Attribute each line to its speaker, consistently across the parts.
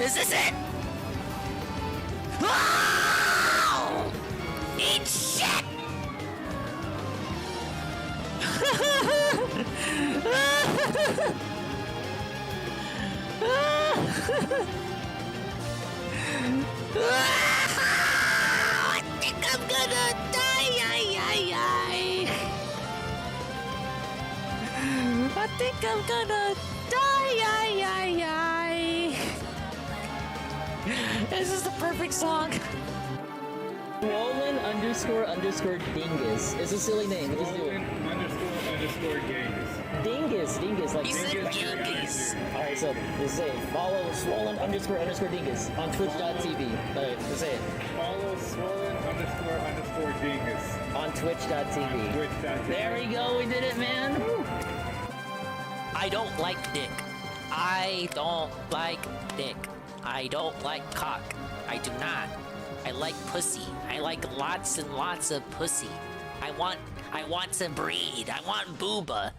Speaker 1: Is this it? Oh! Eat shit! I think I'm gonna die. I think I'm gonna die. This is the perfect song.
Speaker 2: Roland __ Dingus. It's a silly name. Just do it.
Speaker 3: __
Speaker 2: Dingus, like
Speaker 1: He said
Speaker 2: Dingus. Alright, so just say it. Follow Swollen _ Dingus on Twitch.tv. Just say it.
Speaker 3: Follow Swollen __ Dingus
Speaker 2: On Twitch.tv. There we go, we did it, man. Woo.
Speaker 1: I don't like dick. I don't like dick. I don't like cock. I do not. I like pussy. I like lots and lots of pussy. I want to breed. I want booba.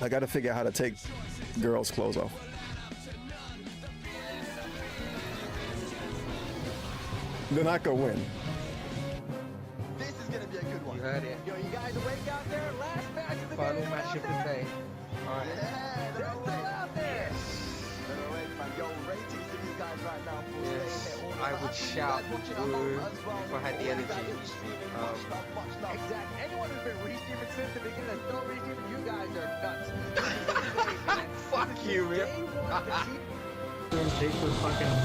Speaker 4: I gotta figure out how to take girls' clothes off. Then I could win.
Speaker 5: This is gonna be a good one.
Speaker 6: You heard it.
Speaker 5: Yo, you guys awake out there? Last match of the
Speaker 6: Final
Speaker 5: game.
Speaker 6: match of the day. Alright.
Speaker 5: Yeah, they're still out there. They're awake, man. Yo, ratings to these guys right now.
Speaker 6: Yes, I would shout boo if I had the energy.
Speaker 5: Exactly. Anyone who's been restreaming since the beginning and still restreaming, you guys are nuts.
Speaker 6: Fuck you, man.
Speaker 7: Take the fucking.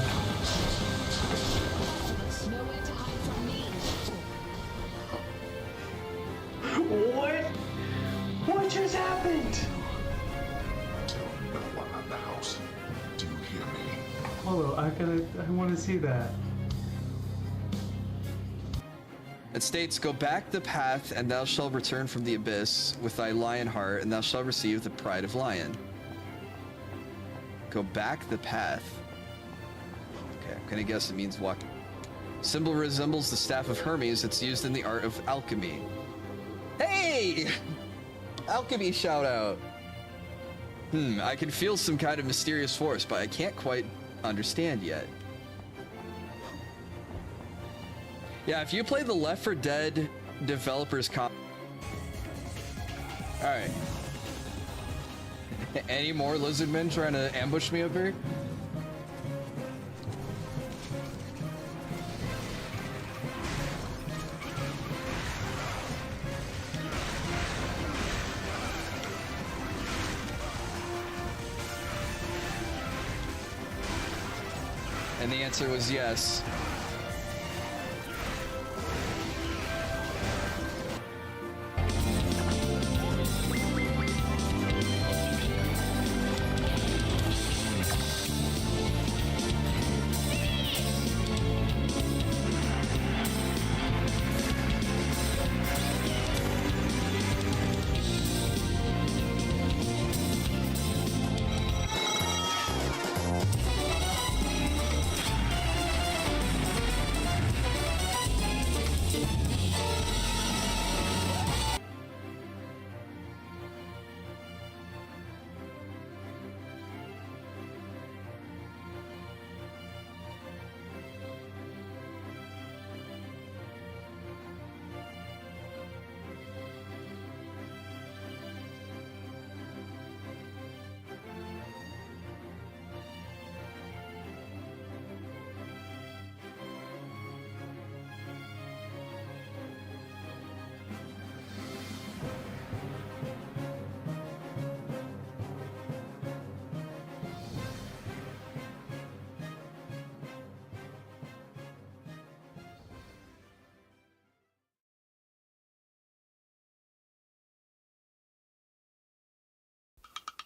Speaker 8: Nowhere to hide from me.
Speaker 7: What? What just happened?
Speaker 9: No one at the house. Do you hear me?
Speaker 7: Hold on, I want to see that.
Speaker 10: It states, go back the path, and thou shalt return from the abyss with thy lion heart, and thou shalt receive the pride of lion. Go back the path. Okay, I'm gonna guess it means walk. Symbol resembles the staff of Hermes that's used in the art of alchemy. Hey! Alchemy shout out. I can feel some kind of mysterious force, but I can't quite understand yet. Yeah, if you play the Left 4 Dead developers Alright. Any more lizardmen trying to ambush me up here? And the answer was yes.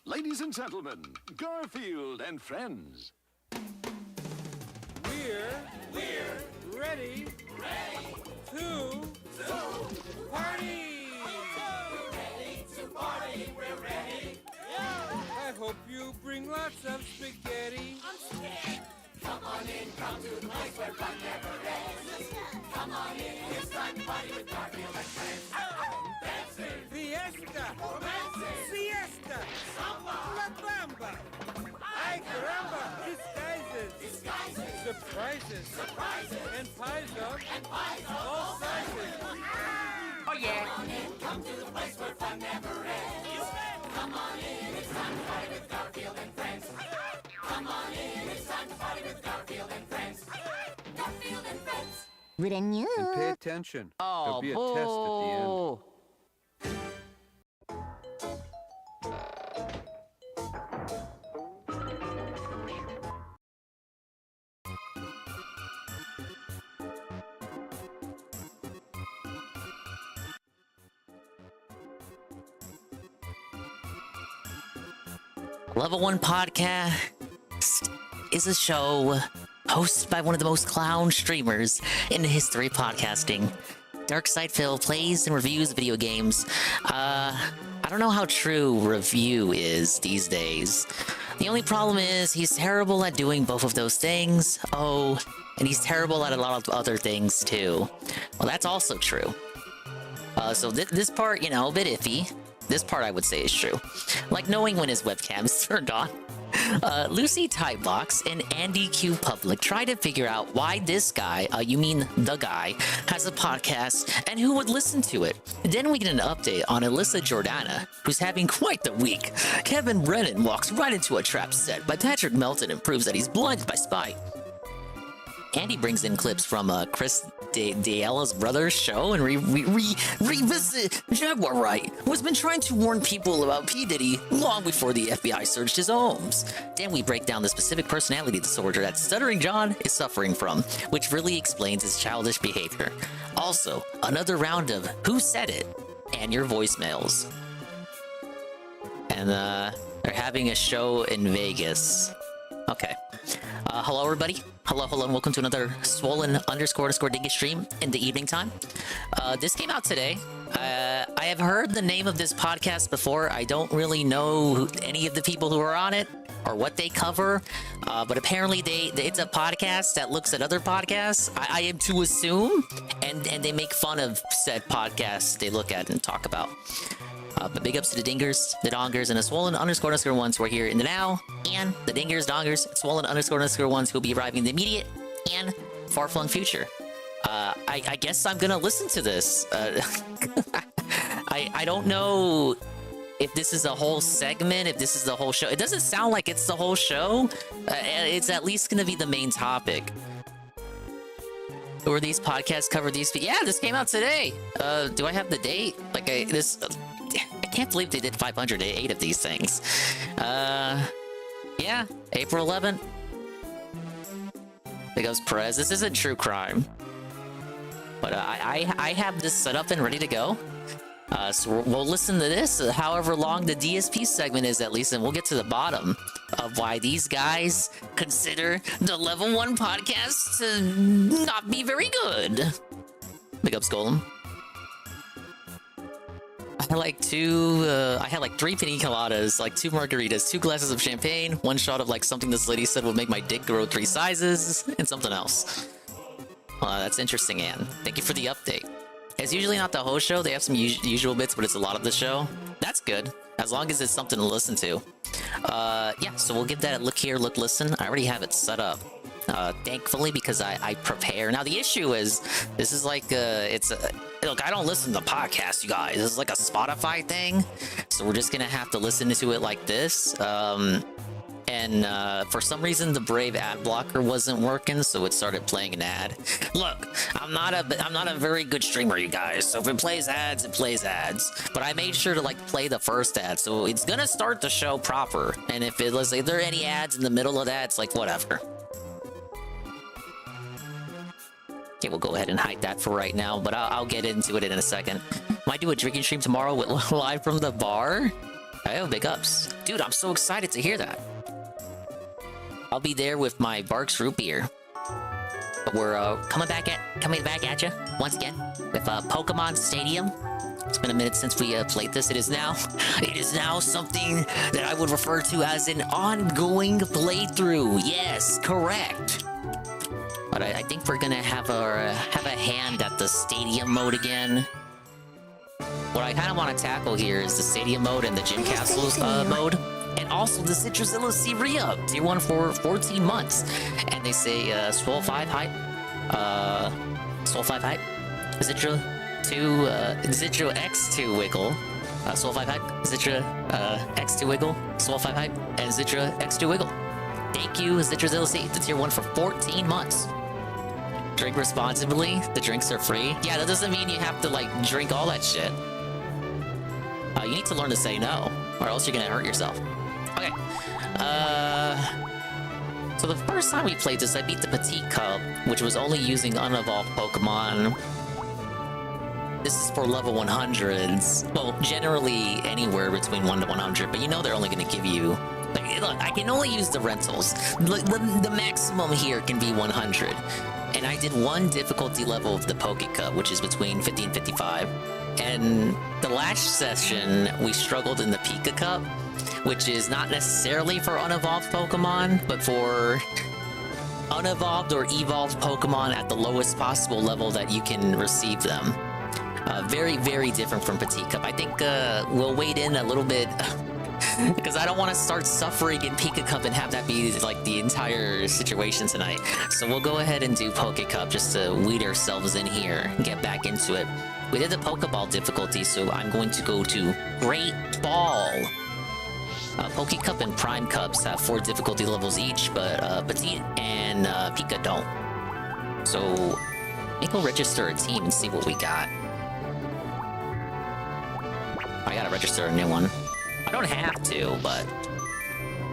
Speaker 9: Ladies and gentlemen, Garfield and friends.
Speaker 11: We're ready to party. We're ready. I hope you bring lots of spaghetti. I'm scared. Come on in, come to the place where fun never ends. Come on in, it's time to party with Garfield and friends. Dancing, fiesta, romancing, siesta, samba, la bamba. Ay, surprises. And pies up. All sizes.
Speaker 1: Oh yeah.
Speaker 6: And pay attention.
Speaker 1: Oh,
Speaker 6: There'll be a test at the end.
Speaker 1: Level 1 Podcast is a show hosted by one of the most clown streamers in the history of podcasting. Darkside Phil plays and reviews video games. I don't know how true review is these days. The only problem is he's terrible at doing both of those things. Oh, and he's terrible at a lot of other things too. Well, that's also true. So this part, you know, a bit iffy. This part I would say is true. Like knowing when his webcam is turned on. Lucy Typebox and Andy Q Public try to figure out why this guy, you mean the guy, has a podcast and who would listen to it. Then we get an update on Alyssa Jordana, who's having quite the week. Kevin Brennan walks right into a trap set by Patrick Melton and proves that he's blinded by spite. Andy brings in clips from Chris D'Ella's brother's show and revisit Jaguar Wright, who has been trying to warn people about P. Diddy long before the FBI searched his homes. Then we break down the specific personality disorder that Stuttering John is suffering from, which really explains his childish behavior. Also, another round of Who Said It and your voicemails. And they're having a show in Vegas. Okay. Hello everybody. Hello, and welcome to another swollen _ dingus stream in the evening time. This came out today. I have heard the name of this podcast before. I don't really know any of the people who are on it or what they cover, but apparently it's a podcast that looks at other podcasts. I am to assume, and they make fun of said podcasts they look at and talk about. But big ups to the dingers, the dongers, and the swollen _ ones who are here in the now, and the dingers, dongers, swollen _ ones who will be arriving in the immediate and far-flung future. I guess I'm gonna listen to this. I don't know if this is a whole segment, if this is the whole show. It doesn't sound like it's the whole show. It's at least gonna be the main topic. Or these podcasts cover these. Yeah, this came out today. Do I have the date? Like I can't believe they did 508 of these things. Yeah, April 11th. There goes Perez. This isn't true crime, but I have this set up and ready to go. So we'll listen to this, however long the DSP segment is at least, and we'll get to the bottom of why these guys consider the Level 1 podcast to not be very good. Big ups, Golem. I had like 3 pina coladas, like 2 margaritas, 2 glasses of champagne, 1 shot of like something this lady said would make my dick grow 3 sizes, and something else. That's interesting, Anne. Thank you for the update. It's usually not the whole show. They have some usual bits, but it's a lot of the show. That's good, as long as it's something to listen to. Yeah, so we'll give that a look here, look, listen. I already have it set up. Thankfully, because I prepare. Now, the issue is, this is like, look, I don't listen to podcasts, you guys. This is like a Spotify thing. So we're just gonna have to listen to it like this. And for some reason, the Brave ad blocker wasn't working, so it started playing an ad. Look, I'm not a very good streamer, you guys. So if it plays ads, it plays ads. But I made sure to like play the first ad, so it's gonna start the show proper. And if there are any ads in the middle of that, it's like whatever. Okay, we'll go ahead and hide that for right now, but I'll get into it in a second. Might do a drinking stream tomorrow with live from the bar. Oh, big ups, dude! I'm so excited to hear that. I'll be there with my Barks root beer. But we're coming back at you once again with Pokemon Stadium. It's been a minute since we played this. It is now something that I would refer to as an ongoing playthrough. Yes, correct. But I think we're gonna have a hand at the stadium mode again. What I kind of want to tackle here is the stadium mode and the gym castles mode. And also the Citrusilla C re-up, tier 1 for 14 months. And they say Swole 5 hype. Swole 5 hype. Zitra 2, Zitra X2 Wiggle. Swole 5 hype. Zitra X2 Wiggle. Swole 5 hype. And Zitra X2 Wiggle. Thank you, Zitra's LC, the tier 1 for 14 months. Drink responsibly. The drinks are free. Yeah, that doesn't mean you have to, like, drink all that shit. You need to learn to say no, or else you're gonna hurt yourself. Okay. So the first time we played this, I beat the Petite Cup, which was only using unevolved Pokemon. This is for level 100s. Well, generally anywhere between 1 to 100, but you know they're only gonna give you... Like, look, I can only use the rentals. The maximum here can be 100. And I did one difficulty level of the Poke Cup, which is between 50 and 55. And the last session, we struggled in the Pika Cup, which is not necessarily for unevolved Pokemon, but for unevolved or evolved Pokemon at the lowest possible level that you can receive them. Very, very different from Petite Cup. I think we'll wait in a little bit because I don't want to start suffering in Pika Cup and have that be like the entire situation tonight. So we'll go ahead and do Poke Cup just to weed ourselves in here and get back into it. We did the Pokeball difficulty, so I'm going to go to Great Ball. Poke Cup and Prime Cups have 4 difficulty levels each, but Petite and Pika don't. So I think we'll register a team and see what we got. I gotta register a new one. I don't have to, but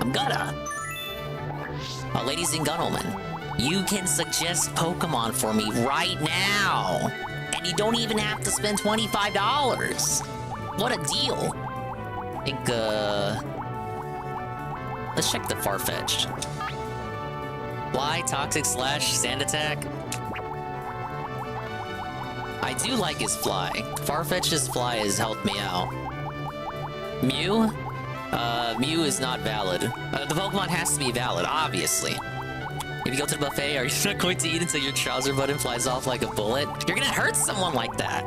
Speaker 1: I'm gonna. Ladies and gentlemen, you can suggest Pokemon for me right now. And you don't even have to spend $25. What a deal. I think, let's check the Farfetch'd. Fly, Toxic Slash, Sand Attack. I do like his Fly. Farfetch'd's Fly has helped me out. Mew? Mew is not valid. The Pokemon has to be valid, obviously. If you go to the buffet, are you not going to eat until your trouser button flies off like a bullet? You're gonna hurt someone like that.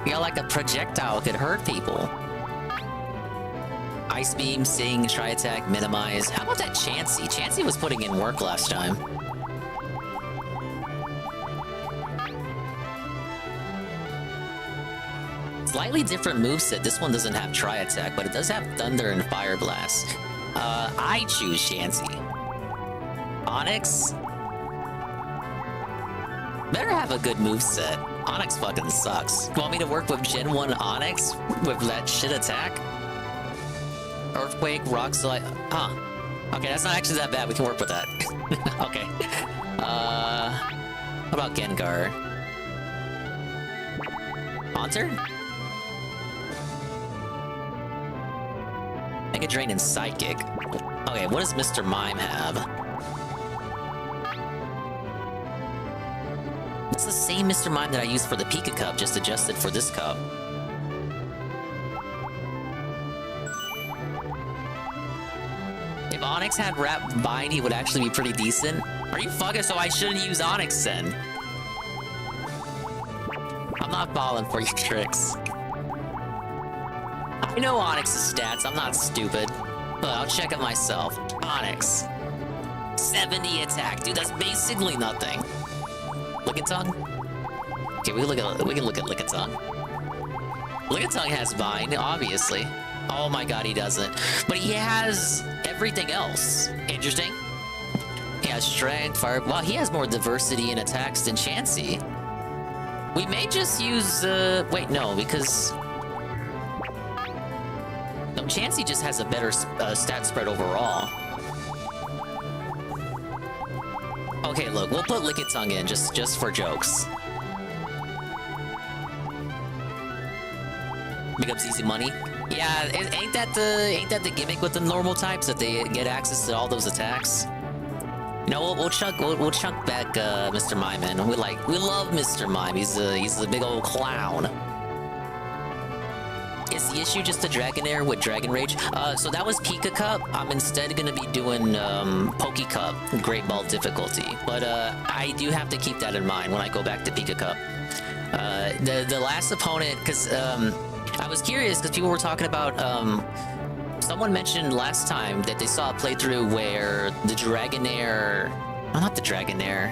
Speaker 1: You got like a projectile could hurt people. Ice Beam, Sing, Try Attack, Minimize. How about that Chansey? Chansey was putting in work last time. Slightly different moveset. This one doesn't have Tri Attack, but it does have Thunder and Fire Blast. I choose Chansey. Onyx? Better have a good moveset. Onyx fucking sucks. You want me to work with Gen 1 Onyx with that shit attack? Earthquake, Rock Slide. Huh. Okay, that's not actually that bad. We can work with that. Okay. How about Gengar? Haunter? Mega Drain and Psychic. Okay, what does Mr. Mime have? It's the same Mr. Mime that I used for the Pika Cup, just adjusted for this cup. If Onyx had Wrap Bind, he would actually be pretty decent. Are you fucking? So I shouldn't use Onyx then? I'm not falling for your tricks. I know Onyx's stats, I'm not stupid. But I'll check it myself. Onyx. 70 attack, dude, that's basically nothing. Lickitung? Okay, we can look at Lickitung. Lickitung has Bind, obviously. Oh my god, he doesn't. But he has everything else. Interesting. He has Strength, Fire... Wow, he has more diversity in attacks than Chansey. We may just use, wait, no, because... No, Chansey just has a better stat spread overall. Okay, look, we'll put Lickitung in just for jokes. Big ups, easy money. Yeah, ain't that the gimmick with the normal types, that they get access to all those attacks? You know, we'll chunk back Mr. Mime in. We love Mr. Mime. He's a big old clown. Is the issue just the Dragonair with Dragon Rage? So that was Pika Cup. I'm instead gonna be doing Poke Cup, Great Ball difficulty. But I do have to keep that in mind when I go back to Pika Cup. The last opponent, because I was curious because people were talking about someone mentioned last time that they saw a playthrough where the Dragonair... Oh, not the Dragonair.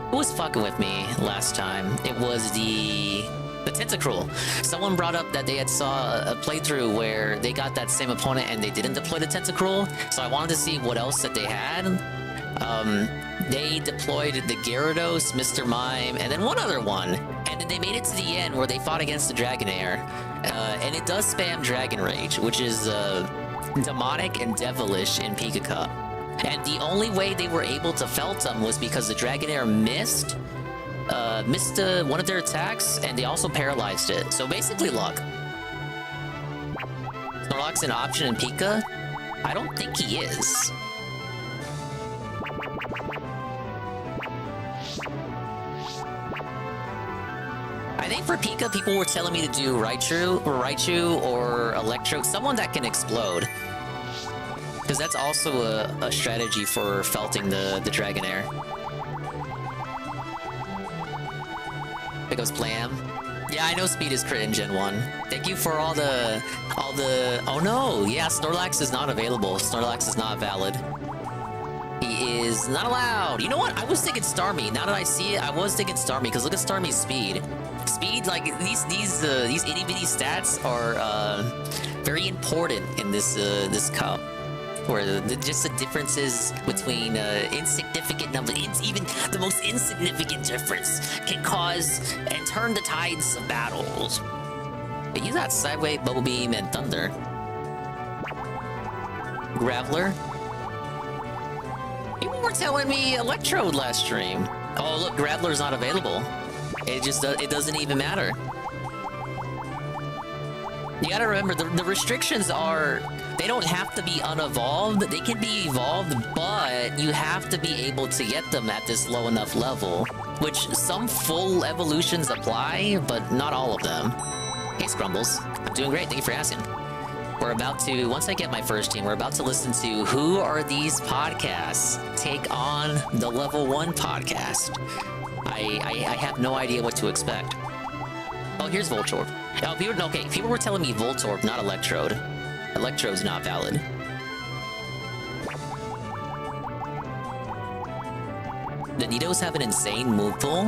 Speaker 1: Who was fucking with me last time? It was the Tentacruel. Someone brought up that they had saw a playthrough where they got that same opponent and they didn't deploy the Tentacruel. So I wanted to see what else that they had. They deployed the Gyarados, Mr. Mime, and then one other one. And then they made it to the end where they fought against the Dragonair. And it does spam Dragon Rage, which is demonic and devilish in Pika Cup. And the only way they were able to felt them was because the Dragonair missed one of their attacks, and they also paralyzed it. So basically luck. Snorlax an option in Pika? I don't think he is. I think for Pika, people were telling me to do Raichu or Electro, someone that can explode. Because that's also a strategy for felting the Dragonair. There goes Blam. Yeah, I know speed is crit in Gen 1. Thank you for all the... Oh no! Yeah, Snorlax is not available. Snorlax is not valid. He is not allowed. You know what? I was thinking Starmie. Now that I see it, I was thinking Starmie, because look at Starmie's speed. Speed, like, these itty-bitty stats are very important in this cup. Where just the differences between insignificant numbers, even the most insignificant difference can cause and turn the tides of battles. But you got Sidewave, Bubble Beam, and Thunder. Graveler. People were telling me Electrode last stream. Oh look, Graveler's not available. It doesn't even matter. You gotta remember, the restrictions are... They don't have to be unevolved, they can be evolved, but you have to be able to get them at this low enough level. Which some full evolutions apply, but not all of them. Hey Scrumbles, I'm doing great, thank you for asking. We're about to, once I get my first team, we're about to listen to Who Are These Podcasts take on the Level 1 podcast. I have no idea what to expect. Oh, here's Voltorb. Oh, people were telling me Voltorb, not Electrode. Electrode's not valid. The Nidos have an insane move pool.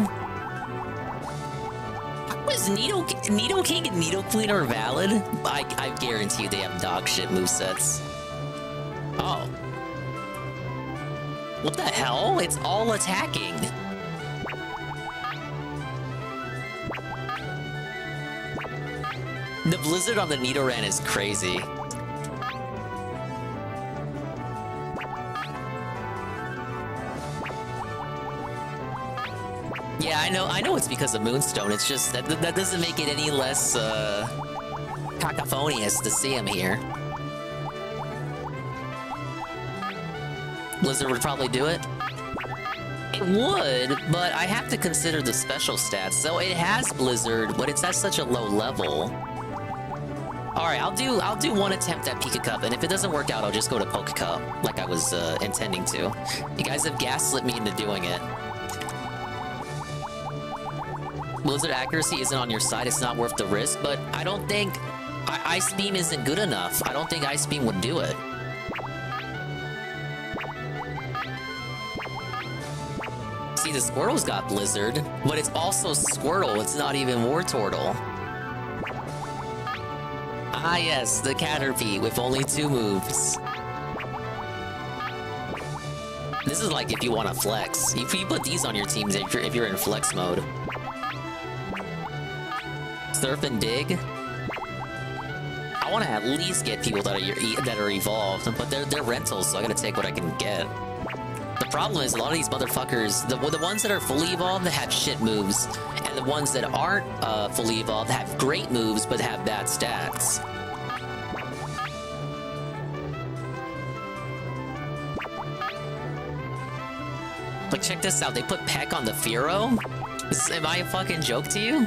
Speaker 1: How is Nidoking and Nidoqueen are valid? I guarantee you they have dog shit movesets. Oh. What the hell? It's all attacking. The blizzard on the Nidoran is crazy. Yeah, I know it's because of Moonstone. It's just that doesn't make it any less cacophonious to see him here. Blizzard would probably do it. It would, but I have to consider the special stats. So it has Blizzard, but it's at such a low level. Alright, I'll do one attempt at Pika Cup, and if it doesn't work out, I'll just go to Poke Cup, like I was intending to. You guys have gaslit me into doing it. Blizzard accuracy isn't on your side, it's not worth the risk, but I don't think... Ice Beam isn't good enough. I don't think Ice Beam would do it. See, the Squirtle's got Blizzard, but it's also Squirtle, it's not even Wartortle. Ah yes, the Caterpie with only 2 moves. This is like if you want to flex. If you put these on your teams if you're in flex mode. Surf and Dig. I want to at least get people that are evolved, but they're rentals, so I gotta take what I can get. The problem is a lot of these motherfuckers, the ones that are fully evolved have shit moves, and the ones that aren't fully evolved have great moves but have bad stats. Like, check this out. They put Peck on the Fearow? Am I a fucking joke to you?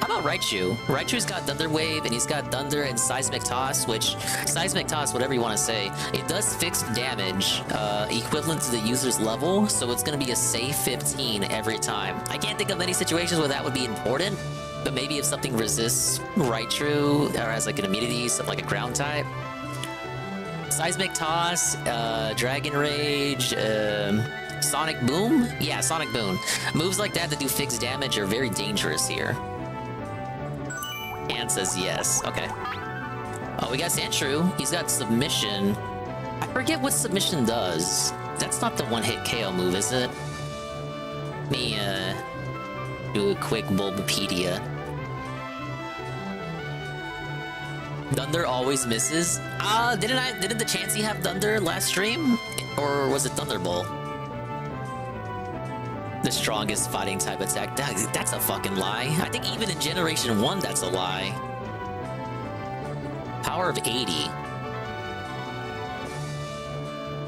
Speaker 1: How about Raichu? Raichu's got Thunder Wave, and he's got Thunder and Seismic Toss, which... Seismic Toss, whatever you want to say, it does fixed damage, equivalent to the user's level, so it's gonna be a safe 15 every time. I can't think of any situations where that would be important, but maybe if something resists Raichu, or has like an immunity, something like a ground type, Seismic Toss, Dragon Rage, Sonic Boom? Yeah, Sonic Boom. Moves like that do fixed damage are very dangerous here. Ann says yes. Okay. Oh, we got Sandshrew. He's got Submission. I forget what Submission does. That's not the one-hit KO move, is it? Let me, do a quick Bulbapedia. Thunder always misses. Didn't the Chansey have Thunder last stream? Or was it Thunderbolt? The strongest fighting type attack. That's a fucking lie. I think even in Generation 1, that's a lie. Power of 80.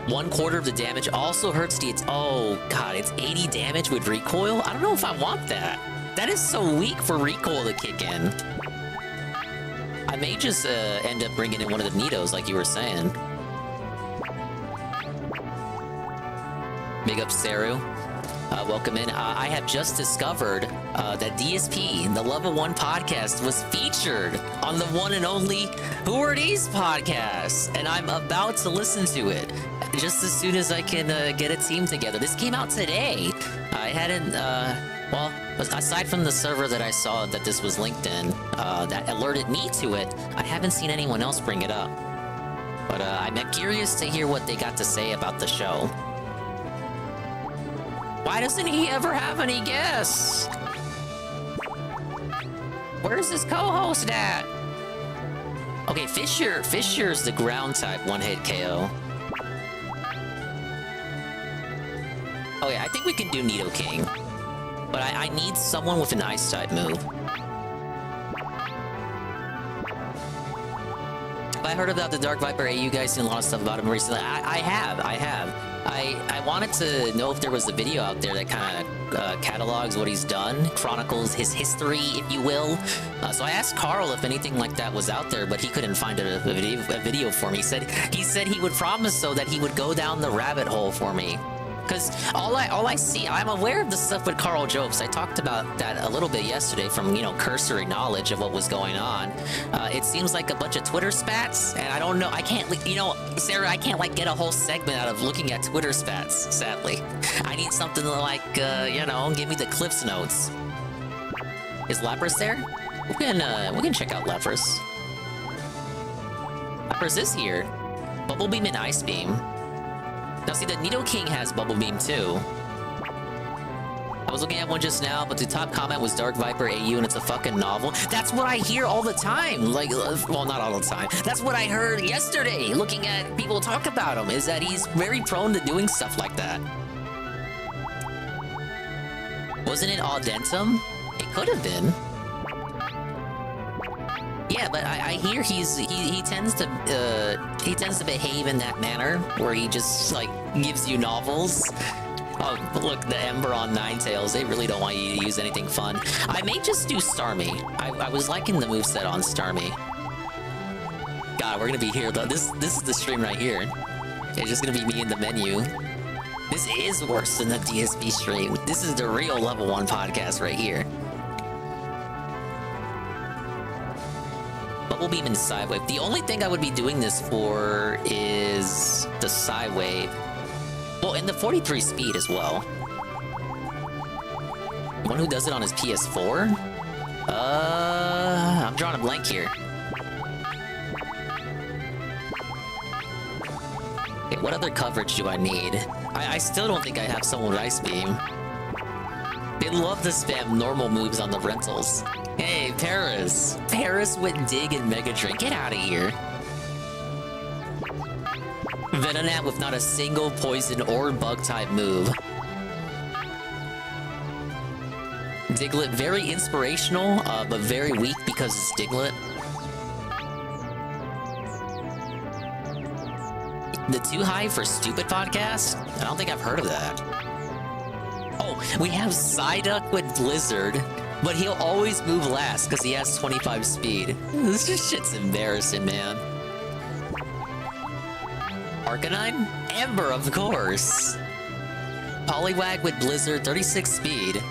Speaker 1: 1/4 of the damage also hurts the... Oh, God, it's 80 damage with recoil? I don't know if I want that. That is so weak for recoil to kick in. I may just end up bringing in one of the Nidos, like you were saying. Big up, Saru. Welcome in. I have just discovered that DSP, the Level 1 podcast, was featured on the one and only Who Are These podcast, and I'm about to listen to it just as soon as I can get a team together. This came out today. I hadn't, well, aside from the server that I saw that this was linked in, that alerted me to it, I haven't seen anyone else bring it up. But I'm curious to hear what they got to say about the show. Why doesn't he ever have any guests? Where's his co-host at? Okay, Fissure's the ground type one-hit KO. Oh yeah, I think we can do Nidoking. But I need someone with an ice type move. Have I heard about the Dark Viper? Hey, you guys seen a lot of stuff about him recently. I have. I wanted to know if there was a video out there that kind of catalogs what he's done, chronicles his history, if you will. So I asked Carl if anything like that was out there, but he couldn't find a video for me. He said he would promise though that he would go down the rabbit hole for me. Because all I see, I'm aware of the stuff with Carl Jokes. I talked about that a little bit yesterday from, you know, cursory knowledge of what was going on. It seems like a bunch of Twitter spats, and I don't know, I can't, you know, Sarah, I can't, like, get a whole segment out of looking at Twitter spats, sadly. I need something to, like, you know, give me the Cliff's Notes. Is Lapras there? We can check out Lapras. Lapras is here. Bubble Beam and Ice Beam. Now see, the Nidoking has Bubble Beam too. I was looking at one just now, but the top comment was Dark Viper AU and it's a fucking novel. That's what I hear all the time. Like, well, not all the time. That's what I heard yesterday, looking at people talk about him, is that he's very prone to doing stuff like that. Wasn't it Audentum? It could have been. Yeah, but I hear he tends to behave in that manner where he just like gives you novels. Oh, look, the Ember on Ninetales. They really don't want you to use anything fun. I may just do Starmie. I was liking the moveset on Starmie. God, we're gonna be here though. This is the stream right here. It's just gonna be me in the menu. This is worse than the DSP stream. This is the real Level 1 podcast right here. Bubble Beam and Psywave. The only thing I would be doing this for is the Psywave. Well, and the 43 speed as well. One who does it on his PS4? I'm drawing a blank here. Okay, what other coverage do I need? I still don't think I have someone with Ice Beam. They love to spam normal moves on the rentals. Hey, Paris. Paris with Dig and Mega Drink. Get out of here. Venonat with not a single poison or bug type move. Diglett, very inspirational, but very weak because it's Diglett. The Too High for Stupid podcast? I don't think I've heard of that. Oh, we have Psyduck with Blizzard, but he'll always move last because he has 25 speed. This shit's embarrassing, man. Arcanine? Ember, of course. Poliwag with Blizzard, 36 speed.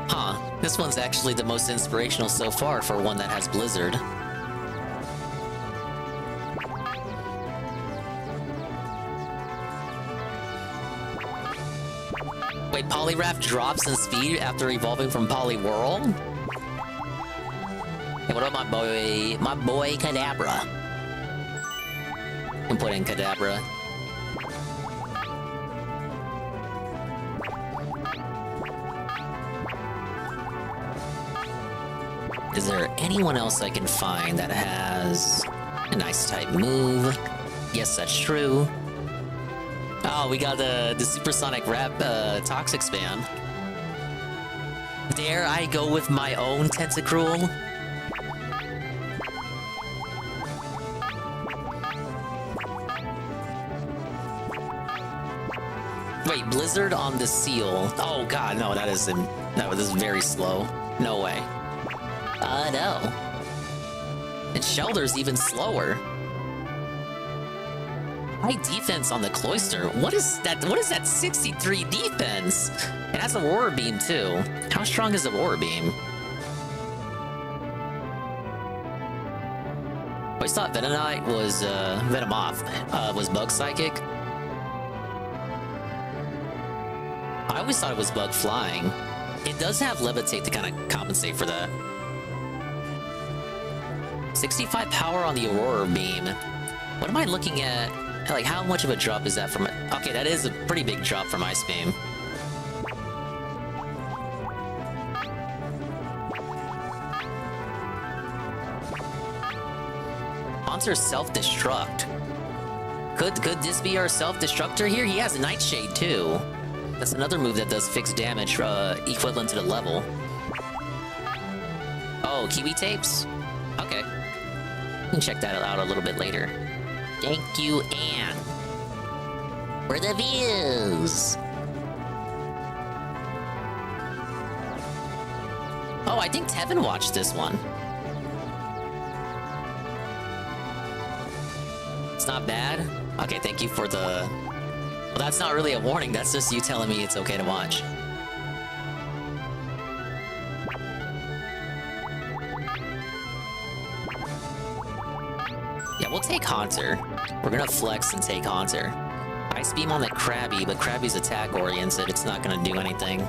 Speaker 1: Huh, this one's actually the most inspirational so far for one that has Blizzard. Wait, Poliwrath drops in speed after evolving from Poliwhirl? Hey, what about my boy Kadabra? I'm putting Kadabra. Is there anyone else I can find that has a nice type move? Yes, that's true. Oh, we got the Supersonic Rap Toxic Spam. Dare I go with my own Tentacruel? Wait, Blizzard on the Seal. Oh god, no, that is very slow. No way. No. And Shelter's even slower. High defense on the Cloister. What is that? What is that 63 defense? It has Aurora Beam too. How strong is Aurora Beam? I always thought Venonite was Venomoth was Bug Psychic. I always thought it was Bug Flying. It does have Levitate to kind of compensate for that. 65 power on the Aurora Beam. What am I looking at? Like, how much of a drop is that from it? Okay, that is a pretty big drop from Ice Beam. Haunter's self-destruct. Could this be our self-destructor here? He has a Nightshade too. That's another move that does fixed damage equivalent to the level. Oh, Kiwi Tapes? Okay. We can check that out a little bit later. Thank you, Anne. For the views! Oh, I think Tevin watched this one. It's not bad? Okay, thank you for the... Well, that's not really a warning, that's just you telling me it's okay to watch. Yeah, we'll take Haunter. We're gonna flex and take Haunter. Ice Beam on the Krabby, but Krabby's attack-oriented. It's not gonna do anything.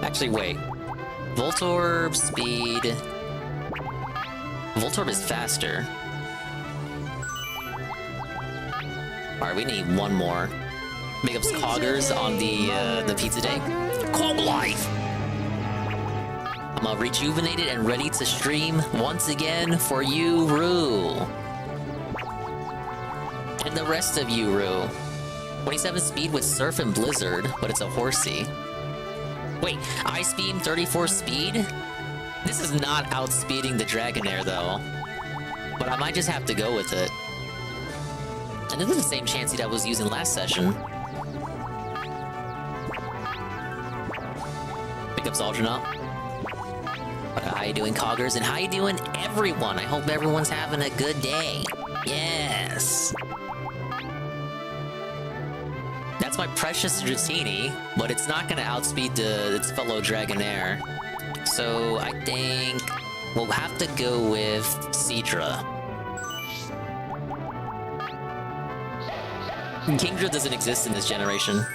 Speaker 1: Actually, wait. Voltorb, speed... Voltorb is faster. Alright, we need one more. Big ups Coggers on the pizza day. Cold Life! I'm rejuvenated and ready to stream once again for you, Rue. And the rest of you, Rue. 27 speed with Surf and Blizzard, but it's a horsey. Wait, Ice Beam 34 speed? This is not outspeeding the Dragonair though. But I might just have to go with it. And this is the same Chansey that I was using last session. Pick up Zaldrina. How you doing, Coggers? And how you doing, everyone? I hope everyone's having a good day. Yes. That's my precious Dratini, but it's not gonna outspeed its fellow Dragonair. So I think we'll have to go with Seadra. Kingdra doesn't exist in this generation.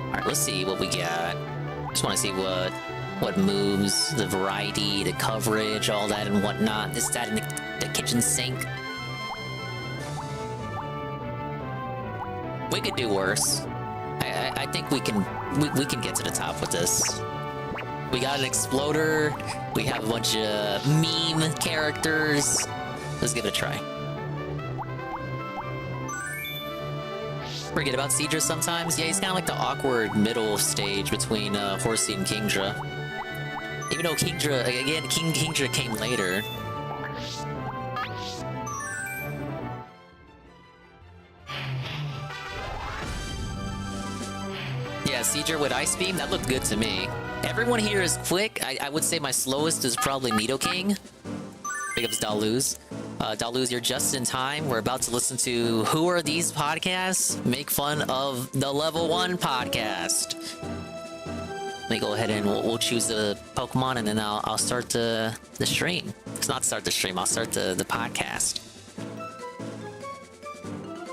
Speaker 1: Alright, let's see what we got. Just want to see what moves, the variety, the coverage, all that and whatnot. Is that in the kitchen sink? We could do worse. I think we can get to the top with this. We got an Exploder. We have a bunch of meme characters. Let's give it a try. Forget about Seadra sometimes. Yeah, he's kind of like the awkward middle stage between Horsey and Kingdra. Even though Kingdra, again, Kingdra came later. Yeah, Seadra with Ice Beam, that looked good to me. Everyone here is quick. I would say my slowest is probably Nidoking. Big ups Daluz. Daluz, you're just in time. We're about to listen to Who Are These Podcasts? Make fun of the Level 1 podcast. Let me go ahead and we'll choose the Pokemon, and then I'll start the stream. It's not start the stream. I'll start the podcast.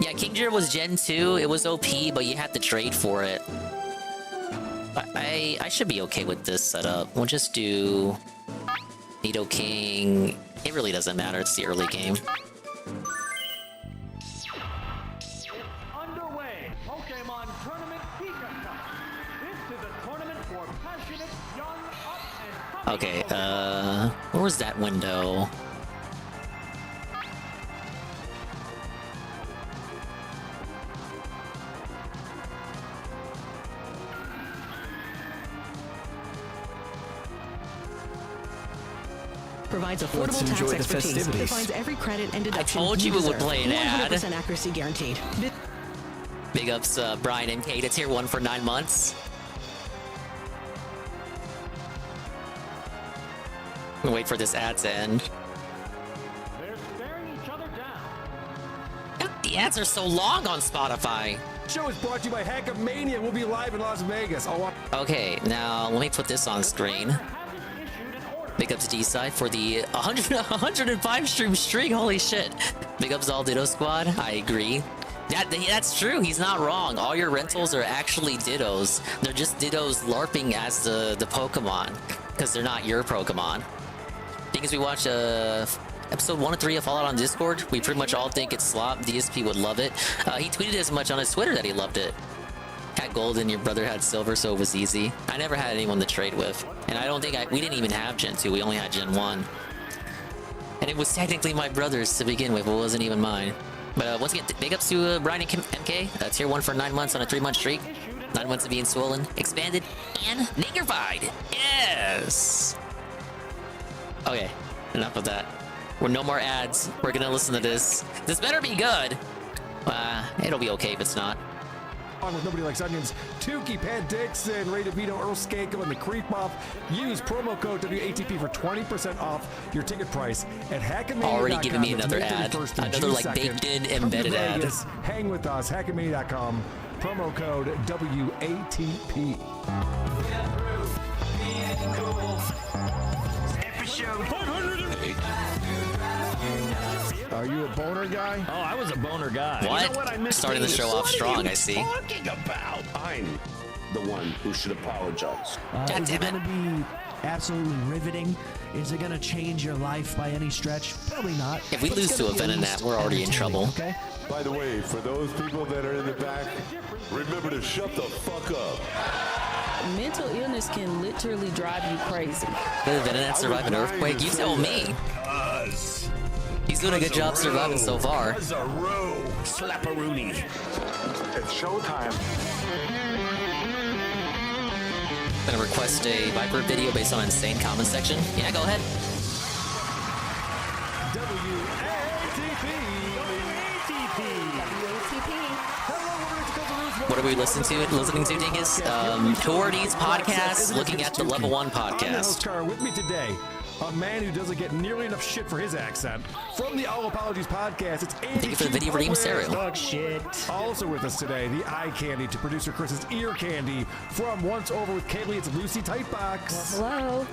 Speaker 1: Yeah, Kingdra was Gen 2. It was OP, but you had to trade for it. But I should be okay with this setup. We'll just do Nidoking. It really doesn't matter. It's the early game.
Speaker 7: Underway, Pokemon Tournament Pikachu. This is a tournament for passionate, young, up and
Speaker 1: Okay, where was that window?
Speaker 12: Provides affordable tax expertise. Defines every credit and deduction.
Speaker 1: I told you it would play an ad.
Speaker 12: 100% accuracy guaranteed.
Speaker 1: Big ups, Brian MK to tier 1 for 9 months. Wait for this ad to end.
Speaker 7: they're staring each other down.
Speaker 1: The ads are so long on Spotify.
Speaker 13: Show is brought to you by Hackamania. We'll be live in Las Vegas.
Speaker 1: Okay, now let me put this on screen. Big ups D-Side for the 105 stream streak. Holy shit. Big ups All Ditto Squad. I agree. That's true. He's not wrong. All your rentals are actually Dittos. They're just Dittos LARPing as the Pokemon, because they're not your Pokemon. Because we watched episode 1 and 3 of Fallout on Discord. We pretty much all think it's slop. DSP would love it. He tweeted as much on his Twitter that he loved it. Had gold and your brother had silver, so it was easy. I never had anyone to trade with. And I don't think we didn't even have Gen 2. We only had Gen 1. And it was technically my brother's to begin with. It wasn't even mine. But once again, big ups to Brian and MK. Tier 1 for 9 months on a 3-month streak. 9 months of being swollen, expanded, and niggerfied. Yes! Okay, enough of that. We're no more ads. We're gonna listen to this. This better be good. It'll be okay if it's not.
Speaker 13: On with Nobody Likes Onions, Tukey, Pat Dixon, Ray DeVito, Earl Skakel, and the Creep Off. Use promo code WATP for 20% off your ticket price at Hackamania.com.
Speaker 1: Already giving me another ad. Another like baked in embedded ad.
Speaker 13: Hang with us, Hackamania.com. Promo code WATP.
Speaker 7: Episode 508.
Speaker 4: Are you a boner guy?
Speaker 2: Oh, I was a boner guy.
Speaker 1: What?
Speaker 2: You know what? I missed
Speaker 1: Starting the show off strong, I see.
Speaker 9: Talking about? I'm the one who should apologize.
Speaker 1: God
Speaker 14: Is it
Speaker 1: damn
Speaker 14: going to be absolutely riveting? Is it going to change your life by any stretch? Probably not.
Speaker 1: If we lose to a Venonat, we're already in trouble.
Speaker 14: Okay.
Speaker 9: By the way, for those people that are in the back, remember to shut the fuck up.
Speaker 12: Mental illness can literally drive you crazy.
Speaker 1: Did Venonat survive an earthquake? You tell me. He's doing a good job surviving so far.
Speaker 9: Slapperoonie. It's showtime.
Speaker 1: Gonna request a Viper video based on insane comment section. Yeah, go ahead. What are we listening to, Dingus? Towardy's podcast, looking at the Level 1 podcast.
Speaker 13: With me today, a man who doesn't get nearly enough shit for his accent. From the All Apologies podcast, it's Andy.
Speaker 1: Thank you for the video redeem, Sarah.
Speaker 13: Dog shit. Also with us today, the eye candy to producer Chris's ear candy. From Once Over with Kaylee, it's Lucy Tightbox.
Speaker 12: Hello.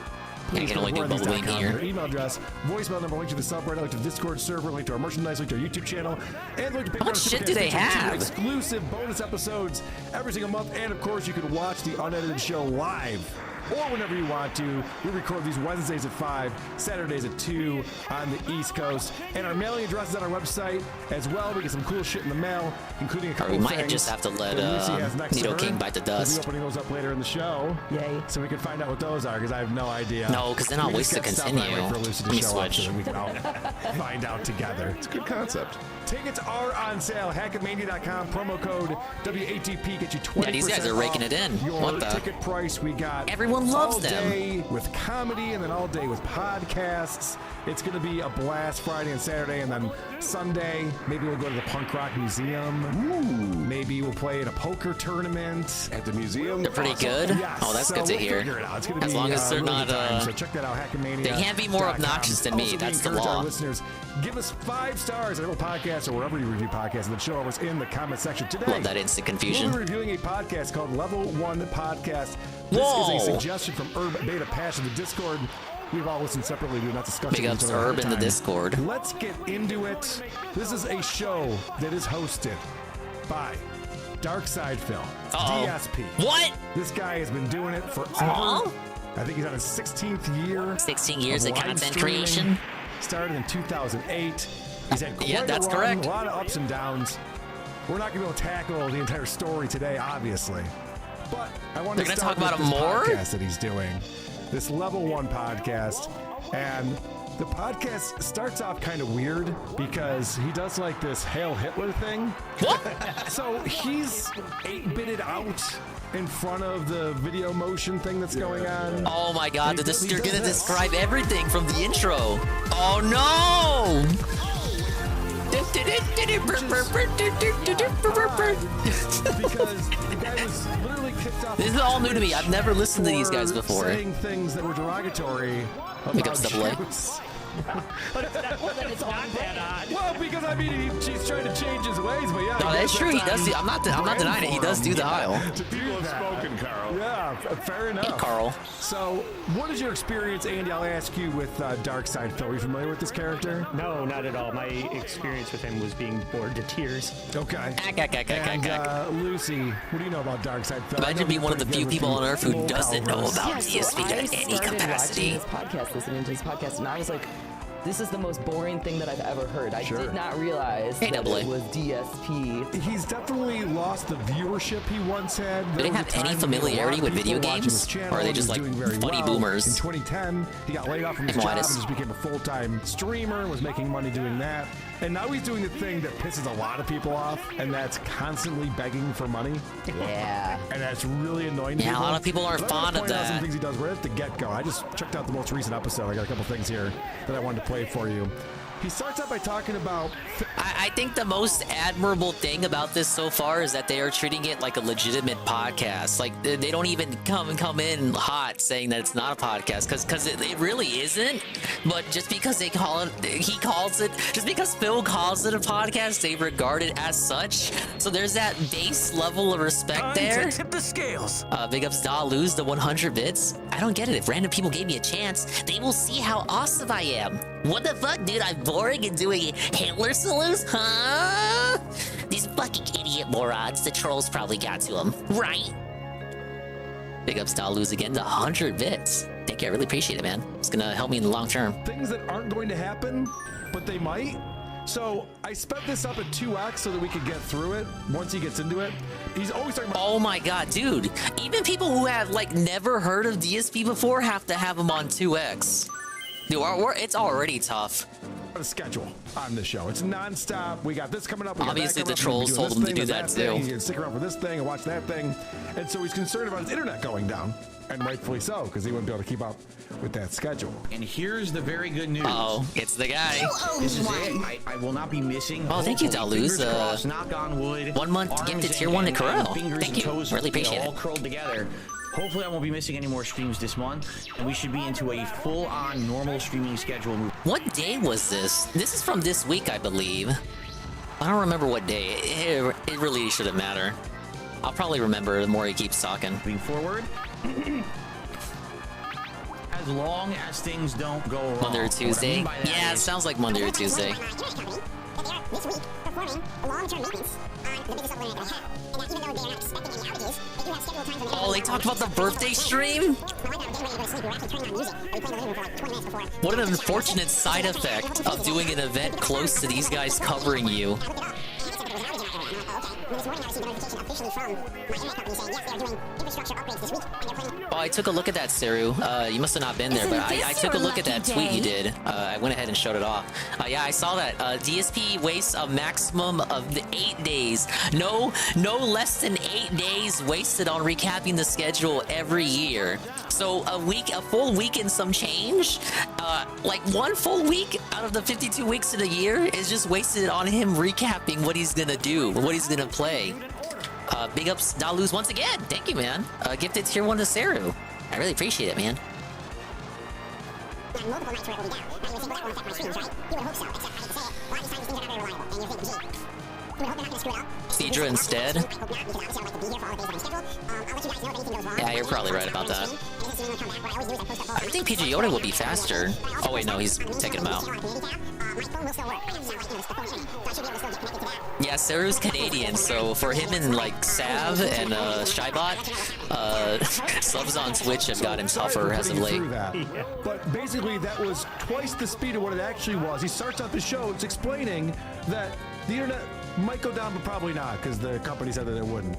Speaker 1: I can only do Bubble Beam here.
Speaker 13: Their email address, voicemail number, link to the subreddit, link to the Discord server, link to our merchandise, link to our YouTube channel, and link to
Speaker 1: How much shit do they have?
Speaker 13: Exclusive bonus episodes every single month, and of course you can watch the unedited show live or whenever you want to. We record these Wednesdays at 5, Saturdays at 2 on the East Coast, and our mailing address is on our website as well. We get some cool shit in the mail, including a couple
Speaker 1: we
Speaker 13: of
Speaker 1: might
Speaker 13: things
Speaker 1: just have to let
Speaker 13: that Lucy has next to her.
Speaker 1: Nidoking bite the dust.
Speaker 13: We'll be opening those up later in the show.
Speaker 14: Yay.
Speaker 13: So we can find out what those are, because I have no idea.
Speaker 1: No, because then I'll
Speaker 13: We
Speaker 1: waste
Speaker 13: just
Speaker 1: to
Speaker 13: gotta stop
Speaker 1: continue.
Speaker 13: by and wait for Lucy to
Speaker 1: Let me
Speaker 13: show up
Speaker 1: switch.
Speaker 13: so that we can all find out together.
Speaker 4: It's a good concept.
Speaker 13: Tickets are on sale. Hackatmania.com. Promo code WATP. Get you 20%.
Speaker 1: Yeah, these guys are raking it in.
Speaker 13: Your
Speaker 1: What the?
Speaker 13: ticket price. We got
Speaker 1: Everyone loves
Speaker 13: all
Speaker 1: them.
Speaker 13: day with comedy and then all day with podcasts. It's going to be a blast Friday and Saturday, and then Sunday, maybe we'll go to the Punk Rock Museum. Ooh. Maybe we'll play in a poker tournament
Speaker 9: At the museum?
Speaker 1: They're pretty good?
Speaker 13: Yes.
Speaker 1: Oh, that's
Speaker 13: So
Speaker 1: good to
Speaker 13: we'll
Speaker 1: hear.
Speaker 13: figure it out. It's gonna
Speaker 1: As
Speaker 13: be,
Speaker 1: long as they're
Speaker 13: really
Speaker 1: not,
Speaker 13: good time. So check that out, Hackmania.
Speaker 1: they can't be more obnoxious than me.
Speaker 13: Also, we
Speaker 1: That's the
Speaker 13: encourage
Speaker 1: law.
Speaker 13: Our listeners, give us 5 stars at Apple Podcasts or wherever you review podcasts, and then show us in the comment section today.
Speaker 1: Love that instant confusion.
Speaker 13: We'll be reviewing a podcast called Level 1 Podcast. This
Speaker 1: Whoa.
Speaker 13: is a suggestion from Herb Beta Pash in the Discord. We've all listened separately. We've not discussed
Speaker 1: Big
Speaker 13: it.
Speaker 1: ups Herb in the Discord.
Speaker 13: Let's get into it. This is a show that is hosted by Darkside Phil, DSP.
Speaker 1: What?
Speaker 13: This guy has been doing it forever. I think he's on his 16th year.
Speaker 1: 16 years of content
Speaker 13: streaming.
Speaker 1: creation.
Speaker 13: Started in 2008. He's had quite
Speaker 1: Yeah, that's
Speaker 13: a run,
Speaker 1: correct.
Speaker 13: A lot of ups and downs. We're not going to tackle the entire story today, obviously. But I want to start
Speaker 1: talk about
Speaker 13: with this
Speaker 1: him more?
Speaker 13: podcast that he's doing. This Level 1 podcast. And the podcast starts off kind of weird because he does like this Hail Hitler thing.
Speaker 1: What?
Speaker 13: So he's 8-bitted out in front of the video motion thing that's going on.
Speaker 1: Oh my god,
Speaker 13: He does
Speaker 1: you're gonna
Speaker 13: this.
Speaker 1: describe everything from the intro. Oh no!
Speaker 13: Because the guy was literally kicked off.
Speaker 1: This is all new to me. I've never listened to these guys
Speaker 13: for
Speaker 1: before.
Speaker 13: Saying things that were derogatory
Speaker 1: Big
Speaker 13: about
Speaker 1: ups, Double A.
Speaker 13: Jews.
Speaker 2: It's not that odd.
Speaker 13: Well, because I mean, he's trying to change his ways, but yeah.
Speaker 1: No,
Speaker 13: I
Speaker 1: that's
Speaker 13: guess
Speaker 1: true. He
Speaker 13: on
Speaker 1: does. I'm not denying it. He does do the aisle.
Speaker 13: To do
Speaker 9: People have
Speaker 13: that.
Speaker 9: spoken, Carl.
Speaker 13: Yeah, fair enough.
Speaker 1: Hey, Carl.
Speaker 13: So, what is your experience, Andy? I'll ask you with Darkside Phil. Are you familiar with this character?
Speaker 15: No, not at all. My experience with him was being bored to tears.
Speaker 13: Okay. And Lucy, what do you know about Darkside Phil?
Speaker 1: Imagine being one of the few people on Earth who doesn't know about DSP in any
Speaker 2: started
Speaker 1: capacity.
Speaker 2: watching this podcast, listening to his podcast, and I was like, this is the most boring thing that I've ever heard. I did not realize that it was DSP.
Speaker 13: He's definitely lost the viewership he once had.
Speaker 1: Do they have any familiarity with video games? Or are they just like funny boomers?
Speaker 13: In 2010, he got laid off from his job and
Speaker 1: Modest.
Speaker 13: just became a full-time streamer, was making money doing that. And now he's doing the thing that pisses a lot of people off, and that's constantly begging for money.
Speaker 2: Yeah.
Speaker 13: And that's really annoying to
Speaker 1: Yeah, a
Speaker 13: people.
Speaker 1: lot of people aren't
Speaker 13: But I wanna
Speaker 1: fond of
Speaker 13: point out some
Speaker 1: that.
Speaker 13: things he does right at the get-go. I just checked out the most recent episode. I got a couple things here that I wanted to play for you. He starts out by talking about...
Speaker 1: I think the most admirable thing about this so far is that they are treating it like a legitimate podcast. Like they don't even come in hot saying that it's not a podcast because it really isn't. But just because he calls it, just because Phil calls it a podcast, they regard it as such. So there's that base level of respect there.
Speaker 7: Tip the scales.
Speaker 1: Big ups Da lose the 100 bits. I don't get it. If random people gave me a chance, they will see how awesome I am. What the fuck, dude? I'm boring and doing Hitler salutes, huh? These fucking idiot morons. The trolls probably got to them, right? Big ups Da lose again to 100 bits. Thank you. I really appreciate it, man. It's gonna help me in the long term.
Speaker 13: Things that aren't going to happen, but they might. So I sped this up at 2x so that we could get through it once he gets into it. He's always talking about...
Speaker 1: Oh my god, dude. Even people who have like never heard of DSP before have to have him on 2x. Dude, it's already tough.
Speaker 13: A schedule on this show. It's non-stop. We got this coming up. We got
Speaker 1: Obviously,
Speaker 13: that
Speaker 1: the
Speaker 13: coming up.
Speaker 1: trolls
Speaker 13: We're
Speaker 1: told him to
Speaker 13: doing
Speaker 1: do
Speaker 13: this
Speaker 1: that
Speaker 13: thing,
Speaker 1: too.
Speaker 13: He's gonna stick around for this thing and watch that thing. And so he's concerned about his internet going down. And rightfully so, because he wouldn't be able to keep up with that schedule.
Speaker 16: And here's the very good news.
Speaker 1: Uh-oh, it's the guy.
Speaker 16: This is it. I will not be missing.
Speaker 1: Oh, thank you,
Speaker 16: Hopefully,
Speaker 1: Daluz.
Speaker 16: fingers crossed, knock on wood.
Speaker 1: 1 month
Speaker 16: arms
Speaker 1: gifted
Speaker 16: and-
Speaker 1: tier 1 to
Speaker 16: and
Speaker 1: Corel.
Speaker 16: fingers
Speaker 1: Thank
Speaker 16: and
Speaker 1: you.
Speaker 16: toes,
Speaker 1: Really appreciate
Speaker 16: all
Speaker 1: it.
Speaker 16: curled together. Hopefully, I won't be missing any more streams this month, and we should be into a full-on normal streaming schedule.
Speaker 1: What day was this? This is from this week, I believe. I don't remember what day. It really shouldn't matter. I'll probably remember the more he keeps talking.
Speaker 16: Moving forward. As long as things don't go wrong.
Speaker 1: Monday or
Speaker 16: What I
Speaker 1: Tuesday?
Speaker 16: mean by that
Speaker 1: Yeah, it
Speaker 16: is-
Speaker 1: sounds like Monday or Tuesday.
Speaker 17: This week, performing long-term maintenance on the biggest supplement that I have. And that even though they're not expecting any outages, they do have scheduled times when they...
Speaker 1: Oh, they talked about the birthday stream? What an unfortunate side effect of doing an event close to these guys covering you. Oh, I took a look at that, Seru. You must have not been there, but I took a look at that tweet you did. I went ahead and showed it off. Yeah, I saw that. DSP wastes a maximum of 8 days. No less than 8 days wasted on recapping the schedule every year. So a full week and some change, like 1 full week out of the 52 weeks in a year is just wasted on him recapping what he's gonna do, what he's gonna play. Big ups, Daluz once again. Thank you, man. Gifted tier 1 to Seru. I really appreciate it, man.
Speaker 17: Multiple nights where it will be down. Now you would think, well, that won't affect my streams, right? You would hope so, except I hate to say it. A lot of these times things are not very reliable, and you think, gee, you would hope they're not going to screw it up.
Speaker 1: Cedra instead.
Speaker 17: I hope not, because obviously I would like to be here for all the days on my schedule. I'll let you guys know if anything goes wrong.
Speaker 1: Yeah, you're probably right about that.
Speaker 17: And if it's
Speaker 1: I think PG Yoda will be faster. Oh wait, no, he's taking him out. Yeah, Saru's Canadian, so for him and like Sav and Shybot, subs on Twitch have gotten tougher as of late.
Speaker 13: But basically, that was twice the speed of what it actually was. He starts out the show, it's explaining that the internet might go down, but probably not, because the company said that it wouldn't.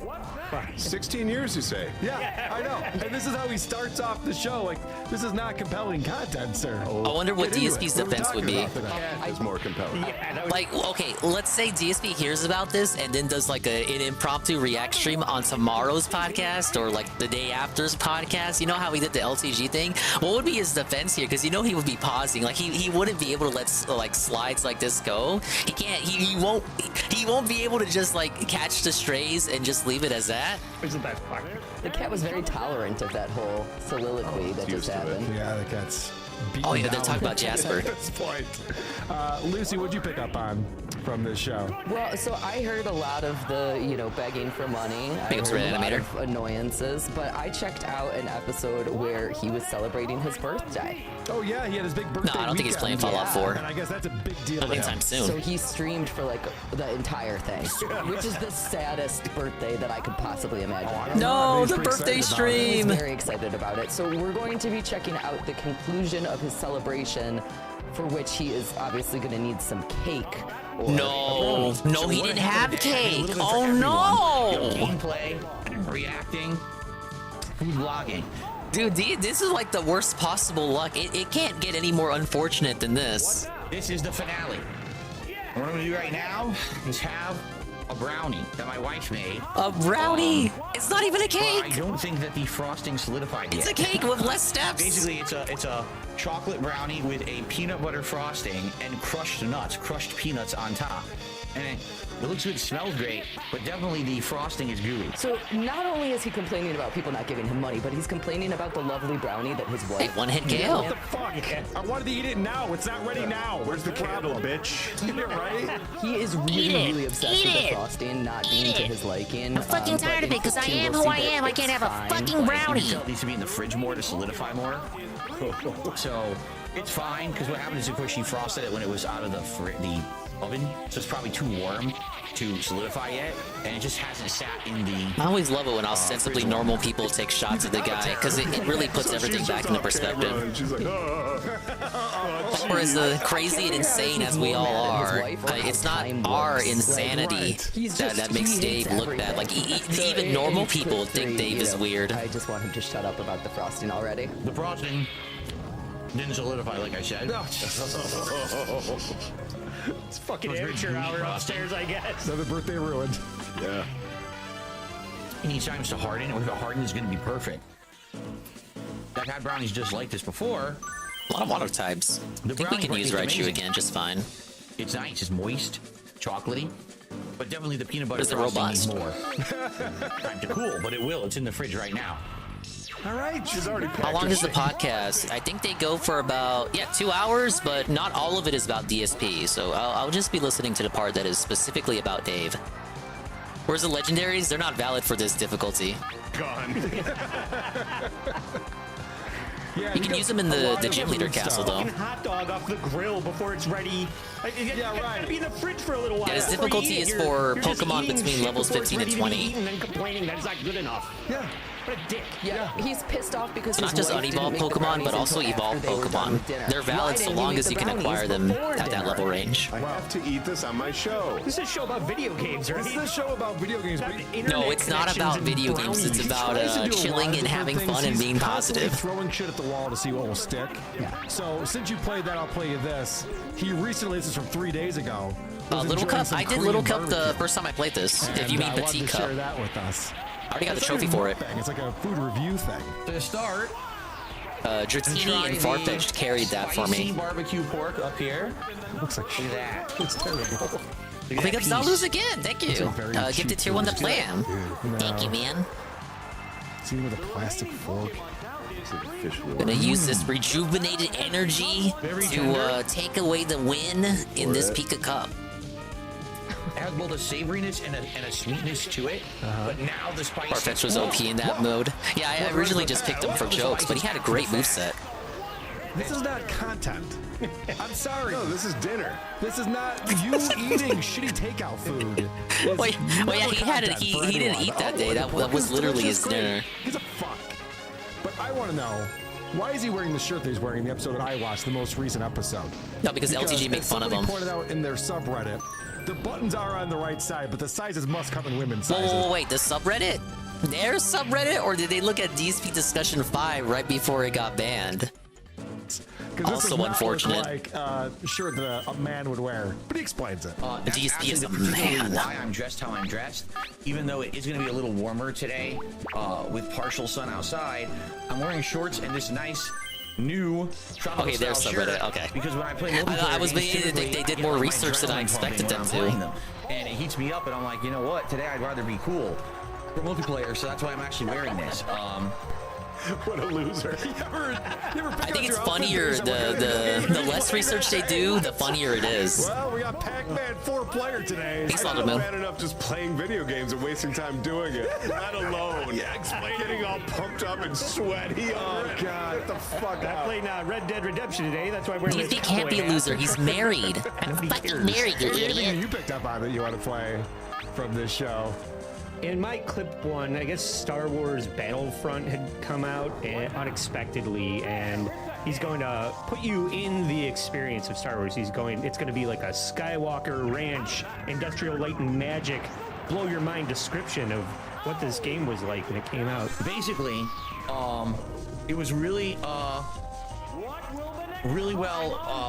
Speaker 9: 16 years, you say?
Speaker 13: Yeah, I know. And this is how he starts off the show. Like, this is not compelling content, sir.
Speaker 1: I wonder what DSP's defense would be.
Speaker 9: It's more compelling.
Speaker 1: Like, okay, let's say DSP hears about this and then does like an impromptu react stream on tomorrow's podcast or like the day after's podcast. You know how he did the LTG thing? What would be his defense here? Because you know he would be pausing. Like he wouldn't be able to let like slides like this go. He can't. He won't be able to just like catch the strays and just leave it as that.
Speaker 15: Isn't that fucked?
Speaker 2: The cat was very tolerant of that whole soliloquy that just happened.
Speaker 13: Yeah, the cat's beaten
Speaker 1: Oh yeah, they're
Speaker 13: down
Speaker 1: talking about Jasper.
Speaker 13: at this point. Lucy, what'd you pick up on from this show?
Speaker 2: Well, so I heard a lot of the, begging for money. I
Speaker 1: it's
Speaker 2: heard a lot
Speaker 1: Reanimator.
Speaker 2: of annoyances, but I checked out an episode where he was celebrating his birthday.
Speaker 13: Oh yeah, he had his big birthday
Speaker 1: No, I don't think he's playing
Speaker 13: weekend.
Speaker 1: Fallout 4.
Speaker 13: And I guess that's a big deal.
Speaker 1: Not
Speaker 13: to him.
Speaker 1: anytime soon.
Speaker 2: So he streamed for like the entire thing, which is the saddest birthday that I could possibly imagine.
Speaker 1: No, the birthday stream.
Speaker 2: I'm very excited about it. So we're going to be checking out the conclusion of his celebration, for which he is obviously going to need some cake. Or
Speaker 1: No, he didn't have cake. Oh no!
Speaker 16: Gameplay, reacting, food vlogging.
Speaker 1: Dude, this is like the worst possible luck. It can't get any more unfortunate than this.
Speaker 16: This is the finale. What I'm gonna do right now is have a brownie that my wife made.
Speaker 1: A brownie? It's not even a
Speaker 16: I
Speaker 1: cake.
Speaker 16: don't think that the frosting solidified yet.
Speaker 1: It's a cake with less steps.
Speaker 16: Basically, it's a chocolate brownie with a peanut butter frosting and crushed peanuts on top. And it looks good, smells great, but definitely the frosting is gooey.
Speaker 2: So not only is he complaining about people not giving him money, but he's complaining about the lovely brownie that his wife...
Speaker 1: Hey, one-hit KO.
Speaker 13: What the fuck? I wanted to eat it now. It's not ready now. Where's the candle, bitch? Eat it, right?
Speaker 2: He is really obsessed with the frosting not being to his liking.
Speaker 1: I'm fucking tired of it because I am who I am. I can't have a fucking brownie.
Speaker 16: It needs to be in the fridge more to solidify more. So it's fine, because what happened is, of course, she frosted it when it was out of the oven, so it's probably too warm to solidify yet, and it just hasn't sat in the...
Speaker 1: I always love it when ostensibly normal people take shots at the guy, because it really puts everything back into perspective.
Speaker 9: She's like,
Speaker 1: Or as crazy and insane as we all are, it's not our insanity that makes Dave look bad. Like, even normal people think Dave is weird.
Speaker 2: I just want him to shut up about the frosting already.
Speaker 16: The frosting didn't solidify, like I said.
Speaker 15: It's fucking amateur hour upstairs, I guess.
Speaker 13: Another birthday ruined.
Speaker 9: yeah.
Speaker 16: It needs time to harden, and if it hardens, it's going to be perfect. I've had brownies just like this before.
Speaker 1: A lot of water types. I think we can use Raichu again just fine.
Speaker 16: It's nice, it's moist, chocolatey, but definitely the peanut butter
Speaker 1: It's a
Speaker 16: frosting
Speaker 1: robust.
Speaker 16: needs more time to cool, but it will. It's in the fridge right now.
Speaker 13: All right, she's already packed
Speaker 1: How long
Speaker 13: her
Speaker 1: is the
Speaker 13: shit.
Speaker 1: podcast? I think they go for about 2 hours, but not all of it is about DSP. So I'll just be listening to the part that is specifically about Dave. Whereas the legendaries, they're not valid for this difficulty.
Speaker 15: Gone.
Speaker 13: Yeah,
Speaker 1: You can use them in the gym leader castle though.
Speaker 15: Fucking hot dog off the grill before it's ready.
Speaker 13: Yeah, right.
Speaker 15: Gotta be in the fridge for a little while.
Speaker 1: Yeah, his
Speaker 15: before you
Speaker 1: difficulty
Speaker 15: eat it.
Speaker 1: is
Speaker 15: You're
Speaker 1: for
Speaker 15: just
Speaker 1: Pokemon
Speaker 15: eating
Speaker 1: between
Speaker 15: shit
Speaker 1: levels
Speaker 15: before it's
Speaker 1: 15 and
Speaker 15: ready to be
Speaker 1: 20.
Speaker 15: eaten and complaining that it's not good enough.
Speaker 13: Yeah.
Speaker 15: What a dick.
Speaker 2: Yeah, he's pissed off because
Speaker 1: Not
Speaker 2: his
Speaker 1: just
Speaker 2: wife didn't
Speaker 1: unevolved
Speaker 2: make the
Speaker 1: Pokemon,
Speaker 2: brownies
Speaker 1: but also
Speaker 2: until
Speaker 1: evolved
Speaker 2: after they were done
Speaker 1: Pokemon.
Speaker 2: with dinner.
Speaker 1: They're
Speaker 2: Why
Speaker 1: valid so
Speaker 2: didn't you
Speaker 1: long
Speaker 2: make
Speaker 1: as
Speaker 2: the
Speaker 1: you can
Speaker 2: brownies
Speaker 1: acquire them
Speaker 2: before
Speaker 1: at that
Speaker 2: dinner?
Speaker 1: level range.
Speaker 9: I have to eat this on my show.
Speaker 15: This is a show about video games, right?
Speaker 13: This is a show about video games.
Speaker 15: About
Speaker 13: but
Speaker 15: internet
Speaker 1: No, it's not
Speaker 15: connections
Speaker 1: about
Speaker 15: and
Speaker 1: video games. It's
Speaker 15: brownies.
Speaker 1: about
Speaker 13: tries to do a lot
Speaker 1: chilling
Speaker 13: of
Speaker 1: and
Speaker 13: different
Speaker 1: having
Speaker 13: things.
Speaker 1: fun and
Speaker 13: He's
Speaker 1: being
Speaker 13: constantly
Speaker 1: positive.
Speaker 13: throwing shit at the wall to see what will stick.
Speaker 2: Yeah.
Speaker 13: So since you played that, I'll play you this. He recently, this is from 3 days ago. was
Speaker 1: Little
Speaker 13: enjoying
Speaker 1: Cup.
Speaker 13: some
Speaker 1: I did
Speaker 13: Korean
Speaker 1: Little Cup the
Speaker 13: barbecue.
Speaker 1: first time I played this. If
Speaker 13: And,
Speaker 1: you mean
Speaker 13: wanted
Speaker 1: Petite
Speaker 13: to share
Speaker 1: Cup.
Speaker 13: that with us.
Speaker 1: I already got the
Speaker 13: It's
Speaker 1: trophy
Speaker 13: not a
Speaker 1: for it.
Speaker 13: thing. It's like a food review thing.
Speaker 16: To start,
Speaker 1: Dratini and Farfetch'd carried that for
Speaker 16: spicy
Speaker 1: me.
Speaker 16: barbecue pork up here.
Speaker 13: Looks like
Speaker 16: Look at that.
Speaker 13: It's terrible.
Speaker 16: Look at
Speaker 1: Big
Speaker 16: that
Speaker 1: ups, I'll lose
Speaker 16: piece.
Speaker 1: again. Thank
Speaker 13: It's
Speaker 1: you.
Speaker 13: a very
Speaker 1: Gifted
Speaker 13: cheap
Speaker 1: tier 1 to
Speaker 13: food.
Speaker 1: Blam.
Speaker 13: No.
Speaker 1: Thank you, man.
Speaker 13: See with a plastic fork.
Speaker 1: Gonna use this rejuvenated energy to take away the win in this Pika Cup.
Speaker 16: has both a savoriness and a sweetness to it. But now the spice.
Speaker 1: Farfetch was OP in that mode. Yeah, I originally just picked him for jokes, but he had a great moveset.
Speaker 13: This is not content. I'm sorry.
Speaker 9: No, this is dinner.
Speaker 13: This is not you eating shitty takeout food.
Speaker 1: Wait, yeah, he didn't eat that day. That was literally his dinner.
Speaker 13: He's a fuck. But I want to know, why is he wearing the shirt that he's wearing in the episode that I watched, the most recent episode?
Speaker 1: No, because LTG made fun of him.
Speaker 13: Pointed out in their subreddit, the buttons are on the right side, but the sizes must come in women's sizes.
Speaker 1: Whoa, wait, the subreddit? Their subreddit, or did they look at DSP Discussion 5 right before it got banned? Also unfortunate.
Speaker 13: Like shirt that a man would wear, but he explains it.
Speaker 1: DSP is a
Speaker 16: man. Why I'm dressed how I'm dressed, even though it is going to be a little warmer today, with partial sun outside. I'm wearing shorts and this nice new tropical
Speaker 1: okay, there's subreddit. Okay.
Speaker 16: Because when I play multiplayer,
Speaker 1: I was beginning to think they did more research than I expected them to.
Speaker 16: And it heats me up, and I'm like, you know what? Today I'd rather be cool for multiplayer, so that's why I'm actually wearing this.
Speaker 9: What a loser.
Speaker 1: I think it's funnier, the less research they do, the funnier it is.
Speaker 13: Well, we got Pac-Man 4-player today.
Speaker 1: Peace,
Speaker 9: I
Speaker 1: Moon.
Speaker 9: don't bad enough just playing video games and wasting time doing it. Not alone.
Speaker 13: Yeah, explain
Speaker 9: Getting all pumped up and sweaty.
Speaker 13: Oh, God.
Speaker 9: Get the fuck
Speaker 15: I
Speaker 9: out.
Speaker 15: played Red Dead Redemption today. That's why we're wearing
Speaker 1: DSP can't be a loser. He's married. I'm fucking married, you
Speaker 13: Anything
Speaker 1: idiot.
Speaker 13: you picked up on that you want to play from this show?
Speaker 15: In my clip one, I guess Star Wars Battlefront had come out unexpectedly, and he's going to put you in the experience of Star Wars. It's going to be like a Skywalker Ranch, Industrial Light and Magic, blow your mind description of what this game was like when it came out.
Speaker 16: Basically, it was really well,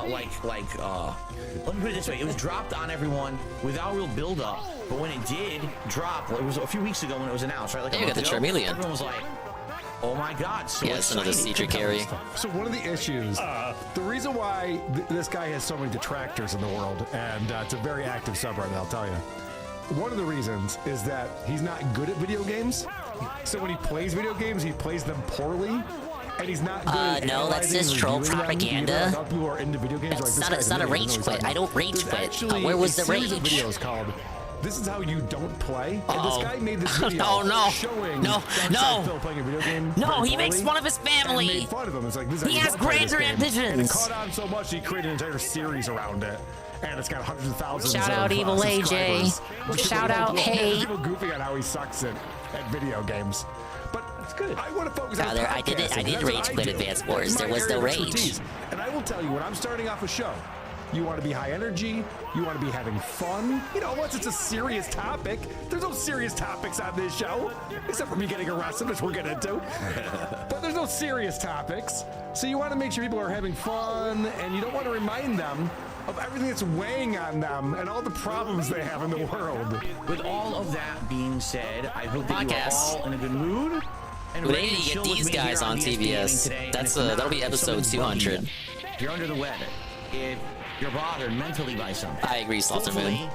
Speaker 16: let me put it this way, it was dropped on everyone without real build-up, but when it did drop, it was a few weeks ago when it was announced, right? Like
Speaker 1: There you got the Charmeleon.
Speaker 16: Everyone was like, oh my god, so
Speaker 1: Yeah, it's another Cedric carry.
Speaker 13: So one of the issues, the reason why this guy has so many detractors in the world, and it's a very active subreddit, I'll tell you. One of the reasons is that he's not good at video games. So when he plays video games, he plays them poorly. And he's not good at
Speaker 1: no, that's
Speaker 13: analyzing
Speaker 1: just
Speaker 13: and
Speaker 1: troll
Speaker 13: reviewing them.
Speaker 1: propaganda.
Speaker 13: People who are into video games are like,
Speaker 1: It's not a rage quit. I don't rage quit. Where was the rage?
Speaker 13: Videos called "This is how you don't play." And this guy made this video
Speaker 1: no,
Speaker 13: showing
Speaker 1: no,
Speaker 13: Phil playing a video game.
Speaker 1: No,
Speaker 13: very
Speaker 1: he makes
Speaker 13: poorly
Speaker 1: fun of his family.
Speaker 13: And made fun of him. It's like, this is how
Speaker 1: He
Speaker 13: you
Speaker 1: has
Speaker 13: don't play this
Speaker 1: grander
Speaker 13: game. And it
Speaker 1: ambitions.
Speaker 13: caught on so much he created an entire series around it. And it's got hundreds of thousands
Speaker 1: Shout
Speaker 13: of
Speaker 1: out Evil AJ.
Speaker 13: subscribers.
Speaker 1: Shout out Hey.
Speaker 13: People goofing on how he sucks at video games. But that's good. I want to focus on
Speaker 1: I didn't rage quit Advanced Wars. There was no rage.
Speaker 13: And I will tell you, when I'm starting off a show, you want to be high energy, you want to be having fun. You know, once it's a serious topic, there's no serious topics on this show, except for me getting arrested, which we'll get into. But there's no serious topics. So you want to make sure people are having fun, and you don't want to remind them of everything that's weighing on them and all the problems they have in the world.
Speaker 16: With all of that being said, I hope that you are all in a good mood. And
Speaker 1: We
Speaker 16: ready
Speaker 1: need
Speaker 16: to
Speaker 1: to
Speaker 16: chill
Speaker 1: get
Speaker 16: with
Speaker 1: these
Speaker 16: me
Speaker 1: guys
Speaker 16: here
Speaker 1: on
Speaker 16: DSP Gaming
Speaker 1: TBS.
Speaker 16: today.
Speaker 1: That's
Speaker 16: And if
Speaker 1: that'll be
Speaker 16: not, if
Speaker 1: episode
Speaker 16: someone's
Speaker 1: 200.
Speaker 16: bugging you, if you're under the weather, if you're bothered mentally by something,
Speaker 1: I agree, Slaughter Moon.
Speaker 16: hopefully,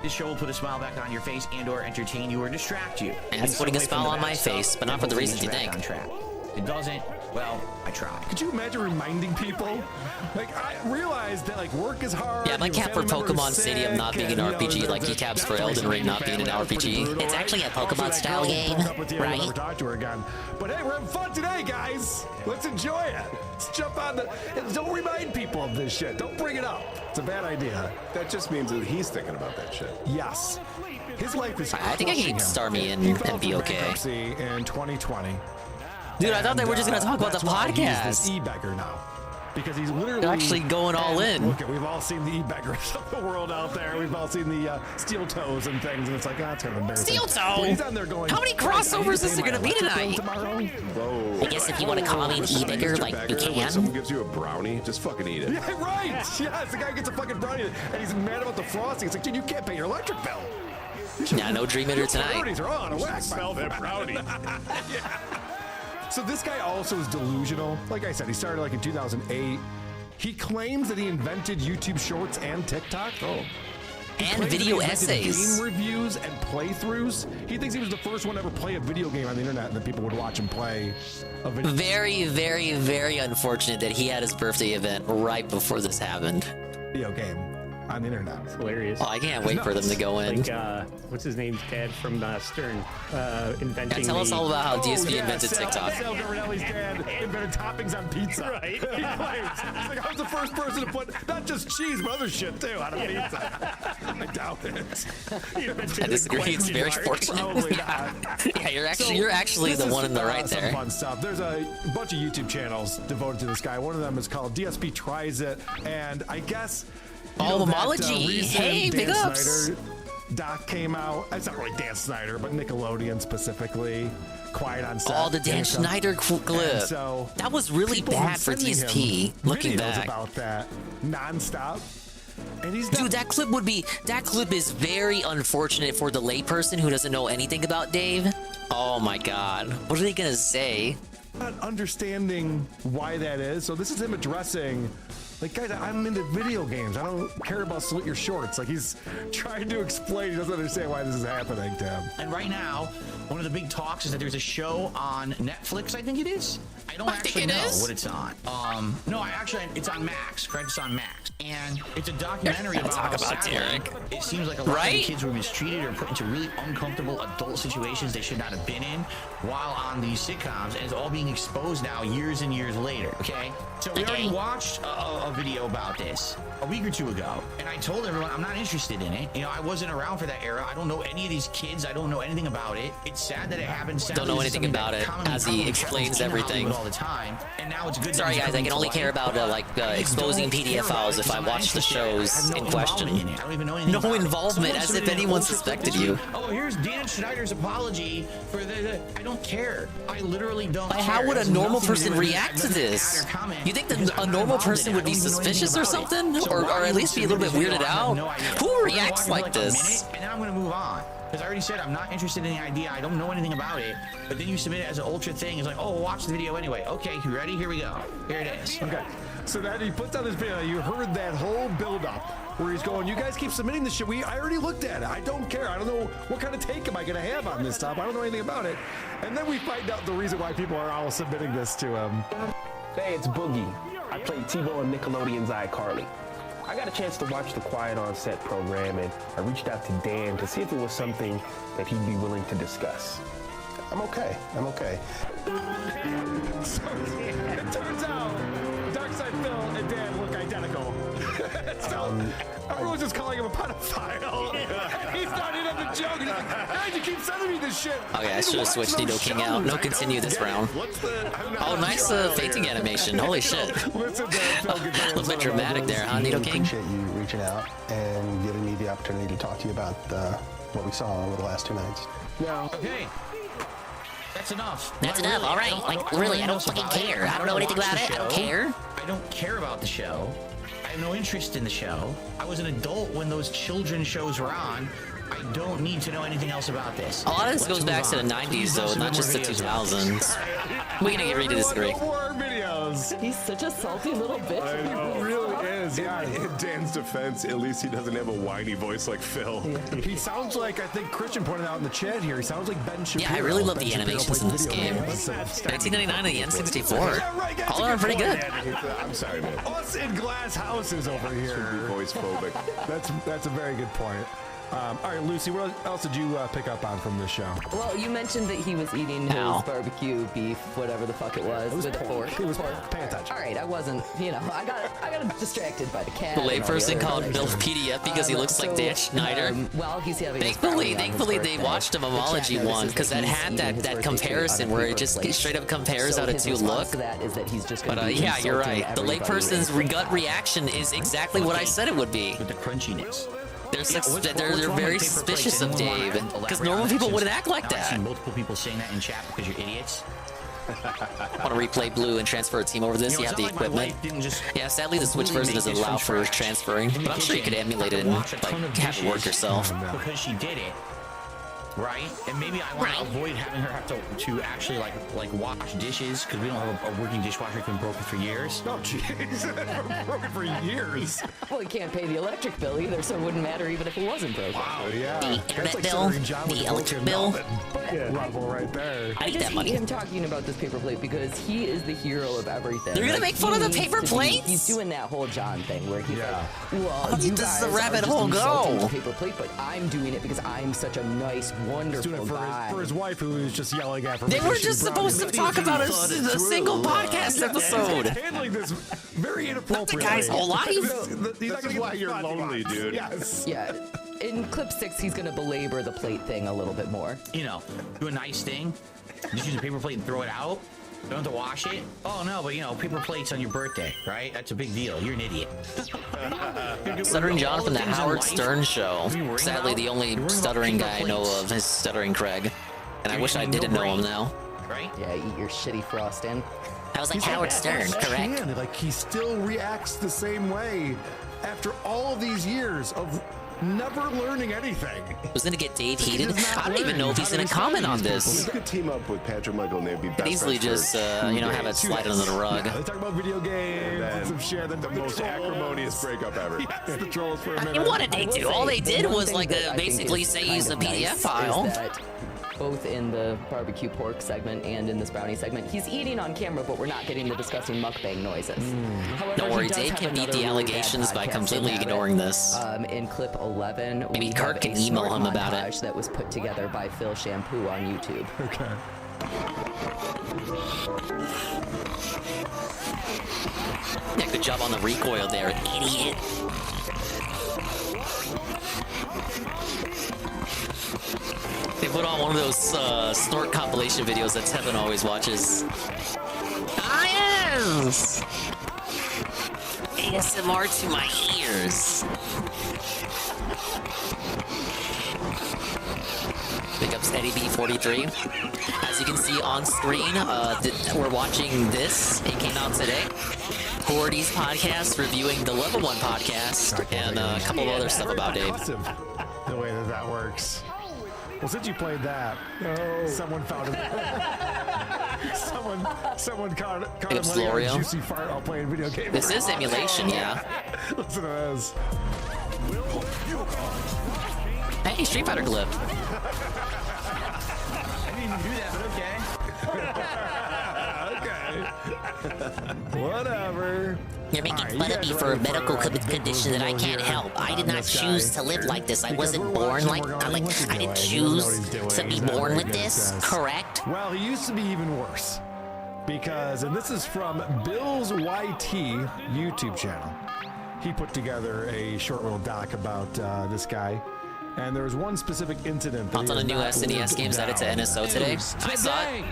Speaker 16: this show will put a smile back on your face and/or entertain you or distract you.
Speaker 1: And it's putting a smile on my face, but not for the reasons you think.
Speaker 16: If it doesn't, well, I tried.
Speaker 13: Could you imagine reminding people? Like, I realized that, like, work is hard.
Speaker 1: Yeah, my cap for Pokemon Stadium not being an RPG, like he caps for Elden Ring not being an RPG. It's actually a Pokemon style game, right?
Speaker 13: Never talk to her again. But hey, we're having fun today, guys. Let's enjoy it. Let's jump on the. Don't remind people of this shit. Don't bring it up. It's a bad idea.
Speaker 9: That just means that he's thinking about that shit.
Speaker 13: Yes. His life is.
Speaker 1: I think I can star me in
Speaker 13: He
Speaker 1: and
Speaker 13: filed
Speaker 1: be
Speaker 13: for
Speaker 1: okay.
Speaker 13: bankruptcy in 2020.
Speaker 1: Dude, I thought they were just gonna talk about the
Speaker 13: that's why he's
Speaker 1: podcast.
Speaker 13: this e-beggar now. Because he's literally
Speaker 1: They're actually going all in.
Speaker 13: Look, we've all seen the e-beggars of the world out there. We've all seen the steel toes and things, and it's like, it's kind of embarrassing.
Speaker 1: Steel toe?
Speaker 13: But he's on there going,
Speaker 1: How many crossovers is there gonna be tonight?
Speaker 9: Whoa.
Speaker 1: I guess if you want to call me an e-beggar, like, you
Speaker 9: When
Speaker 1: can.
Speaker 9: someone gives you a brownie, just fucking eat it.
Speaker 13: Yeah, right. Yes, the guy gets a fucking brownie, and he's mad about the frosting. It's like, dude, you can't pay your electric bill.
Speaker 1: Yeah, no Dream Eater tonight.
Speaker 13: Priorities are on a whack.
Speaker 9: Smell that brownie.
Speaker 13: So this guy also is delusional. Like I said, he started like in 2008. He claims that he invented YouTube Shorts and TikTok.
Speaker 1: And
Speaker 13: claims
Speaker 1: video
Speaker 13: that he invented
Speaker 1: essays.
Speaker 13: game reviews and playthroughs. He thinks he was the first one to ever play a video game on the internet, and that people would watch him play a video.
Speaker 1: Very, very, very unfortunate that he had his birthday event right before this happened.
Speaker 13: Video game. on the internet.
Speaker 15: It's hilarious.
Speaker 1: Oh, I can't wait for them to go in.
Speaker 15: Like, what's his name's dad from Stern inventing.
Speaker 1: Yeah, tell us all about how DSP invented TikTok.
Speaker 13: Sal Governelli's dad invented toppings on pizza.
Speaker 15: Right.
Speaker 13: He claims. He's like, I was the first person to put not just cheese, but other shit too on a pizza. I doubt it.
Speaker 1: I disagree. It's very fortunate. Yeah, you're actually the one in the right
Speaker 13: some
Speaker 1: there.
Speaker 13: fun stuff. There's a bunch of YouTube channels devoted to this guy. One of them is called DSP Tries It, and I guess.
Speaker 1: Homology. Hey, big ups.
Speaker 13: Snyder doc came out. It's not really Dan Snyder, but Nickelodeon specifically. Quiet on set.
Speaker 1: Oh, the Dan Schneider clip.
Speaker 13: So
Speaker 1: that was really bad for DSP. Looking back,
Speaker 13: about that nonstop. And he's
Speaker 1: dude, that clip is very unfortunate for the layperson who doesn't know anything about Dave. Oh my God, what are they gonna say?
Speaker 13: Not understanding why that is. So this is him addressing. Like, guys, I'm into video games. I don't care about slit your shorts. Like, he's trying to explain. He doesn't understand why this is happening to him.
Speaker 16: And right now, one of the big talks is that there's a show on Netflix, I think it is. I don't actually know what it's on. No, it's on Max, correct? It's on Max. And it's a documentary about how sadly, it seems like a lot of the kids were mistreated or put into really uncomfortable adult situations they should not have been in while on these sitcoms. And it's all being exposed now years and years later, okay? So we already watched a video about this a week or two ago, and I told everyone I'm not interested in it. You know, I wasn't around for that era. I don't know any of these kids. I don't know anything about it. It's sad that it happened.
Speaker 1: Don't know anything about it, as he explains everything.
Speaker 16: All the time, and now it's good.
Speaker 1: Sorry, guys, I can only care about exposing PDF files if I watch the shows in question.
Speaker 16: I don't even know anything.
Speaker 1: No involvement, as if anyone suspected you.
Speaker 16: Oh, here's Dan Schneider's apology for the. I don't care. I literally don't.
Speaker 1: How would a normal person react to this? You think that a normal person would be suspicious or something, or at least be a little bit weirded out? Who reacts like this?
Speaker 16: And then I'm going to move on. Because I already said I'm not interested in the idea. I don't know anything about it. But then you submit it as an ultra thing. It's like, oh, watch the video anyway. Okay, you ready? Here we go. Here it is.
Speaker 13: Okay. So then he puts on this video. You heard that whole build-up where he's going, you guys keep submitting this shit. I already looked at it. I don't care. I don't know what kind of take am I going to have on this stuff. I don't know anything about it. And then we find out the reason why people are all submitting this to him.
Speaker 18: Hey, it's Boogie. I played T-Bo on Nickelodeon's iCarly. I got a chance to watch the Quiet on Set program, and I reached out to Dan to see if it was something that he'd be willing to discuss.
Speaker 19: I'm okay.
Speaker 13: So, it turns out Darkside Phil and Dan look identical. So everyone's just calling him a pedophile. And he's not in on the joke. He's like, guys, you keep sending me this shit.
Speaker 1: Okay, I should have switched Nido King out. No, continue this round. Oh, nice fainting animation. Holy shit. A little bit dramatic there, huh, Nido King?
Speaker 19: I appreciate you reaching out and giving me the opportunity to talk to you about what we saw over the last 2 nights.
Speaker 18: Now,
Speaker 16: okay. That's enough.
Speaker 1: That's enough. All right. Like, really, I don't fucking care. I don't know anything about it. I don't care.
Speaker 16: I don't care about the show. I have no interest in the show. I was an adult when those children's shows were on. I don't need to know anything else about this.
Speaker 1: A lot of this goes back to the 90s, though, not just the 2000s. We're gonna get ready to disagree.
Speaker 2: He's such a salty little bitch.
Speaker 9: I know. He really is. Yeah. In Dan's defense, at least he doesn't have a whiny voice like Phil.
Speaker 13: Yeah. He sounds like, I think Christian pointed out in the chat here, he sounds like Ben Shapiro.
Speaker 1: Yeah, I really love the animations in this game. 1999 on the N64. All of them are pretty good.
Speaker 9: I'm sorry, man.
Speaker 13: Us in glass houses over here.
Speaker 9: Voice phobic.
Speaker 13: That's a very good point. All right, Lucy, what else did you pick up on from this show?
Speaker 2: Well, you mentioned that he was eating his barbecue beef, whatever the fuck it was with a fork.
Speaker 13: It was pay attention.
Speaker 2: All right, I wasn't, I got distracted by the cat.
Speaker 1: The layperson called Bill PDF because he looks like Dan Schneider.
Speaker 2: Well, he's having
Speaker 1: Thankfully, they watched a Homology one because that had that comparison where it just straight up compares how the two look. But yeah, you're right. The layperson's gut reaction is exactly what I said it would be.
Speaker 16: With the crunchiness.
Speaker 1: They're very suspicious of Dave because normal people wouldn't act like that.
Speaker 16: I've seen multiple people saying that in chat because you're idiots.
Speaker 1: Want to replay Blue and transfer a team over this? You have the equipment. Yeah, sadly the Switch version doesn't allow for transferring, but I'm sure you could emulate it and like have it work yourself.
Speaker 16: Because she did it. right? And maybe I want to avoid having her have to actually like wash dishes because we don't have a working dishwasher. It's been broken for years.
Speaker 13: Oh, jeez. Broken for years.
Speaker 2: Well, he can't pay the electric bill either, so it wouldn't matter even if it wasn't broken.
Speaker 13: Wow, yeah.
Speaker 1: The
Speaker 13: That's
Speaker 1: internet
Speaker 13: like
Speaker 1: bill,
Speaker 13: Southern John with
Speaker 1: the
Speaker 13: the
Speaker 1: electric
Speaker 13: broken
Speaker 1: bill.
Speaker 13: velvet level right there.
Speaker 1: I need
Speaker 2: just
Speaker 1: that money.
Speaker 2: hate him talking about this paper plate because he is the hero of everything.
Speaker 1: They're gonna make fun
Speaker 2: he
Speaker 1: of the
Speaker 2: needs
Speaker 1: paper
Speaker 2: to be-
Speaker 1: plates?
Speaker 2: He's doing that whole John thing where he's like, well,
Speaker 1: How
Speaker 2: you
Speaker 1: deep does
Speaker 2: guys
Speaker 1: the
Speaker 2: are
Speaker 1: rabbit
Speaker 2: just
Speaker 1: hole
Speaker 2: insulting
Speaker 1: go?
Speaker 2: the paper plate, but I'm doing it because I'm such a nice,
Speaker 13: He's
Speaker 2: wonderful
Speaker 13: doing it
Speaker 2: guy.
Speaker 13: for his wife, who was just yelling at her.
Speaker 1: They
Speaker 13: because
Speaker 1: were
Speaker 13: she
Speaker 1: just
Speaker 13: brought
Speaker 1: supposed
Speaker 13: him
Speaker 1: to talk about a single podcast episode.
Speaker 13: He's handling this very inappropriately.
Speaker 1: guy's whole life.
Speaker 13: He's not
Speaker 9: This
Speaker 13: gonna
Speaker 9: is
Speaker 13: get
Speaker 9: why
Speaker 13: the
Speaker 9: you're
Speaker 13: front
Speaker 9: lonely,
Speaker 13: box.
Speaker 9: dude.
Speaker 13: Yes.
Speaker 2: Yeah. In clip 6, he's going to belabor the plate thing a little bit more.
Speaker 16: You know, do a nice thing. Just use a paper plate and throw it out. Don't have to wash it. Oh no, but you know, paper plates on your birthday, right? That's a big deal. You're an idiot.
Speaker 1: Stuttering John from the
Speaker 16: Things in
Speaker 1: Howard
Speaker 16: life
Speaker 1: Stern Show.
Speaker 16: we worry
Speaker 1: Sadly,
Speaker 16: about?
Speaker 1: the only
Speaker 16: You're worrying
Speaker 1: stuttering
Speaker 16: about
Speaker 1: guy I
Speaker 16: paper
Speaker 1: know
Speaker 16: plates.
Speaker 1: of is Stuttering Craig. And I wish I
Speaker 16: No
Speaker 1: didn't know him
Speaker 16: brain.
Speaker 1: now.
Speaker 16: Right?
Speaker 2: Yeah, eat your shitty frosting.
Speaker 1: I was like,
Speaker 13: He's
Speaker 1: Howard
Speaker 13: like,
Speaker 1: Stern,
Speaker 13: "Oh,
Speaker 1: correct?
Speaker 13: man," like he still reacts the same way after all of these years of never learning anything.
Speaker 1: Was gonna get Dave
Speaker 13: He
Speaker 1: heated.
Speaker 13: does not
Speaker 1: I don't even
Speaker 13: learn
Speaker 1: know if
Speaker 13: how
Speaker 1: he's
Speaker 13: to
Speaker 1: gonna
Speaker 13: respond
Speaker 1: comment
Speaker 13: to
Speaker 1: on
Speaker 13: these
Speaker 1: this.
Speaker 9: You could team up with Patrick Michael and they'd be best
Speaker 1: Could easily
Speaker 9: friends
Speaker 1: just,
Speaker 9: for
Speaker 1: you know, have it
Speaker 9: 2
Speaker 1: slide
Speaker 9: days.
Speaker 1: under the rug.
Speaker 13: Yeah, they talk about video games and
Speaker 9: And
Speaker 13: some shit.
Speaker 9: the most acrimonious breakup ever.
Speaker 13: Yes, the trolls for a
Speaker 1: I
Speaker 13: minute.
Speaker 1: mean, what did they
Speaker 2: I will
Speaker 1: do? All
Speaker 2: say,
Speaker 1: they did
Speaker 2: the one
Speaker 1: was
Speaker 2: thing
Speaker 1: like
Speaker 2: that I think
Speaker 1: basically
Speaker 2: is
Speaker 1: say
Speaker 2: kind
Speaker 1: use a
Speaker 2: of
Speaker 1: PDF
Speaker 2: nice is
Speaker 1: file.
Speaker 2: that both in the barbecue pork segment and in this brownie segment, he's eating on camera, but we're not getting the disgusting mukbang noises. However,
Speaker 1: Don't
Speaker 2: he
Speaker 1: worry,
Speaker 2: does
Speaker 1: Dave
Speaker 2: have
Speaker 1: can beat
Speaker 2: another
Speaker 1: the
Speaker 2: really
Speaker 1: allegations
Speaker 2: bad
Speaker 1: by
Speaker 2: podcasting
Speaker 1: completely
Speaker 2: habit.
Speaker 1: ignoring this.
Speaker 2: In clip 11,
Speaker 1: Maybe
Speaker 2: we
Speaker 1: Kurt
Speaker 2: have
Speaker 1: can
Speaker 2: a
Speaker 1: email
Speaker 2: snort
Speaker 1: him about it.
Speaker 2: montage that was put together by Phil Shampoo on YouTube.
Speaker 13: Okay.
Speaker 1: Yeah, good job on the recoil there, idiot. They put on one of those snort compilation videos that Tevin always watches. Ah, yes! ASMR to my ears. Big ups Eddie B43. As you can see on screen, we're watching this. It came out today. Gordy's podcast, reviewing the Level 1 podcast, and a couple of other stuff about Dave.
Speaker 13: Impressive, the way that works. Well, since you played that, someone found it. someone caught him
Speaker 1: It's
Speaker 13: letting out a
Speaker 1: L'Oreal.
Speaker 13: juicy fart while playing video games.
Speaker 1: This is emulation, yeah.
Speaker 13: Listen to this.
Speaker 1: Hey, Street Fighter clip.
Speaker 16: I didn't even do that, but okay.
Speaker 13: Whatever.
Speaker 1: You're making
Speaker 13: Alright,
Speaker 1: fun
Speaker 13: you
Speaker 1: of me
Speaker 13: guys
Speaker 1: for a
Speaker 13: ready
Speaker 1: medical
Speaker 13: for, big
Speaker 1: condition that I
Speaker 13: reveal
Speaker 1: can't
Speaker 13: here
Speaker 1: help. I did
Speaker 13: on
Speaker 1: not
Speaker 13: this
Speaker 1: choose
Speaker 13: guy?
Speaker 1: to live like this. I
Speaker 13: Because
Speaker 1: wasn't
Speaker 13: we're
Speaker 1: born
Speaker 13: watching,
Speaker 1: like
Speaker 13: we're going,
Speaker 1: I like.
Speaker 13: what's he
Speaker 1: I didn't
Speaker 13: doing? He doesn't know what
Speaker 1: choose
Speaker 13: he's doing.
Speaker 1: to be
Speaker 13: He's not
Speaker 1: born
Speaker 13: very
Speaker 1: with
Speaker 13: good at
Speaker 1: this. Correct.
Speaker 13: Well, he used to be even worse. Because, and this is from Bill's YT YouTube channel. He put together a short little doc about this guy. And there was one specific incident that
Speaker 1: Odds on
Speaker 13: he
Speaker 1: a new
Speaker 13: has not
Speaker 1: SNES
Speaker 13: lived
Speaker 1: games added to
Speaker 13: down.
Speaker 1: NSO today. I saw it.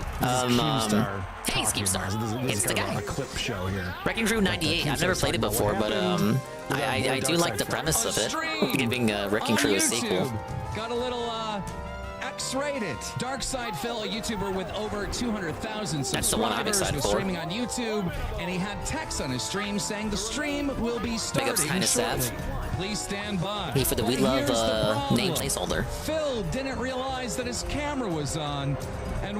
Speaker 1: Hey, Keemstar. It's the guy.
Speaker 13: A clip show here.
Speaker 1: Wrecking Crew 98. I've never played it before, but I do like the premise of it. Giving Wrecking Crew a sequel.
Speaker 20: Got a little X-rated. Darkside Phil, a YouTuber with over 200,000 subscribers,
Speaker 1: That's the one I'm excited
Speaker 20: was
Speaker 1: for.
Speaker 20: streaming on YouTube, and he had text on his stream saying the stream will be starting
Speaker 1: Big ups, Kinda
Speaker 20: shortly.
Speaker 1: Sav.
Speaker 20: Please stand by.
Speaker 1: Hey, for the We
Speaker 20: But
Speaker 1: Love
Speaker 20: here's the problem.
Speaker 1: name placeholder.
Speaker 20: Phil didn't realize that his camera was on, and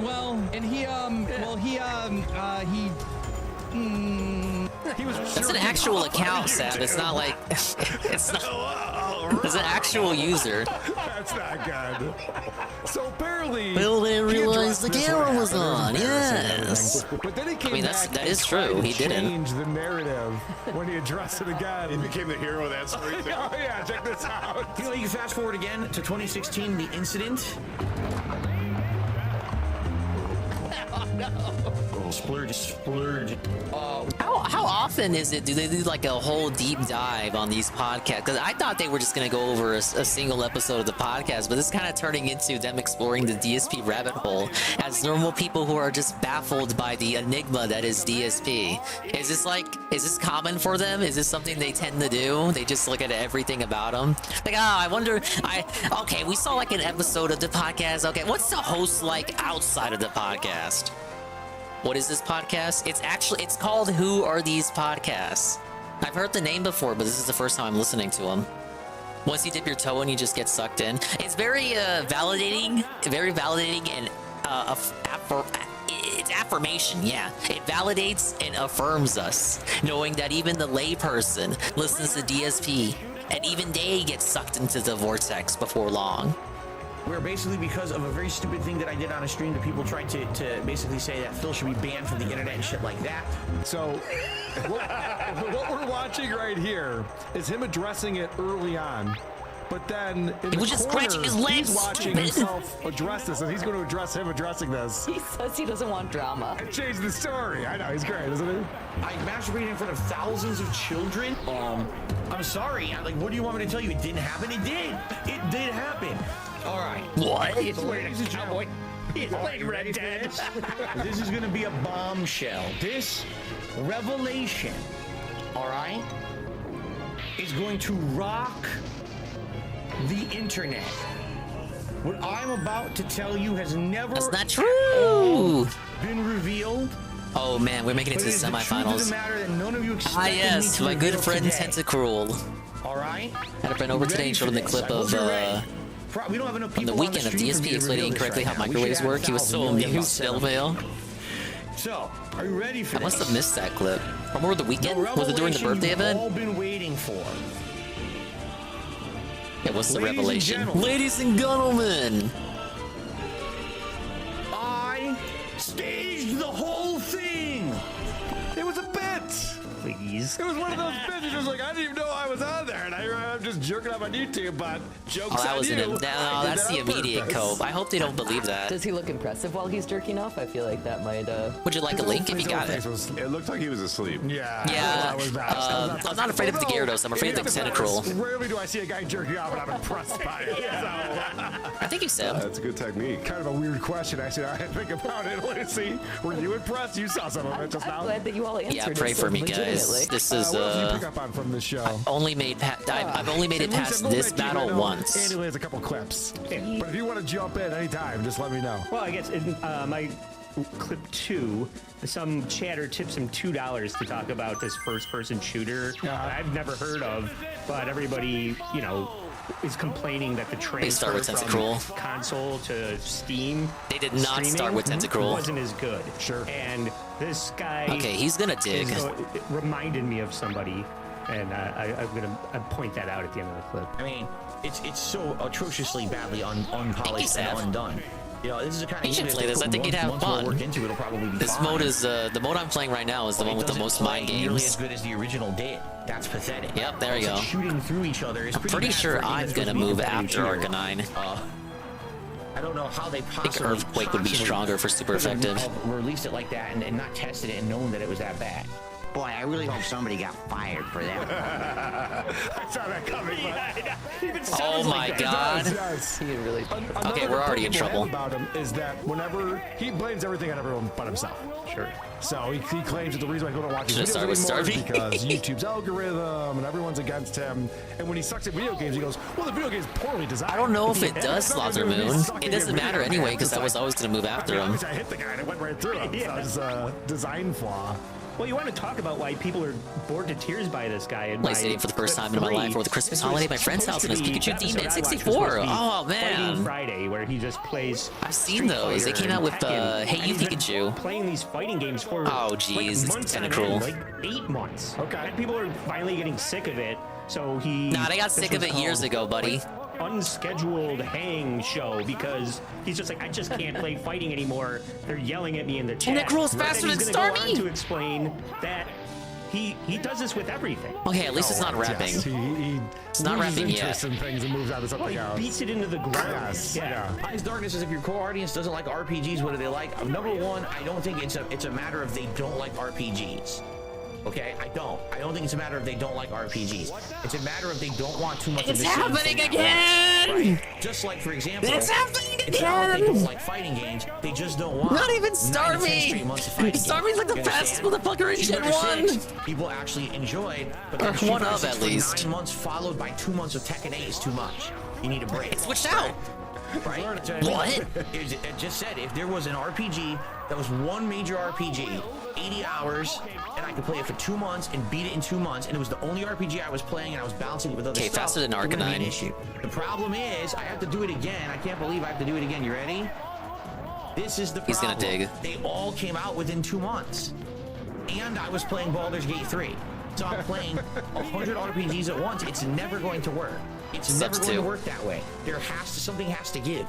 Speaker 13: he was.
Speaker 1: That's an actual account, Sav. It's not like it's not. It's an actual user.
Speaker 13: That's not good. So apparently,
Speaker 1: Phil didn't
Speaker 13: he
Speaker 1: realize the
Speaker 13: addressed this
Speaker 1: camera
Speaker 13: what
Speaker 1: was
Speaker 13: happened. It
Speaker 1: on.
Speaker 13: embarrassing and
Speaker 1: Yes.
Speaker 13: everything. But then he came
Speaker 1: I mean,
Speaker 13: back
Speaker 1: that
Speaker 13: and
Speaker 1: is
Speaker 13: tried
Speaker 1: true.
Speaker 13: to
Speaker 1: He didn't.
Speaker 13: change the narrative when he addressed it again.
Speaker 9: He became the hero of that story.
Speaker 13: Oh yeah, check this out.
Speaker 16: You know, you fast forward again to 2016, the incident.
Speaker 2: Oh no.
Speaker 16: Splurge.
Speaker 1: How often is it? Do they do like a whole deep dive on these podcasts? Because I thought they were just gonna go over a single episode of the podcast, but this is kind of turning into them exploring the DSP rabbit hole as normal people who are just baffled by the enigma that is DSP. Is this common for them? Is this something they tend to do? They just look at everything about him. Like, I wonder. Okay, we saw like an episode of the podcast. Okay, what's the host like outside of the podcast? What is this podcast? It's called Who Are These Podcasts? I've heard the name before, but this is the first time I'm listening to them. Once you dip your toe in, you just get sucked in. It's very validating, and it's affirmation. Yeah, it validates and affirms us, knowing that even the layperson listens to DSP, and even they get sucked into the vortex before long.
Speaker 16: Where basically because of a very stupid thing that I did on a stream, that people tried to basically say that Phil should be banned from the internet and shit like that.
Speaker 13: So what we're watching right here is him addressing it early on. But then in
Speaker 1: he was
Speaker 13: the
Speaker 1: just
Speaker 13: corner,
Speaker 1: scratching his legs.
Speaker 13: he's watching himself address this, and he's going to address him addressing this.
Speaker 2: He says he doesn't want drama.
Speaker 13: It changed the story. I know, he's great, isn't he?
Speaker 16: I masturbated in front of thousands of children. I'm sorry. Like, what do you want me to tell you? It didn't happen. It did. It did happen. All right.
Speaker 1: What?
Speaker 15: He's wearing a cowboy. He's playing Red Dead.
Speaker 16: This is gonna be a bombshell. This revelation, all right, is going to rock the internet. What I'm about to tell you has never
Speaker 1: That's not true.
Speaker 16: Been revealed.
Speaker 1: Oh man, we're making it to the semifinals. Ah yes, my good friend Tentacruel.
Speaker 16: All right.
Speaker 1: Had a friend over today and showed him the clip of
Speaker 16: we don't have enough
Speaker 1: on the weekend of DSP explaining incorrectly how microwaves work. He was so amused. Still fail.
Speaker 16: So, are you ready for
Speaker 1: I must have missed that clip. Remember the weekend? Was it during the birthday event?
Speaker 16: All been waiting for.
Speaker 1: It was the revelation. Ladies and gentlemen,
Speaker 16: I staged the whole thing.
Speaker 13: It was a bit.
Speaker 15: Please.
Speaker 13: It was one of those bits. It was like, I didn't even know I was on there, and I'm just jerking off on YouTube, but jokes
Speaker 1: that
Speaker 13: on
Speaker 1: was
Speaker 13: you.
Speaker 1: no, that's the immediate cope. I hope they don't believe that.
Speaker 2: Does he look impressive while he's jerking off? I feel like that might.
Speaker 1: Would you like a link if you got it?
Speaker 9: It looked like he was asleep.
Speaker 13: Yeah.
Speaker 1: Yeah. I'm not afraid of the Gyarados. I'm afraid of the Tentacruel.
Speaker 13: Rarely do I see a guy jerking off, and I'm impressed by it.
Speaker 1: I think you said.
Speaker 9: That's a good technique.
Speaker 13: Kind of a weird question, actually. I think about it. Lucy, were you impressed? You saw some of it just now.
Speaker 2: I'm glad that you all answered.
Speaker 1: Yeah, pray for me, guys. This is
Speaker 13: what else did you pick up on from this show?
Speaker 1: I've only made it past this battle once.
Speaker 13: Andy only has a couple clips, but if you want to jump in anytime, just let me know.
Speaker 15: Well, I guess in my clip 2, some chatter tips him $2 to talk about this first-person shooter that I've never heard of, but everybody, you know, is complaining that the transfer from console to Steam.
Speaker 1: They did not start with Tentacruel.
Speaker 15: Wasn't as good.
Speaker 13: Sure.
Speaker 15: And this guy.
Speaker 1: Okay, he's gonna dig.
Speaker 15: It reminded me of somebody, and I'm gonna point that out at the end of the clip.
Speaker 16: I mean, it's so atrociously badly unpolished and undone. You know, this is the kind of
Speaker 1: you should play this. I think you'd have fun.
Speaker 16: It'll probably be
Speaker 1: this mode is the mode I'm playing right now is the one with the most mind games.
Speaker 16: Nearly as good as the original did. That's pathetic.
Speaker 1: Yep, there you go.
Speaker 16: Shooting through each other is
Speaker 1: I'm pretty sure I'm gonna move after Arcanine.
Speaker 16: I don't know how they possibly.
Speaker 1: I think Earthquake would be stronger for super effective.
Speaker 16: Released it like that and not tested it and known that it was that bad.
Speaker 5: Boy, I really hope somebody got fired for that.
Speaker 13: I saw that coming.
Speaker 1: Oh my god.
Speaker 2: He really.
Speaker 1: Okay, we're already in trouble.
Speaker 13: About him is that whenever he blames everything on everyone but himself.
Speaker 15: Sure.
Speaker 13: So he claims that the reason why people don't watch his
Speaker 1: Should
Speaker 13: videos
Speaker 1: start
Speaker 13: anymore
Speaker 1: with
Speaker 13: is because YouTube's algorithm and everyone's against him. And when he sucks at video games, he goes, "Well, the video game's poorly designed."
Speaker 1: I don't know if it does, Slaughter Moon. It doesn't matter anyway because I was always gonna move after him.
Speaker 13: I hit the guy and it went right through him. So it's a design flaw.
Speaker 15: Well, you want to talk about why people are bored to tears by this guy. And
Speaker 1: PlayStation for the first time in my life over the Christmas holiday at my friend's house and his Pikachu Demon 64. Oh man!
Speaker 15: Friday, where he just plays.
Speaker 1: I've seen those. They came out with Hey You Pikachu.
Speaker 15: Playing these fighting games for
Speaker 1: jeez,
Speaker 15: like months
Speaker 1: it's Tentacruel.
Speaker 15: like 8 months. Okay. And people are finally getting sick of it. So he.
Speaker 1: Nah, they got sick of it years ago, buddy.
Speaker 15: Unscheduled hang show because he's just like, I just can't play fighting anymore. They're yelling at me in the chat.
Speaker 1: Tentacruel's faster than
Speaker 15: Stormy.
Speaker 1: Stormy.
Speaker 15: To explain that he does this with everything.
Speaker 1: Okay, at least it's not rapping.
Speaker 13: Yes,
Speaker 1: it's not rapping yet.
Speaker 13: And things and moves on to something else.
Speaker 15: Beats it into the ground.
Speaker 13: Yes.
Speaker 15: Yeah.
Speaker 16: Eyes Darkness is if your core audience doesn't like RPGs, what do they like? Number one, I don't think it's a matter of they don't like RPGs. Okay, I don't think it's a matter of they don't like RPGs. It's a matter of they don't want too much of the same thing.
Speaker 1: It's happening again!
Speaker 16: Right? Just like, for example,
Speaker 1: it's happening again!
Speaker 16: It's not that they don't like fighting games, they just don't want.
Speaker 1: Not even Starmie! Starmie's like the fastest motherfucker in Gen 1!
Speaker 16: People actually enjoyed, but
Speaker 1: or one of at least.
Speaker 16: 9 months followed by 2 months of Tekken 8 is too much. You need a break.
Speaker 1: It switched out!
Speaker 16: right?
Speaker 1: What?
Speaker 16: It just said if there was an RPG that was one major RPG, 80 hours, and I could play it for 2 months and beat it in 2 months, and it was the only RPG I was playing, and I was balancing it with other stuff.
Speaker 1: Okay, faster than
Speaker 16: it wouldn't be an
Speaker 1: Arcanine.
Speaker 16: issue. The problem is I have to do it again. I can't believe I have to do it again. You ready? This is the problem.
Speaker 1: He's gonna dig.
Speaker 16: They all came out within 2 months, and I was playing Baldur's Gate 3. So I'm playing 100 RPGs at once. It's never going to work. It's never going to work that way. Something has to give.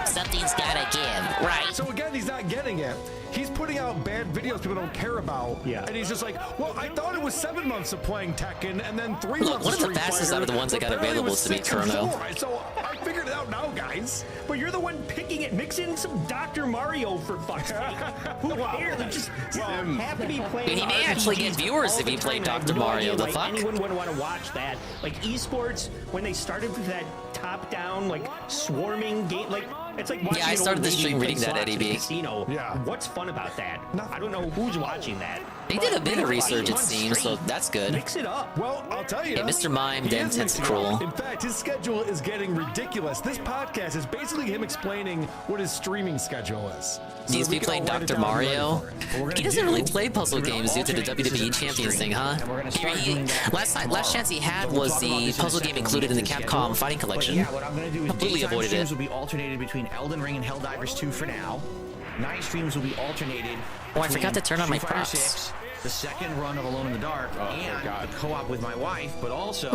Speaker 1: Something's gotta give, right?
Speaker 13: So again, he's not getting it. He's putting out bad videos people don't care about.
Speaker 15: Yeah.
Speaker 13: And he's just like, well, I thought it was 7 months of playing Tekken and then 3
Speaker 1: Look,
Speaker 13: months
Speaker 1: one of the
Speaker 13: Street
Speaker 1: fastest
Speaker 13: Fighter,
Speaker 1: out of the ones that
Speaker 13: but
Speaker 1: got
Speaker 13: apparently it
Speaker 1: available
Speaker 13: was
Speaker 1: to me,
Speaker 13: 6 and
Speaker 1: Chrono.
Speaker 13: 4. So I figured it out now, guys.
Speaker 15: But you're the one picking it. Mix in some Dr. Mario for fuck's sake. Who cares? I'm just happy to be playing.
Speaker 1: He may actually get viewers if he played Dr. Mario. The fuck?
Speaker 15: Anyone would want to watch that. Like esports, when they started with that top-down, like swarming game, like it's like watching
Speaker 1: Yeah, I started
Speaker 15: an
Speaker 1: the
Speaker 15: old
Speaker 1: stream
Speaker 15: lady
Speaker 1: reading
Speaker 15: play
Speaker 1: that,
Speaker 15: slots
Speaker 1: Eddie
Speaker 15: in a
Speaker 1: B.
Speaker 15: Casino.
Speaker 13: Yeah.
Speaker 15: What's fun about that? I don't know who's watching that.
Speaker 1: They did a bit of
Speaker 15: Watch
Speaker 1: research, it
Speaker 15: one
Speaker 1: seems, so
Speaker 15: stream.
Speaker 1: that's good.
Speaker 15: Mix it up.
Speaker 13: Well, I'll tell you.
Speaker 1: Yeah, Mr. Mime,
Speaker 13: he
Speaker 1: then
Speaker 13: is mixing it
Speaker 1: Tentacruel.
Speaker 13: up. In fact, his schedule is getting ridiculous. This podcast is basically him explaining what his streaming schedule is.
Speaker 1: He's be playing Dr. Mario. He doesn't really play puzzle games due to the WWE Champions thing, huh? Last chance he had was the puzzle game included in the Capcom Fighting Collection.
Speaker 16: Yeah, what I'm going to do is
Speaker 1: Completely
Speaker 16: daytime
Speaker 1: avoided
Speaker 16: streams
Speaker 1: it.
Speaker 16: will be alternated between Elden Ring and Helldivers 2 for now. Night streams will be alternated.
Speaker 1: Oh, I forgot to turn on my
Speaker 16: Street Fighter
Speaker 1: props.
Speaker 16: 6, the second run of Alone in the Dark, and the co-op with my wife, but also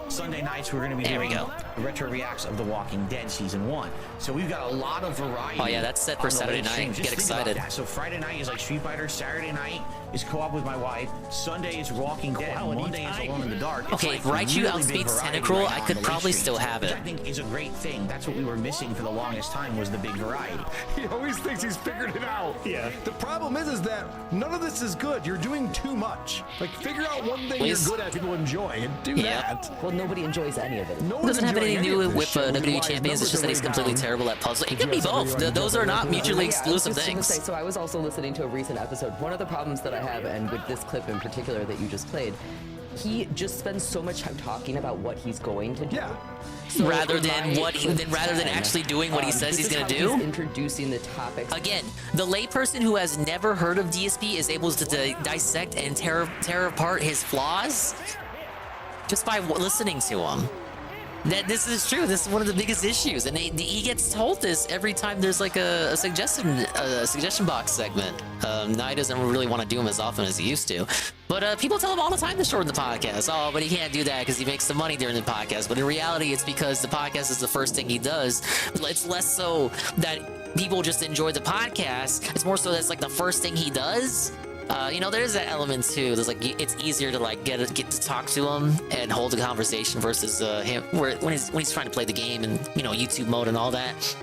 Speaker 16: Sunday nights we're going to be doing the retro reacts of The Walking Dead Season 1. So we've got a lot of variety.
Speaker 1: Oh yeah, that's set for
Speaker 16: on the
Speaker 1: Saturday
Speaker 16: late
Speaker 1: night.
Speaker 16: streams. Just
Speaker 1: Get
Speaker 16: think about
Speaker 1: excited.
Speaker 16: that. So Friday night is like Street Fighter, Saturday night is co-op with my wife, Sunday is Walking Dead, Monday is Alone in the Dark. It's
Speaker 1: Okay,
Speaker 16: like
Speaker 1: Raichu
Speaker 16: really big
Speaker 1: outspeeds
Speaker 16: variety
Speaker 1: Tentacruel,
Speaker 16: right
Speaker 1: I
Speaker 16: now
Speaker 1: could
Speaker 16: on the
Speaker 1: probably
Speaker 16: late
Speaker 1: still
Speaker 16: streams,
Speaker 1: have
Speaker 16: which
Speaker 1: it.
Speaker 16: I think is a great thing. That's what we were missing for the longest time was the big variety.
Speaker 13: He always thinks he's figured it out.
Speaker 15: Yeah.
Speaker 13: The problem is that none of this is good. You're doing too much. Like, figure out one thing
Speaker 1: Please.
Speaker 13: you're good at, people enjoy, and do that.
Speaker 2: Well, nobody enjoys any of it.
Speaker 13: No
Speaker 1: It
Speaker 13: one's
Speaker 1: doesn't have
Speaker 13: enjoying
Speaker 1: anything to
Speaker 13: any
Speaker 1: do
Speaker 13: of this
Speaker 1: with
Speaker 13: shit, which is
Speaker 1: WWE
Speaker 13: why his
Speaker 1: Champions. It's just that he's
Speaker 13: numbers are
Speaker 1: completely
Speaker 13: way down.
Speaker 1: terrible at puzzle. It could be both. Those are not mutually
Speaker 2: I was
Speaker 1: exclusive
Speaker 2: just gonna
Speaker 1: things.
Speaker 2: say, so I was also listening to a recent episode. One of the problems that I have, and with this clip in particular that you just played, he just spends so much time talking about what he's going to do.
Speaker 13: Yeah.
Speaker 2: So
Speaker 1: rather
Speaker 2: in
Speaker 1: than
Speaker 2: my
Speaker 1: what he,
Speaker 2: clip
Speaker 1: rather than
Speaker 2: 10,
Speaker 1: actually doing what he says
Speaker 2: this
Speaker 1: he's
Speaker 2: is
Speaker 1: gonna
Speaker 2: how
Speaker 1: do.
Speaker 2: he's introducing the topics.
Speaker 1: Again, the layperson who has never heard of DSP is able to dissect and tear apart his flaws just by listening to him. That this is true. This is one of the biggest issues, and he gets told this every time there's like a suggestion box segment. Now he doesn't really want to do them as often as he used to, but people tell him all the time to shorten the podcast. Oh, but he can't do that because he makes some money during the podcast. But in reality, it's because the podcast is the first thing he does. It's less so that people just enjoy the podcast. It's more so that's like the first thing he does. You know, there's that element too. There's like it's easier to like get to talk to him and hold a conversation versus him when he's trying to play the game and YouTube mode and all that.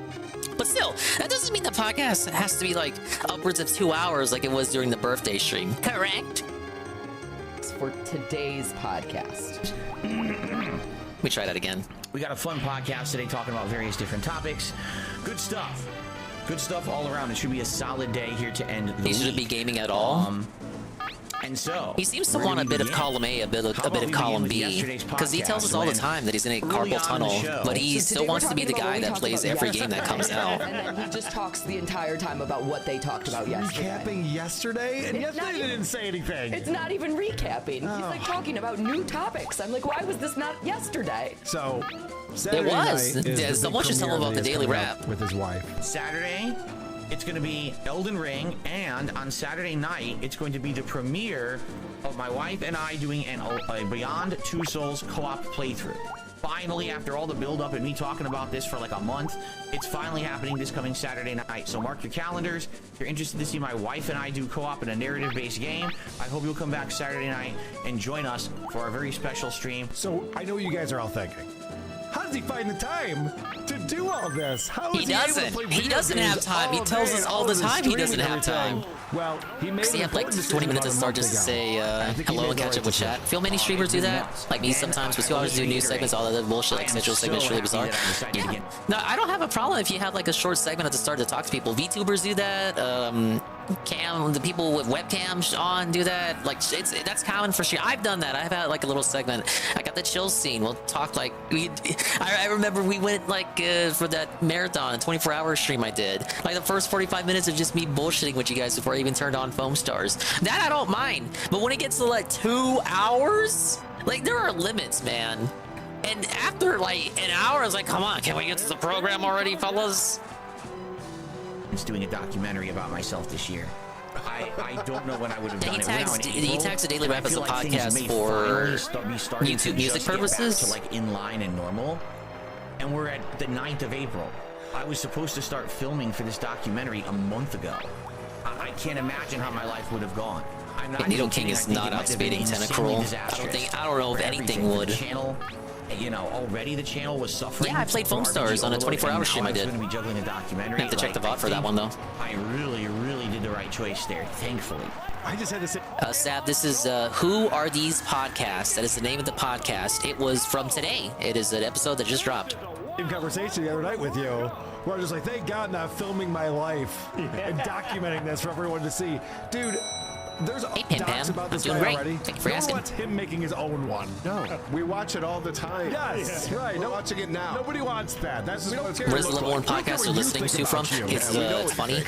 Speaker 1: But still, that doesn't mean the podcast has to be like upwards of 2 hours like it was during the birthday stream. Correct.
Speaker 2: For today's podcast.
Speaker 1: We try that again.
Speaker 16: We got a fun podcast today talking about various different topics. Good stuff. Good stuff all around. It should be a solid day here to end the
Speaker 1: He shouldn't be gaming at all.
Speaker 16: And so
Speaker 1: he seems to want a bit of column A, a bit of column B, because he tells us all the time that he's in a carpal tunnel, but he still wants to be the guy that plays every game that comes out.
Speaker 2: And then he just talks the entire time about what they talked about yesterday.
Speaker 13: Recapping yesterday? And
Speaker 2: It's
Speaker 13: yesterday
Speaker 2: not
Speaker 13: they didn't say anything.
Speaker 2: It's not even recapping. He's like talking about new topics. I'm like, why was this not yesterday?
Speaker 13: So,
Speaker 1: It was. Someone should tell him about the daily wrap
Speaker 13: with his wife.
Speaker 16: Saturday, it's going to be Elden Ring, and on Saturday night, it's going to be the premiere of my wife and I doing a Beyond Two Souls co-op playthrough. Finally, after all the build-up and me talking about this for like a month, it's finally happening this coming Saturday night. So mark your calendars. If you're interested to see my wife and I do co-op in a narrative-based game, I hope you'll come back Saturday night and join us for our very special stream.
Speaker 13: So I know you guys are all thinking, how does he find the time to do all this? How is
Speaker 1: He
Speaker 13: able to
Speaker 1: doesn't.
Speaker 13: play
Speaker 1: He
Speaker 13: video
Speaker 1: doesn't
Speaker 13: games
Speaker 1: have time. He
Speaker 13: all
Speaker 1: tells
Speaker 13: day
Speaker 1: us
Speaker 13: and
Speaker 1: all the
Speaker 13: this
Speaker 1: time he
Speaker 13: streaming
Speaker 1: doesn't
Speaker 13: and
Speaker 1: have time.
Speaker 13: everything? Well, he made
Speaker 1: Because he had like 20 minutes to start just to say hello and catch up with chat. Feel many streamers do that? Like me sometimes, but 2 hours to do news segments, all that other bullshit, like schedule segments, really bizarre. Yeah. No, I don't have a problem if you have like a short segment at the start to talk to people. VTubers do that. the people with webcams on do that. Like that's common for sure. I've done that. I've had like a little segment. I got the chill scene. We'll talk like I remember we went like for that marathon 24-hour stream I did. Like the first 45 minutes of just me bullshitting with you guys before I even turned on Foam Stars. That I don't mind. But when it gets to like 2 hours, like there are limits, man. And after like an hour, I was like, come on, can we get to the program already, fellas?
Speaker 16: It's doing a documentary about myself this year. I don't know when I would have done it.
Speaker 1: He tags the Daily Rap as a podcast for YouTube music purposes.
Speaker 16: To like in line and normal. And we're at the 9th of April. I was supposed to start filming for this documentary a month ago. I can't imagine how my life would have gone. I'm not
Speaker 1: Needle King is not outspeeding Tentacruel. I don't know if anything would.
Speaker 16: Channel, you know, already the channel was suffering.
Speaker 1: Yeah, I played Foam Stars on a 24-hour stream I did.
Speaker 16: Going to be juggling a documentary.
Speaker 1: I have to check the VOD for that one though.
Speaker 16: I really did the right choice there, thankfully.
Speaker 13: I just had to say,
Speaker 1: Sab, this is Who Are These Podcasts? That is the name of the podcast. It was from today. It is an episode that just dropped.
Speaker 13: In conversation the other night with you, where I was just like, thank God not filming my life and documenting this for everyone to see. Dude, there's docs about this guy already.
Speaker 1: Thank you for
Speaker 13: no
Speaker 1: asking.
Speaker 13: one wants him making his own one.
Speaker 9: No, we watch it all the time.
Speaker 13: Yes, right.
Speaker 9: We're watching it now.
Speaker 13: Nobody wants that. That's just what it's
Speaker 1: Where's the level 1 podcast you're listening to from? It's funny.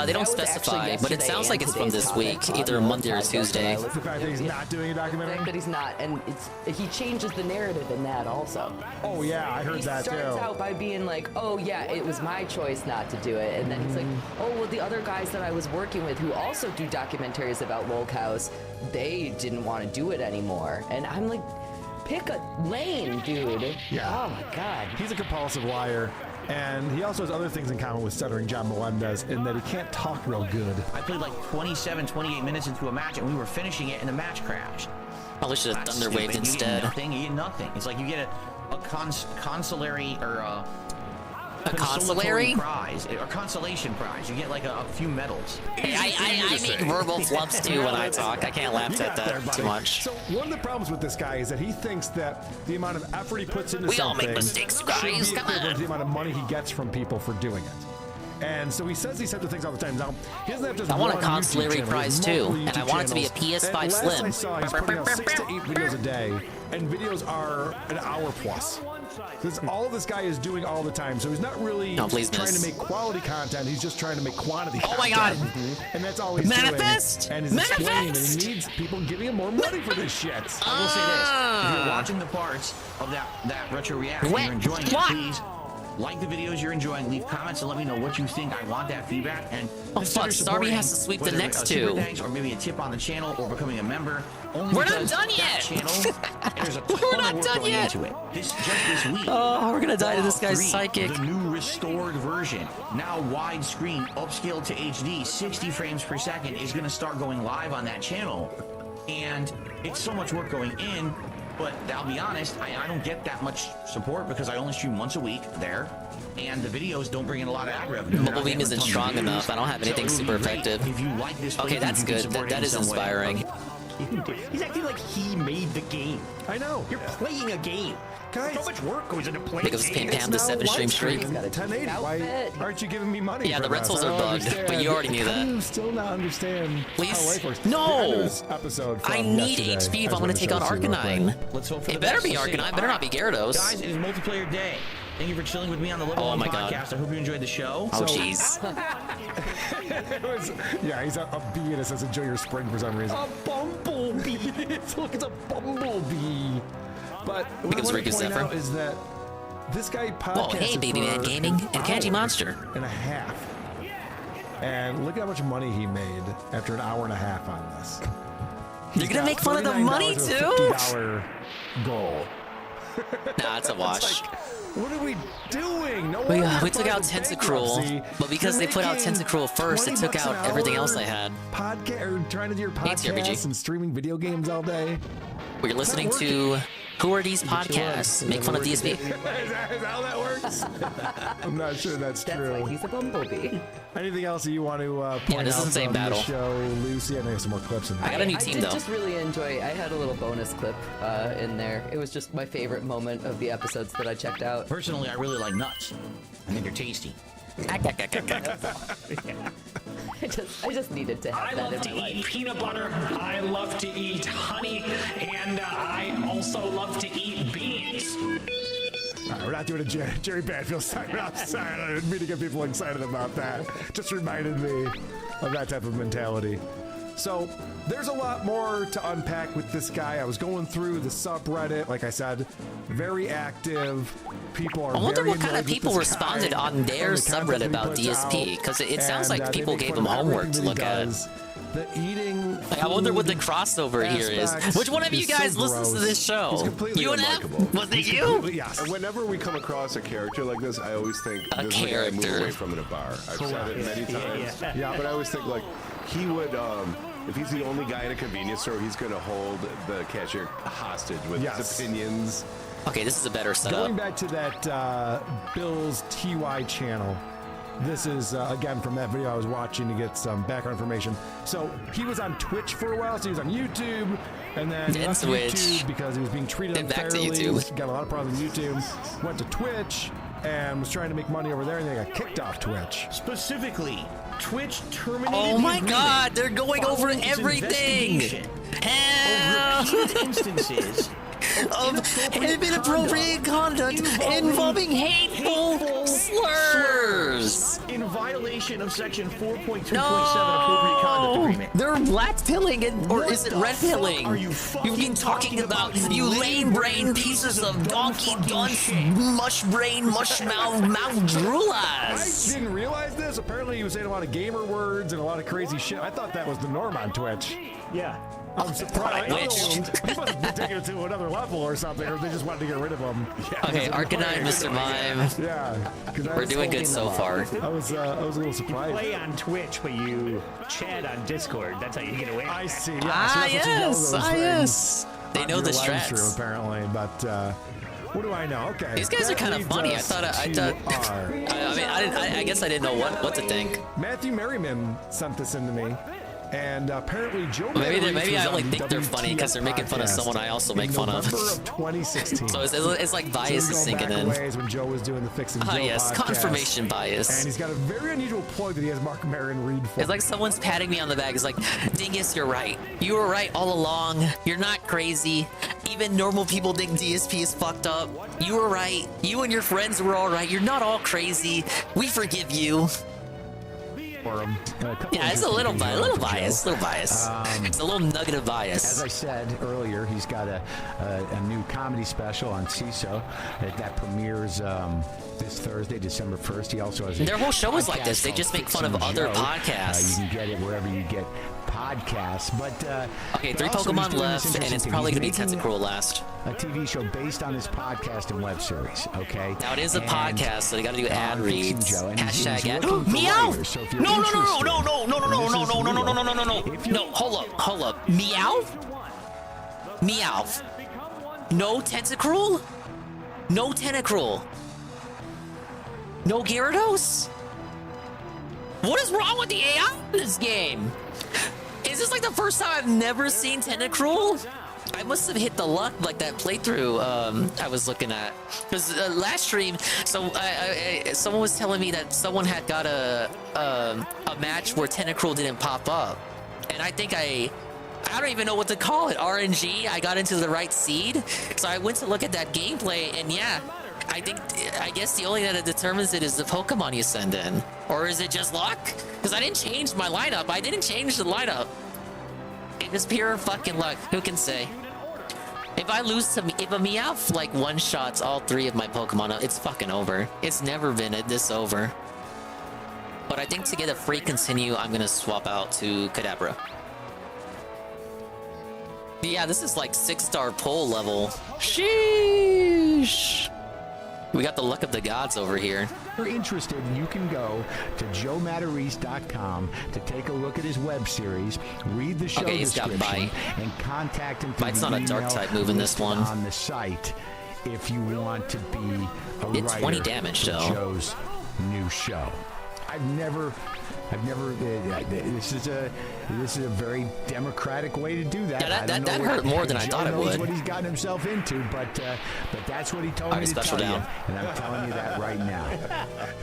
Speaker 1: They don't specify, but it sounds like it's from this week, either Monday or Tuesday.
Speaker 13: The fact that he's not doing a documentary?
Speaker 2: The fact that he's not, and he changes the narrative in that also.
Speaker 13: Oh yeah, I heard that too.
Speaker 2: He starts out by being like, oh yeah, it was my choice not to do it, and then he's like, oh well, the other guys that I was working with who also do documentaries about Lolcows, they didn't want to do it anymore. And I'm like, pick a lane, dude.
Speaker 13: Yeah.
Speaker 2: Oh my God.
Speaker 13: He's a compulsive liar. And he also has other things in common with Stuttering John Melendez in that he can't talk real good.
Speaker 16: I played like 28 minutes into a match and we were finishing it and the match crashed.
Speaker 1: Probably should have Thunder Waved instead.
Speaker 16: You get nothing. It's like you get a consolary or a
Speaker 1: consolatory
Speaker 16: prize or consolation prize. You get like a few medals.
Speaker 1: Hey, I make verbal flubs too when I talk. I can't laugh at that too much.
Speaker 13: So one of the problems with this guy is that he thinks that the amount of effort he puts into something
Speaker 1: all make mistakes, guys.
Speaker 13: should be equivalent to the amount of money he gets from people for doing it. And so he says these types of things all the time. Now, he doesn't have just
Speaker 1: I want a
Speaker 13: one
Speaker 1: consolatory
Speaker 13: YouTube
Speaker 1: prize
Speaker 13: channel.
Speaker 1: too, and I want it to be a PS5 Slim.
Speaker 13: I saw he's putting out 6 to 8 videos a day, and videos are an hour plus. That's all this guy is doing all the time. So he's not really trying to make quality content. He's just trying to make quantity content.
Speaker 1: Oh my God.
Speaker 13: And that's all he's
Speaker 1: Manifest!
Speaker 13: doing. And he's explaining that he needs people giving him more money for this shit.
Speaker 16: I will say this. If you're watching the parts of that retro reaction, you're enjoying it, please like the videos you're enjoying, leave comments and let me know what you think. I want that feedback. And
Speaker 1: fuck, Starby has to sweep the next two.
Speaker 16: Or maybe a tip on the channel or becoming a member.
Speaker 1: We're not done yet.
Speaker 16: There's a
Speaker 1: We're not done yet.
Speaker 16: Into it. Just this week.
Speaker 1: Oh, we're gonna die to this guy's psychic.
Speaker 16: The new restored version, now widescreen, upscaled to HD, 60 frames per second, is gonna start going live on that channel. And it's so much work going in. But I'll be honest, I don't get that much support because I only stream once a week there, and the videos don't bring in a lot of ad revenue.
Speaker 1: Mobile Beam isn't strong enough. I don't have anything super effective.
Speaker 16: If you like this,
Speaker 1: okay, that's good. That is inspiring.
Speaker 15: He's acting like he made the game.
Speaker 13: I know.
Speaker 15: You're playing a game.
Speaker 13: Guys,
Speaker 15: so much work goes into playing.
Speaker 1: Because Pam Pam the 7-stream streak.
Speaker 13: 1080. Why aren't you giving me money?
Speaker 1: Yeah,
Speaker 13: for
Speaker 1: the rentals
Speaker 13: this?
Speaker 1: are bugged, but you already knew that.
Speaker 13: How do you still not understand how life works?
Speaker 1: No!
Speaker 13: Episode
Speaker 1: I need HP if I'm going to take on Arcanine.
Speaker 16: Let's hope for
Speaker 1: it
Speaker 16: the
Speaker 1: better
Speaker 16: best.
Speaker 1: be Arcanine, better not be Gyarados.
Speaker 16: Guys, it is multiplayer day. Thank you for chilling with me on the Level 1 podcast. I hope you enjoyed the show.
Speaker 1: Oh, jeez.
Speaker 13: Yeah, he's a bee and it says enjoy your spring for some reason.
Speaker 15: A bumblebee.
Speaker 13: Look, it's a bumblebee. But what I want to point out is that this guy podcasted
Speaker 1: Whoa, hey, Baby Man Gaming and Kanji Monster.
Speaker 13: And a half. And look at how much money he made after an hour and a half on this.
Speaker 1: You're gonna make fun of the money too?
Speaker 13: $50 goal.
Speaker 1: Nah, it's a wash.
Speaker 13: Like, what are we doing? No
Speaker 1: we took out Tentacruel, but because they put out Tentacruel first, it took out everything else I had.
Speaker 13: Or trying to do your podcast and streaming video games all day.
Speaker 1: We're listening to Who Are These Podcasts? Make fun of DSP.
Speaker 13: Is that how that works? I'm not sure that's true.
Speaker 2: That's why he's a bumblebee.
Speaker 13: Anything else that you want to point
Speaker 1: this
Speaker 13: out
Speaker 1: is the same
Speaker 13: from
Speaker 1: battle.
Speaker 13: The show, Lucy? I know you have some more clips in there.
Speaker 1: I got a new team,
Speaker 2: I
Speaker 1: though.
Speaker 2: did just really enjoy. I had a little bonus clip in there. It was just my favorite moment of the episodes that I checked out.
Speaker 16: Personally, I really like nuts. I think they're tasty.
Speaker 2: I just needed to have that in my life.
Speaker 7: Eat peanut butter. I love to eat honey, and I also love to eat beans.
Speaker 13: All right, we're not doing a Jerry Banfield sign. I'm sorry, I didn't mean to get people excited about that. Just reminded me of that type of mentality. So there's a lot more to unpack with this guy. I was going through the subreddit, like I said, very active. People are.
Speaker 1: I wonder
Speaker 13: very
Speaker 1: what kind of
Speaker 13: annoyed with
Speaker 1: people
Speaker 13: this
Speaker 1: responded
Speaker 13: guy
Speaker 1: on their
Speaker 13: and the content
Speaker 1: subreddit
Speaker 13: that he
Speaker 1: about
Speaker 13: puts
Speaker 1: DSP,
Speaker 13: out.
Speaker 1: because it sounds
Speaker 13: And,
Speaker 1: like
Speaker 13: they
Speaker 1: people
Speaker 13: make
Speaker 1: gave
Speaker 13: fun
Speaker 1: him
Speaker 13: of
Speaker 1: homework to
Speaker 13: everything
Speaker 1: look
Speaker 13: that he
Speaker 1: at.
Speaker 13: does. The eating.
Speaker 1: I wonder what the crossover here is.
Speaker 13: aspects
Speaker 1: Which one of you
Speaker 13: is so
Speaker 1: guys listens to
Speaker 13: gross.
Speaker 1: this show?
Speaker 9: He's completely
Speaker 1: You and
Speaker 9: unlikable.
Speaker 1: F? Was it
Speaker 9: He's
Speaker 1: you?
Speaker 9: completely- Yes. And whenever we come across a character like this, I always think
Speaker 1: A
Speaker 9: this is the guy I move
Speaker 1: character.
Speaker 9: away from in a bar. I've said it many times.
Speaker 15: Yeah.
Speaker 9: But I always think like he would. If he's the only guy in a convenience store, he's going to hold the cashier hostage with his opinions.
Speaker 1: Okay, this is a better setup.
Speaker 13: Going back to that Bill's TY channel, this is, again, from that video I was watching to get some background information. So he was on Twitch for a while, so he was on YouTube, and then
Speaker 1: Then
Speaker 13: left
Speaker 1: Twitch.
Speaker 13: YouTube because he was being treated
Speaker 1: Then back to
Speaker 13: unfairly.
Speaker 1: YouTube.
Speaker 13: Got a lot of problems with YouTube. Went to Twitch and was trying to make money over there, and they got kicked off Twitch.
Speaker 16: Specifically, Twitch terminated.
Speaker 1: Oh
Speaker 16: the
Speaker 1: my
Speaker 16: agreement
Speaker 1: God, they're going over
Speaker 16: following its
Speaker 1: everything.
Speaker 16: investigation
Speaker 1: Hell.
Speaker 16: of repeated instances
Speaker 1: Of inappropriate conduct involving hateful slurs.
Speaker 16: in violation of Section 4.2.7 Appropriate Conduct Agreement.
Speaker 1: They're black pilling it, or
Speaker 16: What
Speaker 1: is it
Speaker 16: the
Speaker 1: red
Speaker 16: fuck
Speaker 1: pilling?
Speaker 16: are you
Speaker 1: You've
Speaker 16: fucking
Speaker 1: been talking about
Speaker 16: you
Speaker 1: you lame brain pieces of donkey dunce, mush brain, mush mouth
Speaker 13: I
Speaker 1: droolas.
Speaker 13: didn't realize this. Apparently, he was saying a lot of gamer words and a lot of crazy shit. I thought that was the norm on Twitch.
Speaker 15: Yeah.
Speaker 13: I'm surprised.
Speaker 1: Twitch.
Speaker 13: He must have been taking it to another level or something, or they just wanted to get rid of him.
Speaker 1: Okay, Arcanine, Mr. Mime.
Speaker 13: Yeah. 'cause I
Speaker 1: We're
Speaker 13: was
Speaker 1: doing good
Speaker 13: thinking
Speaker 1: so far.
Speaker 13: I was a little surprised.
Speaker 15: Play on Twitch, but you chat on Discord. That's how you get away with
Speaker 13: I
Speaker 15: that.
Speaker 13: see.
Speaker 1: Ah,
Speaker 13: Yeah, so that's what you yell
Speaker 1: yes.
Speaker 13: those
Speaker 1: Ah,
Speaker 13: things
Speaker 1: yes. They
Speaker 13: on
Speaker 1: know
Speaker 13: your
Speaker 1: the
Speaker 13: live
Speaker 1: strats.
Speaker 13: stream, apparently, but what do I know? Okay.
Speaker 1: These guys are
Speaker 13: that
Speaker 1: kind of
Speaker 13: leads
Speaker 1: funny. I
Speaker 13: us
Speaker 1: thought.
Speaker 13: to
Speaker 1: I guess I didn't know what to think.
Speaker 13: Matthew Merriman sent this into me. And apparently Joe
Speaker 1: Maybe I only think they're funny because they're making fun of someone I also make fun of.
Speaker 13: November of 2016.
Speaker 1: So it's like bias is sinking in.
Speaker 13: When Joe was doing the Fixing Joe
Speaker 1: Yes,
Speaker 13: podcast.
Speaker 1: confirmation bias.
Speaker 13: And he's got a very unusual plug that he has Mark Maron read for.
Speaker 1: It's like someone's patting me on the back. It's like, Dingus, you're right. You were right all along. You're not crazy. Even normal people think DSP is fucked up. You were right. You and your friends were all right. You're not all crazy. We forgive you.
Speaker 13: For him.
Speaker 1: Yeah, it's a little bias. Little bias. It's a little nugget of
Speaker 21: As
Speaker 1: bias.
Speaker 21: I said earlier, he's got a new comedy special on CISO that premieres this Thursday, December 1st. He also has
Speaker 1: Their whole show is like
Speaker 21: podcast
Speaker 1: this. They
Speaker 21: called
Speaker 1: just make fun of
Speaker 21: Fixing
Speaker 1: other
Speaker 21: Joe.
Speaker 1: podcasts.
Speaker 21: You can get it wherever you get podcasts. But
Speaker 1: Okay,
Speaker 21: but
Speaker 1: 3
Speaker 21: also he's
Speaker 1: Pokemon
Speaker 21: doing
Speaker 1: left,
Speaker 21: this
Speaker 1: and
Speaker 21: interesting
Speaker 1: it's
Speaker 21: thing.
Speaker 1: probably
Speaker 21: He's
Speaker 1: going to be
Speaker 21: making
Speaker 1: Tentacruel last.
Speaker 21: a TV show based on his podcast and web series. Okay.
Speaker 1: Now, it is a
Speaker 21: And
Speaker 1: podcast, so they got to do ad
Speaker 21: on Fixing
Speaker 1: reads.
Speaker 21: Joe, and he's
Speaker 1: Hashtag ad.
Speaker 21: looking for
Speaker 1: Meow!
Speaker 21: writers. So if you're
Speaker 1: No,
Speaker 21: interested,
Speaker 1: no, hold up. Meow? Meow. No Tentacruel? No Tentacruel. No Gyarados? What is wrong with the AI in this game? Is this like the first time I've never seen Tentacruel? I must have hit the luck like that playthrough I was looking at. Because last stream, so someone was telling me that someone had got a match where Tentacruel didn't pop up. And I think I don't even know what to call it. RNG, I got into the right seed. So I went to look at that gameplay, and yeah, I guess the only thing that determines it is the Pokemon you send in. Or is it just luck? Because I didn't change my lineup. I didn't change the lineup. It was pure fucking luck. Who can say? If I lose to if a Meowth like one-shots all 3 of my Pokemon, it's fucking over. It's never been this over. But I think to get a free continue, I'm gonna swap out to Kadabra. But yeah, this is like 6-star pull level. Sheesh. We got the luck of the gods over here.
Speaker 21: If you're interested, you can go to joematarese.com to take a look at his web series, read the show
Speaker 1: Okay, he's got
Speaker 21: description,
Speaker 1: Bite.
Speaker 21: and contact him through
Speaker 1: Bite's
Speaker 21: the
Speaker 1: not a dark
Speaker 21: email
Speaker 1: type move in this
Speaker 21: listed
Speaker 1: one.
Speaker 21: on the site if you want to be a
Speaker 1: Did 20
Speaker 21: writer
Speaker 1: damage,
Speaker 21: for
Speaker 1: though.
Speaker 21: Joe's new show. I've never I've never. This is a very democratic way to do that.
Speaker 1: Yeah, that hurt more than I thought it
Speaker 21: Joe knows
Speaker 1: would.
Speaker 21: what he's gotten himself into, but that's what he told me to
Speaker 1: special
Speaker 21: tell
Speaker 1: down.
Speaker 21: you, and I'm telling you that right now.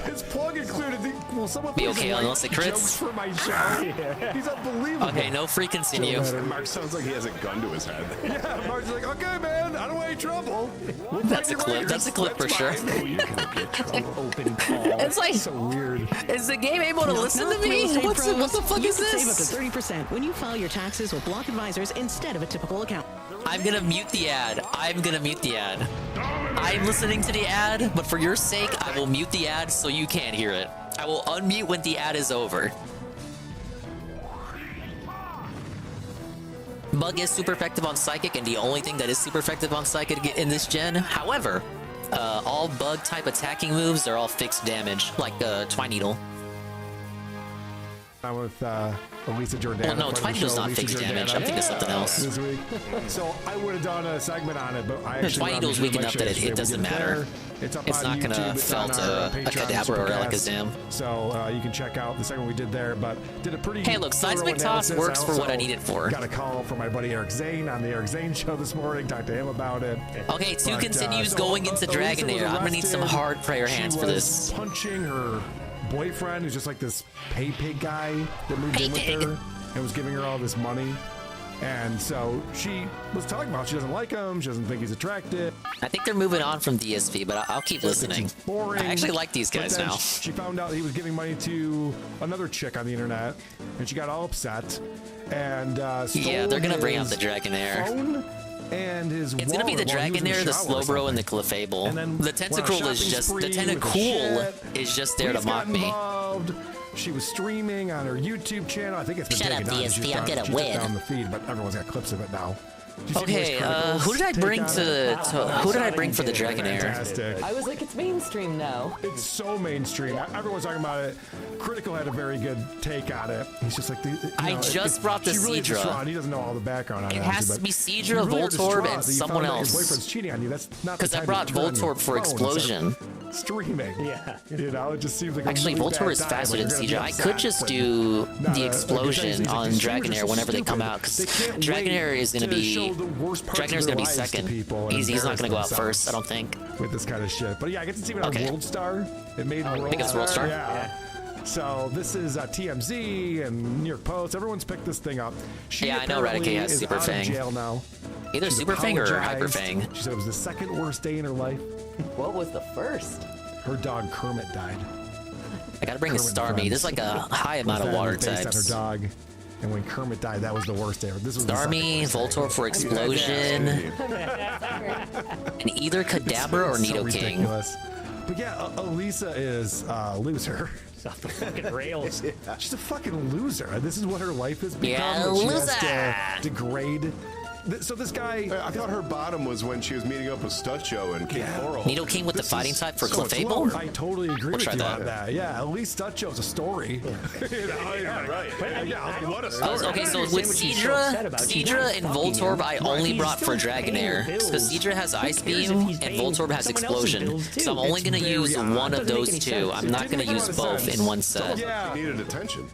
Speaker 13: His plug included. Will someone
Speaker 1: Be
Speaker 13: please
Speaker 1: okay
Speaker 13: write
Speaker 1: unless it crits?
Speaker 13: jokes for my show? He's unbelievable.
Speaker 1: Okay, no free continue.
Speaker 9: Mark sounds like he has a gun to his head.
Speaker 13: Yeah, Mark's like, okay, man, I don't want any trouble. We'll
Speaker 1: That's
Speaker 13: fight
Speaker 1: a clip.
Speaker 13: later.
Speaker 1: That's a clip for sure.
Speaker 15: Open call.
Speaker 1: It's like,
Speaker 13: So weird.
Speaker 1: is the game able to listen to
Speaker 3: Knock,
Speaker 1: me?
Speaker 3: knock,
Speaker 1: What the fuck
Speaker 3: you
Speaker 1: is
Speaker 3: can
Speaker 1: this?
Speaker 3: Save up to 30% when you file your taxes with Block Advisors instead of a typical account.
Speaker 1: I'm gonna mute the ad. I'm listening to the ad, but for your sake, I will mute the ad so you can't hear it. I will unmute when the ad is over. Bug is super effective on Psychic, and the only thing that is super effective on Psychic in this gen. However, all bug type attacking moves are all fixed damage, like Twine Needle.
Speaker 13: I'm with Elisa Jordan.
Speaker 1: Well, no, Twine Needle's not fixed damage. I'm thinking something else.
Speaker 13: This week. So I would have done a segment on it, but I actually
Speaker 1: Twine Needle's weak enough that it doesn't matter.
Speaker 13: It's up
Speaker 1: It's
Speaker 13: on
Speaker 1: not gonna
Speaker 13: YouTube. It's on
Speaker 1: felt
Speaker 13: our,
Speaker 1: a
Speaker 13: Patreon,
Speaker 1: Kadabra or
Speaker 13: Supercast.
Speaker 1: Alakazam.
Speaker 13: So you can check out the segment we did there, but did a pretty.
Speaker 1: Hey, look,
Speaker 13: thorough
Speaker 1: Seismic Toss
Speaker 13: analysis.
Speaker 1: works for what I
Speaker 13: also
Speaker 1: need it for.
Speaker 13: Got a call from my buddy Eric Zane on the Eric Zane show this morning. Talked to him about it.
Speaker 1: Okay, two
Speaker 13: But,
Speaker 1: continues
Speaker 13: so,
Speaker 1: going into
Speaker 13: Elisa
Speaker 1: Dragonair.
Speaker 13: was
Speaker 1: I'm gonna need some
Speaker 13: arrested.
Speaker 1: hard prayer hands for
Speaker 13: She
Speaker 1: this.
Speaker 13: was punching her boyfriend, who's just like this pay pig guy that moved
Speaker 1: Pay
Speaker 13: in with
Speaker 1: pig.
Speaker 13: her and was giving her all this money. And so she was talking about she doesn't like him, she doesn't think he's attractive.
Speaker 1: I think they're moving on from DSP, but I'll keep listening.
Speaker 13: It's boring.
Speaker 1: I actually like these
Speaker 13: But
Speaker 1: guys
Speaker 13: then
Speaker 1: now.
Speaker 13: She found out he was giving money to another chick on the internet, and she got all upset. And
Speaker 1: Yeah, they're gonna bring out the
Speaker 13: his
Speaker 1: Dragonair.
Speaker 13: phone and his
Speaker 1: It's gonna be the
Speaker 13: wallet while he was in
Speaker 1: Dragonair, the
Speaker 13: shower or
Speaker 1: Slowbro, and the
Speaker 13: something.
Speaker 1: Clefable.
Speaker 13: And then
Speaker 1: The
Speaker 13: went on a
Speaker 1: Tentacruel is
Speaker 13: shopping
Speaker 1: just the
Speaker 13: spree with the
Speaker 1: Tentacool
Speaker 13: shit.
Speaker 1: is just there to
Speaker 13: Police
Speaker 1: mock
Speaker 13: got
Speaker 1: me.
Speaker 13: involved. She was streaming on her YouTube channel. I think it's been
Speaker 1: Shut
Speaker 13: taken
Speaker 1: up,
Speaker 13: down.
Speaker 1: DSP,
Speaker 13: She's
Speaker 1: I'm
Speaker 13: done-
Speaker 1: gonna
Speaker 13: she took
Speaker 1: win.
Speaker 13: down the feed, but everyone's got clips of it now. Did you see
Speaker 1: Okay,
Speaker 13: Voice Chronicles'
Speaker 1: who did I
Speaker 13: take
Speaker 1: bring
Speaker 13: on
Speaker 1: to
Speaker 13: it?
Speaker 1: who did I bring for the Dragonair?
Speaker 13: Fantastic.
Speaker 2: I was like, it's mainstream now.
Speaker 13: It's so mainstream. Everyone's talking about it. Critical had a very good take on it. He's just like,
Speaker 1: I just brought the
Speaker 13: she really is
Speaker 1: Seadra.
Speaker 13: distraught. He doesn't know all the background on it.
Speaker 1: It has
Speaker 13: obviously,
Speaker 1: to be
Speaker 13: but
Speaker 1: Seadra,
Speaker 13: you really are
Speaker 1: Voltorb,
Speaker 13: distraught
Speaker 1: and
Speaker 13: that you
Speaker 1: someone
Speaker 13: found out
Speaker 1: else.
Speaker 13: Your boyfriend's cheating on you. That's not the
Speaker 1: 'Cause I
Speaker 13: time
Speaker 1: brought
Speaker 13: to turn your
Speaker 1: Voltorb for
Speaker 13: phone and start
Speaker 1: Explosion.
Speaker 13: Streaming.
Speaker 15: Yeah.
Speaker 13: You know, it just seems like
Speaker 1: Actually,
Speaker 13: a really
Speaker 1: Voltorb
Speaker 13: bad
Speaker 1: is
Speaker 13: time,
Speaker 1: faster
Speaker 13: but
Speaker 1: than
Speaker 13: you're gonna be
Speaker 1: Seadra. I
Speaker 13: upset,
Speaker 1: could just
Speaker 13: but
Speaker 1: do
Speaker 13: not
Speaker 1: the
Speaker 13: a-
Speaker 1: Explosion
Speaker 13: he's like,
Speaker 1: on
Speaker 13: these streamers are
Speaker 1: Dragonair
Speaker 13: so
Speaker 1: whenever they come
Speaker 13: stupid.
Speaker 1: out, because
Speaker 13: They can't
Speaker 1: Dragonair
Speaker 13: wait
Speaker 1: is gonna
Speaker 13: to
Speaker 1: be
Speaker 13: show the worst parts of
Speaker 1: Dragonair's
Speaker 13: their
Speaker 1: gonna be
Speaker 13: lives to
Speaker 1: second.
Speaker 13: people and
Speaker 1: He's not
Speaker 13: embarrass
Speaker 1: gonna go out
Speaker 13: themselves
Speaker 1: first, I don't think.
Speaker 13: with this kind of shit. But yeah, I get to see it on
Speaker 1: Okay.
Speaker 13: World Star. It made World
Speaker 1: think it's World Star?
Speaker 13: Yeah. So this is TMZ and New York Post. Everyone's picked this thing up. She
Speaker 1: Yeah, I know
Speaker 13: apparently
Speaker 1: Raticate has
Speaker 13: is
Speaker 1: Super
Speaker 13: out
Speaker 1: Fang.
Speaker 13: of jail now.
Speaker 1: Either
Speaker 13: She's
Speaker 1: Super Fang or Hyper
Speaker 13: apologized.
Speaker 1: Fang.
Speaker 13: She said it was the second worst day in her life.
Speaker 2: What was the first?
Speaker 13: Her dog Kermit died.
Speaker 1: I gotta bring a
Speaker 13: Kermit
Speaker 1: Starmie. There's like a high amount of
Speaker 13: That
Speaker 1: water
Speaker 13: was based on
Speaker 1: types.
Speaker 13: her dog. And when Kermit died, that was the worst day ever. This was the second
Speaker 1: Starmie,
Speaker 13: worst day.
Speaker 1: Voltorb for Explosion, and either Kadabra or
Speaker 13: It's so
Speaker 1: Nidoking.
Speaker 13: ridiculous. But yeah, Elisa is a loser.
Speaker 15: It's off the fucking rails.
Speaker 13: She's a fucking loser. This is what her life has become.
Speaker 1: Yeah,
Speaker 13: that she
Speaker 1: loser.
Speaker 13: has to degrade. So this guy,
Speaker 9: I thought her bottom was when she was meeting up with Stutcho and King Coral.
Speaker 1: Nidoking with the
Speaker 9: This
Speaker 1: fighting
Speaker 9: is
Speaker 1: type for
Speaker 9: so much
Speaker 1: Clefable?
Speaker 9: lower.
Speaker 13: I totally agree
Speaker 1: We'll
Speaker 13: with
Speaker 1: try
Speaker 13: you
Speaker 1: that.
Speaker 13: on that. Yeah, at least Stutcho's a story. You know,
Speaker 9: Yeah, right.
Speaker 15: But I mean, I don't-
Speaker 9: What a
Speaker 15: I
Speaker 9: story.
Speaker 15: don't
Speaker 1: Okay, so
Speaker 15: understand
Speaker 1: with
Speaker 15: what she's so upset about. She's not
Speaker 1: Seadra and
Speaker 15: fucking
Speaker 1: Voltorb,
Speaker 15: him,
Speaker 1: I
Speaker 15: but
Speaker 1: only
Speaker 15: he's
Speaker 1: brought for
Speaker 15: still paying
Speaker 1: Dragonair.
Speaker 15: her
Speaker 1: Because
Speaker 15: bills.
Speaker 1: Seadra has
Speaker 15: Who
Speaker 1: Ice
Speaker 15: cares if
Speaker 1: Beam
Speaker 15: he's
Speaker 1: and
Speaker 15: paying
Speaker 1: Voltorb has
Speaker 15: someone else's
Speaker 1: Explosion.
Speaker 15: bills, too?
Speaker 1: So I'm only
Speaker 13: It's
Speaker 1: gonna
Speaker 13: very
Speaker 1: use
Speaker 13: odd.
Speaker 1: one of
Speaker 15: Doesn't make
Speaker 1: those
Speaker 15: any
Speaker 1: two.
Speaker 15: sense.
Speaker 1: I'm
Speaker 15: It
Speaker 1: not
Speaker 13: didn't
Speaker 1: gonna
Speaker 13: make a lot
Speaker 1: use
Speaker 13: of
Speaker 1: both
Speaker 13: sense.
Speaker 1: in one set.
Speaker 13: Yeah.
Speaker 9: She needed attention.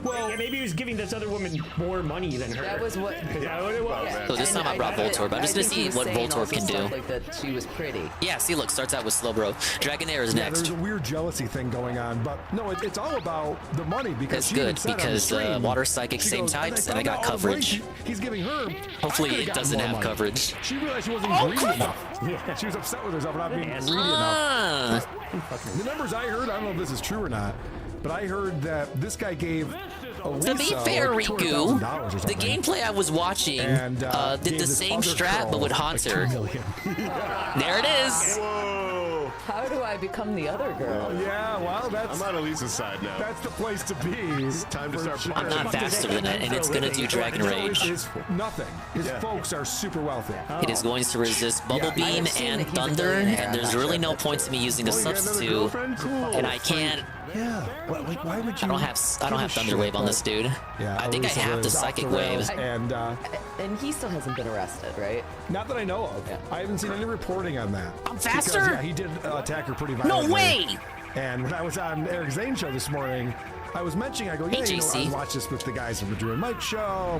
Speaker 13: Well,
Speaker 15: Yeah, maybe he was giving this other woman more money than her.
Speaker 2: That was what.
Speaker 15: Is that what it was?
Speaker 1: So this time I brought Voltorb. I'm just gonna see what Voltorb can do.
Speaker 2: Like that, she was pretty.
Speaker 1: Yeah, see, look, starts out with Slowbro. Dragonair is
Speaker 13: yeah,
Speaker 1: next.
Speaker 13: there's a weird jealousy thing going on, but no, it's all about the money because
Speaker 1: It's
Speaker 13: she even
Speaker 1: good
Speaker 13: said on the
Speaker 1: because
Speaker 13: stream,
Speaker 1: Water Psychic
Speaker 13: she
Speaker 1: same
Speaker 13: goes,
Speaker 1: types, and I
Speaker 13: found
Speaker 1: got
Speaker 13: out all the money
Speaker 1: coverage.
Speaker 13: He's giving her.
Speaker 1: Hopefully
Speaker 13: I could've
Speaker 1: it
Speaker 13: gotten
Speaker 1: doesn't
Speaker 13: more
Speaker 1: have
Speaker 13: money.
Speaker 1: coverage.
Speaker 13: She realized she wasn't greedy enough. She was upset with herself for not being greedy enough.
Speaker 1: Ah,
Speaker 13: The numbers I heard, I don't know if this is true or not, but I heard that this guy gave Elisa
Speaker 1: to be fair,
Speaker 13: like
Speaker 1: Riku,
Speaker 13: $200,000 or
Speaker 1: the
Speaker 13: something.
Speaker 1: gameplay I was watching
Speaker 13: And,
Speaker 1: did
Speaker 13: gave
Speaker 1: the
Speaker 13: this
Speaker 1: same
Speaker 13: other
Speaker 1: strat,
Speaker 13: girl
Speaker 1: but with
Speaker 13: like
Speaker 1: Haunter.
Speaker 13: $2 million.
Speaker 1: There it is.
Speaker 9: Whoa.
Speaker 2: How do I become the other girl?
Speaker 13: Yeah, well, that's
Speaker 9: I'm on Elisa's side now.
Speaker 13: that's the place to be.
Speaker 9: It's time to start
Speaker 1: I'm not faster than it, and it's gonna do Dragon Rage.
Speaker 13: Nothing. His folks are super wealthy.
Speaker 1: It is going to resist Bubble
Speaker 13: Yeah, I
Speaker 1: Beam
Speaker 2: assume
Speaker 1: and
Speaker 2: that he's a
Speaker 1: Thunder,
Speaker 2: billionaire.
Speaker 1: and there's
Speaker 2: I'm not
Speaker 1: really
Speaker 2: sure
Speaker 1: no
Speaker 2: if
Speaker 1: point to me using a
Speaker 9: Oh, you got another
Speaker 1: substitute.
Speaker 9: girlfriend? Cool.
Speaker 1: And I can't.
Speaker 13: Yeah. Like, why would you?
Speaker 1: I don't have Thunder Wave on this dude.
Speaker 13: Yeah,
Speaker 1: I think I
Speaker 13: Elisa
Speaker 1: have the
Speaker 13: was off
Speaker 1: Psychic
Speaker 13: rails,
Speaker 1: Wave.
Speaker 13: and
Speaker 2: And he still hasn't been arrested, right?
Speaker 13: not that I know of.
Speaker 2: Yeah.
Speaker 13: I haven't seen any reporting on that.
Speaker 1: I'm
Speaker 13: Because,
Speaker 1: faster?
Speaker 13: yeah, he did attack her pretty
Speaker 1: No
Speaker 13: violently.
Speaker 1: way!
Speaker 13: And when I was on Eric Zane's show this morning, I was mentioning, I go, yeah, you know, I watched this with the guys from the Drew and Mike show.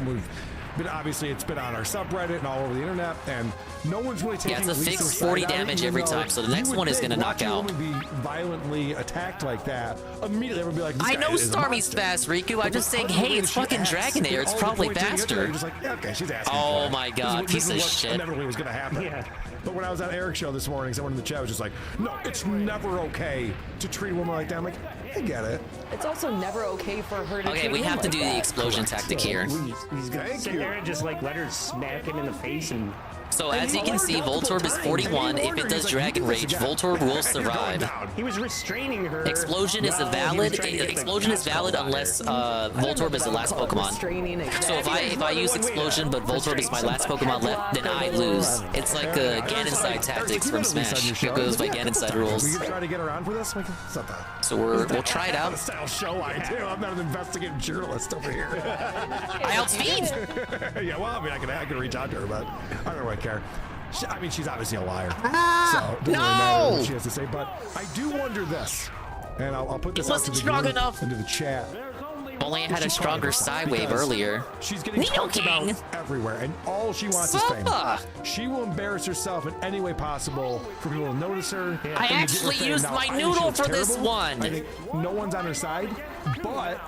Speaker 13: And obviously, it's been on our subreddit and all over the internet, and no one's really taking.
Speaker 1: Yeah, it's a fixed 40 damage every time, so the next one is going to knock out.
Speaker 13: When be violently attacked like that, immediately everyone will be like,
Speaker 1: I know Starmie's fast, Riku. I'm just saying, hey, it's fucking Dragonair. It's probably faster.
Speaker 13: Just like, yeah, okay, she's asking.
Speaker 1: Oh my god, piece of shit.
Speaker 13: Inevitably was going to happen. Yeah. But when I was on Eric's show this morning, someone in the chat was just like, no, it's never okay to treat a woman like that. I'm like, I get it.
Speaker 2: It's also never okay for her to.
Speaker 1: Okay, we have to do the explosion tactic here.
Speaker 15: He's gonna sit there and just like let her smack him in the face and.
Speaker 1: So as you can see, Voltorb is 41. If it does Dragon Rage, Voltorb will survive.
Speaker 15: He was restraining her.
Speaker 1: Explosion is valid. Explosion is valid unless Voltorb is the last Pokemon. So if I use Explosion, but Voltorb is my last Pokemon left, then I lose. It's like Ganonside tactics from Smash. It goes by Ganonside rules.
Speaker 13: We can try to get around for this.
Speaker 1: So we'll try it out.
Speaker 13: That's the style show I do. I'm not an investigative journalist over here.
Speaker 1: I outspeed.
Speaker 13: Yeah, well, I mean, I can reach out to her, but I don't really care. I mean, she's obviously a liar. So it doesn't really matter what she has to say. But I do wonder this, and I'll put this out to the group, into the chat.
Speaker 1: Only I had a stronger Psywave earlier.
Speaker 13: She's getting talked about everywhere, and all she wants is fame. She will embarrass herself in any way possible for people to notice her.
Speaker 1: I actually used my noodle for this one.
Speaker 13: I think no one's on her side, but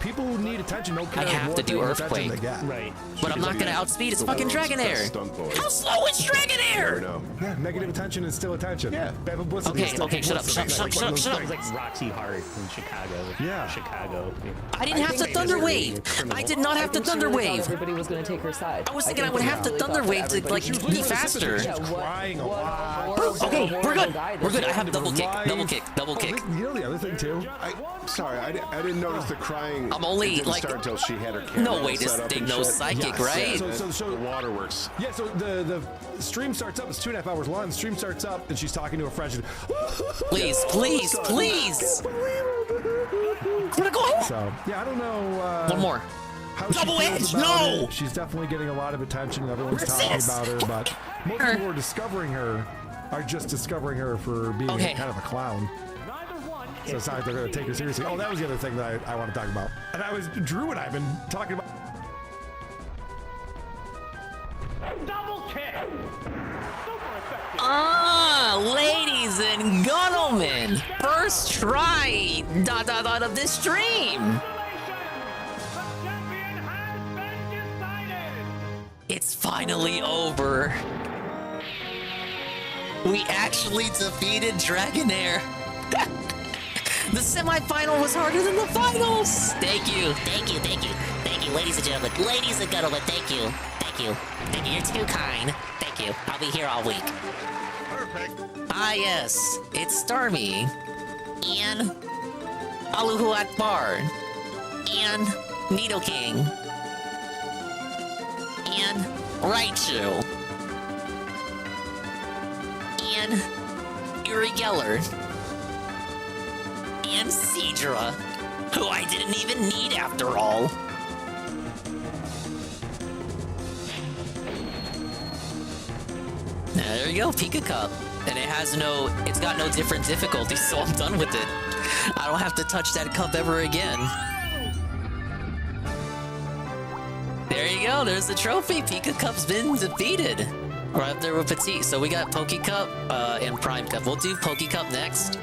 Speaker 13: people who need attention don't care.
Speaker 1: I have to do Earthquake.
Speaker 15: Right.
Speaker 1: But I'm not going to outspeed. It's fucking Dragonair. How slow is Dragonair?
Speaker 13: Yeah, negative attention is still attention. Yeah. Bad publicity is still
Speaker 1: okay, shut up. Shut up.
Speaker 15: It's like Roxy Hart in Chicago.
Speaker 13: Yeah.
Speaker 15: Chicago.
Speaker 1: I didn't have to Thunder Wave. I did not have to Thunder Wave.
Speaker 2: Everybody was going to take her side.
Speaker 1: I was thinking I would have to Thunder Wave to like be faster.
Speaker 13: She's crying a lot.
Speaker 1: Okay, we're good. We're good. I have double kick. Double kick. Double kick.
Speaker 13: You know the other thing too?
Speaker 9: Sorry, I didn't notice the crying.
Speaker 1: I'm only
Speaker 9: didn't
Speaker 1: like
Speaker 9: start until she had her camera
Speaker 1: no way
Speaker 9: set
Speaker 1: this
Speaker 9: up
Speaker 1: thing
Speaker 9: and
Speaker 1: knows
Speaker 9: shit.
Speaker 1: psychic,
Speaker 9: Yes.
Speaker 1: right?
Speaker 9: Yeah, so the waterworks.
Speaker 13: Yeah, so the stream starts up. It's 2.5 hours long. The stream starts up, and she's talking to a friend. She's,
Speaker 1: please, please, please.
Speaker 13: So yeah, I don't know.
Speaker 1: One more.
Speaker 13: Double edge, no! She's definitely getting a lot of attention. Everyone's talking about her, but most people who are discovering her are just discovering her for being kind of a clown. So it's not like they're going to take her seriously. Oh, that was the other thing that I want to talk about. And Drew and I have been talking about.
Speaker 7: Double kick.
Speaker 1: Ladies and gentlemen, first try of this stream. It's finally over. We actually defeated Dragonair. The semifinal was harder than the finals. Thank you. Thank you. Thank you. Thank you, ladies and gentlemen. Ladies and gentlemen, thank you. Thank you. Thank you. You're too kind. Thank you. I'll be here all week. Perfect. Ah, yes. It's Starmie. And Allahu Akbar. And Nidoking. And Raichu. And Uri Geller. And Seadra, who I didn't even need after all. There you go, Pika Cup. And it's got no different difficulty, so I'm done with it. I don't have to touch that cup ever again. There you go, there's the trophy. Pika Cup's been defeated. Right up there with Petite. So we got Poke Cup and Prime Cup. We'll do Poke Cup next.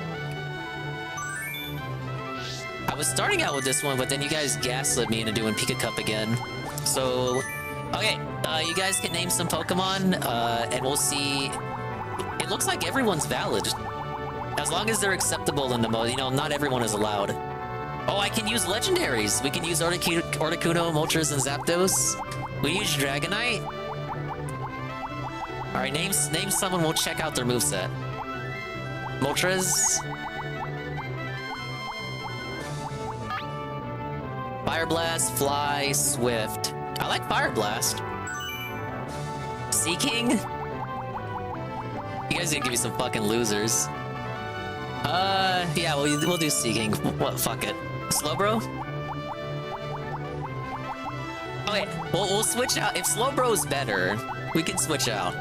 Speaker 1: I was starting out with this one, but then you guys gaslit me into doing Pika Cup again. So, okay, you guys can name some Pokemon, and we'll see. It looks like everyone's valid. As long as they're acceptable in the mode, not everyone is allowed. Oh, I can use legendaries. We can use Articuno, Moltres, and Zapdos. We use Dragonite. All right, name someone. We'll check out their moveset. Moltres. Fire Blast, Fly, Swift. I like Fire Blast. Seeking. You guys didn't give me some fucking losers. Yeah, we'll do Seeking. What? Fuck it. Slowbro. Okay, we'll switch out. If Slowbro's better, we can switch out.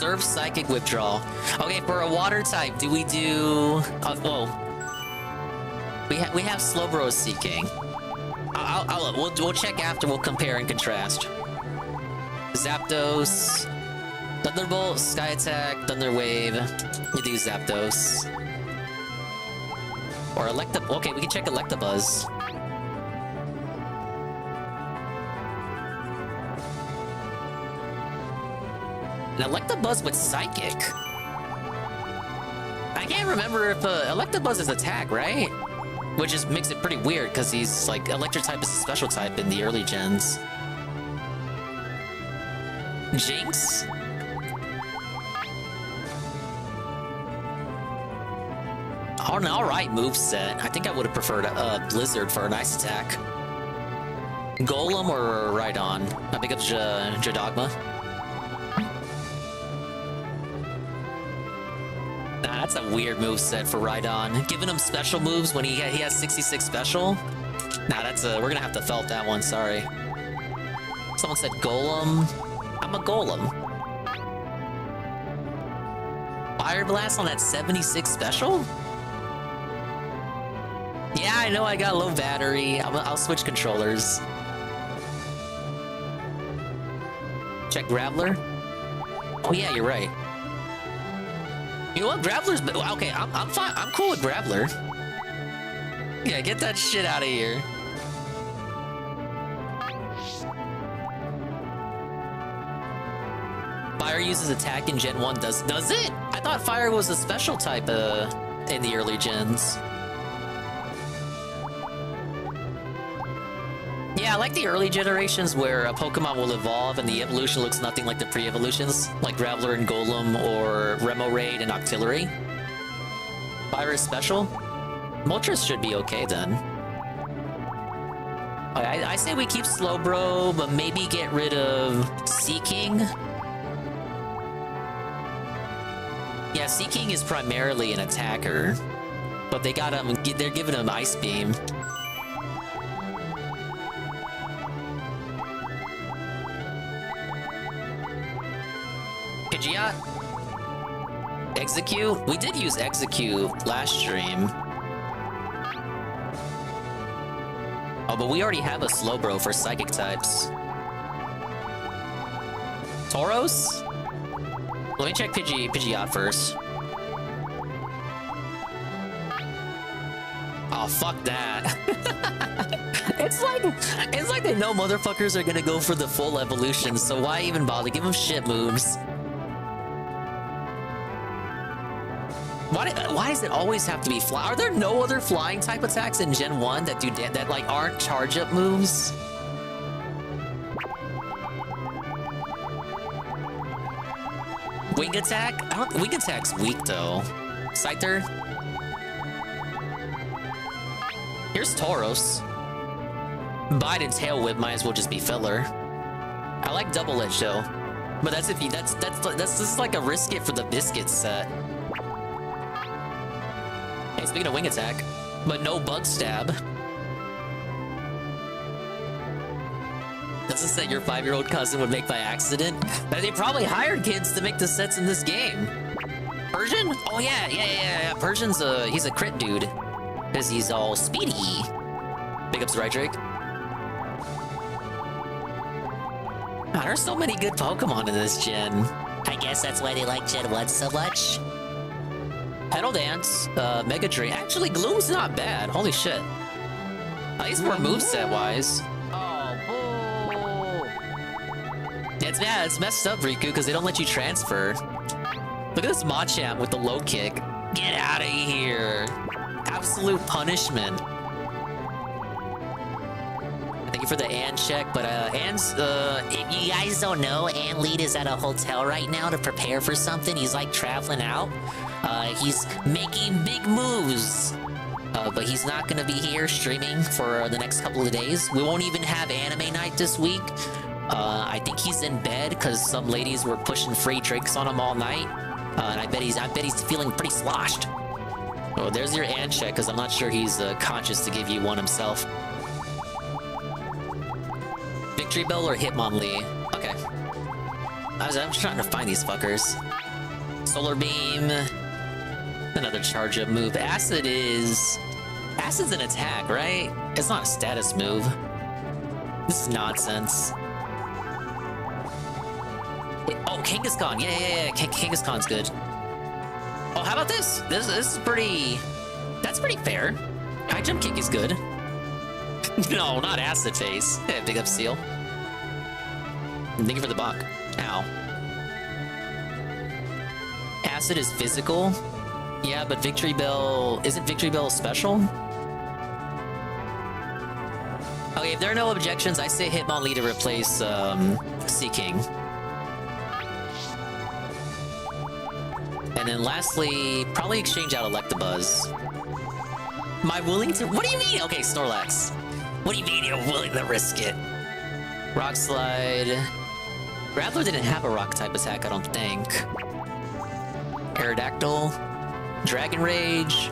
Speaker 1: Reserve Psychic Withdrawal. Okay, for a water type, do we do... whoa. We have Slowbro Seeking. We'll check after, we'll compare and contrast. Zapdos, Thunderbolt, Sky Attack, Thunder Wave. We do Zapdos. Or okay, we can check Electabuzz. An Electabuzz with Psychic. I can't remember if Electabuzz is attack, right? Which just makes it pretty weird because he's like Electric type is a special type in the early gens. Jinx? Alright moveset. I think I would have preferred Blizzard for a nice attack. Golem or Rhydon? I pick up Jadogma. Nah, that's a weird moveset for Rhydon. Giving him special moves when he has 66 special? Nah, that's we're gonna have to felt that one, sorry. Someone said Golem. I'm a Golem. Fire Blast on that 76 special? Yeah, I know I got low battery. I'll switch controllers. Check Graveler. Oh yeah, you're right. You know what? Graveler's... Okay, I'm fine. I'm cool with Graveler. Yeah, get that shit out of here. Fire uses attack in Gen 1. Does it? I thought Fire was a special type in the early gens. Yeah, I like the early generations where a Pokemon will evolve and the evolution looks nothing like the pre-evolutions, like Graveler and Golem or Remoraid and Octillery. Fire is special? Moltres should be okay then. I say we keep Slowbro, but maybe get rid of Seeking. Yeah, Seeking is primarily an attacker, but they got him. They're giving him Ice Beam. Pidgeot? Execute? We did use Execute last stream. Oh, but we already have a Slowbro for Psychic types. Tauros? Let me check Pidgeot first. Oh, fuck that. It's like they know motherfuckers are gonna go for the full evolution, so why even bother? Give them shit moves. Why does it always have to be fly? Are there no other flying type attacks in Gen 1 that do that like aren't charge up moves? Wing attack? Wing attack's weak though. Scyther. Here's Tauros. Bite and Tail Whip might as well just be filler. I like Double Edge though, but that's if you that's just like a risk it for the biscuit set. Hey, speaking of wing attack, but no bug stab. Doesn't say your 5-year-old cousin would make by accident. But they probably hired kids to make the sets in this game. Persian? Oh yeah. Persian's he's a crit dude. Because he's all speedy. Big ups right, Drake. Oh, there's so many good Pokemon in this gen. I guess that's why they like Gen 1 so much. Petal Dance, Mega Drain. Actually, Gloom's not bad. Holy shit. At least more moveset-wise. Yeah, it's messed up, Riku, because they don't let you transfer. Look at this Machamp with the low kick. Get out of here. Absolute punishment. Thank you for the Ann check, but Ann's, if you guys don't know, Ann Lead is at a hotel right now to prepare for something. He's like traveling out. He's making big moves. But he's not gonna be here streaming for the next couple of days. We won't even have anime night this week. I think he's in bed because some ladies were pushing free drinks on him all night. And I bet he's feeling pretty sloshed. Oh, there's your Ann check, because I'm not sure he's conscious to give you one himself. Victory Bell or Hitmonlee? Okay. I'm trying to find these fuckers. Solar Beam. Another charge up move. Acid's an attack, right? It's not a status move. This is nonsense. Oh, Kangaskhan. Yeah. Kangaskhan's good. Oh, how about this? This is pretty... That's pretty fair. High jump kick is good. No, not Acid Face. Yeah, big up seal. Thank you for the buck. Ow. Acid is physical. Yeah, but Victory Bell... Isn't Victory Bell special? Okay, if there are no objections, I say Hitmonlee to replace Sea King. And then lastly, probably exchange out Electabuzz. Am I willing to... What do you mean? Okay, Snorlax. What do you mean you're willing to risk it? Rock Slide. Graveler didn't have a rock type attack, I don't think. Aerodactyl. Dragon Rage.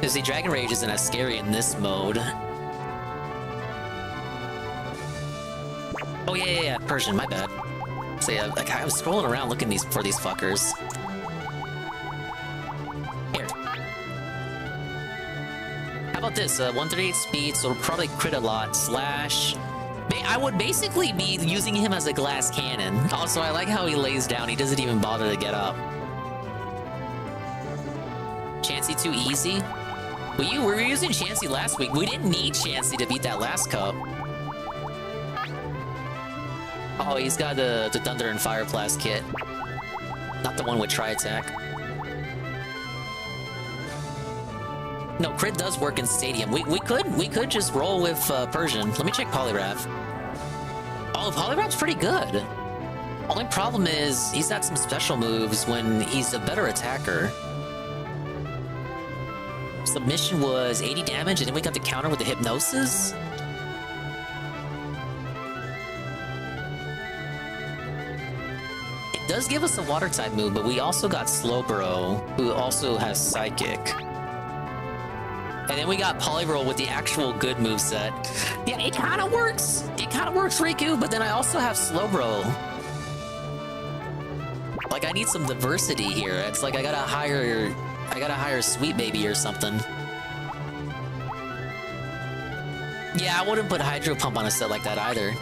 Speaker 1: You see, Dragon Rage isn't as scary in this mode. Oh yeah, Persian, my bad. So yeah, like I was scrolling around looking for these fuckers. Here. How about this? 138 speed, so it'll probably crit a lot. Slash. I would basically be using him as a glass cannon. Also, I like how he lays down. He doesn't even bother to get up. Chansey too easy? We were using Chansey last week. We didn't need Chansey to beat that last cup. Oh, he's got the Thunder and Fire Blast kit. Not the one with Tri-Attack. No, crit does work in Stadium. We could just roll with Persian. Let me check Poliwrath. Oh, Poliwrath's pretty good. Only problem is he's got some special moves when he's a better attacker. Submission was 80 damage, and then we got the counter with the Hypnosis. It does give us a water type move, but we also got Slowbro, who also has Psychic. And then we got Poliwrath with the actual good moveset. Yeah, it kind of works. It kind of works, Riku, but then I also have Slowbro. Like, I need some diversity here. It's like I gotta hire Sweet Baby or something. Yeah, I wouldn't put Hydro Pump on a set like that either.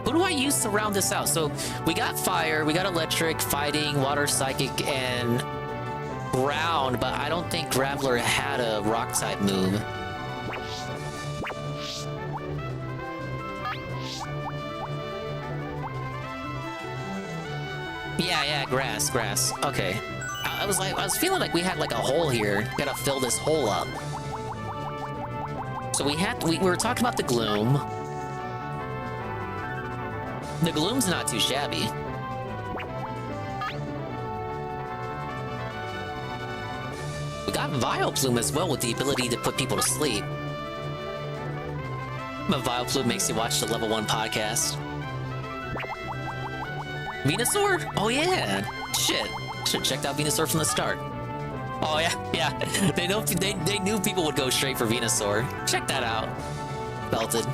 Speaker 1: Who do I use to round this out? So we got Fire, we got Electric, Fighting, Water, Psychic, and Ground, but I don't think Graveler had a Rock type move. Yeah, grass. Okay. I was feeling like we had like a hole here. Gotta fill this hole up. So we were talking about the Gloom. The Gloom's not too shabby. We got Vileplume as well with the ability to put people to sleep. But Vileplume makes you watch the Level 1 podcast. Venusaur? Oh yeah! Shit. Should've checked out Venusaur from the start. Oh yeah. They knew people would go straight for Venusaur. Check that out. Belted.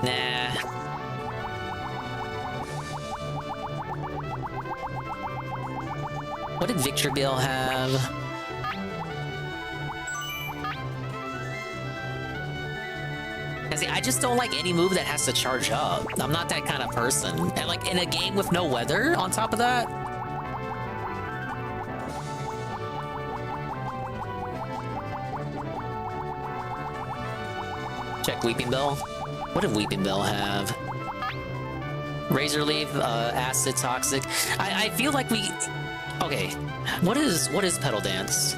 Speaker 1: Nah. What did Victreebel have? See, I just don't like any move that has to charge up. I'm not that kind of person. And like in a game with no weather on top of that. Check Weeping Bell. What did Weeping Bell have? Razor Leaf, Acid, Toxic. I feel like we... Okay, what is Petal Dance?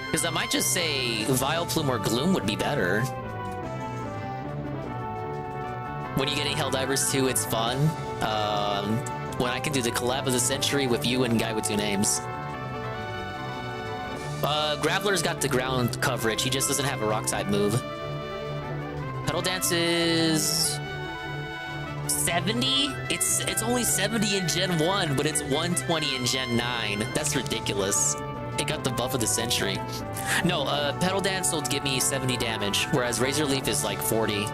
Speaker 1: Because I might just say Vileplume or Gloom would be better. When you get Helldivers 2, it's fun. When I can do the collab of the century with you and Guy with Two Names. Graveler's got the ground coverage. He just doesn't have a rock type move. Petal Dance is 70? It's only 70 in Gen 1, but it's 120 in Gen 9. That's ridiculous. It got the buff of the century. No, Petal Dance will give me 70 damage, whereas Razor Leaf is like 40.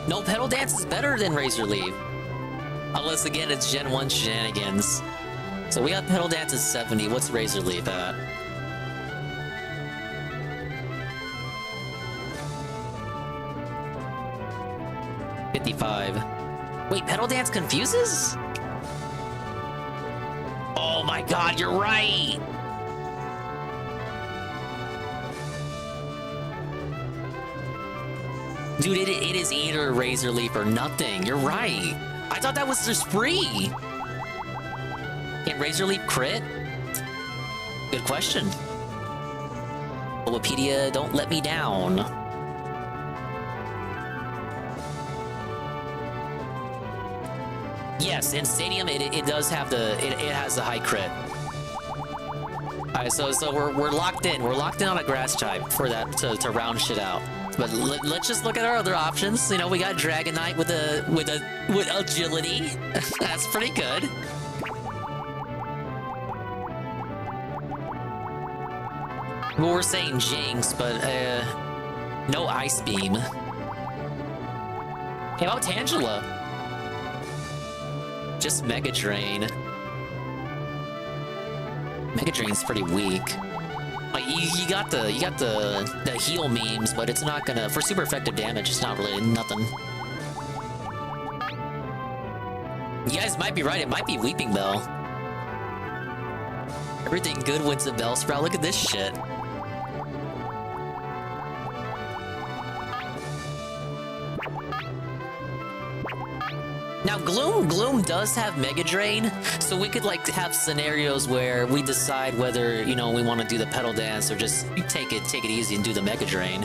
Speaker 1: No, Petal Dance is better than Razor Leaf. Unless, again, it's Gen 1 shenanigans. So we got Petal Dance at 70. What's Razor Leaf at? $55. Wait, Petal Dance confuses? Oh my god, you're right! Dude, it is either Razor Leaf or nothing. You're right. I thought that was just free. Can Razor Leaf crit? Good question. Wikipedia, don't let me down. Yes, in Stadium it does have the it has the high crit. Alright, so we're locked in. We're locked in on a grass type for that to round shit out. But let's just look at our other options. You know, we got Dragonite with agility. That's pretty good. Well, we're saying Jinx, but no Ice Beam. Hey, how about Tangela? Just Mega Drain. Mega Drain's pretty weak. Like you got the heal memes, but it's not gonna for super effective damage. It's not really nothing. You guys might be right. It might be Weeping Bell. Everything good wins a Bellsprout. Look at this shit. Now Gloom does have Mega Drain, so we could like have scenarios where we decide whether, you know, we want to do the Petal Dance or just take it easy and do the Mega Drain.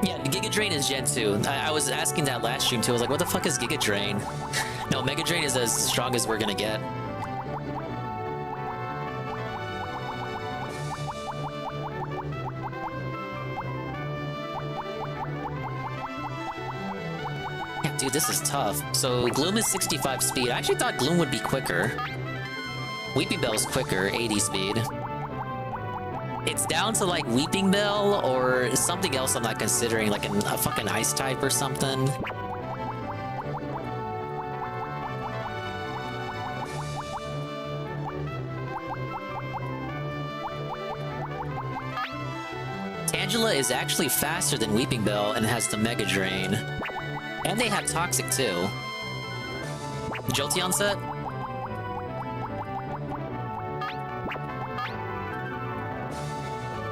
Speaker 1: Yeah, Giga Drain is Gen 2. I was asking that last stream too. I was like, what the fuck is Giga Drain? No, Mega Drain is as strong as we're gonna get. Dude, this is tough. So Gloom is 65 speed. I actually thought Gloom would be quicker. Weeping Bell's quicker, 80 speed. It's down to like Weeping Bell or something else I'm not considering, like a fucking Ice type or something. Tangela is actually faster than Weeping Bell and has the Mega Drain. And they have Toxic too. Jolteon set?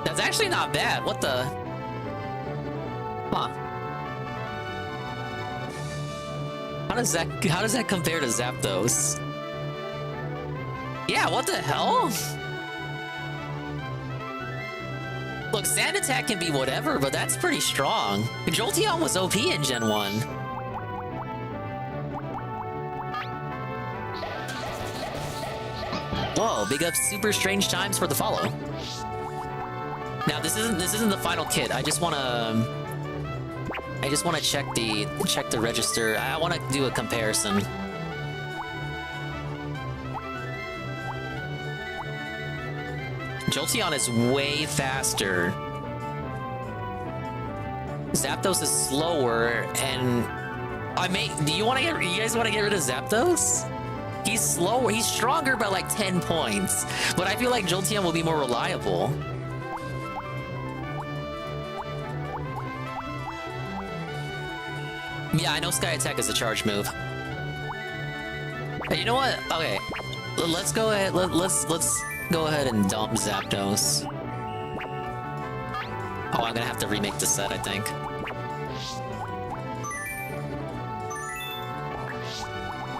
Speaker 1: That's actually not bad. What the? Huh. How does that compare to Zapdos? Yeah, what the hell? Look, Sand Attack can be whatever, but that's pretty strong. Jolteon was OP in Gen 1. Whoa, big up Super Strange Times for the follow. Now this isn't the final kit. I just wanna check the register. I wanna do a comparison. Jolteon is way faster. Zapdos is slower, and do you guys want to get rid of Zapdos? He's slower. He's stronger by like 10 points, but I feel like Jolteon will be more reliable. Yeah, I know Sky Attack is a charge move. Hey, you know what? Okay, let's go ahead. Let's go ahead and dump Zapdos. Oh, I'm gonna have to remake the set, I think.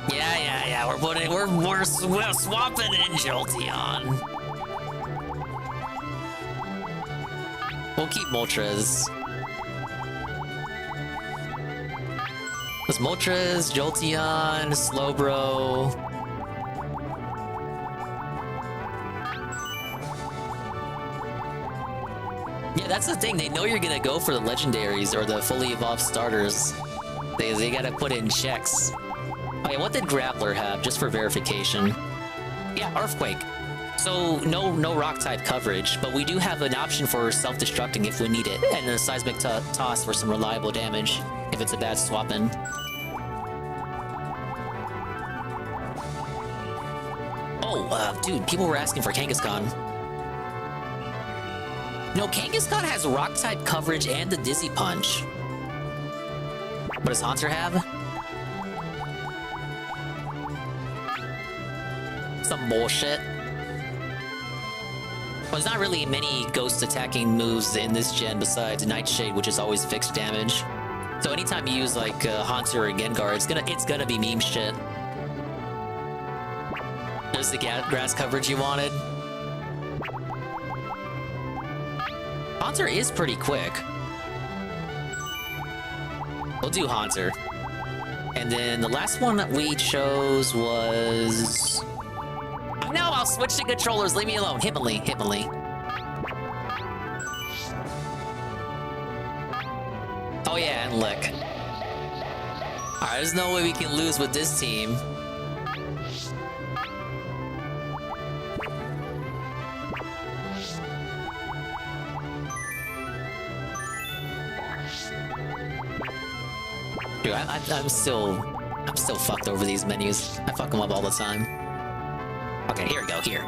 Speaker 1: Yeah. We're swapping in Jolteon. We'll keep Moltres. It's Moltres, Jolteon, Slowbro. Yeah, that's the thing. They know you're gonna go for the legendaries or the fully evolved starters. They gotta put in checks. Okay, what did Grappler have, just for verification? Yeah, Earthquake. So no rock type coverage, but we do have an option for self-destructing if we need it, and a seismic toss for some reliable damage if it's a bad swap in. Oh, dude, people were asking for Kangaskhan. No, Kangaskhan has rock type coverage and the Dizzy Punch. What does Haunter have? Some bullshit. Well, there's not really many ghost attacking moves in this gen besides Nightshade, which is always fixed damage. So anytime you use like Haunter or Gengar, it's gonna be meme shit. There's the grass coverage you wanted. Haunter is pretty quick. We'll do Haunter. And then the last one that we chose was... No, I'll switch to controllers. Leave me alone. Hitmonlee. Oh yeah, and Lick. Alright, there's no way we can lose with this team. Dude, I'm still fucked over these menus. I fuck them up all the time. Okay, here we go, here.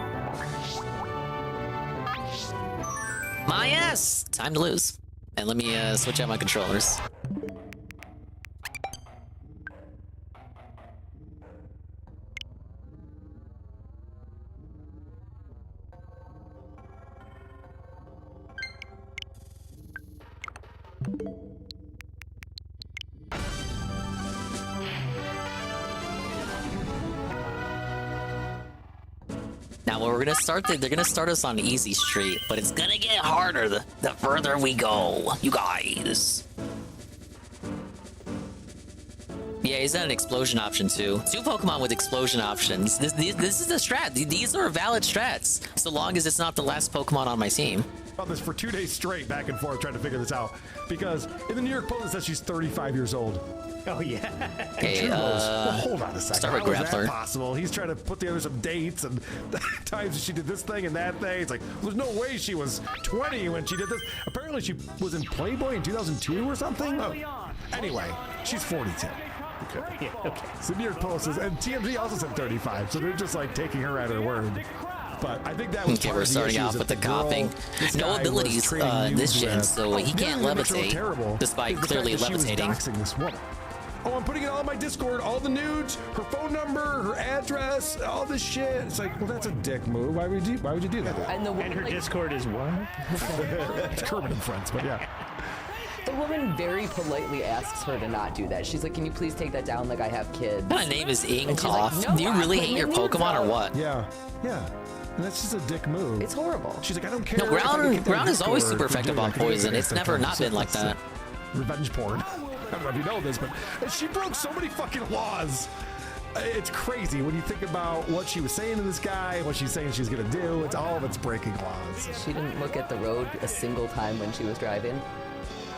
Speaker 1: My ass! Time to lose. And let me switch out my controllers. Now, we're gonna start. They're gonna start us on easy street, but it's gonna get harder the further we go, you guys. Yeah, he's got an explosion option too. 2 Pokemon with explosion options. This is the strat. These are valid strats, so long as it's not the last Pokemon on my team.
Speaker 13: On this for 2 days straight, back and forth, trying to figure this out, because in the New York Post it says she's 35 years old.
Speaker 15: Oh yeah.
Speaker 1: Okay,
Speaker 13: well, hold on a second.
Speaker 1: Start with
Speaker 13: How is
Speaker 1: Grappler.
Speaker 13: that possible? He's trying to put together some dates and times she did this thing and that thing. It's like, there's no way she was 20 when she did this. Apparently she was in Playboy in 2002 or something. Oh. Anyway, she's 42. Okay.
Speaker 15: Yeah, okay.
Speaker 13: So New York Post says, and TMZ also said 35, so they're just like taking her at her word. But I think that was
Speaker 1: Okay,
Speaker 13: part
Speaker 1: we're
Speaker 13: of the
Speaker 1: starting
Speaker 13: issue
Speaker 1: off
Speaker 13: is
Speaker 1: with the
Speaker 13: that girl-
Speaker 1: coughing.
Speaker 13: this
Speaker 1: No
Speaker 13: guy was
Speaker 1: abilities
Speaker 13: trading
Speaker 1: this
Speaker 13: nudes
Speaker 1: gen,
Speaker 13: with.
Speaker 1: so he can't
Speaker 13: really what makes it
Speaker 1: levitate,
Speaker 13: terrible
Speaker 1: despite
Speaker 13: is the
Speaker 1: clearly
Speaker 13: fact that she was
Speaker 1: levitating.
Speaker 13: doxing this woman. Oh, I'm putting it all in my Discord, all the nudes, her phone number, her address, all this shit. It's like, well, that's a dick move. Why would you do that?
Speaker 2: And the
Speaker 15: And her Discord is what?
Speaker 13: It's Kermit and Friends, but yeah.
Speaker 2: The woman very politely asks her to not do that. She's like, "Can you please take that down? Like I have kids."
Speaker 1: My name is
Speaker 2: And she's like,
Speaker 1: Inkoff.
Speaker 2: "No,
Speaker 1: Do you
Speaker 2: I'm
Speaker 1: really
Speaker 2: putting
Speaker 1: hate your
Speaker 2: the nudes
Speaker 1: Pokemon or
Speaker 2: up."
Speaker 1: what?
Speaker 13: Yeah. And that's just a dick move.
Speaker 2: It's horrible.
Speaker 13: She's like, I don't care.
Speaker 1: No,
Speaker 13: if I can get
Speaker 1: ground
Speaker 13: that
Speaker 1: is always
Speaker 13: Discord
Speaker 1: super
Speaker 13: for
Speaker 1: effective
Speaker 13: doing
Speaker 1: on
Speaker 13: it. I can do it
Speaker 1: poison.
Speaker 13: against
Speaker 1: It's never
Speaker 13: them.
Speaker 1: not been like that.
Speaker 13: Revenge porn. I don't know if you know this, but she broke so many fucking laws. It's crazy when you think about what she was saying to this guy, what she's saying she's gonna do. It's all of it's breaking laws.
Speaker 2: She didn't look at the road a single time when she was driving.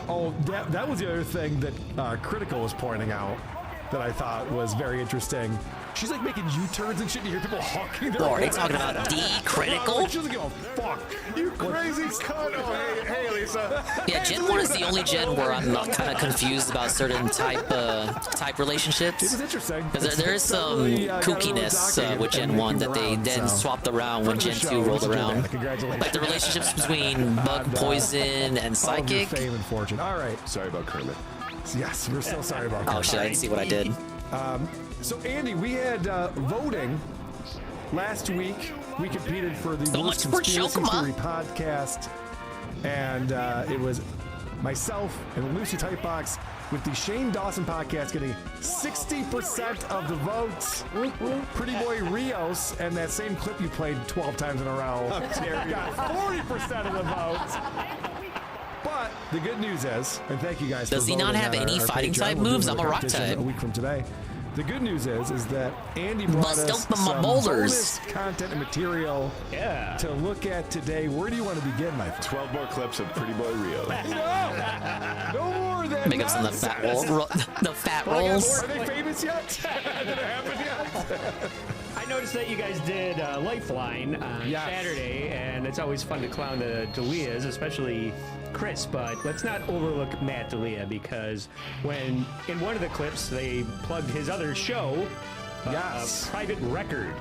Speaker 13: Oh, that was the other thing that Critical was pointing out that I thought was very interesting. She's like making U-turns and shit. You hear people honking their
Speaker 1: Lord, are you
Speaker 13: horns.
Speaker 1: talking about D-Critical?
Speaker 13: She doesn't give a fuck. You crazy cunt. Oh, hey, Lisa.
Speaker 1: Yeah, Gen 1 is the only gen where I'm kind of confused about certain type relationships.
Speaker 13: It was interesting.
Speaker 1: Because there is some
Speaker 13: Really, got
Speaker 1: kookiness
Speaker 13: a little
Speaker 1: with Gen
Speaker 13: and
Speaker 1: 1 that they
Speaker 13: around,
Speaker 1: then
Speaker 13: so.
Speaker 1: swapped around when
Speaker 13: Friend
Speaker 1: Gen
Speaker 13: of the
Speaker 1: 2
Speaker 13: show,
Speaker 1: rolled
Speaker 13: Mr.
Speaker 1: around.
Speaker 13: Jordana. Congratulations.
Speaker 1: Like the relationships between Bug, Poison, and
Speaker 13: All of your
Speaker 1: Psychic.
Speaker 13: fame and fortune. All right.
Speaker 9: Sorry about Kermit.
Speaker 13: Yes, we're so sorry about that.
Speaker 1: Oh shit, I didn't see what I did.
Speaker 13: So Andy, we had voting last week. We competed for the
Speaker 1: So
Speaker 13: Worst
Speaker 1: much for
Speaker 13: Conspiracy
Speaker 1: Chokma.
Speaker 13: Theory podcast, and it was myself and Lucy Typebox with the Shane Dawson podcast getting 60% of the votes. Pretty Boy Rios and that same clip you played 12 times in a row got 40% of the votes. But the good news is, and thank you guys
Speaker 1: Does
Speaker 13: for
Speaker 1: he not
Speaker 13: voting
Speaker 1: have
Speaker 13: on
Speaker 1: any
Speaker 13: our
Speaker 1: fighting
Speaker 13: Patreon.
Speaker 1: type
Speaker 13: We'll do
Speaker 1: moves?
Speaker 13: another
Speaker 1: I'm a rock
Speaker 13: competition
Speaker 1: type.
Speaker 13: a week from today. The good news is that Andy brought
Speaker 1: Bust
Speaker 13: us
Speaker 1: open my
Speaker 13: some
Speaker 1: boulders.
Speaker 13: bonus content and material to look at today. Where do you want to begin, my friend?
Speaker 9: 12 more clips of Pretty Boy Rio.
Speaker 13: No more than
Speaker 1: Make up some of the fat roll, the fat rolls.
Speaker 13: Are they famous yet? Did it happen yet?
Speaker 15: I noticed that you guys did Lifeline on Saturday, and it's always fun to clown the D'Elias, especially Chris, but let's not overlook Matt D'Elia, because when in one of the clips they plugged his other show, Private Record,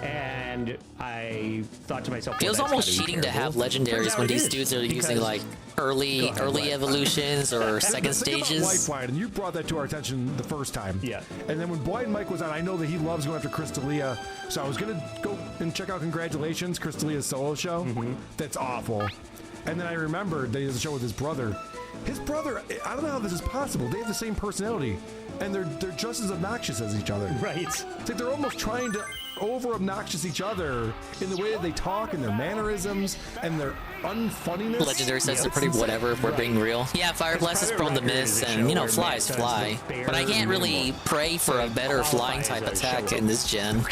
Speaker 15: and I thought to myself,
Speaker 1: Feels
Speaker 15: well,
Speaker 1: almost cheating to have legendaries when these dudes are using like early evolutions or second
Speaker 13: Think about
Speaker 1: stages.
Speaker 13: Lifeline, and you brought that to our attention the first time.
Speaker 15: Yeah.
Speaker 13: And then when Blind Mike was on, I know that he loves going after Chris D'Elia, so I was gonna go and check out Congratulations, Chris D'Elia's solo show. That's awful. And then I remembered that he has a show with his brother. His brother, I don't know how this is possible. They have the same personality, and they're just as obnoxious as each other.
Speaker 15: Right.
Speaker 13: It's like they're almost trying to over obnoxious each other in the way that they talk and their mannerisms and their unfunniness.
Speaker 1: Legendary says they're pretty whatever if we're being real. Yeah, Fire Blast is prone to miss, and you know, flies fly. But I can't really pray for a better flying type attack in this gen.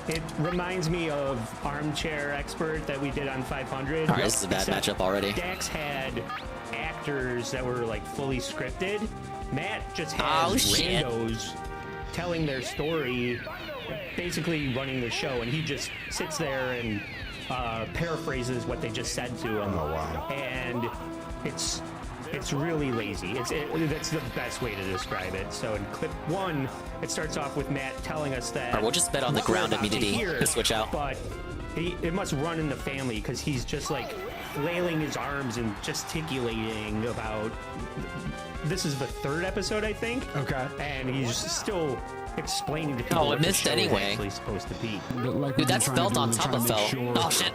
Speaker 15: It reminds me of Armchair Expert that we did on 500.
Speaker 1: All right, this is a bad matchup already.
Speaker 15: Dax had actors that were like fully scripted. Matt just has randos telling their story, basically running the show, and he just sits there and paraphrases what they just said to him.
Speaker 13: Oh wow!
Speaker 15: And it's really lazy. That's the best way to describe it. So in clip 1, it starts off with Matt telling us that.
Speaker 1: All right, we'll just bet on the ground immunity to switch out.
Speaker 15: But it must run in the family because he's just like flailing his arms and gesticulating about. This is the 3rd episode, I think.
Speaker 13: Okay.
Speaker 15: And he's still explaining to people.
Speaker 1: Oh, it
Speaker 15: what the
Speaker 1: missed
Speaker 15: show is
Speaker 1: anyway.
Speaker 15: actually supposed to be.
Speaker 1: Dude, that's felt on top of felt. Oh shit!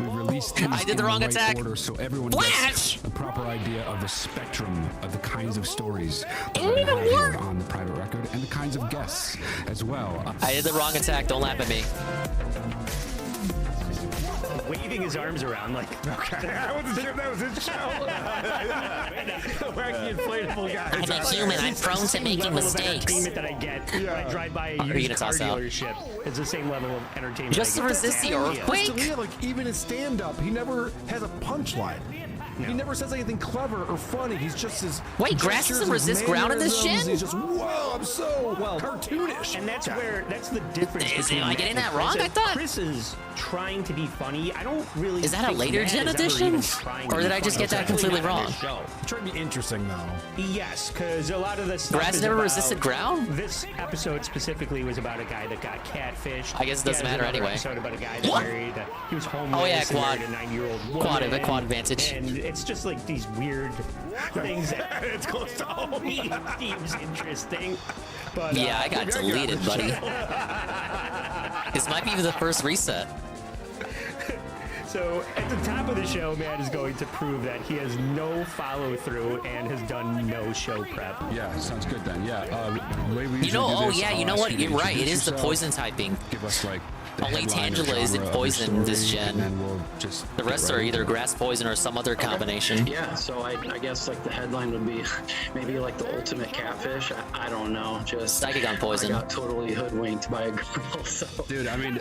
Speaker 1: I did the wrong attack.
Speaker 8: So everyone
Speaker 1: Flash!
Speaker 8: gets a proper idea of the spectrum of the kinds of stories that
Speaker 1: It
Speaker 8: we're
Speaker 1: didn't
Speaker 8: gonna
Speaker 1: even
Speaker 8: have
Speaker 1: work.
Speaker 8: here on the private record and the kinds of guests as well.
Speaker 1: I did the wrong attack. Don't laugh at me.
Speaker 15: Waving his arms around like.
Speaker 13: Okay. I wasn't sure if that was his show. Wacky inflatable guys.
Speaker 1: I'm a human. I'm prone to making mistakes.
Speaker 15: Entertainment that I get when I drive by a
Speaker 1: Are you
Speaker 15: used
Speaker 1: gonna
Speaker 15: car
Speaker 1: toss out?
Speaker 15: dealership. It's the same level of entertainment.
Speaker 1: Just
Speaker 15: I
Speaker 1: to
Speaker 15: get.
Speaker 1: resist the earthquake?
Speaker 13: D'Elia, like even in stand-up, he never has a punchline. He never says anything clever or funny. He's just his.
Speaker 1: Wait, Grass
Speaker 13: gestures,
Speaker 1: doesn't
Speaker 13: his
Speaker 1: resist ground in this
Speaker 13: mannerisms.
Speaker 1: shit?
Speaker 13: He's just whoa. I'm so cartoonish.
Speaker 15: And that's the difference.
Speaker 1: Am I getting that wrong? I thought
Speaker 15: Chris is trying to be funny. I don't really.
Speaker 1: Is that a
Speaker 15: think
Speaker 1: later
Speaker 15: Matt
Speaker 1: gen
Speaker 15: is ever
Speaker 1: edition?
Speaker 15: even trying to
Speaker 1: Or
Speaker 15: be
Speaker 1: did I just
Speaker 15: funny.
Speaker 1: get that
Speaker 15: It's definitely
Speaker 1: completely
Speaker 15: not
Speaker 1: wrong?
Speaker 15: his show.
Speaker 13: I'm trying to be interesting though.
Speaker 15: Yes, because a lot of the stuff
Speaker 1: Grass
Speaker 15: is
Speaker 1: never
Speaker 15: about-
Speaker 1: resisted ground?
Speaker 15: This episode specifically was about a guy that got catfished.
Speaker 1: I guess it doesn't
Speaker 15: He has
Speaker 1: matter
Speaker 15: another
Speaker 1: anyway.
Speaker 15: Episode about a guy that
Speaker 1: What?
Speaker 15: married. He was homeless.
Speaker 1: Oh, yeah,
Speaker 15: and
Speaker 1: quad.
Speaker 15: married a 9-year-old woman.
Speaker 1: Quad advantage.
Speaker 15: And it's just like these weird things that
Speaker 13: it's close to home.
Speaker 15: seems interesting. But
Speaker 1: Yeah, I got deleted, buddy. This might be the first reset.
Speaker 15: So at the top of the show, Matt is going to prove that he has no follow through and has done no show prep.
Speaker 8: Yeah, sounds good then. Yeah. The way we
Speaker 1: You know,
Speaker 8: usually do
Speaker 1: oh
Speaker 8: this,
Speaker 1: yeah, you
Speaker 8: I'll
Speaker 1: know
Speaker 8: ask
Speaker 1: what?
Speaker 8: you to
Speaker 1: You're right. It
Speaker 8: introduce
Speaker 1: is the
Speaker 8: yourself,
Speaker 1: poison typing.
Speaker 8: Give us like the
Speaker 1: Only
Speaker 8: headline or
Speaker 1: Tangela isn't
Speaker 8: genre of your
Speaker 1: poison this
Speaker 8: story,
Speaker 1: gen.
Speaker 8: and then we'll just
Speaker 1: The
Speaker 8: get
Speaker 1: rest
Speaker 8: right
Speaker 1: are
Speaker 8: into
Speaker 1: either
Speaker 8: it.
Speaker 1: grass poison or some other combination.
Speaker 22: Yeah, so I guess like the headline would be maybe like the ultimate catfish. I don't know. Just
Speaker 1: Psychic on poison.
Speaker 22: I got totally hoodwinked by a girl. So.
Speaker 8: Dude, I mean,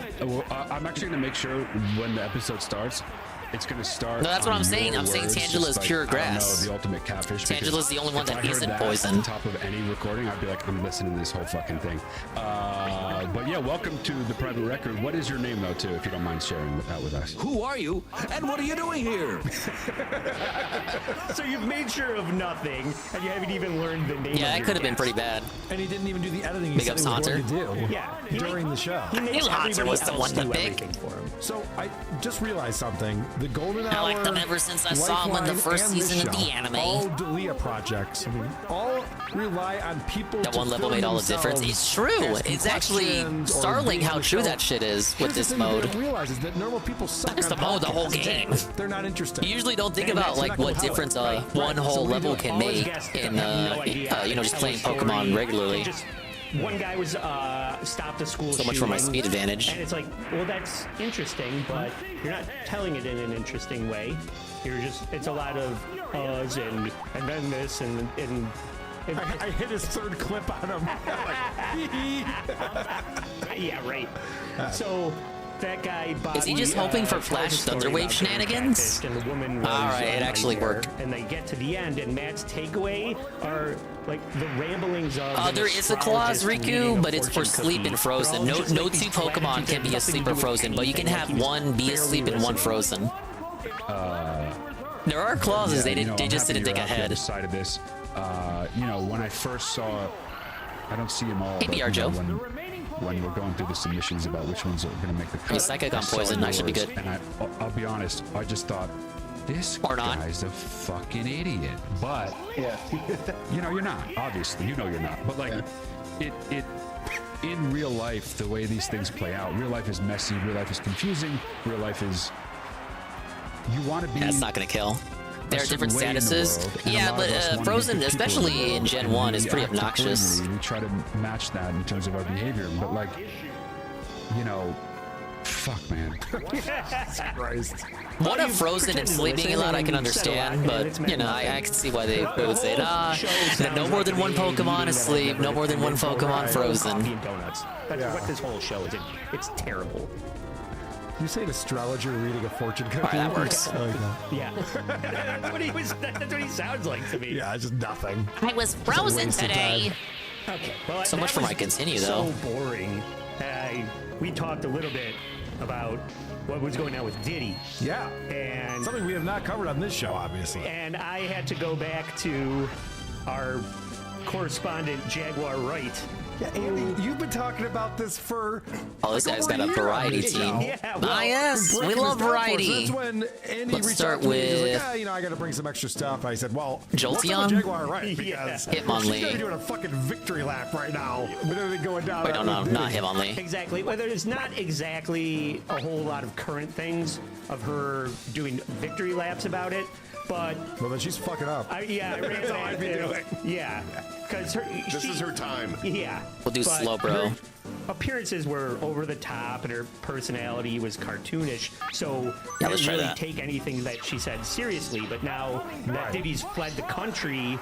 Speaker 8: I'm actually gonna make sure when the episode starts, it's gonna start.
Speaker 1: No, that's what
Speaker 8: on
Speaker 1: I'm saying.
Speaker 8: your
Speaker 1: I'm saying
Speaker 8: words,
Speaker 1: Tangela
Speaker 8: just
Speaker 1: is
Speaker 8: like,
Speaker 1: pure
Speaker 8: I don't know,
Speaker 1: grass.
Speaker 8: the ultimate catfish. because
Speaker 1: Tangela's the only one
Speaker 8: if
Speaker 1: that
Speaker 8: I heard
Speaker 1: isn't
Speaker 8: that
Speaker 1: poison.
Speaker 8: At the top of any recording, I'd be like, I'm listening to this whole fucking thing. But yeah, welcome to the private record. What is your name though, too, if you don't mind sharing that with us?
Speaker 20: Who are you, and what are you doing here?
Speaker 15: So you've made sure of nothing, and you haven't even learned the name.
Speaker 1: Yeah,
Speaker 15: of
Speaker 1: that
Speaker 15: your
Speaker 1: could have been
Speaker 15: guest.
Speaker 1: pretty bad.
Speaker 13: And he didn't even do the editing he
Speaker 1: Big
Speaker 13: said
Speaker 1: ups
Speaker 13: he was
Speaker 1: to
Speaker 13: going to
Speaker 1: Hunter.
Speaker 13: do
Speaker 15: Yeah,
Speaker 13: during the show.
Speaker 15: He makes
Speaker 1: Hunter
Speaker 15: everybody
Speaker 1: was the
Speaker 15: else
Speaker 1: one to
Speaker 15: do
Speaker 1: pick.
Speaker 15: everything for him.
Speaker 13: So I just realized something. The Golden
Speaker 1: I
Speaker 13: Hour,
Speaker 1: liked them ever since I saw them in the
Speaker 13: Lifeline,
Speaker 1: first
Speaker 13: and this
Speaker 1: season of
Speaker 13: show,
Speaker 1: the anime.
Speaker 13: all D'Elia projects, all rely on people.
Speaker 1: That
Speaker 13: to
Speaker 1: one level
Speaker 13: film
Speaker 1: made all the difference.
Speaker 13: themselves
Speaker 1: It's true.
Speaker 13: asking
Speaker 1: It's actually
Speaker 13: questions or
Speaker 1: startling
Speaker 13: being
Speaker 1: how
Speaker 13: on the
Speaker 1: true
Speaker 13: show.
Speaker 1: that shit is
Speaker 13: Here's
Speaker 1: with
Speaker 13: the
Speaker 1: this
Speaker 13: thing
Speaker 1: mode.
Speaker 13: You don't realize is that normal people suck
Speaker 1: That's
Speaker 13: on
Speaker 1: the mode, the whole
Speaker 13: podcasts.
Speaker 1: game.
Speaker 13: They're not interested.
Speaker 1: You usually don't think
Speaker 13: And
Speaker 1: about
Speaker 13: they're
Speaker 1: like
Speaker 13: not
Speaker 1: what
Speaker 13: gonna
Speaker 1: difference
Speaker 13: follow it.
Speaker 1: one
Speaker 13: So
Speaker 1: whole
Speaker 13: what do you
Speaker 1: level
Speaker 13: do?
Speaker 1: can
Speaker 15: All his
Speaker 1: make
Speaker 15: guests
Speaker 1: in
Speaker 15: have no idea how
Speaker 1: you know,
Speaker 15: to
Speaker 1: just
Speaker 15: tell
Speaker 1: playing
Speaker 15: a story.
Speaker 1: Pokemon regularly.
Speaker 15: Just one guy was stopped a school
Speaker 1: So much for my
Speaker 15: shooting,
Speaker 1: speed advantage.
Speaker 15: and it's like, well, that's interesting, but you're not telling it in an interesting way. You're just, it's a lot of uhs and then this and
Speaker 13: I hit his third clip on him.
Speaker 15: Yeah, right. So that guy, Bobby,
Speaker 1: is he just hoping for Flash Thunderwave shenanigans?
Speaker 15: And the woman was
Speaker 1: all right, it actually worked.
Speaker 15: And they get to the end, and Matt's takeaway are like the ramblings of.
Speaker 1: There is a clause, Riku, but it's for sleep and frozen. No two Pokemon can be asleep or frozen, but you can have one be asleep and one frozen. There are clauses. They just didn't think ahead.
Speaker 8: Side of this, when I first saw, I don't see them all.
Speaker 1: Hey, BR Joe.
Speaker 8: When we're going through the submissions about which ones are going to make the cut.
Speaker 1: Psychic on Poison, that should be good.
Speaker 8: And I'll be honest, I just thought, this guy's a fucking idiot. But, you're not. Obviously, you're not. But, like, it in real life, the way these things play out, real life is messy, real life is confusing, real life is... You want to be...
Speaker 1: That's not going to kill. There are different statuses. Yeah, but Frozen, especially in Gen 1, is pretty obnoxious.
Speaker 8: We try to match that in terms of our behavior, but like, fuck, man.
Speaker 13: Christ.
Speaker 1: One of Frozen and sleeping a lot I can understand, but, I can see why they would say, no more than one Pokemon asleep, no more than one Pokemon frozen.
Speaker 15: Coffee and donuts. That's what this whole show is. It's terrible.
Speaker 13: You say an astrologer reading a fortune cookie?
Speaker 1: All right, that works.
Speaker 15: Yeah. That's what he sounds like to me.
Speaker 13: Yeah, just nothing.
Speaker 1: I was frozen today.
Speaker 15: Okay. Well,
Speaker 1: so much for my continue, though.
Speaker 15: So boring. We talked a little bit about what was going on with Diddy.
Speaker 13: Yeah.
Speaker 15: And
Speaker 13: something we have not covered on this show, obviously.
Speaker 15: And I had to go back to our correspondent, Jaguar Wright.
Speaker 13: Yeah, Andy, you've been talking about this for.
Speaker 1: Oh, this guy's got a variety team. Yes, we love variety.
Speaker 13: That's when Andy
Speaker 1: Let's start with.
Speaker 13: I got to bring some extra stuff. I said, well,
Speaker 1: Jolteon?
Speaker 13: Jaguar, right? Because
Speaker 1: Hitmonlee.
Speaker 13: She's doing a fucking victory lap right now with everything going down.
Speaker 1: Wait, no, not Hitmonlee.
Speaker 15: Exactly. Well, there's not exactly a whole lot of current things of her doing victory laps about it. But
Speaker 13: well, then she's fucking up.
Speaker 15: That's all I'd be doing. Yeah, because
Speaker 9: this is her time.
Speaker 15: Yeah,
Speaker 1: we'll do slow, bro.
Speaker 15: Her appearances were over the top, and her personality was cartoonish. So I didn't really take anything that she said seriously. But now that Diddy's fled the country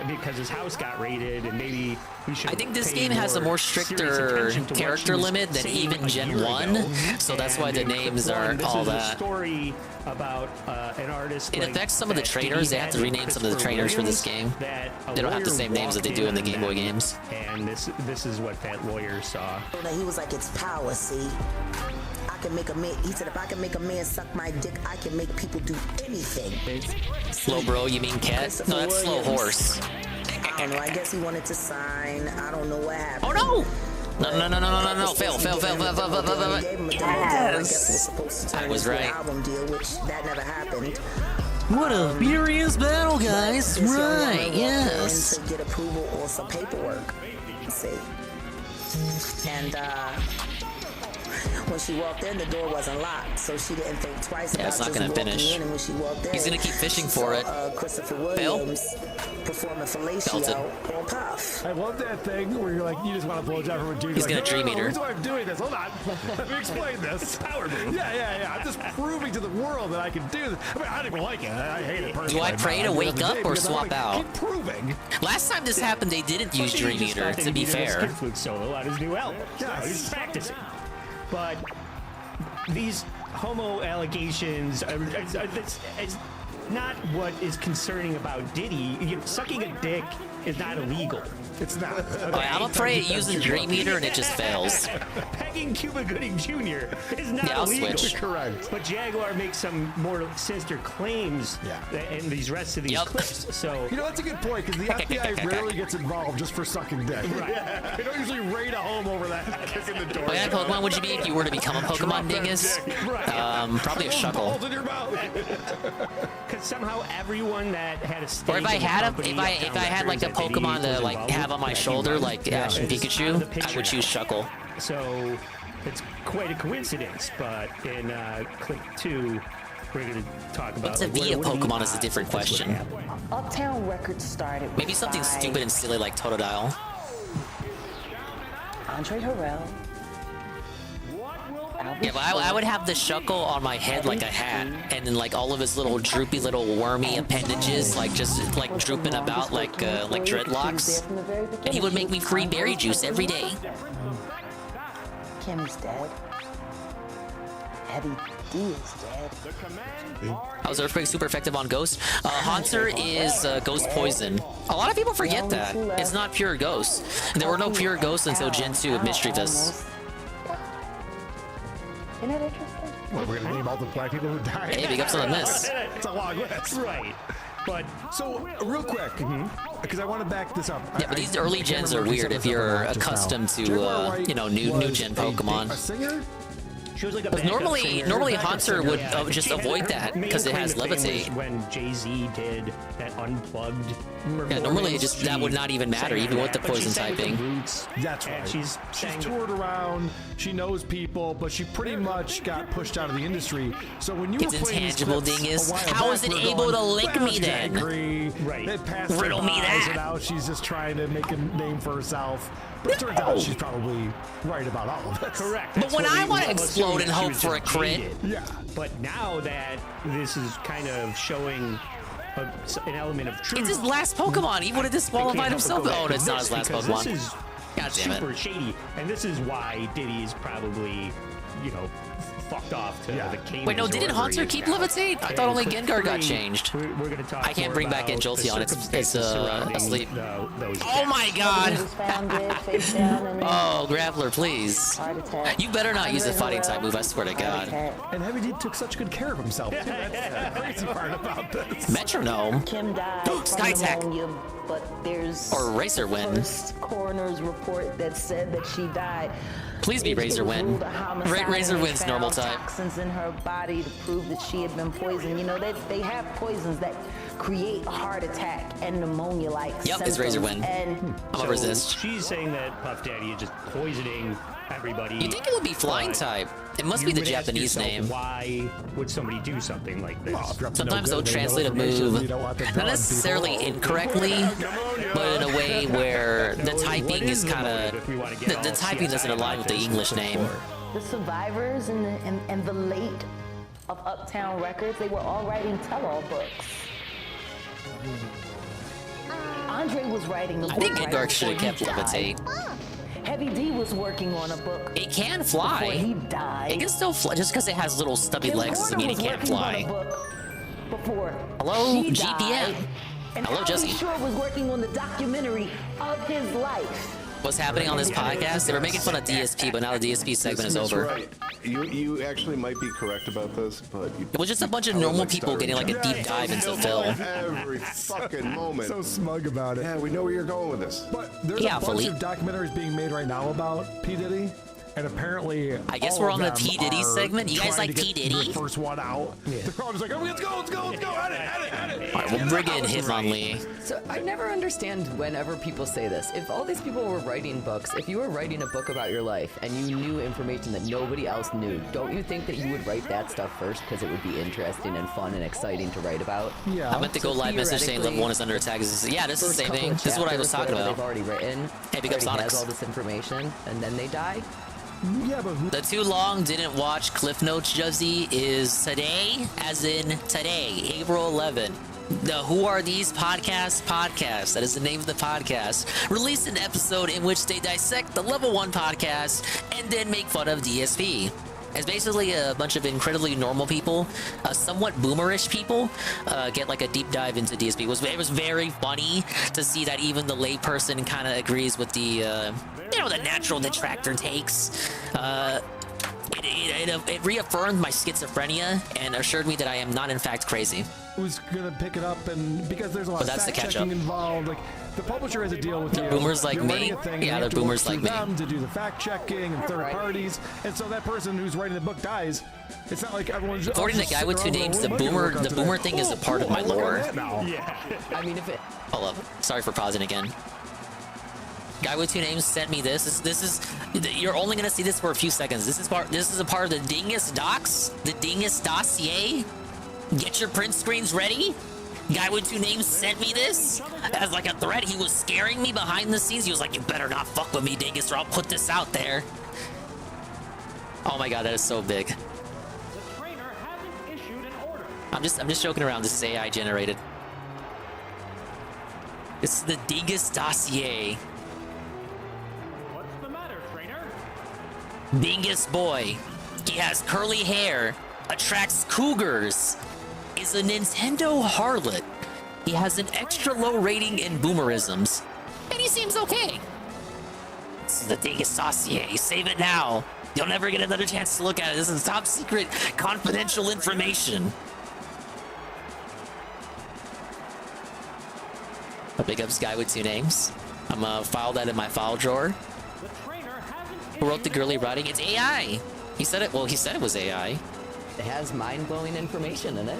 Speaker 15: because his house got raided, and maybe we should.
Speaker 1: I think this game has a more stricter character limit than even Gen 1, so that's why the names are all that.
Speaker 15: This is a story about an artist.
Speaker 1: It affects some of the trainers. They have to rename some of the trainers for this game. They don't have the same names that they do in the Game Boy games.
Speaker 15: And this is what that lawyer saw.
Speaker 10: He was like, it's power, see? I can make a man, he said, if I can make a man suck my dick, I can make people do anything.
Speaker 1: Slow bro, you mean cat? No, that's slow horse.
Speaker 10: I don't know, I guess he wanted to sign. I don't know what happened.
Speaker 1: Oh no! No, fail. Yes! I was right.
Speaker 10: Album deal, which that never happened.
Speaker 1: What a furious battle, guys! Right, yes.
Speaker 10: To get approval or some paperwork. Let's see. And when she walked in, the door wasn't locked, so she didn't think twice about
Speaker 1: it's not
Speaker 10: just
Speaker 1: gonna
Speaker 10: walking
Speaker 1: finish.
Speaker 10: in. And when she walked in,
Speaker 1: he's gonna keep fishing for it.
Speaker 10: Christopher Williams performing fellatio on Puff.
Speaker 13: I love that thing where you're like, you just want to blow job from a dude.
Speaker 1: He's gonna dream eater.
Speaker 13: Here's why I'm doing this. Hold on, let me explain this.
Speaker 15: It's a power move.
Speaker 13: Yeah. I'm just proving to the world that I can do this. I mean, I don't even like it. I hate it personally.
Speaker 1: Do I pray to wake up or swap out?
Speaker 13: Keep proving.
Speaker 1: Last time this happened, they didn't use Dream Eater. To be fair.
Speaker 15: Kid flute solo on his new album.
Speaker 13: Yes.
Speaker 15: He's practicing. But these homo allegations, it's not what is concerning about Diddy. Sucking a dick is not illegal.
Speaker 13: It's not.
Speaker 1: Okay. I'm afraid it uses Dream Eater and it just fails.
Speaker 15: Pegging Cuba Gooding Jr. is not
Speaker 1: I'll
Speaker 15: illegal.
Speaker 1: switch.
Speaker 13: Correct.
Speaker 15: But Jaguar makes some more sinister claims in these rest of these clips. So
Speaker 13: that's a good point, because the FBI rarely gets involved just for sucking dick.
Speaker 15: Right.
Speaker 13: They don't usually raid a home over that. Kicking the door.
Speaker 1: What kind of Pokemon would you be if you were to become a Pokemon dingus? Probably a Shuckle.
Speaker 15: Because somehow everyone that had a stake
Speaker 1: or if I had like a Pokemon to like have on my shoulder, like Ash and Pikachu, I would choose Shuckle.
Speaker 15: So it's quite a coincidence, but in clip 2, we're going to talk about.
Speaker 1: What's a V of Pokemon is a different question.
Speaker 11: Uptown Records started with
Speaker 1: Maybe something stupid and silly like Totodile.
Speaker 11: Andre Harrell,
Speaker 1: Yeah, but I would have the shuckle on my head like a hat, and then like all of his little droopy little wormy appendages like just like drooping about like dreadlocks, and he would make me free berry juice every day.
Speaker 11: Kim is dead. Heavy D is dead.
Speaker 1: How's Earthquake super effective on Ghost? Haunter is Ghost Poison. A lot of people forget that. It's not pure Ghost. There were no pure Ghosts until Gen 2 of Mischievous.
Speaker 11: Isn't that interesting?
Speaker 13: Well, we're gonna name all the black people who died.
Speaker 1: Hey, big ups on the miss.
Speaker 13: It's a long list.
Speaker 15: Right. But
Speaker 13: so real quick, because I want to back this up.
Speaker 1: Yeah, but these early gens are weird if you're accustomed to you know, new gen Pokemon.
Speaker 13: A singer?
Speaker 15: She was like a
Speaker 1: But normally Haunter would just avoid that because it has levitate.
Speaker 15: When Jay-Z did that unplugged.
Speaker 1: Yeah, normally that would not even matter, even with the poison typing.
Speaker 13: That's right. She's toured around. She knows people, but she pretty much got pushed out of the industry. So when you
Speaker 1: It's
Speaker 13: were playing
Speaker 1: intangible
Speaker 13: these clips
Speaker 1: dingus.
Speaker 13: a while
Speaker 1: How
Speaker 13: back,
Speaker 1: is it
Speaker 13: we're
Speaker 1: able
Speaker 13: going,
Speaker 1: to lick
Speaker 13: "Well,
Speaker 1: me
Speaker 13: she
Speaker 1: then?"
Speaker 13: Angry.
Speaker 15: Right.
Speaker 13: They passed her
Speaker 1: Riddle me
Speaker 13: by,
Speaker 1: that.
Speaker 13: and now she's just trying to make a name for herself. But it turns out she's probably right about all of this.
Speaker 15: Correct.
Speaker 1: But
Speaker 15: That's
Speaker 1: when
Speaker 15: what
Speaker 1: I
Speaker 15: we
Speaker 1: want to
Speaker 15: assumed
Speaker 1: explode and
Speaker 15: she
Speaker 1: hope
Speaker 15: was
Speaker 1: for a
Speaker 15: just
Speaker 1: crit,
Speaker 15: jaded.
Speaker 13: Yeah.
Speaker 15: But now that this is kind of showing an element of truth.
Speaker 1: it's his last Pokemon. He would have disqualified himself. Oh, it's not his last
Speaker 15: because
Speaker 1: Pokemon.
Speaker 15: This is
Speaker 1: God damn it.
Speaker 15: super shady, and this is why Diddy's probably, you know, fucked off to the Caymans.
Speaker 1: Wait, no,
Speaker 15: or
Speaker 1: didn't
Speaker 15: wherever he
Speaker 1: Haunter
Speaker 15: is
Speaker 1: keep
Speaker 15: now.
Speaker 1: levitate? I
Speaker 15: And
Speaker 1: thought only
Speaker 15: for
Speaker 1: Gengar got
Speaker 15: free,
Speaker 1: changed.
Speaker 15: We're going to talk
Speaker 1: I can't
Speaker 15: more
Speaker 1: bring back in
Speaker 15: about the
Speaker 1: Jolteon. It's
Speaker 15: circumstances surrounding
Speaker 1: asleep.
Speaker 15: Those
Speaker 1: Oh my god!
Speaker 11: He was found dead, face down, and
Speaker 1: Oh, Grappler, please.
Speaker 11: heart attack.
Speaker 1: You better not use a fighting type move, I swear to God.
Speaker 13: And Heavy D took such good care of himself, too. That's the crazy part about this.
Speaker 1: Metronome?
Speaker 11: Kim died
Speaker 1: Sky
Speaker 11: from
Speaker 1: Attack.
Speaker 11: pneumonia, but there's
Speaker 1: Or Razor Wind.
Speaker 11: first coroner's report that said that she died.
Speaker 1: Please be
Speaker 11: It
Speaker 1: Razor
Speaker 11: was
Speaker 1: Wind.
Speaker 11: ruled a homicide,
Speaker 1: Razor
Speaker 11: and they
Speaker 1: Wind's normal
Speaker 11: found
Speaker 1: type.
Speaker 11: Toxins in her body to prove that she had been poisoned. You know, they have poisons that create a heart attack and pneumonia-like
Speaker 1: Yep,
Speaker 11: symptoms.
Speaker 1: it's Razor Wind.
Speaker 11: And
Speaker 1: I'm a resist.
Speaker 15: She's saying that Puff Daddy is just poisoning everybody.
Speaker 1: You think it would be flying
Speaker 15: but
Speaker 1: type? It must be
Speaker 15: you
Speaker 1: the
Speaker 15: would ask
Speaker 1: Japanese
Speaker 15: yourself,
Speaker 1: name.
Speaker 15: Why would somebody do something like this?
Speaker 1: Sometimes they'll translate a move not necessarily incorrectly, but in a way where the typing is kind of the typing doesn't align with the English name.
Speaker 11: the survivors and the late of Uptown Records, they were all writing tell-all books. Andre was writing a book.
Speaker 1: I think
Speaker 11: right
Speaker 1: Gengar should have
Speaker 11: before
Speaker 1: kept
Speaker 11: he died.
Speaker 1: levitate.
Speaker 11: Heavy D was working on a book.
Speaker 1: It can fly.
Speaker 11: Before he died.
Speaker 1: It can still fly. Just because it has little stubby
Speaker 11: Kim
Speaker 1: legs doesn't
Speaker 11: Porter
Speaker 1: mean it
Speaker 11: was
Speaker 1: can't
Speaker 11: working on a
Speaker 1: fly.
Speaker 11: book before
Speaker 1: Hello,
Speaker 11: she
Speaker 1: GPM.
Speaker 11: died. And
Speaker 1: Hello,
Speaker 11: Albie
Speaker 1: Jesse.
Speaker 11: Shore was working on the documentary of his life.
Speaker 1: What's happening on this podcast? They were making fun of DSP, but now the DSP segment is over.
Speaker 9: Right. You actually might be correct about this, but
Speaker 1: It was just a bunch of normal people getting like a deep dive into Phil.
Speaker 9: every fucking moment.
Speaker 13: So smug about it.
Speaker 9: Yeah, we know where you're going with this.
Speaker 13: But there's
Speaker 1: Yeah,
Speaker 13: a bunch
Speaker 1: Philippe.
Speaker 13: of documentaries being made right now about P. Diddy. And apparently,
Speaker 1: I guess
Speaker 13: all
Speaker 1: we're
Speaker 13: of
Speaker 1: on the
Speaker 13: them
Speaker 1: P. Diddy
Speaker 13: are
Speaker 1: segment. You guys
Speaker 13: trying
Speaker 1: like
Speaker 13: to
Speaker 1: P.
Speaker 13: get
Speaker 1: Diddy?
Speaker 13: their first one out. They're all just like, oh, let's go, edit it.
Speaker 1: All right, we'll bring in Hitmonlee.
Speaker 2: So I never understand whenever people say this. If all these people were writing books, if you were writing a book about your life and you knew information that nobody else knew, don't you think that you would write that stuff first because it would be interesting and fun and exciting to write about?
Speaker 13: Yeah.
Speaker 1: I meant to go live message saying level 1 is under attack. Yeah, this is the same thing. This is what I was talking about.
Speaker 2: They've already written.
Speaker 1: Hey, big up
Speaker 2: already has
Speaker 1: Sonics.
Speaker 2: all this information, and then they die.
Speaker 13: Yeah, but who?
Speaker 1: The too long didn't watch Cliff Notes, Juzzy, is today, as in today, April 11. The Who Are These podcast, that is the name of the podcast, released an episode in which they dissect the level 1 podcast and then make fun of DSP. It's basically a bunch of incredibly normal people, somewhat boomerish people, get like a deep dive into DSP. It was very funny to see that even the layperson kind of agrees with the, the natural detractor takes. It reaffirmed my schizophrenia and assured me that I am not in fact crazy.
Speaker 13: Who's gonna pick it up? And because there's a lot
Speaker 1: But
Speaker 13: of
Speaker 1: that's the
Speaker 13: fact
Speaker 1: catch-up.
Speaker 13: checking involved, like the publisher has a deal with you.
Speaker 1: boomers like
Speaker 13: You're
Speaker 1: me?
Speaker 13: writing a thing, and
Speaker 1: Yeah,
Speaker 13: you
Speaker 1: they're
Speaker 13: have to work
Speaker 1: boomers like
Speaker 13: through
Speaker 1: me.
Speaker 13: them to do the fact checking and third parties, and so that person who's writing the book dies. It's not like everyone's.
Speaker 1: According to the guy with two names, the boomer thing is a part of my lore.
Speaker 13: Yeah.
Speaker 2: I mean, if it.
Speaker 1: Hold up. Sorry for pausing again. Guy with two names sent me this. This is you're only gonna see this for a few seconds. This is a part of the Dingus docs, the Dingus dossier. Get your print screens ready. Guy with two names sent me this as like a threat. He was scaring me behind the scenes. He was like, "You better not fuck with me, Dingus, or I'll put this out there." Oh my god, that is so big. I'm just joking around. This is AI generated. This is the Dingus dossier.
Speaker 7: What's the matter, trainer?
Speaker 1: Dingus boy. He has curly hair, attracts cougars, is a Nintendo harlot. He has an extra low rating in boomerisms, and he seems okay. This is the Dingus dossier. Save it now. You'll never get another chance to look at it. This is top secret, confidential information. A big ups guy with 2 names. I'm gonna file that in my file drawer. Who wrote the girly writing? It's AI. He said it. Well, he said it was AI.
Speaker 2: It has mind-blowing information in it.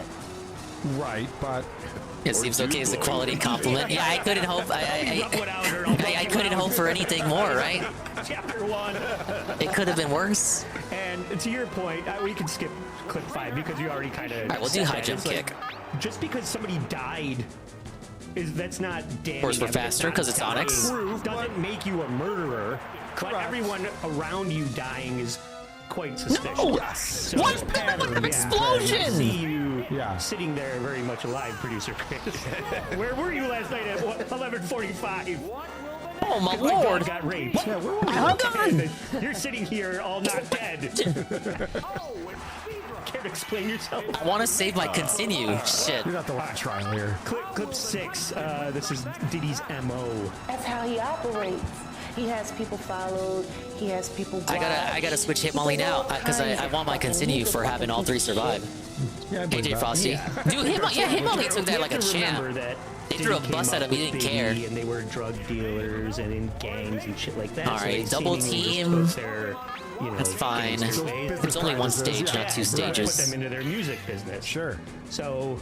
Speaker 13: Right, but
Speaker 1: it seems okay as a quality compliment. Yeah, I couldn't hope. I couldn't hope for anything more, right?
Speaker 15: Chapter 1.
Speaker 1: It could have been worse.
Speaker 15: And to your point, we can skip clip 5 because you already kind of.
Speaker 1: All right, we'll do high jump kick.
Speaker 15: Just because somebody died. That's not damning.
Speaker 1: Horse for faster because it's Onyx.
Speaker 15: Doesn't make you a murderer, but everyone around you dying is quite suspicious.
Speaker 1: No!
Speaker 15: Yes. So
Speaker 1: What the explosion?
Speaker 15: I see you sitting there very much alive, producer Chris. Where were you last night at 11:45?
Speaker 1: Oh my
Speaker 15: lord!
Speaker 1: lord!
Speaker 15: Got raped.
Speaker 1: What?
Speaker 15: Yeah, where were you?
Speaker 1: Hold on.
Speaker 15: You're sitting here all not dead. Can't explain yourself.
Speaker 1: I want to save my continue. Shit.
Speaker 13: You're not the last trial here.
Speaker 15: Clip 6. This is Diddy's MO.
Speaker 11: That's how he operates. He has people followed. He has people.
Speaker 1: I gotta switch Hitmonlee now because I want my continue for having all 3 survive.
Speaker 13: Yeah,
Speaker 1: AJ Frosty. Dude, Hitmonlee took that like a champ. They threw a bus at him. He didn't care.
Speaker 15: And they were drug dealers and in gangs and shit like that.
Speaker 1: All right,
Speaker 15: so
Speaker 1: double team. That's fine.
Speaker 15: It's
Speaker 1: It's only 1 stage, not 2 stages.
Speaker 15: Put them into their music business.
Speaker 13: Sure.
Speaker 15: So,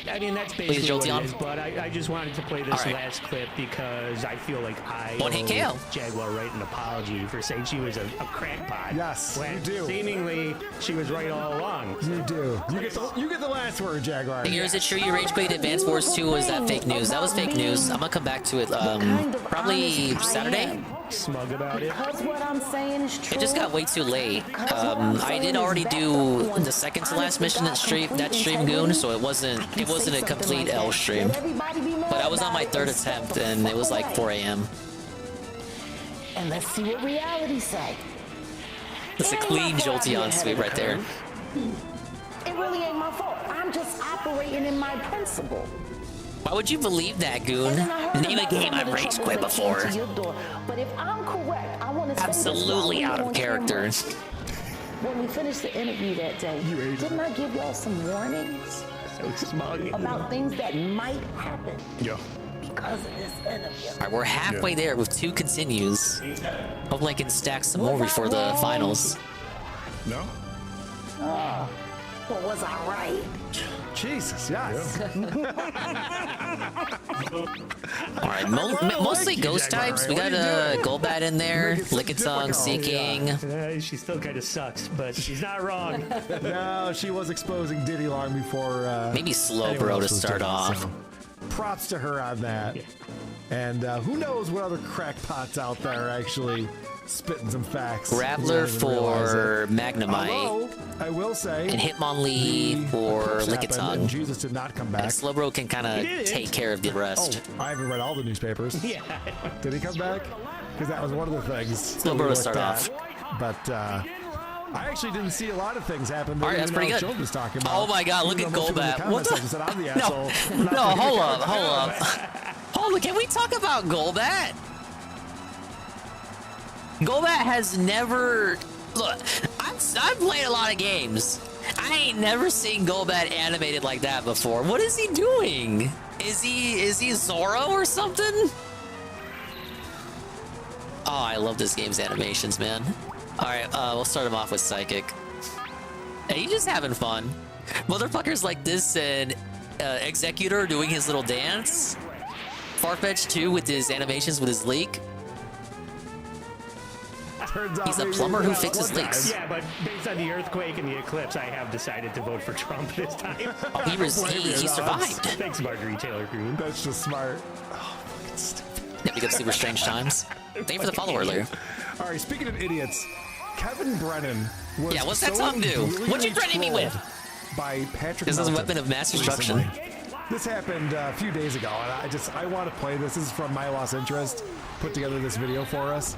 Speaker 15: I mean, that's
Speaker 1: Please,
Speaker 15: basically what
Speaker 1: Jolteon.
Speaker 15: it is, but I just wanted to play this last clip because I feel like I
Speaker 1: One hit KO.
Speaker 15: owe Jaguar Wright an apology for saying she was a crackpot.
Speaker 13: Yes,
Speaker 15: when
Speaker 13: you do.
Speaker 15: Seemingly, she was right all along.
Speaker 13: You do. You get the last word, Jaguar.
Speaker 1: Hey, is it true you rage quit Advance Wars 2? Or is that fake news? That was fake news. I'm gonna come back to it probably Saturday.
Speaker 15: Smug about it.
Speaker 11: Because what I'm saying is true.
Speaker 1: It just got way too late. I did already do the second to last mission that stream Goon, so it wasn't a complete L stream. But I was on my 3rd attempt and it was like 4 a.m.
Speaker 11: And let's see what reality say.
Speaker 1: It's a clean Jolteon sweep right there.
Speaker 11: It really ain't my fault. I'm just operating in my principle.
Speaker 1: Why would you believe that, Goon? Name a game I've rage quit before.
Speaker 11: But if I'm correct, I want to
Speaker 1: Absolutely out of character.
Speaker 11: When we finished the interview that day, didn't I give y'all some warnings?
Speaker 15: So smug.
Speaker 11: About things that might happen.
Speaker 13: Yeah.
Speaker 11: Because of this interview.
Speaker 1: All right, we're halfway there with 2 continues. Hopefully I can stack some more before the finals.
Speaker 13: No?
Speaker 11: Oh, but was I right?
Speaker 13: Jesus, yes.
Speaker 1: All right, mostly ghost types. We got Golbat in there, Lickitung, Seeking.
Speaker 15: She still kind of sucks, but she's not wrong.
Speaker 13: No, she was exposing Diddy long before.
Speaker 1: Maybe Slowbro to start off.
Speaker 13: So props to her on that. Yeah. And who knows what other crackpots out there are actually spitting some facts.
Speaker 1: Graveler for Magnemite.
Speaker 13: Although, I will say.
Speaker 1: And Hitmonlee for Lickitung.
Speaker 13: Jesus did not come back.
Speaker 1: And Slowbro can kind of take care of the rest.
Speaker 13: Oh, I haven't read all the newspapers.
Speaker 15: Yeah.
Speaker 13: Did he come back? Because that was one of the things.
Speaker 1: Slowbro to start off.
Speaker 13: But I actually didn't see a lot of things happen.
Speaker 1: All right, that's pretty good.
Speaker 13: Was talking about.
Speaker 1: Oh my God, look at Golbat. What the?
Speaker 13: Said, I'm the asshole.
Speaker 1: No, hold up. Hold on, can we talk about Golbat? Golbat has never... Look, I've played a lot of games. I ain't never seen Golbat animated like that before. What is he doing? Is he Zoro or something? Oh, I love this game's animations, man. Alright, we'll start him off with Psychic. Hey, he's just having fun. Motherfuckers like this and Executor doing his little dance. Farfetch'd too with his animations with his leak. He's a plumber who fixes leaks.
Speaker 15: Yeah, but based on the earthquake and the eclipse, I have decided to vote for Trump this time.
Speaker 1: Oh, he survived.
Speaker 15: Thanks, Marjorie Taylor Greene.
Speaker 13: That's just smart. Oh, fucking stupid.
Speaker 1: Yeah, because super strange times. Thank you for the follow earlier.
Speaker 13: All right, speaking of idiots, Kevin Brennan was
Speaker 1: Yeah, what's that
Speaker 13: so
Speaker 1: song do? What'd you threaten me with?
Speaker 13: By Patrick
Speaker 1: This is a
Speaker 13: Melton
Speaker 1: weapon of mass destruction.
Speaker 13: recently. This happened a few days ago, and I want to play this. This is from My Lost Interest, put together this video for us.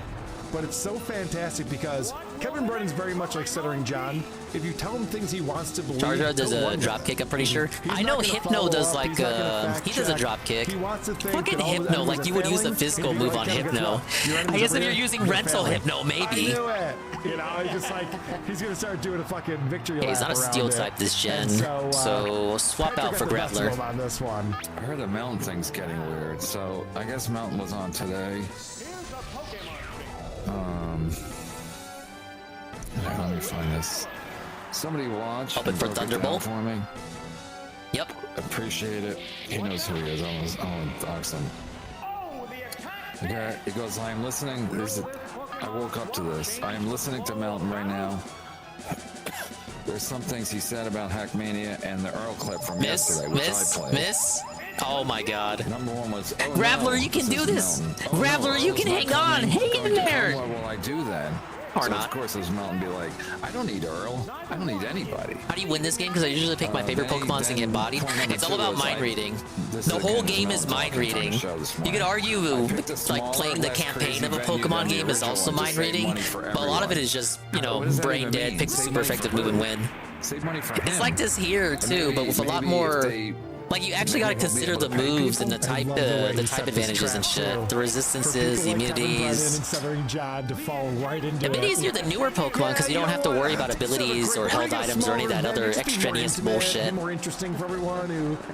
Speaker 13: But it's so fantastic because Kevin Brennan's very much like Stuttering John. If you tell him things he wants to believe,
Speaker 1: Jar Jar does
Speaker 13: he'll
Speaker 1: a
Speaker 13: wonder.
Speaker 1: drop kick, I'm pretty sure.
Speaker 13: He's
Speaker 1: I
Speaker 13: not
Speaker 1: know
Speaker 13: gonna
Speaker 1: Hypno
Speaker 13: follow
Speaker 1: does
Speaker 13: up,
Speaker 1: like
Speaker 13: he's not gonna fact
Speaker 1: he does a
Speaker 13: check.
Speaker 1: drop kick.
Speaker 13: He wants to think
Speaker 1: Fucking
Speaker 13: that all of his
Speaker 1: Hypno,
Speaker 13: enemies
Speaker 1: like
Speaker 13: are
Speaker 1: you would use a
Speaker 13: failing.
Speaker 1: physical
Speaker 13: If you
Speaker 1: move
Speaker 13: like
Speaker 1: on
Speaker 13: him, guess
Speaker 1: Hypno.
Speaker 13: what? Your
Speaker 1: I
Speaker 13: enemies
Speaker 1: guess
Speaker 13: are
Speaker 1: if you're
Speaker 13: real,
Speaker 1: using
Speaker 13: you're
Speaker 1: rental
Speaker 13: failing.
Speaker 1: Hypno, maybe.
Speaker 13: I knew it. You know, it's just like he's gonna start doing a fucking victory
Speaker 1: Yeah, he's
Speaker 13: lap
Speaker 1: not a
Speaker 13: around
Speaker 1: steel
Speaker 13: it.
Speaker 1: type this gen,
Speaker 13: And
Speaker 1: so swap
Speaker 13: Patrick
Speaker 1: out
Speaker 13: got
Speaker 1: for
Speaker 13: the best of
Speaker 1: Grappler.
Speaker 13: him on this one.
Speaker 8: I heard the Mountain thing's getting weird, so I guess Mountain was on today. Let me find this. Somebody watch.
Speaker 1: Hoping for
Speaker 8: broke it down
Speaker 1: Thunderbolt?
Speaker 8: for me.
Speaker 1: Yep.
Speaker 8: Appreciate it. He knows who he is. I want to dox him. Okay. He goes, I am listening. I woke up to this. I am listening to Mountain right now. There's some things he said about Hackmania and the Earl clip from yesterday, which I played.
Speaker 1: Miss. Oh my God.
Speaker 8: Number one was, oh,
Speaker 1: Grappler,
Speaker 8: no,
Speaker 1: you can do
Speaker 8: is
Speaker 1: this.
Speaker 8: Mountain.
Speaker 1: Grappler, you can hang on. Hang in there.
Speaker 8: What will I do then?
Speaker 1: Or
Speaker 8: So
Speaker 1: not.
Speaker 8: Of course, this Mountain be like, I don't need Earl. I don't need anybody.
Speaker 1: How do you win this game? Because I usually pick my favorite Pokemons and get bodied. It's all about mind reading. The whole game is mind reading. You could argue like playing the campaign of a Pokemon game is also mind reading, but a lot of it is just, you know, brain dead, pick a super effective move and win.
Speaker 8: Save money for him.
Speaker 1: It's like this here too, but with a lot more. Like you actually got to consider the moves and the type advantages and shit, the resistances, the immunities.
Speaker 13: And Stuttering John to fall right into
Speaker 1: A bit
Speaker 13: it.
Speaker 1: easier than newer Pokemon because you don't have to worry about abilities or held items or any of that other extraneous bullshit.
Speaker 13: More interesting for everyone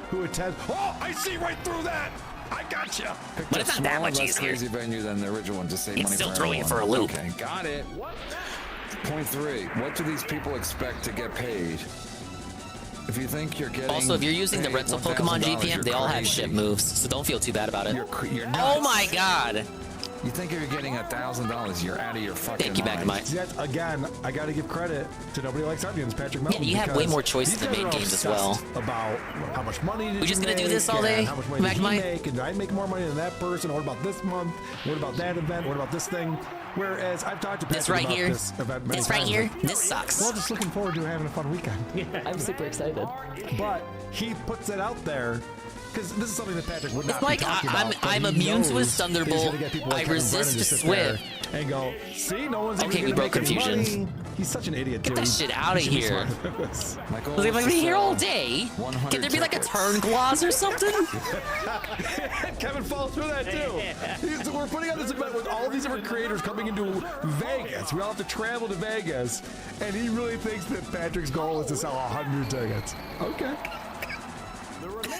Speaker 13: who attends. Oh, I see right through that. I got you.
Speaker 1: But it's not that much
Speaker 8: less
Speaker 1: easier.
Speaker 8: crazy venue than the original one to save
Speaker 1: It's
Speaker 8: money
Speaker 1: still
Speaker 8: for
Speaker 1: throwing you
Speaker 8: everyone.
Speaker 1: for a loop.
Speaker 8: Okay, got it. Point 3. What do these people expect to get paid? If you think you're getting
Speaker 1: Also, if you're using the
Speaker 8: paid
Speaker 1: rental Pokemon
Speaker 8: $1,000,
Speaker 1: GPM, they all have
Speaker 8: crazy.
Speaker 1: shit moves, so don't feel too bad about it.
Speaker 8: You're
Speaker 1: Oh
Speaker 8: nuts.
Speaker 1: my God!
Speaker 8: You think if you're getting $1,000, you're out of your fucking
Speaker 1: Thank you,
Speaker 8: mind.
Speaker 1: Magnemite.
Speaker 13: Yet again, I got to give credit to Nobody Likes Onions, Patrick Melton.
Speaker 1: Yeah, you have way
Speaker 13: because
Speaker 1: more choice in the
Speaker 13: these
Speaker 1: main
Speaker 13: guys are
Speaker 1: games as well.
Speaker 13: obsessed About how much money did
Speaker 1: We just
Speaker 13: you
Speaker 1: gonna do
Speaker 13: make
Speaker 1: this all
Speaker 13: and
Speaker 1: day,
Speaker 13: How much money did you
Speaker 1: Magnemite?
Speaker 13: make? And did I make more money than that person? What about this month? What about that event? What about this thing? Whereas I've talked to Patrick
Speaker 1: This right
Speaker 13: about
Speaker 1: here,
Speaker 13: this event many
Speaker 1: this right
Speaker 13: times,
Speaker 1: here,
Speaker 13: like,
Speaker 1: this sucks.
Speaker 13: well, just looking forward to having a fun weekend.
Speaker 2: I'm super excited.
Speaker 13: But he puts it out there because this is something that Patrick would not
Speaker 1: It's like
Speaker 13: be talking about.
Speaker 1: I'm
Speaker 13: but he
Speaker 1: immune to his
Speaker 13: knows he's
Speaker 1: Thunderbolt.
Speaker 13: gonna get people like
Speaker 1: I
Speaker 13: Kevin
Speaker 1: resist
Speaker 13: Brennan to sit
Speaker 1: Swift.
Speaker 13: there and go, see, no one's
Speaker 1: Okay,
Speaker 13: even
Speaker 1: we
Speaker 13: gonna
Speaker 1: broke
Speaker 13: make any
Speaker 1: confusion.
Speaker 13: money. He's such an idiot,
Speaker 1: Get
Speaker 13: dude.
Speaker 1: that shit out of
Speaker 13: He should be
Speaker 1: here.
Speaker 13: smart with this.
Speaker 8: My goal
Speaker 1: Was he
Speaker 8: is
Speaker 1: like
Speaker 8: to
Speaker 1: be here
Speaker 8: sell
Speaker 1: all day?
Speaker 8: 100
Speaker 1: Can there be like a
Speaker 8: tickets.
Speaker 1: turn clause or something?
Speaker 13: Kevin falls through that too. We're putting on this event with all these different creators coming into Vegas. We all have to travel to Vegas, and he really thinks that Patrick's goal is to sell 100 tickets. Okay.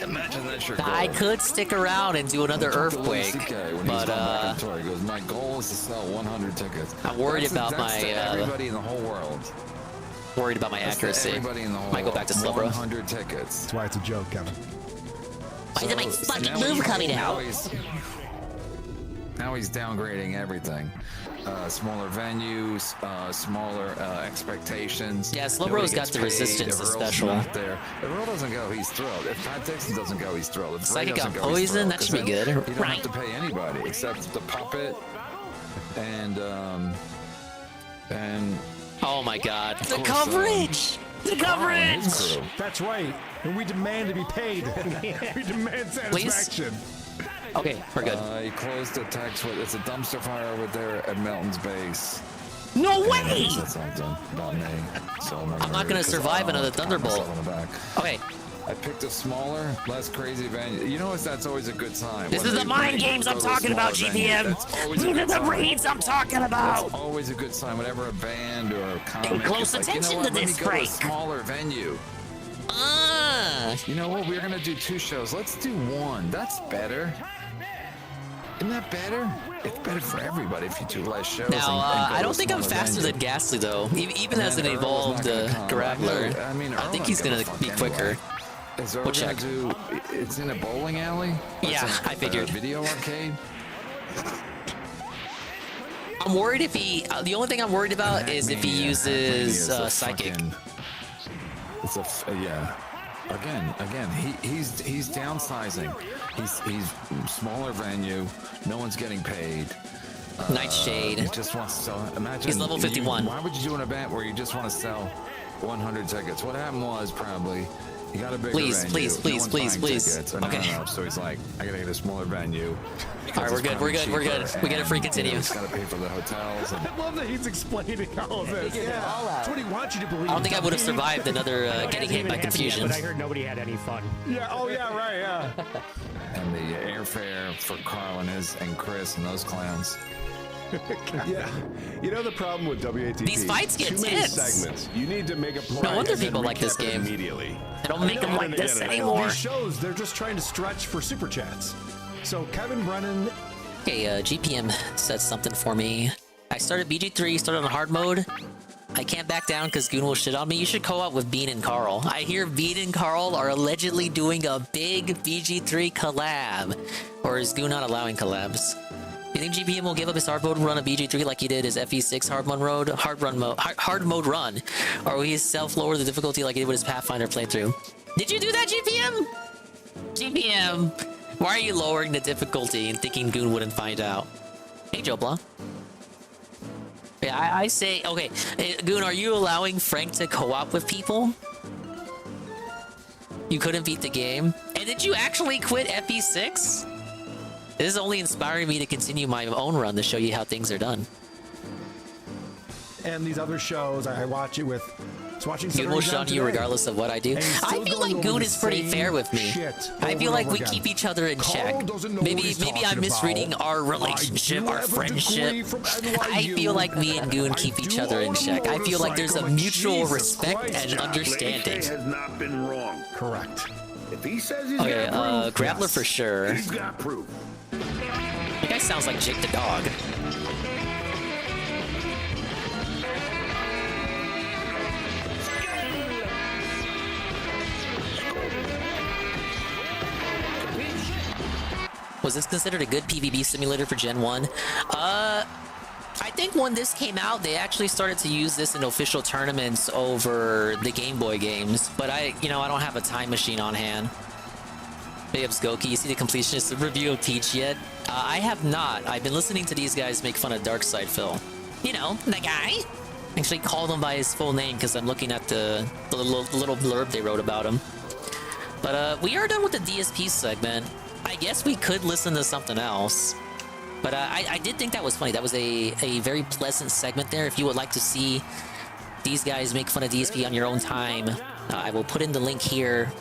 Speaker 8: Imagine that's your goal.
Speaker 1: I could stick around and do another earthquake,
Speaker 8: when
Speaker 1: but
Speaker 8: he's gone back on tour, he goes, my goal is to sell 100 tickets.
Speaker 1: I'm worried
Speaker 8: That's
Speaker 1: about
Speaker 8: that's
Speaker 1: my,
Speaker 8: to everybody in the whole world.
Speaker 1: worried about my
Speaker 8: That's to
Speaker 1: accuracy.
Speaker 8: everybody in the whole
Speaker 1: Might go back to Slowbro.
Speaker 8: 100 tickets.
Speaker 13: That's why it's a joke, Kevin.
Speaker 1: Why is my
Speaker 8: So
Speaker 1: fucking
Speaker 8: now
Speaker 1: move
Speaker 8: he's-
Speaker 1: coming
Speaker 8: now
Speaker 1: out?
Speaker 8: Now he's downgrading everything. Smaller venues, smaller expectations.
Speaker 1: Yeah, Slowbro's
Speaker 8: Nobody
Speaker 1: got
Speaker 8: gets
Speaker 1: the
Speaker 8: paid.
Speaker 1: resistance
Speaker 8: If Earl's
Speaker 1: special.
Speaker 8: not there. If Earl doesn't go, he's thrilled. If Pat Dixon doesn't go, he's thrilled. If Ray
Speaker 1: Psychic
Speaker 8: doesn't
Speaker 1: got
Speaker 8: go, he's
Speaker 1: poison,
Speaker 8: thrilled,
Speaker 1: that should
Speaker 8: 'cause
Speaker 1: be good,
Speaker 8: then You don't
Speaker 1: right?
Speaker 8: have to pay anybody except the puppet and
Speaker 1: Oh my God! The
Speaker 8: course,
Speaker 1: coverage! The coverage!
Speaker 8: his crew.
Speaker 13: That's right. And we demand to be paid. We demand satisfaction.
Speaker 1: Okay, we're good.
Speaker 8: He closed the text with, it's a dumpster fire over there at Melton's base.
Speaker 1: No
Speaker 8: And
Speaker 1: way!
Speaker 8: he said something about me. So
Speaker 1: I'm not gonna survive another Thunderbolt. Okay.
Speaker 8: I picked a smaller, less crazy venue. You know, that's always a good sign.
Speaker 1: This
Speaker 8: When
Speaker 1: is the
Speaker 8: they
Speaker 1: mind games
Speaker 8: go
Speaker 1: I'm
Speaker 8: to a
Speaker 1: talking about,
Speaker 8: smaller venue,
Speaker 1: GPM.
Speaker 8: that's always a
Speaker 1: These are
Speaker 8: good
Speaker 1: the
Speaker 8: sign.
Speaker 1: reads I'm talking about.
Speaker 8: That's always a good sign. Whenever a band or a comic
Speaker 1: close
Speaker 8: is like, you know
Speaker 1: attention
Speaker 8: what,
Speaker 1: to
Speaker 8: let
Speaker 1: this
Speaker 8: me go to a
Speaker 1: break.
Speaker 8: smaller venue. You know what? We're gonna do 2 shows. Let's do 1. That's better. Isn't that better? It's better for everybody if you do less shows.
Speaker 1: Now,
Speaker 8: and go
Speaker 1: I
Speaker 8: to
Speaker 1: don't
Speaker 8: a
Speaker 1: think I'm
Speaker 8: smaller
Speaker 1: faster
Speaker 8: venue.
Speaker 1: than Ghastly though. Even
Speaker 8: And
Speaker 1: as an
Speaker 8: then Earl's
Speaker 1: evolved
Speaker 8: not gonna come.
Speaker 1: Grappler,
Speaker 8: I mean,
Speaker 1: I
Speaker 8: Earl
Speaker 1: think
Speaker 8: ain't
Speaker 1: he's gonna
Speaker 8: fuck
Speaker 1: be
Speaker 8: anyway.
Speaker 1: quicker.
Speaker 8: Is Earl
Speaker 1: We'll
Speaker 8: gonna
Speaker 1: check.
Speaker 8: do? It's in a bowling alley.
Speaker 1: Yeah,
Speaker 8: It's
Speaker 1: I figured.
Speaker 8: A video arcade.
Speaker 1: I'm worried if he. The only thing I'm worried about is if he
Speaker 8: Hackmania
Speaker 1: uses
Speaker 8: is a
Speaker 1: Psychic.
Speaker 8: fucking- It's a yeah. Again, he's downsizing. He's smaller venue. No one's getting paid.
Speaker 1: Nightshade.
Speaker 6: He just wants to sell. Imagine
Speaker 1: He's level 51.
Speaker 6: Why would you do an event where you just want to sell 100 tickets? What happened was probably he got a bigger venue.
Speaker 1: Please.
Speaker 6: Tickets.
Speaker 1: Okay.
Speaker 6: No. So he's like, I gotta get a smaller venue.
Speaker 1: All right, we're good. We get a free continue.
Speaker 6: He's gotta pay for the hotels. And
Speaker 13: I love that he's explaining all of this. Yeah. That's what he wants you to believe.
Speaker 1: I don't think I would have survived another getting hit by confusion.
Speaker 15: But I heard nobody had any fun.
Speaker 13: Yeah. Oh yeah. Right. Yeah.
Speaker 6: And the airfare for Carl and Chris and those clowns.
Speaker 9: Yeah, you know the problem with WATP.
Speaker 1: These fights get
Speaker 9: too many
Speaker 1: tense.
Speaker 9: segments. You need to make a point.
Speaker 1: No wonder
Speaker 9: and then
Speaker 1: people like this
Speaker 9: recap it
Speaker 1: game.
Speaker 9: immediately.
Speaker 1: I don't make them like this anymore.
Speaker 13: These shows, they're just trying to stretch for super chats. So Kevin Brennan.
Speaker 1: Okay, GPM said something for me. I started BG3, started on hard mode. I can't back down because Goon will shit on me. You should co-op with Bean and Carl. I hear Bean and Carl are allegedly doing a big BG3 collab. Or is Goon not allowing collabs? Do you think GPM will give up his hard mode run of BG3 like he did his FE6 hard mode run? Or will he self-lower the difficulty like he did with his Pathfinder playthrough? Did you do that, GPM? GPM, why are you lowering the difficulty and thinking Goon wouldn't find out? Hey, Joe Blanc. Yeah, I say, okay, Goon, are you allowing Frank to co-op with people? You couldn't beat the game? And did you actually quit FE6? This is only inspiring me to continue my own run to show you how things are done.
Speaker 13: And these other shows, I watch it with. Watching
Speaker 1: Goon will shun you regardless of what I do. I feel like Goon is pretty fair with me. I feel like we keep each other in check. Maybe I'm misreading our relationship, our friendship. I feel like me and Goon keep each other in check. I feel like there's a mutual respect and understanding.
Speaker 12: Has not been wrong.
Speaker 13: Correct.
Speaker 12: If he says he's
Speaker 1: Okay,
Speaker 12: got proof,
Speaker 1: Grappler for sure.
Speaker 12: he's got proof.
Speaker 1: That guy sounds like Jake the dog. Was this considered a good PvP simulator for Gen 1? I think when this came out, they actually started to use this in official tournaments over the Game Boy games. But I don't have a time machine on hand. Big ups, Goki. You see the completionist review of Peach yet? I have not. I've been listening to these guys make fun of Darkside Phil. You know, the guy. Actually called him by his full name because I'm looking at the little blurb they wrote about him. But we are done with the DSP segment. I guess we could listen to something else. But I did think that was funny. That was a very pleasant segment there. If you would like to see these guys make fun of DSP on your own time, I will put in the link here.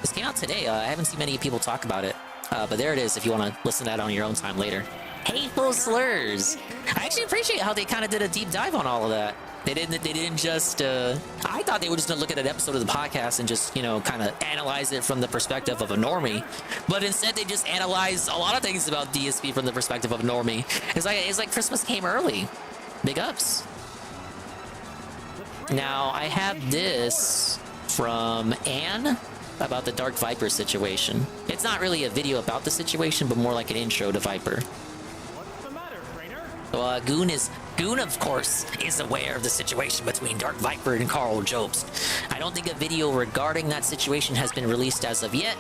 Speaker 1: This came out today. I haven't seen many people talk about it. But there it is if you want to listen to that on your own time later. Hateful slurs. I actually appreciate how they kind of did a deep dive on all of that. They didn't just, I thought they were just gonna look at an episode of the podcast and just, kind of analyze it from the perspective of a normie. But instead they just analyze a lot of things about DSP from the perspective of a normie. It's like Christmas came early. Big ups. Now, I have this from Anne about the Dark Viper situation. It's not really a video about the situation, but more like an intro to Viper. So, Goon, of course, is aware of the situation between Dark Viper and Carl Jobst. I don't think a video regarding that situation has been released as of yet.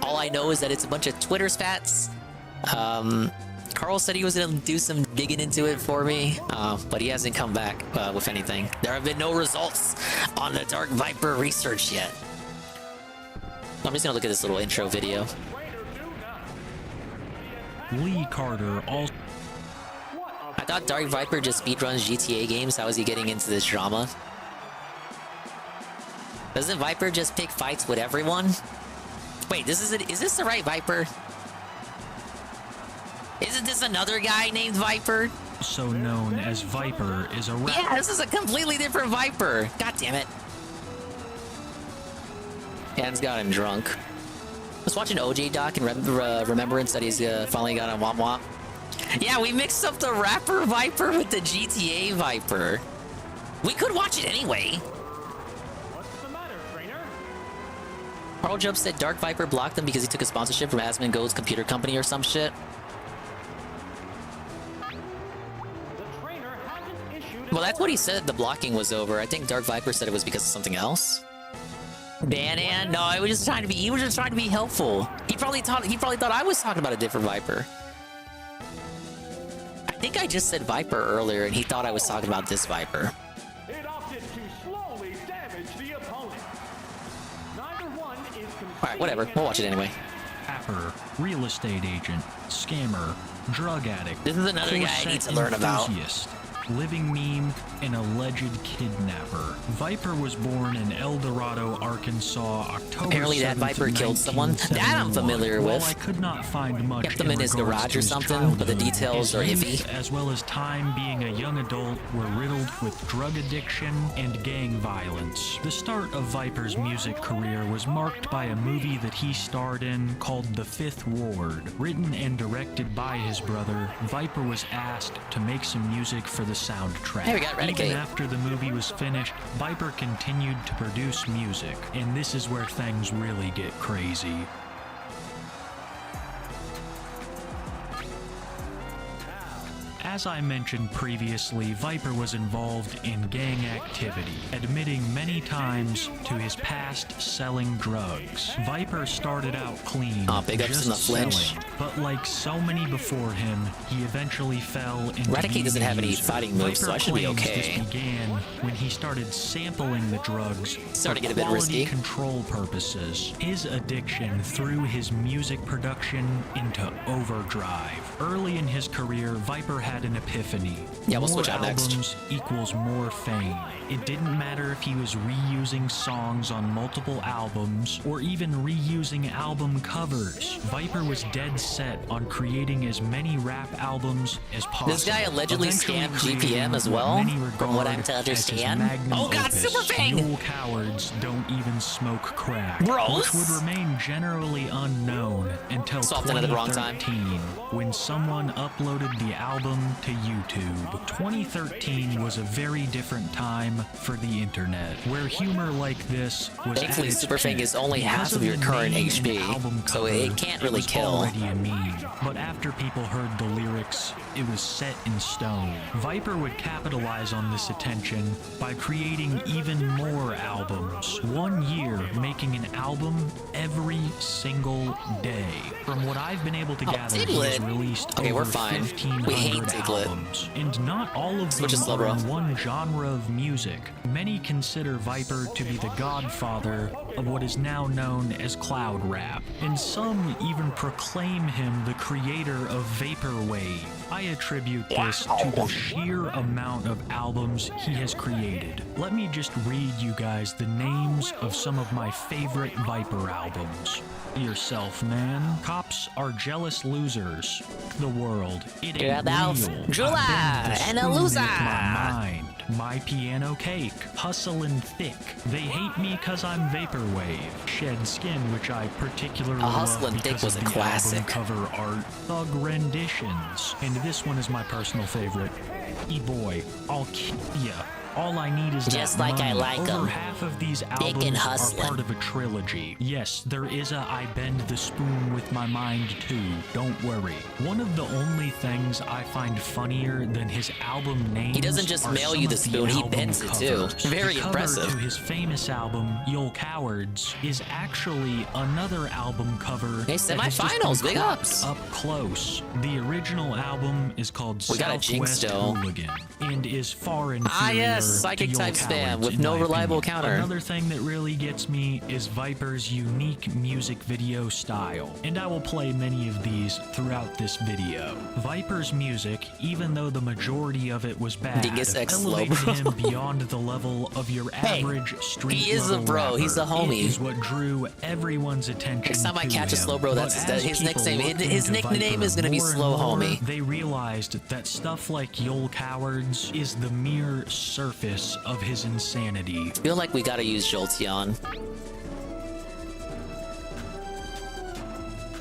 Speaker 1: All I know is that it's a bunch of Twitter spats. Carl said he was going to do some digging into it for me, but he hasn't come back with anything. There have been no results on the Dark Viper research yet. I'm just going to look at this little intro video.
Speaker 20: Lee Carter also...
Speaker 1: I thought Dark Viper just speedruns GTA games. How is he getting into this drama? Doesn't Viper just pick fights with everyone? Wait, is this the right Viper? Isn't this another guy named Viper?
Speaker 20: Also known as Viper is a rapper.
Speaker 1: Yeah, this is a completely different Viper. God damn it. Dan's got him drunk. I was watching OJ doc and remembrance that he's finally got a Womp Womp. Yeah, we mixed up the rapper Viper with the GTA Viper. We could watch it anyway.
Speaker 7: What's the matter, trainer?
Speaker 1: Carl Jump said Dark Viper blocked him because he took a sponsorship from Asmongold's computer company or some shit. Well, that's what he said. The blocking was over. I think Dark Viper said it was because of something else. Banan? No, he was just trying to be helpful. He probably thought I was talking about a different Viper. think I just said Viper earlier, and he thought I was talking about this Viper.
Speaker 7: It opted to slowly damage the opponent. Neither one is
Speaker 1: All right, whatever. We'll watch it anyway.
Speaker 4: Rapper, real estate agent, scammer, drug addict.
Speaker 1: This is another guy I need to learn about.
Speaker 4: Enthusiast, living meme, and alleged kidnapper. Viper was born in El Dorado, Arkansas, October
Speaker 1: Apparently that
Speaker 4: 7th,
Speaker 1: Viper killed someone. That I'm familiar
Speaker 4: While
Speaker 1: with.
Speaker 4: I could not find much
Speaker 1: Kept him in his
Speaker 4: regards
Speaker 1: garage
Speaker 4: to
Speaker 1: or
Speaker 4: his
Speaker 1: something, but the
Speaker 4: childhood,
Speaker 1: details
Speaker 4: his
Speaker 1: are
Speaker 4: youth,
Speaker 1: iffy.
Speaker 4: as well as time being a young adult, were riddled with drug addiction and gang violence. The start of Viper's music career was marked by a movie that he starred in called The Fifth Ward. Written and directed by his brother, Viper was asked to make some music for the soundtrack.
Speaker 1: Hey, we got Renegade.
Speaker 4: Even after the movie was finished, Viper continued to produce music, and this is where things really get crazy. As I mentioned previously, Viper was involved in gang activity, admitting many times to his past selling drugs. Viper started out clean,
Speaker 1: big ups
Speaker 4: just
Speaker 1: in the flinch.
Speaker 4: selling, but like so many before him, he eventually fell into
Speaker 1: Renegade
Speaker 4: being
Speaker 1: doesn't
Speaker 4: a
Speaker 1: have any
Speaker 4: user.
Speaker 1: fighting moves, so I should be
Speaker 4: Viper claims
Speaker 1: okay.
Speaker 4: This began when he started sampling the drugs
Speaker 1: Starting to
Speaker 4: for
Speaker 1: get a bit
Speaker 4: quality
Speaker 1: risky.
Speaker 4: control purposes. His addiction threw his music production into overdrive. Early in his career, Viper had an epiphany.
Speaker 1: Yeah, we'll
Speaker 4: More
Speaker 1: switch out next.
Speaker 4: albums equals more fame. It didn't matter if he was reusing songs on multiple albums or even reusing album covers. Viper was dead set on creating as many rap albums as possible.
Speaker 1: This guy allegedly
Speaker 4: Eventually
Speaker 1: scammed
Speaker 4: creating
Speaker 1: GPM as
Speaker 4: what
Speaker 1: well,
Speaker 4: many
Speaker 1: from what I'm
Speaker 4: regard
Speaker 1: to
Speaker 4: as his
Speaker 1: understand.
Speaker 4: magnum
Speaker 1: Oh god,
Speaker 4: opus.
Speaker 1: Super Fang!
Speaker 4: Mule cowards don't even smoke crack,
Speaker 1: Gross.
Speaker 4: which would remain generally unknown until
Speaker 1: Swapped in at the wrong time.
Speaker 4: 2013, when someone uploaded the album to YouTube. 2013 was a very different time for the internet, where humor like this was
Speaker 1: Thankfully,
Speaker 4: at its
Speaker 1: Super Fang
Speaker 4: peak.
Speaker 1: is only half
Speaker 4: Because
Speaker 1: of your
Speaker 4: the
Speaker 1: current
Speaker 4: name and
Speaker 1: HP,
Speaker 4: album
Speaker 1: so
Speaker 4: cover,
Speaker 1: it can't really
Speaker 4: was
Speaker 1: kill.
Speaker 4: already a meme. But after people heard the lyrics, it was set in stone. Viper would capitalize on this attention by creating even more albums. 1 year making an album every single day. From what I've been able to gather, he has
Speaker 1: Diglett.
Speaker 4: released
Speaker 1: Okay,
Speaker 4: over
Speaker 1: we're fine.
Speaker 4: 1,500
Speaker 1: We hate Diglett.
Speaker 4: albums, and not all of
Speaker 1: Switch
Speaker 4: them
Speaker 1: to slow,
Speaker 4: are
Speaker 1: bro.
Speaker 4: in one genre of music. Many consider Viper to be the godfather of what is now known as cloud rap, and some even proclaim him the creator of vaporwave. I attribute this to the sheer amount of albums he has created. Let me just read you guys the names of some of my favorite Viper albums. Yourself, man. Cops are jealous losers. The world. It
Speaker 1: Get
Speaker 4: ain't
Speaker 1: out
Speaker 4: real.
Speaker 1: now. Jula
Speaker 4: I bend the
Speaker 1: and a
Speaker 4: spoon
Speaker 1: loser.
Speaker 4: with my mind. My piano cake. Hustlin' thick. They hate me cause I'm vaporwave. Shed skin, which I particularly
Speaker 1: A
Speaker 4: love
Speaker 1: Hustlin' Thick
Speaker 4: because
Speaker 1: was
Speaker 4: of
Speaker 1: a
Speaker 4: the
Speaker 1: classic.
Speaker 4: album cover art. Thug renditions. And this one is my personal favorite. E-boy, I'll kill ya. All I need is
Speaker 1: Just
Speaker 4: that
Speaker 1: like I
Speaker 4: money.
Speaker 1: like
Speaker 4: Over
Speaker 1: 'em.
Speaker 4: half of these
Speaker 1: Big
Speaker 4: albums
Speaker 1: and
Speaker 4: are
Speaker 1: hustlin'.
Speaker 4: part of a trilogy. Yes, there is a I bend the spoon with my mind too. Don't worry. One of the only things I find funnier than his album names.
Speaker 1: He doesn't just
Speaker 4: are
Speaker 1: mail
Speaker 4: some
Speaker 1: you the
Speaker 4: of
Speaker 1: spoon, he
Speaker 4: album
Speaker 1: bends it too.
Speaker 4: covers.
Speaker 1: Very
Speaker 4: the cover
Speaker 1: impressive.
Speaker 4: to his famous album, You'll Cowards, is actually another album cover.
Speaker 1: Hey,
Speaker 4: that has just
Speaker 1: semifinals,
Speaker 4: been
Speaker 1: big
Speaker 4: cropped
Speaker 1: ups.
Speaker 4: Up close. The original album is called
Speaker 1: We got a jinx
Speaker 4: Southwest
Speaker 1: still.
Speaker 4: Hooligan and is far inferior
Speaker 1: yes,
Speaker 4: to
Speaker 1: psychic
Speaker 4: You'll
Speaker 1: type spam
Speaker 4: Cowards,
Speaker 1: with
Speaker 4: in
Speaker 1: no
Speaker 4: my
Speaker 1: reliable
Speaker 4: opinion.
Speaker 1: counter.
Speaker 4: Another thing that really gets me is Viper's unique music video style, and I will play many of these throughout this video. Viper's music, even though the majority of it was bad,
Speaker 1: Dingus X
Speaker 4: elevated
Speaker 1: Slowbro.
Speaker 4: him beyond the level of your
Speaker 1: Hey,
Speaker 4: average street
Speaker 1: he is a
Speaker 4: level
Speaker 1: bro, he's a
Speaker 4: rapper.
Speaker 1: homie.
Speaker 4: It is what drew everyone's attention
Speaker 1: Next time I
Speaker 4: to
Speaker 1: catch a
Speaker 4: him.
Speaker 1: slow bro, that's
Speaker 4: But as
Speaker 1: his
Speaker 4: people
Speaker 1: nickname.
Speaker 4: looked
Speaker 1: His
Speaker 4: into
Speaker 1: nickname
Speaker 4: Viper
Speaker 1: is gonna be
Speaker 4: more and
Speaker 1: Slow
Speaker 4: more,
Speaker 1: Homie.
Speaker 4: They realized that stuff like You'll Cowards is the mere surface of his insanity.
Speaker 1: I feel like we gotta use Jolteon.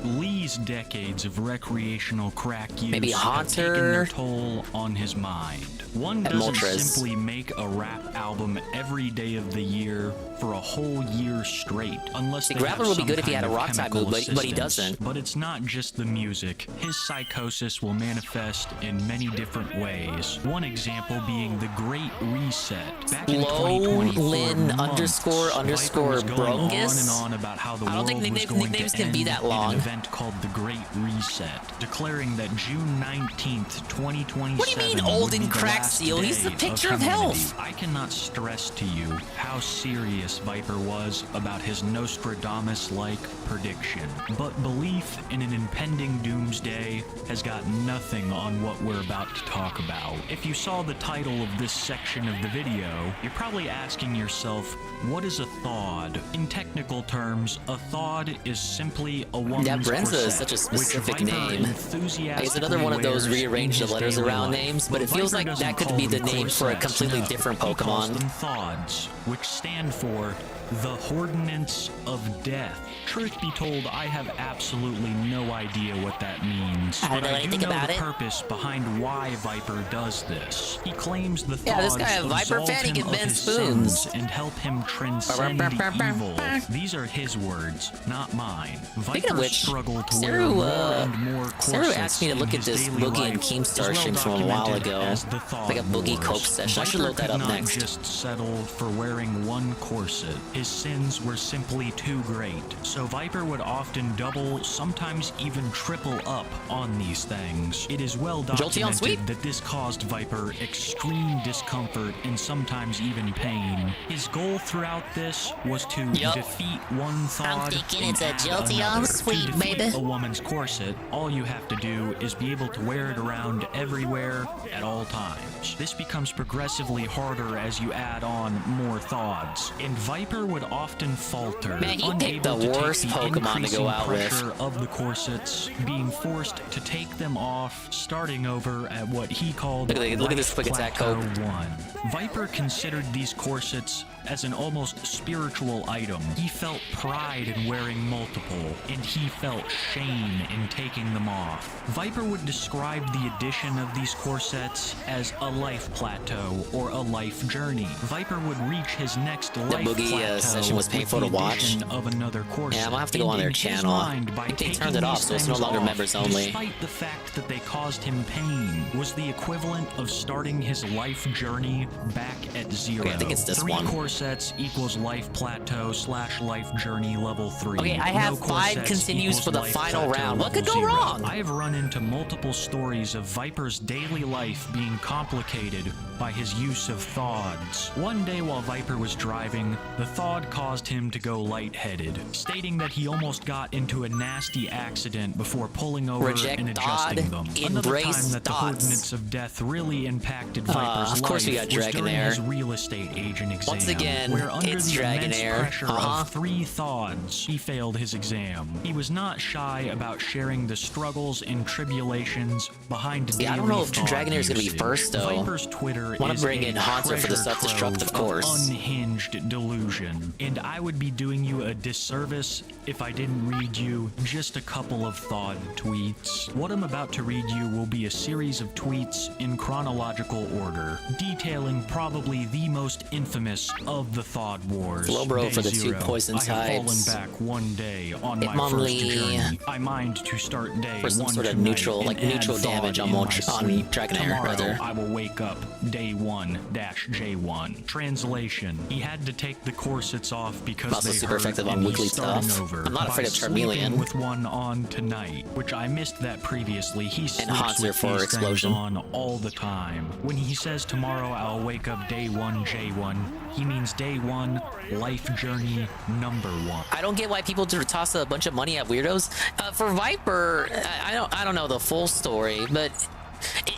Speaker 4: Lee's decades of recreational crack use
Speaker 1: Maybe
Speaker 4: have taken
Speaker 1: Haunter?
Speaker 4: their toll on his mind. One
Speaker 1: And
Speaker 4: doesn't
Speaker 1: Moltres.
Speaker 4: simply make a rap album every day of the year for a whole year straight, unless
Speaker 1: The
Speaker 4: they
Speaker 1: Grappler
Speaker 4: have
Speaker 1: would be
Speaker 4: some
Speaker 1: good if he
Speaker 4: kind
Speaker 1: had a
Speaker 4: of
Speaker 1: rock type
Speaker 4: chemical
Speaker 1: move, but he
Speaker 4: assistance.
Speaker 1: doesn't.
Speaker 4: But it's not just the music. His psychosis will manifest in many different ways. One example being the Great Reset. Back in 2020, for
Speaker 1: Lin
Speaker 4: months,
Speaker 1: underscore
Speaker 4: Viper
Speaker 1: underscore
Speaker 4: was going
Speaker 1: Brungus?
Speaker 4: on and on about how the
Speaker 1: I don't think
Speaker 4: world was
Speaker 1: nicknames
Speaker 4: going to
Speaker 1: can be
Speaker 4: end
Speaker 1: that
Speaker 4: in an
Speaker 1: long.
Speaker 4: event event called the Great Reset, declaring that June 19th, 2027.
Speaker 1: What do you mean old and cracked, Seal? He's the picture of health.
Speaker 4: I cannot stress to you how serious Viper was about his Nostradamus-like prediction. But belief in an impending doomsday has got nothing on what we're about to talk about. If you saw the title of this section of the video, you're probably asking yourself, what is a thawd? In technical terms, a thawd is simply a woman's
Speaker 1: Yeah, Brenza
Speaker 4: corset,
Speaker 1: is such a specific
Speaker 4: which Viper
Speaker 1: name.
Speaker 4: enthusiastically
Speaker 1: It's another one of those
Speaker 4: wears
Speaker 1: rearrange
Speaker 4: in
Speaker 1: the
Speaker 4: his
Speaker 1: letters
Speaker 4: daily
Speaker 1: around
Speaker 4: life.
Speaker 1: names, but it
Speaker 4: Viper
Speaker 1: feels like
Speaker 4: doesn't
Speaker 1: that could
Speaker 4: call
Speaker 1: be the
Speaker 4: them
Speaker 1: name for a
Speaker 4: corsets,
Speaker 1: completely
Speaker 4: no.
Speaker 1: different
Speaker 4: He calls
Speaker 1: Pokemon.
Speaker 4: them thawds, which stand for the Ordinance of Death. Truth be told, I have absolutely no idea what that means.
Speaker 1: I don't
Speaker 4: but
Speaker 1: know
Speaker 4: I do
Speaker 1: anything
Speaker 4: know
Speaker 1: about
Speaker 4: the
Speaker 1: it.
Speaker 4: purpose behind why Viper does this. He claims the
Speaker 1: Yeah, this
Speaker 4: thawds
Speaker 1: guy a Viper
Speaker 4: absolve
Speaker 1: fan, he
Speaker 4: him
Speaker 1: can
Speaker 4: of
Speaker 1: bend
Speaker 4: his
Speaker 1: spoons.
Speaker 4: sins and help him transcend evil. These are his words, not mine.
Speaker 1: Speaking of
Speaker 4: Viper
Speaker 1: which,
Speaker 4: struggled to wear
Speaker 1: Saru,
Speaker 4: more and more
Speaker 1: Saru
Speaker 4: corsets
Speaker 1: asked me to
Speaker 4: in
Speaker 1: look at
Speaker 4: his
Speaker 1: this
Speaker 4: daily
Speaker 1: Boogie and
Speaker 4: life,
Speaker 1: Keemstar
Speaker 4: as well
Speaker 1: stream from a while
Speaker 4: documented
Speaker 1: ago.
Speaker 4: as the Thawd
Speaker 1: Like a Boogie
Speaker 4: Wars.
Speaker 1: Cope session. I should
Speaker 4: Viper
Speaker 1: look that
Speaker 4: could
Speaker 1: up
Speaker 4: not
Speaker 1: next.
Speaker 4: just settle for wearing one corset. His sins were simply too great. So Viper would often double, sometimes even triple up on these things. It is well
Speaker 1: Jolteon sweep?
Speaker 4: documented that this caused Viper extreme discomfort and sometimes even pain. His goal throughout this was to defeat one thawd
Speaker 1: thinking
Speaker 4: and
Speaker 1: it's a
Speaker 4: add
Speaker 1: Jolteon
Speaker 4: another.
Speaker 1: sweep,
Speaker 4: To defeat
Speaker 1: baby.
Speaker 4: a woman's corset, all you have to do is be able to wear it around everywhere at all times. This becomes progressively harder as you add on more thawds, and Viper would often falter,
Speaker 1: Man, he picked
Speaker 4: unable
Speaker 1: the
Speaker 4: to
Speaker 1: worst
Speaker 4: take the
Speaker 1: Pokemon to
Speaker 4: increasing
Speaker 1: go out with.
Speaker 4: pressure of the corsets, being forced to take them off, starting over at what he called
Speaker 1: Look at this
Speaker 4: Life
Speaker 1: quick attack
Speaker 4: Plateau
Speaker 1: code.
Speaker 4: 1. Viper considered these corsets as an almost spiritual item. He felt pride in wearing multiple, and he felt shame in taking them off. Viper would describe the addition of these corsets as a life plateau or a life journey. Viper would reach his next life
Speaker 1: Boogie,
Speaker 4: plateau
Speaker 1: session was
Speaker 4: with
Speaker 1: painful
Speaker 4: the
Speaker 1: to watch.
Speaker 4: addition of another corset.
Speaker 1: Yeah, I'm gonna have to go on
Speaker 4: And
Speaker 1: their
Speaker 4: in his
Speaker 1: channel.
Speaker 4: mind, by
Speaker 1: I think they
Speaker 4: taking
Speaker 1: turned it off,
Speaker 4: these
Speaker 1: so it's no
Speaker 4: things
Speaker 1: longer
Speaker 4: off,
Speaker 1: members only.
Speaker 4: Despite the fact that they caused him pain, was the equivalent of starting his life journey back at 0.
Speaker 1: Okay, I think it's this
Speaker 4: 3
Speaker 1: one.
Speaker 4: corsets equals life plateau / life journey level 3.
Speaker 1: Okay, I have 5
Speaker 4: corsets
Speaker 1: continues
Speaker 4: equals
Speaker 1: for the
Speaker 4: life
Speaker 1: final
Speaker 4: plateau
Speaker 1: round. What could
Speaker 4: level
Speaker 1: go
Speaker 4: 0.
Speaker 1: wrong?
Speaker 4: I have run into multiple stories of Viper's daily life being complicated by his use of thawds. One day while Viper was driving, the thawd caused him to go lightheaded, stating that he almost got into a nasty accident before pulling over
Speaker 1: Reject
Speaker 4: and adjusting
Speaker 1: thawd,
Speaker 4: them. Another
Speaker 1: embrace
Speaker 4: time that the
Speaker 1: thoughts.
Speaker 4: ordinance of death really impacted Viper's
Speaker 1: of course
Speaker 4: life
Speaker 1: we got
Speaker 4: was during
Speaker 1: Dragonair.
Speaker 4: his real estate agent exam,
Speaker 1: Once again,
Speaker 4: where under
Speaker 1: it's
Speaker 4: the immense
Speaker 1: Dragonair.
Speaker 4: pressure of 3 thawds, he failed his exam. He was not shy about sharing the struggles and tribulations behind daily
Speaker 1: I don't know if
Speaker 4: thawd
Speaker 1: Dragonair's gonna be
Speaker 4: usage.
Speaker 1: first, though.
Speaker 4: Viper's Twitter
Speaker 1: Wanna
Speaker 4: is
Speaker 1: bring
Speaker 4: a
Speaker 1: in Haunter for the
Speaker 4: treasure
Speaker 1: self-destructive
Speaker 4: trove
Speaker 1: course.
Speaker 4: of unhinged delusion, and I would be doing you a disservice if I didn't read you just a couple of thawd tweets. What I'm about to read you will be a series of tweets in chronological order, detailing probably the most infamous of the thawd wars.
Speaker 1: Slowbro
Speaker 4: Day
Speaker 1: for the 2
Speaker 4: 0.
Speaker 1: poison
Speaker 4: I have fallen
Speaker 1: types.
Speaker 4: back one day on my
Speaker 1: Hitmonlee
Speaker 4: first journey. I mind to start day
Speaker 1: for some
Speaker 4: 1
Speaker 1: sort of
Speaker 4: tonight
Speaker 1: neutral,
Speaker 4: and
Speaker 1: like
Speaker 4: add
Speaker 1: neutral
Speaker 4: thawd
Speaker 1: damage on
Speaker 4: in my
Speaker 1: on
Speaker 4: sleep.
Speaker 1: Dragonair,
Speaker 4: Tomorrow,
Speaker 1: rather.
Speaker 4: I will wake up day 1-J1. Translation: He had to take the corsets off because
Speaker 1: Also
Speaker 4: they
Speaker 1: super
Speaker 4: hurt,
Speaker 1: effective on
Speaker 4: and
Speaker 1: weekly
Speaker 4: he's starting
Speaker 1: stuff.
Speaker 4: over
Speaker 1: I'm not afraid
Speaker 4: by
Speaker 1: of Charmeleon.
Speaker 4: sleeping with one on tonight, which I missed that previously. He sleeps
Speaker 1: Haunter
Speaker 4: with
Speaker 1: for
Speaker 4: these
Speaker 1: Explosion.
Speaker 4: things on all the time. When he says tomorrow I'll wake up day 1-J1, he means day 1, life journey number 1.
Speaker 1: I don't get why people toss a bunch of money at weirdos. For Viper, I don't know the full story, but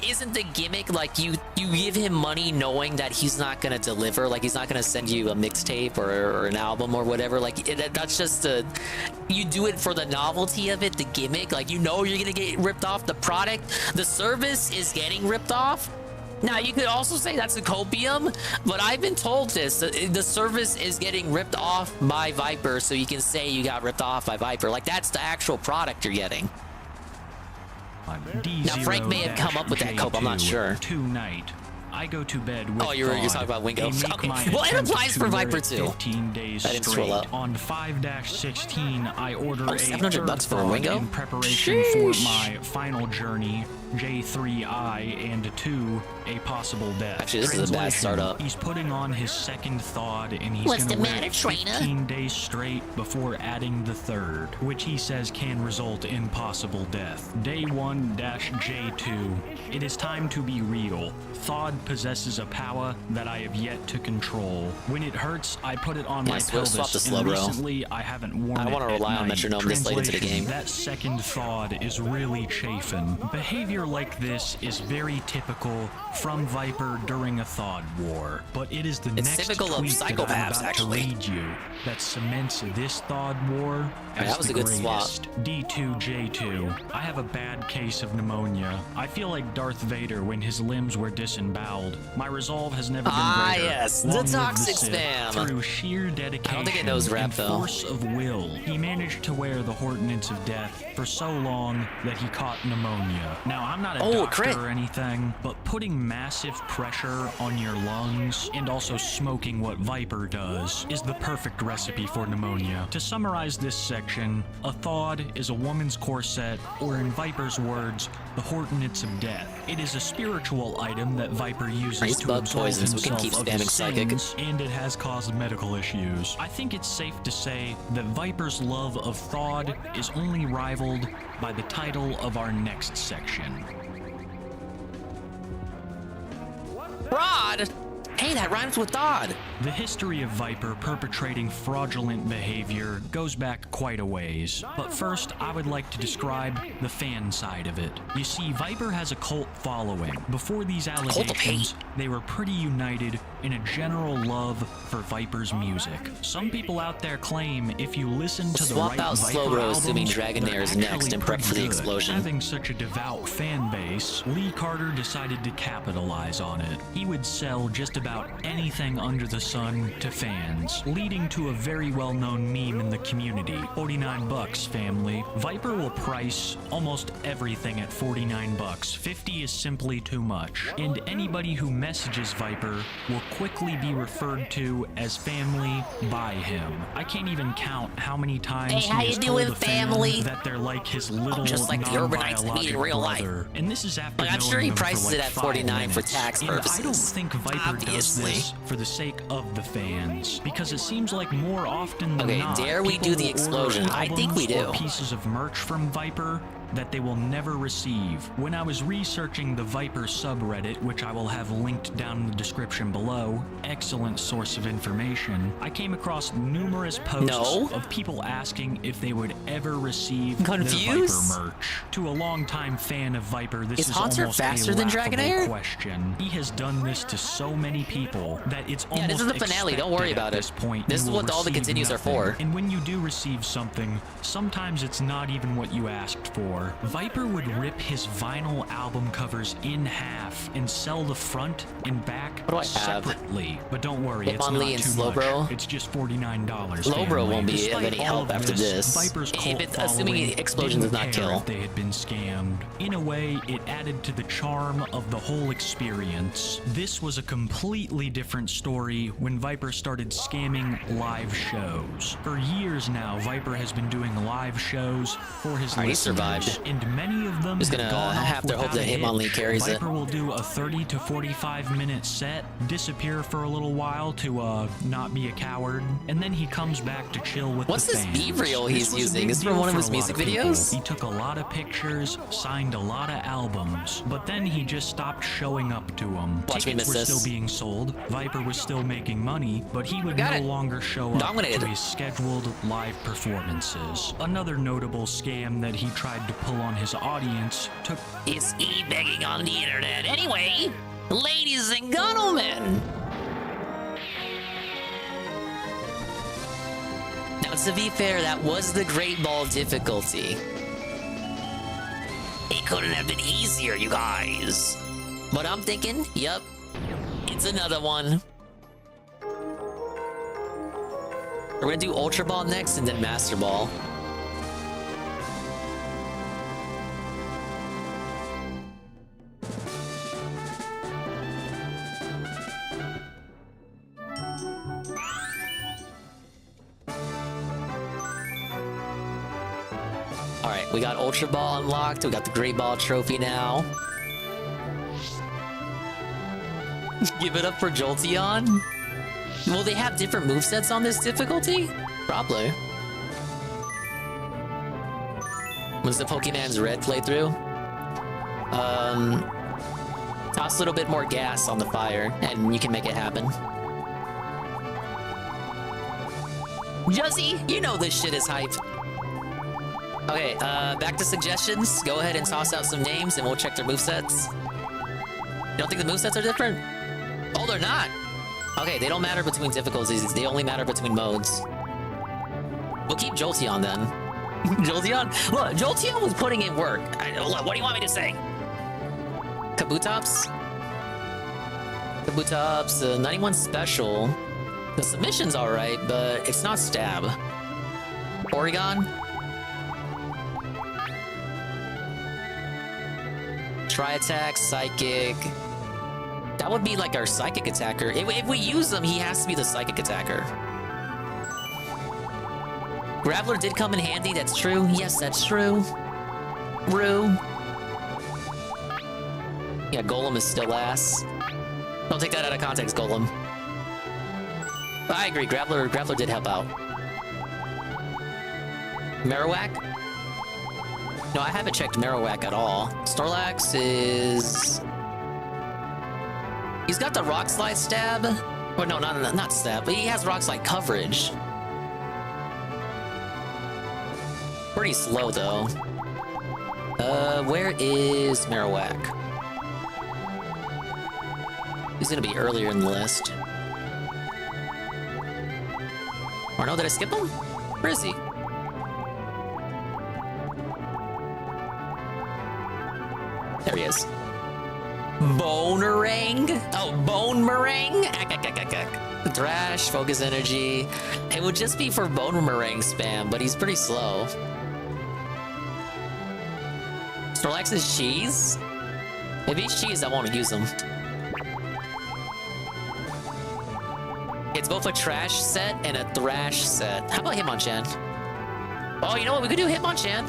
Speaker 1: isn't the gimmick like you give him money knowing that he's not gonna deliver, like he's not gonna send you a mixtape or an album or whatever, like that's just you do it for the novelty of it, the gimmick, like you know you're gonna get ripped off. The product, the service is getting ripped off. Now, you could also say that's a copium, but I've been told this. The service is getting ripped off by Viper, so you can say you got ripped off by Viper. Like, that's the actual product you're getting. Now, Frank may have come up with that cope, I'm not sure.
Speaker 4: Tonight, I go to bed with
Speaker 1: Oh, you're
Speaker 4: Thawd.
Speaker 1: talking about Wingo.
Speaker 4: They make
Speaker 1: Okay.
Speaker 4: my
Speaker 1: Well, it
Speaker 4: attempt
Speaker 1: applies
Speaker 4: to
Speaker 1: for
Speaker 4: wear
Speaker 1: Viper
Speaker 4: it
Speaker 1: too.
Speaker 4: 15 days
Speaker 1: I didn't scroll
Speaker 4: straight.
Speaker 1: up.
Speaker 4: On 5-16, I order
Speaker 1: Oh,
Speaker 4: a
Speaker 1: 700
Speaker 4: third
Speaker 1: bucks for a
Speaker 4: Thawd
Speaker 1: Wingo?
Speaker 4: in preparation
Speaker 1: Sheesh.
Speaker 4: for my final journey, J3I, and 2, a possible death.
Speaker 1: Actually, this is a bad startup.
Speaker 4: He's putting on his second Thawd, and he's
Speaker 1: What's
Speaker 4: going to
Speaker 1: the
Speaker 4: wear
Speaker 1: matter,
Speaker 4: it
Speaker 1: trainer?
Speaker 4: 15 days straight before adding the third, which he says can result in possible death. Day 1-J2. It is time to be real. Thawd possesses a power that I have yet to control. When it hurts, I put it on my pelvis,
Speaker 1: swap the slow,
Speaker 4: and
Speaker 1: bro.
Speaker 4: recently I haven't worn
Speaker 1: I don't
Speaker 4: it
Speaker 1: wanna
Speaker 4: at
Speaker 1: rely on
Speaker 4: night.
Speaker 1: metronome this late into the
Speaker 4: Translation,
Speaker 1: game.
Speaker 4: That second Thawd is really chafing. Behavior like this is very typical from Viper during a Thawd war, but it is the
Speaker 1: It's
Speaker 4: next
Speaker 1: typical of
Speaker 4: tweet that I'm
Speaker 1: psychopaths,
Speaker 4: about
Speaker 1: actually.
Speaker 4: to read you that cements this Thawd war as
Speaker 1: that was
Speaker 4: the
Speaker 1: a good swap.
Speaker 4: greatest. D2J2. I have a bad case of pneumonia. I feel like Darth Vader when his limbs were disemboweled. My resolve has never been greater.
Speaker 1: Yes, the
Speaker 4: Long live
Speaker 1: toxic
Speaker 4: Sith.
Speaker 1: spam.
Speaker 4: Through sheer dedication
Speaker 1: I don't think it knows rap,
Speaker 4: and
Speaker 1: though.
Speaker 4: force of will, he managed to wear the Hortonance of Death for so long that he caught pneumonia. Now, I'm not a doctor
Speaker 1: crit.
Speaker 4: or anything, but putting massive pressure on your lungs and also smoking what Viper does is the perfect recipe for pneumonia. To summarize this section, a Thawd is a woman's corset, or in Viper's words, the Hortonance of Death. It is a spiritual item that Viper uses
Speaker 1: Nice
Speaker 4: to
Speaker 1: bug
Speaker 4: absolve
Speaker 1: poisons. We can
Speaker 4: himself
Speaker 1: keep
Speaker 4: of
Speaker 1: spamming
Speaker 4: his
Speaker 1: psychic.
Speaker 4: sins, and it has caused medical issues. I think it's safe to say that Viper's love of Thawd is only rivaled by the title of our next section.
Speaker 1: Rod! Hey, that rhymes with Thawd.
Speaker 4: The history of Viper perpetrating fraudulent behavior goes back quite a ways, but first I would like to describe the fan side of it. You see, Viper has a cult following. Before these allegations, they were pretty united in a general love for Viper's music. Some people out there claim if you listen to the
Speaker 1: Swap
Speaker 4: right
Speaker 1: out
Speaker 4: Viper
Speaker 1: Slowbro,
Speaker 4: albums,
Speaker 1: assuming Dragonair
Speaker 4: they're
Speaker 1: is next,
Speaker 4: actually
Speaker 1: and prep for the
Speaker 4: pretty good.
Speaker 1: explosion.
Speaker 4: Having such a devout fan base, Lee Carter decided to capitalize on it. He would sell just about anything under the sun to fans, leading to a very well-known meme in the community. 49 bucks, family. Viper will price almost everything at 49 bucks. 50 is simply too much. And anybody who messages Viper will quickly be referred to as family by him. I can't even count how many times
Speaker 1: Hey, how
Speaker 4: he
Speaker 1: you
Speaker 4: has
Speaker 1: doing,
Speaker 4: told a fan
Speaker 1: family?
Speaker 4: that they're like his little
Speaker 1: just like the urbanites I meet in
Speaker 4: non-biologic
Speaker 1: real life.
Speaker 4: brother. And this is after
Speaker 1: Like, I'm
Speaker 4: knowing
Speaker 1: sure he
Speaker 4: them for
Speaker 1: prices
Speaker 4: like
Speaker 1: it at
Speaker 4: 5
Speaker 1: 49 for
Speaker 4: minutes.
Speaker 1: tax
Speaker 4: And I don't
Speaker 1: purposes.
Speaker 4: think Viper does
Speaker 1: Obviously.
Speaker 4: this for the sake of the fans, because it seems like more often than
Speaker 1: Okay,
Speaker 4: not,
Speaker 1: dare we
Speaker 4: people
Speaker 1: do the
Speaker 4: will order
Speaker 1: explosion? I think we
Speaker 4: albums or
Speaker 1: do.
Speaker 4: pieces of merch from Viper that they will never receive. When I was researching the Viper subreddit, which I will have linked down in the description below, excellent source of information, I came across numerous posts of people asking if they would ever receive their
Speaker 1: Confused?
Speaker 4: Viper merch. To a longtime fan of Viper, this
Speaker 1: Is
Speaker 4: is
Speaker 1: Haunter
Speaker 4: almost
Speaker 1: faster
Speaker 4: a
Speaker 1: than
Speaker 4: laughable
Speaker 1: Dragonair?
Speaker 4: question. He has done this to so many people that it's
Speaker 1: Yeah,
Speaker 4: almost
Speaker 1: this is the finale. Don't worry
Speaker 4: expected
Speaker 1: about
Speaker 4: at
Speaker 1: it.
Speaker 4: this point
Speaker 1: This
Speaker 4: you
Speaker 1: is
Speaker 4: will
Speaker 1: what all the
Speaker 4: receive
Speaker 1: continues are
Speaker 4: nothing.
Speaker 1: for.
Speaker 4: And when you do receive something, sometimes it's not even what you asked for. Viper would rip his vinyl album covers in half and sell the front and back
Speaker 1: What do I have?
Speaker 4: separately. But don't worry, it's
Speaker 1: Hitmonlee
Speaker 4: not
Speaker 1: and
Speaker 4: too
Speaker 1: Slowbro?
Speaker 4: much. It's just $49.
Speaker 1: Slowbro
Speaker 4: family.
Speaker 1: won't be of
Speaker 4: Despite
Speaker 1: any
Speaker 4: all
Speaker 1: help
Speaker 4: of
Speaker 1: after this.
Speaker 4: Viper's
Speaker 1: If
Speaker 4: cult
Speaker 1: it- assuming
Speaker 4: following
Speaker 1: explosion does
Speaker 4: didn't
Speaker 1: not
Speaker 4: care
Speaker 1: kill.
Speaker 4: if they had been scammed. In a way, it added to the charm of the whole experience. This was a completely different story when Viper started scamming live shows. For years now, Viper has been doing live shows for his
Speaker 1: He
Speaker 4: listeners,
Speaker 1: survived.
Speaker 4: and many of them
Speaker 1: Just
Speaker 4: have
Speaker 1: gonna
Speaker 4: gone off
Speaker 1: have to hope
Speaker 4: without
Speaker 1: that
Speaker 4: a
Speaker 1: Hitmonlee
Speaker 4: hitch.
Speaker 1: carries it.
Speaker 4: Viper will do a 30 to 45 minute set, disappear for a little while to not be a coward, and then he comes back to chill with
Speaker 1: What's
Speaker 4: the
Speaker 1: this
Speaker 4: fans.
Speaker 1: B-reel he's
Speaker 4: This was a
Speaker 1: using?
Speaker 4: big
Speaker 1: Is it from
Speaker 4: deal
Speaker 1: one of
Speaker 4: for
Speaker 1: his
Speaker 4: a lot
Speaker 1: music
Speaker 4: of people.
Speaker 1: videos?
Speaker 4: He took a lot of pictures, signed a lot of albums, but then he just stopped showing up to them.
Speaker 1: Watch me
Speaker 4: Tickets
Speaker 1: miss
Speaker 4: were
Speaker 1: this.
Speaker 4: still being sold, Viper was still making money, but he would
Speaker 1: Got
Speaker 4: no
Speaker 1: it.
Speaker 4: longer show up
Speaker 1: Dominated.
Speaker 4: to his scheduled live performances. Another notable scam that he tried to pull on his audience took
Speaker 1: It's e-begging on the internet. Anyway, ladies and gentlemen. Now, to be fair, that was the Great Ball difficulty. It couldn't have been easier, you guys. But I'm thinking, yep, it's another one. We're gonna do Ultra Ball next and then Master Ball. Alright, we got Ultra Ball unlocked. We got the Great Ball trophy now. Give it up for Jolteon? Will they have different movesets on this difficulty? Probably. Was the Pokemon's Red playthrough? Toss a little bit more gas on the fire, and you can make it happen. Juzzy, you know this shit is hype. Okay, back to suggestions. Go ahead and toss out some names, and we'll check their movesets. You don't think the movesets are different? Oh, they're not! Okay, they don't matter between difficulties. They only matter between modes. We'll keep Jolteon, then. Jolteon? Look, Jolteon was putting in work. Look, what do you want me to say? Kabutops? Kabutops, 91 special. The submission's alright, but it's not stab. Porygon? Tri-attack, psychic. That would be like our psychic attacker. If we use him, he has to be the psychic attacker. Graveler did come in handy, that's true. Yes, that's true. Rue. Yeah, Golem is still ass. Don't take that out of context, Golem. But I agree, Graveler did help out. Marowak? No, I haven't checked Marowak at all. Snorlax is... He's got the Rock Slide stab. Well, no, not stab, but he has Rock Slide coverage. Pretty slow, though. Where is Marowak? He's gonna be earlier in the list. Or no, did I skip him? Where is he? There he is. Bonerang? Oh, Bone Meringue? Thrash, Focus Energy. It would just be for Bone Meringue spam, but he's pretty slow. Snorlax is cheese? If he's cheese, I won't use him. It's both a trash set and a thrash set. How about Hitmonchan? Oh, you know what? We could do Hitmonchan.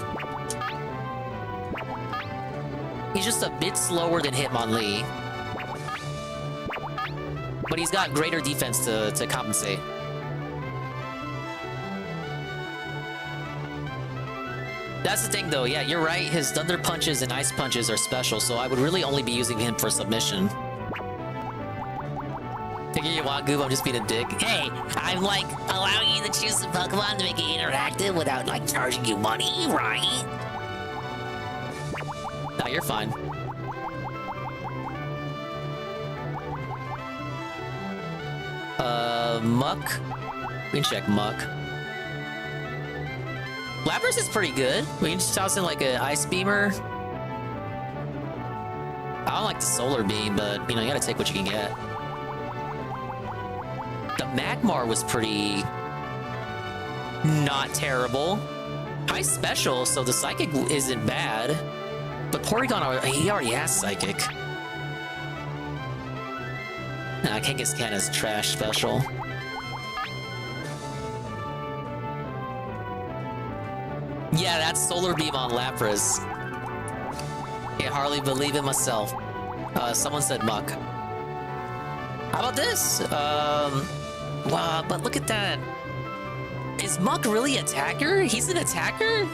Speaker 1: He's just a bit slower than Hitmonlee. But he's got greater defense to compensate. That's the thing, though. Yeah, you're right. His Thunder Punches and Ice Punches are special, so I would really only be using him for submission. Thinking you want, Goob? I'm just being a dick. Hey, I'm, like, allowing you to choose the Pokemon to make it interactive without, like, charging you money, right? No, you're fine. Muck? We can check Muck. Lapras is pretty good. We can just toss in like an Ice Beamer. I don't like the Solar Beam, but you know, you gotta take what you can get. The Magmar was pretty... not terrible. High special, so the Psychic isn't bad. But Porygon, he already has Psychic. Nah, Kangaskhan is trash special. Yeah, that's Solar Beam on Lapras. Can't hardly believe it myself. Someone said Muck. How about this? Wow, but look at that. Is Muck really attacker? He's an attacker?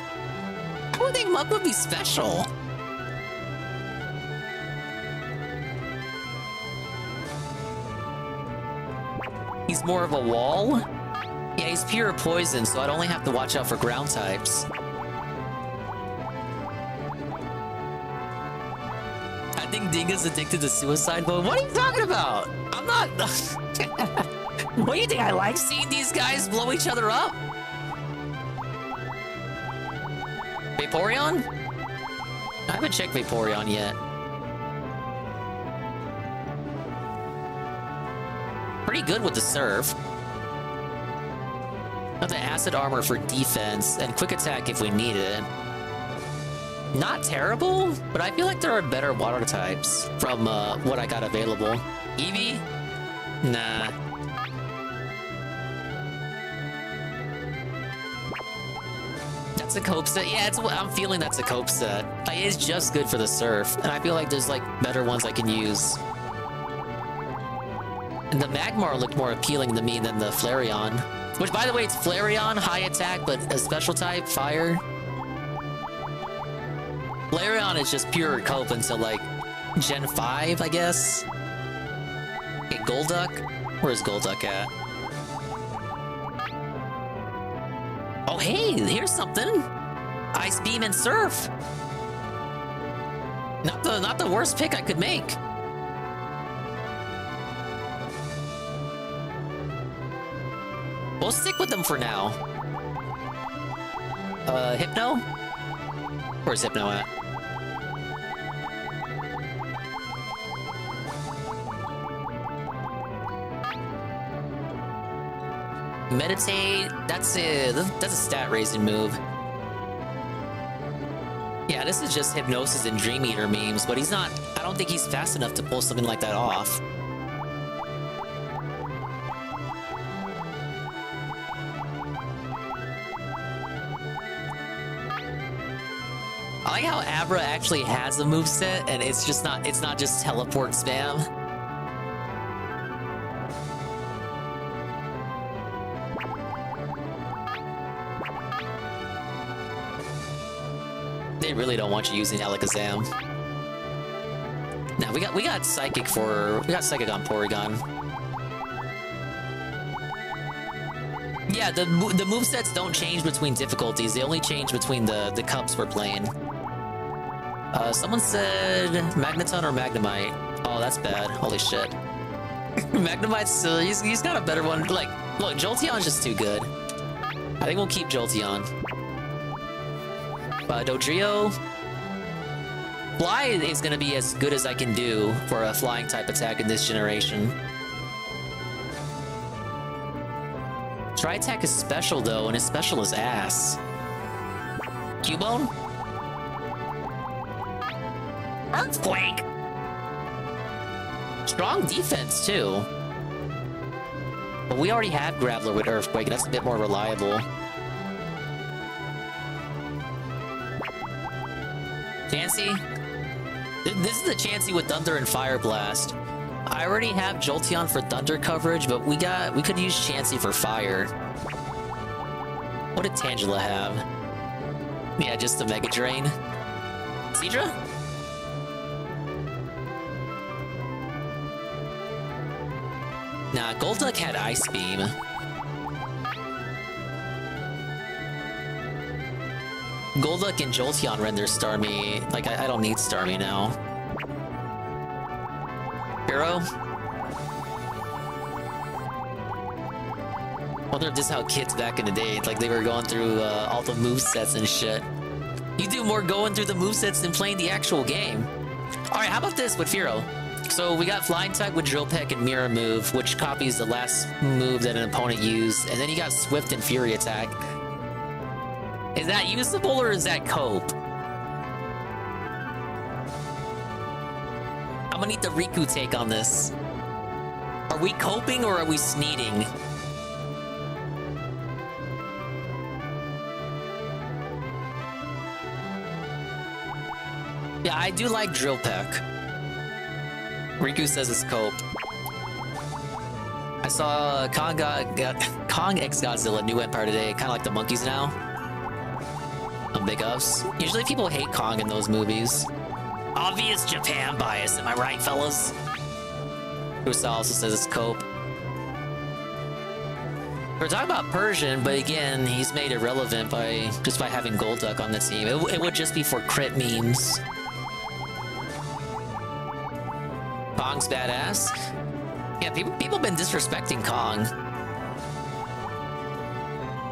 Speaker 1: I would think Muck would be special. He's more of a wall? Yeah, he's pure poison, so I'd only have to watch out for ground types. I think Dinga's addicted to suicide mode. What are you talking about? I'm not... What do you think? I like seeing these guys blow each other up? Vaporeon? I haven't checked Vaporeon yet. Pretty good with the serve. Got the acid armor for defense and quick attack if we need it. Not terrible, but I feel like there are better water types from what I got available. Eevee? Nah. That's That's a cope set. Yeah, I'm feeling that's a cope set. It is just good for the surf, and I feel like there's like better ones I can use. And the Magmar looked more appealing to me than the Flareon. Which, by the way, it's Flareon, high attack, but a special type, fire. Flareon is just pure cope until like Gen 5, I guess. Okay, Golduck. Where's Golduck at? Oh, hey, here's something. Ice Beam and Surf. Not the worst pick I could make. We'll stick with them for now. Hypno? Where's Hypno at? Meditate, that's a stat raising move. Yeah, this is just Hypnosis and Dream Eater memes, but I don't think he's fast enough to pull something like that off. I like how Abra actually has a moveset and it's not just teleport spam. They really don't want you using Alakazam. Now we got Psychic on Porygon. Yeah, the movesets don't change between difficulties. They only change between the cups we're playing. Someone said Magneton or Magnemite. Oh, that's bad. Holy shit. Magnemite's he's got a better one. Like, look, Jolteon's just too good. I think we'll keep Jolteon. Dodrio. Fly is going to be as good as I can do for a flying type attack in this generation. Tri-Attack is special though, and his special is ass. Cubone? Earthquake! Strong defense too. But we already have Graveler with Earthquake, and that's a bit more reliable. Chansey? This is the Chansey with Thunder and Fire Blast. I already have Jolteon for Thunder coverage, but we could use Chansey for Fire. What did Tangela have? Yeah, just a Mega Drain. Seadra? Nah, Golduck had Ice Beam. Golduck and Jolteon render Starmie. Like, I don't need Starmie now. Hero? Wonder if this is how kids back in the day, like they were going through all the movesets and shit. You do more going through the movesets than playing the actual game. Alright, how about this with Firo? So we got Flying Type with Drill Peck and Mirror Move, which copies the last move that an opponent used, and then you got Swift and Fury Attack. Is that usable or is that cope? I'm gonna need the Riku take on this. Are we coping or are we sneating? Yeah, I do like Drill Peck. Riku says it's cope. I saw Kong X Godzilla New Empire today, kind of like the monkeys now. Big ups. Usually people hate Kong in those movies. Obvious Japan bias, am I right, fellas? Kusa also says it's cope. We're talking about Persian, but again, he's made irrelevant by having Golduck on the team. It would just be for crit memes. Kong's badass. Yeah, people have been disrespecting Kong.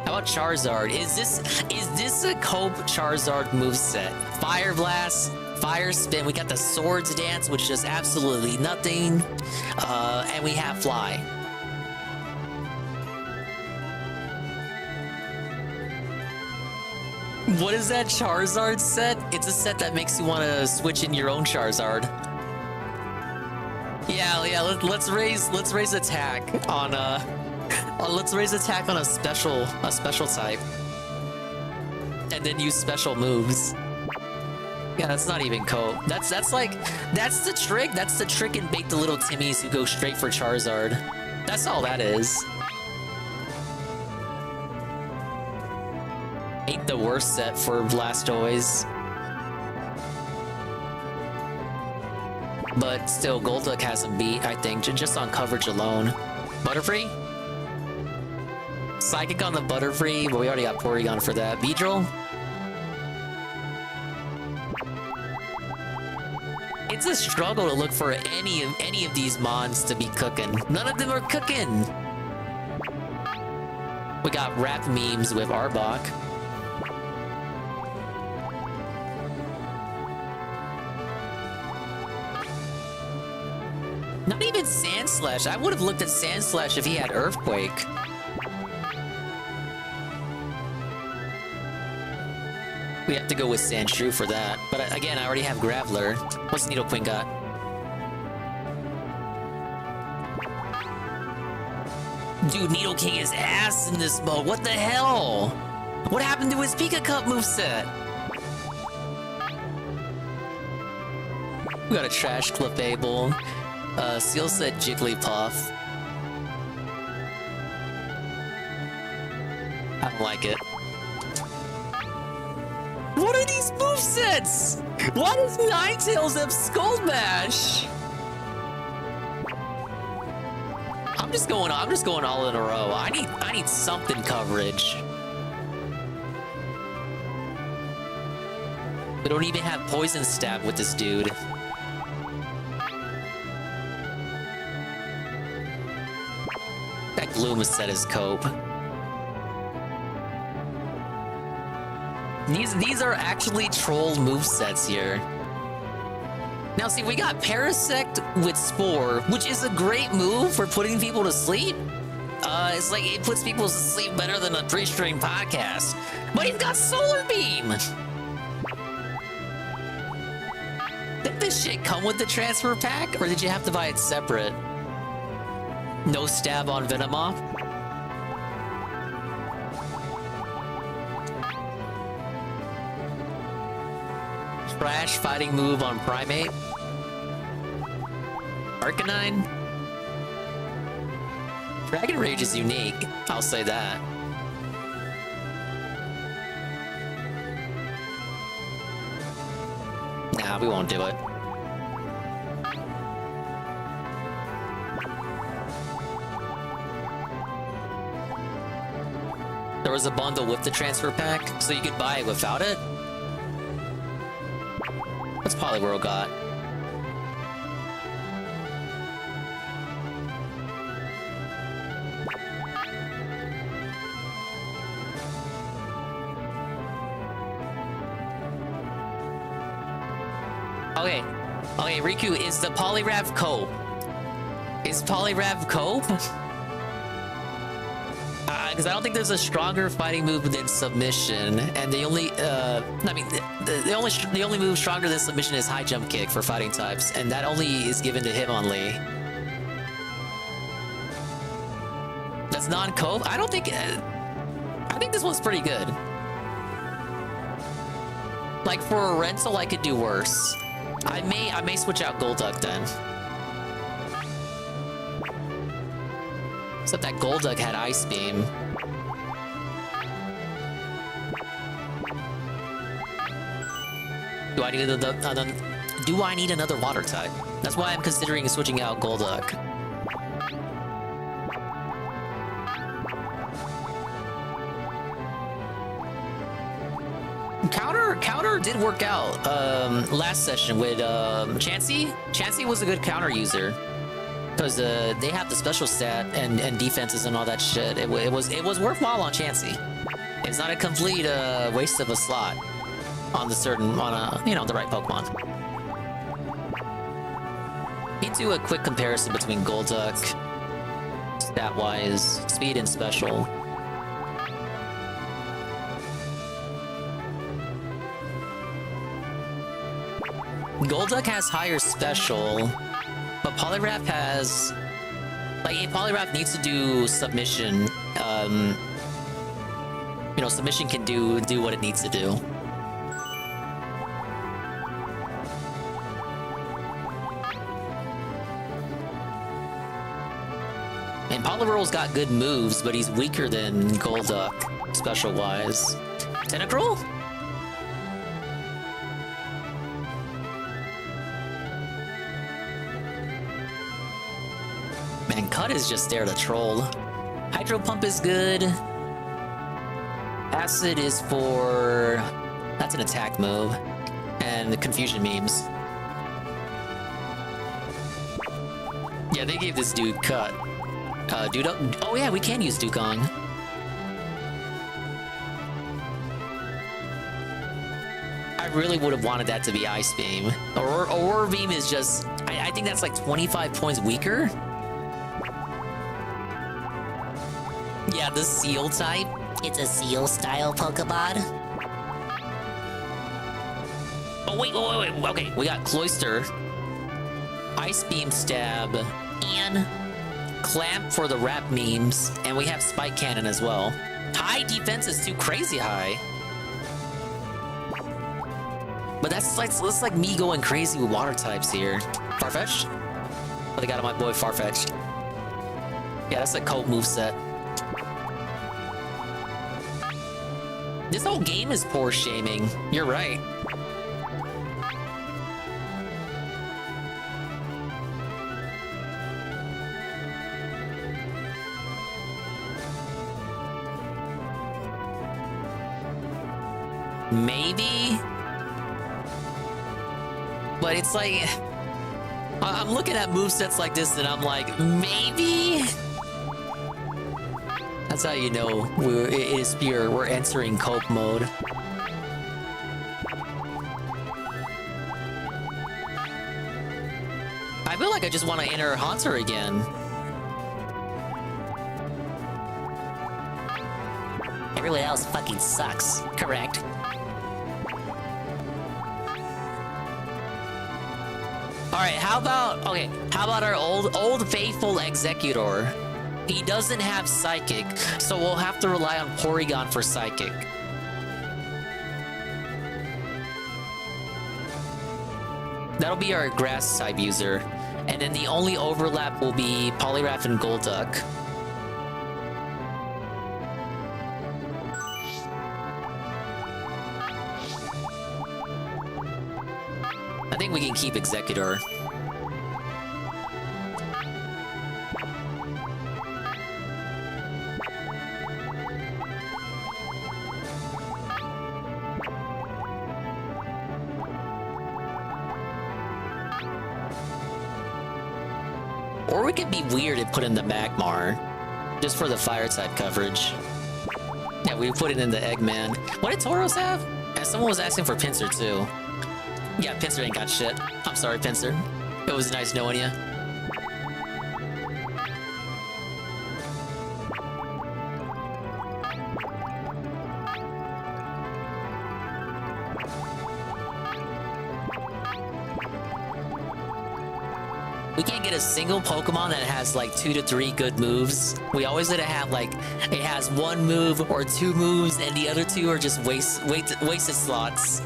Speaker 1: How about Charizard? Is this a cope Charizard moveset? Fire Blast, Fire Spin. We got the Swords Dance, which does absolutely nothing, and we have Fly. What is that Charizard set? It's a set that makes you want to switch in your own Charizard. Yeah. Let's raise attack on let's raise attack on a special type. And and then use special moves. Yeah, that's not even cope. That's the trick. That's the trick in Bake the Little Timmies who go straight for Charizard. That's all that is. Ain't the worst set for Blastoise. But still, Golduck has him beat, I think, just on coverage alone. Butterfree? Psychic on the Butterfree, but we already got Porygon for that. Beedrill? It's a struggle to look for any of these mons to be cooking. None of them are cooking. We got rap memes with Arbok. Not even Sandslash. I would have looked at Sandslash if he had Earthquake. We have to go with Sandshrew for that. But again, I already have Graveler. What's Nidoqueen got? Dude, Nidoking is ass in this mode. What the hell? What happened to his Pika Cup moveset? We got a Trash Clefable. Seal said Jigglypuff. I don't like it. What are these movesets? Why does Ninetales have Skull Bash? I'm just going all in a row. I need something coverage. We don't even have Poison Stab with this dude. That Gloom set his cope. These are actually troll movesets here. Now see, we got Parasect with Spore, which is a great move for putting people to sleep. It's like it puts people to sleep better than a pre-stream podcast. But he's got Solar Beam! Did this shit come with the transfer pack, or did you have to buy it separate? No stab on Venomoth? Trash fighting move on Primate? Arcanine? Dragon Rage is unique, I'll say that. Nah, we won't do it. There was a bundle with the transfer pack, so you could buy it without it? What's Poliwhirl got? Okay, Riku, is the Poliwrath cope? Is Poliwrath cope? Because I don't think there's a stronger fighting move than Submission, and the only, the only move stronger than Submission is High Jump Kick for fighting types, and that only is given to Hitmonlee. That's non-cope? I don't think, I think this one's pretty good. Like for a rental, I could do worse. I may switch out Golduck then. Except that Golduck had Ice Beam. Do I need another water type? That's why I'm considering switching out Golduck. Counter did work out last session with Chansey. Chansey was a good counter user because they have the special stat and defenses and all that shit. It was worthwhile on Chansey. It's not a complete waste of a slot on the right Pokemon. Need to do a quick comparison between Golduck, stat-wise, speed and special. Golduck has higher special, but Poliwrath has... Like, Poliwrath needs to do Submission. You know, submission can do what it needs to do. And Poliwhirl's got good moves, but he's weaker than Golduck, special-wise. Tentacruel? Man, Cut is just there to troll. Hydro Pump is good. Acid is for... That's an attack move. And the Confusion memes. Yeah, they gave this dude Cut. Oh yeah, we can use Dugong. I really would have wanted that to be Ice Beam. Aurora Beam is just... I think that's like 25 points weaker. Yeah, the Seal type. It's a Seal style Pokemon. Oh wait. Okay, we got Cloyster, Ice Beam Stab, and Clamp for the rap memes, and we have Spike Cannon as well. High defense is too crazy high. But that's like me going crazy with water types here. Farfetch? Oh, they got my boy Farfetch. Yeah, that's a Colt moveset. This whole game is poor shaming. You're right. Maybe? But it's like... I'm looking at movesets like this and I'm like, maybe? That's how you know it is pure. We're entering cope mode. I feel like I just want to enter Haunter again. Everyone else fucking sucks, correct? Alright, how about our old faithful Executor? He doesn't have Psychic, so we'll have to rely on Porygon for Psychic. That'll be our Grass type user. And then the only overlap will be Poliwrath and Golduck. I think we can keep Executor. Or we could be weird and put in the Magmar, just for the fire type coverage. Yeah, we put it in the Eggman. What did Tauros have? And someone was asking for Pinsir too. Yeah, Pinsir ain't got shit. I'm sorry, Pinsir. It was nice knowing you. We can't get a single Pokemon that has like 2 to 3 good moves. We always gotta have like, it has 1 move or 2 moves and the other 2 are just wasted slots.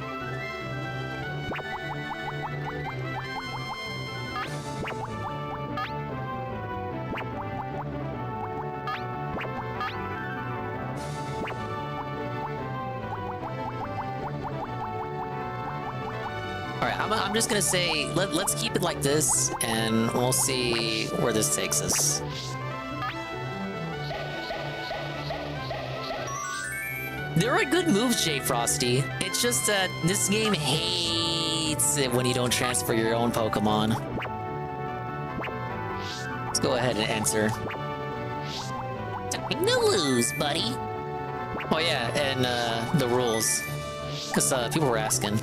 Speaker 1: I'm just gonna say, let's keep it like this, and we'll see where this takes us. There are good moves, Jay Frosty. It's just that this game hates it when you don't transfer your own Pokemon. Let's go ahead and enter. Time to lose, buddy. Oh yeah, and the rules. Because people were asking.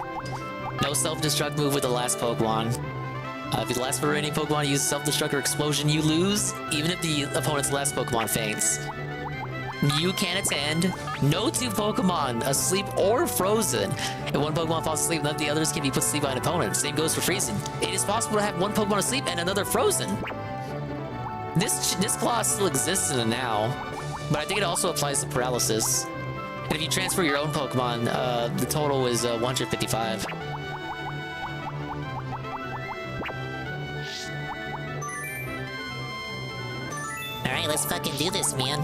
Speaker 1: No self-destruct move with the last Pokemon. If the last remaining Pokemon uses self-destruct or explosion, you lose, even if the opponent's last Pokemon faints. You can attend. No 2 Pokemon asleep or frozen. If 1 Pokemon falls asleep, none of the others can be put to sleep by an opponent. Same goes for freezing. It is possible to have 1 Pokemon asleep and another frozen. This clause still exists in the now, but I think it also applies to paralysis. And if you transfer your own Pokemon, the total is 155. Alright, let's fucking do this, man.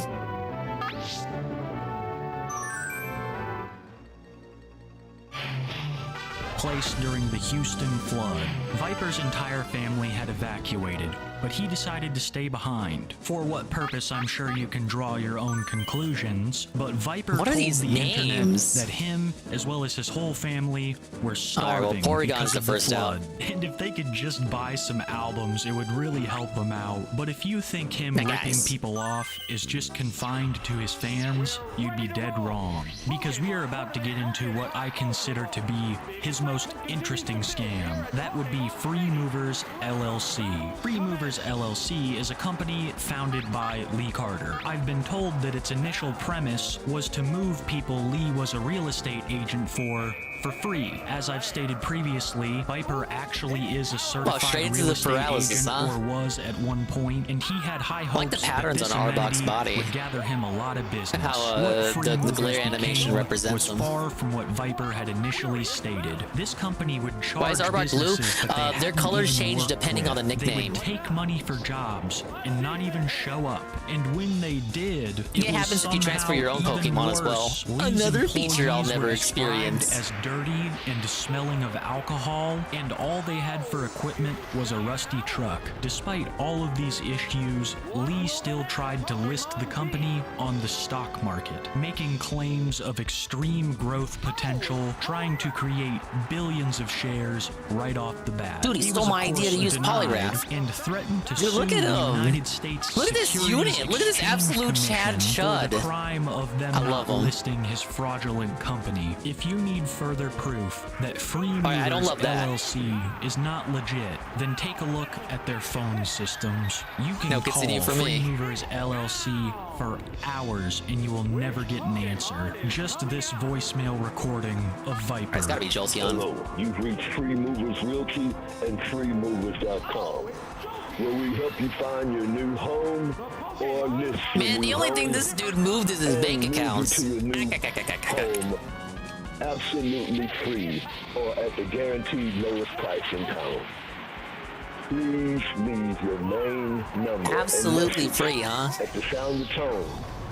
Speaker 4: Place during the Houston flood. Viper's entire family had evacuated, but he decided to stay behind. For what purpose, I'm sure you can draw your own conclusions, but Viper
Speaker 1: What are
Speaker 4: told
Speaker 1: these
Speaker 4: the
Speaker 1: names?
Speaker 4: internet that him, as well as his whole family, were
Speaker 1: Alright, well,
Speaker 4: starving
Speaker 1: Porygon's
Speaker 4: because
Speaker 1: the
Speaker 4: of
Speaker 1: first
Speaker 4: the
Speaker 1: out.
Speaker 4: flood. And if they could just buy some albums, it would really help them out. But if you think him
Speaker 1: Hey,
Speaker 4: ripping
Speaker 1: guys.
Speaker 4: people off is just confined to his fans, you'd be dead wrong. Because we are about to get into what I consider to be his most interesting scam. That would be Free Movers LLC. Free Movers LLC is a company founded by Lee Carter. I've been told that its initial premise was to move people Lee was a real estate agent for free. As I've stated previously, Viper actually is a certified
Speaker 1: straight into
Speaker 4: real
Speaker 1: the
Speaker 4: estate
Speaker 1: paralysis,
Speaker 4: agent,
Speaker 1: huh?
Speaker 4: or was at one point, and he had high hopes
Speaker 1: like the patterns
Speaker 4: that this
Speaker 1: on Arbok's
Speaker 4: amenity
Speaker 1: body.
Speaker 4: would gather him a lot of business.
Speaker 1: How,
Speaker 4: What Free
Speaker 1: the
Speaker 4: Movers
Speaker 1: glare animation
Speaker 4: became
Speaker 1: represents
Speaker 4: was
Speaker 1: them.
Speaker 4: far from what Viper had initially stated. This company would charge
Speaker 1: Why is Arbok blue?
Speaker 4: businesses that they
Speaker 1: Their
Speaker 4: hadn't
Speaker 1: colors
Speaker 4: even
Speaker 1: change
Speaker 4: worked
Speaker 1: depending on the
Speaker 4: with.
Speaker 1: nickname.
Speaker 4: They would take money for jobs and not even show up. And when they did,
Speaker 1: It happens if you transfer your own Pokemon as well. Another feature I'll never experience.
Speaker 4: As dirty and smelling of alcohol, and all they had for equipment was a rusty truck. Despite all of these issues, Lee still tried to list the company on the stock market, making claims of extreme growth potential, trying to create billions of shares right off the bat.
Speaker 1: Dude, he stole
Speaker 4: was,
Speaker 1: my
Speaker 4: of
Speaker 1: idea to
Speaker 4: course,
Speaker 1: use
Speaker 4: denied
Speaker 1: Polygraph.
Speaker 4: and threatened to
Speaker 1: Dude,
Speaker 4: sue
Speaker 1: look at
Speaker 4: the
Speaker 1: him.
Speaker 4: United States
Speaker 1: Look at this
Speaker 4: Securities
Speaker 1: unit. Look at this
Speaker 4: Exchange
Speaker 1: absolute Chad
Speaker 4: Commission for the
Speaker 1: Chud.
Speaker 4: crime of them
Speaker 1: I
Speaker 4: not
Speaker 1: love him.
Speaker 4: listing his fraudulent company. If you need further proof that Free Movers
Speaker 1: I don't love that.
Speaker 4: LLC is not legit, then take a look at their phone systems. You can
Speaker 1: No,
Speaker 4: call
Speaker 1: continue for
Speaker 4: Free
Speaker 1: me.
Speaker 4: Movers LLC for hours and you will never get an answer. Just this voicemail recording of Viper.
Speaker 1: It's gotta be Jolteon.
Speaker 12: Hello, you've reached Free Movers Realty and freemovers.com, where we help you find your new home or list your
Speaker 1: Man, the
Speaker 12: new
Speaker 1: only thing
Speaker 12: home
Speaker 1: this dude moved is his
Speaker 12: and
Speaker 1: bank
Speaker 12: move it
Speaker 1: accounts.
Speaker 12: to your new home absolutely free or at the guaranteed lowest price in town. Please leave your name, number,
Speaker 1: Absolutely
Speaker 12: and
Speaker 1: free, huh?
Speaker 12: at the sound of tone,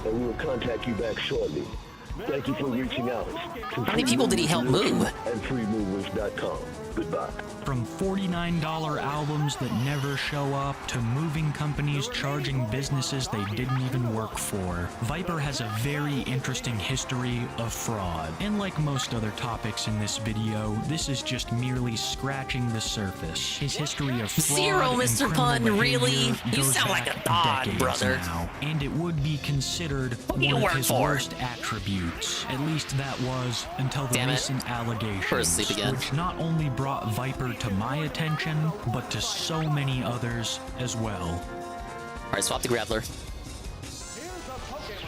Speaker 12: and we will contact you back shortly. Thank you for reaching out to
Speaker 1: How many people did he help move?
Speaker 12: and freemovers.com. Goodbye.
Speaker 4: From $49 albums that never show up to moving companies charging businesses they didn't even work for, Viper has a very interesting history of fraud. And like most other topics in this video, this is just merely scratching the surface. His history of fraud
Speaker 1: Zero,
Speaker 4: and
Speaker 1: Mr.
Speaker 4: criminal
Speaker 1: Pun,
Speaker 4: behavior
Speaker 1: really? You
Speaker 4: goes
Speaker 1: sound like
Speaker 4: back
Speaker 1: a dog,
Speaker 4: decades
Speaker 1: brother.
Speaker 4: now, and it would be considered
Speaker 1: do you
Speaker 4: one of
Speaker 1: work
Speaker 4: his
Speaker 1: for?
Speaker 4: worst attributes. At least that was until the
Speaker 1: Damn it.
Speaker 4: recent allegations,
Speaker 1: First sleep again.
Speaker 4: which not only brought Viper to my attention, but to so many others as well.
Speaker 1: Alright, swap the Grappler.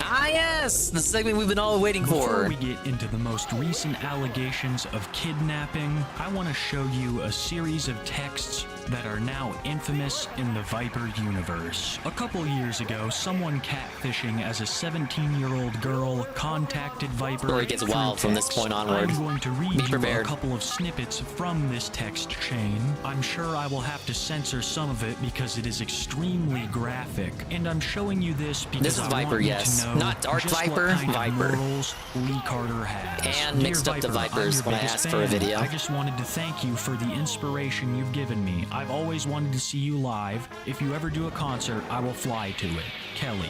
Speaker 1: Ah, yes! The segment we've been all waiting
Speaker 4: Before
Speaker 1: for.
Speaker 4: we get into the most recent allegations of kidnapping, I want to show you a series of texts that are now infamous in the Viper universe. A couple years ago, someone catfishing as a 17-year-old girl contacted Viper.
Speaker 1: Story gets
Speaker 4: through
Speaker 1: wild from this
Speaker 4: text.
Speaker 1: point onward.
Speaker 4: I'm going to read
Speaker 1: Be
Speaker 4: you a
Speaker 1: prepared.
Speaker 4: couple of snippets from this text chain. I'm sure I will have to censor some of it because it is extremely graphic, and I'm showing you this because
Speaker 1: This is
Speaker 4: I
Speaker 1: Viper,
Speaker 4: want you
Speaker 1: yes.
Speaker 4: to know
Speaker 1: Not Dark
Speaker 4: just
Speaker 1: Viper,
Speaker 4: what kind
Speaker 1: Viper.
Speaker 4: Of morals Lee Carter has.
Speaker 1: And mixed
Speaker 4: Dear
Speaker 1: up the
Speaker 4: Viper,
Speaker 1: Vipers
Speaker 4: I'm your
Speaker 1: when I
Speaker 4: biggest
Speaker 1: asked for a
Speaker 4: fan.
Speaker 1: video.
Speaker 4: I just wanted to thank you for the inspiration you've given me. I've always wanted to see you live. If you ever do a concert, I will fly to it. Kelly.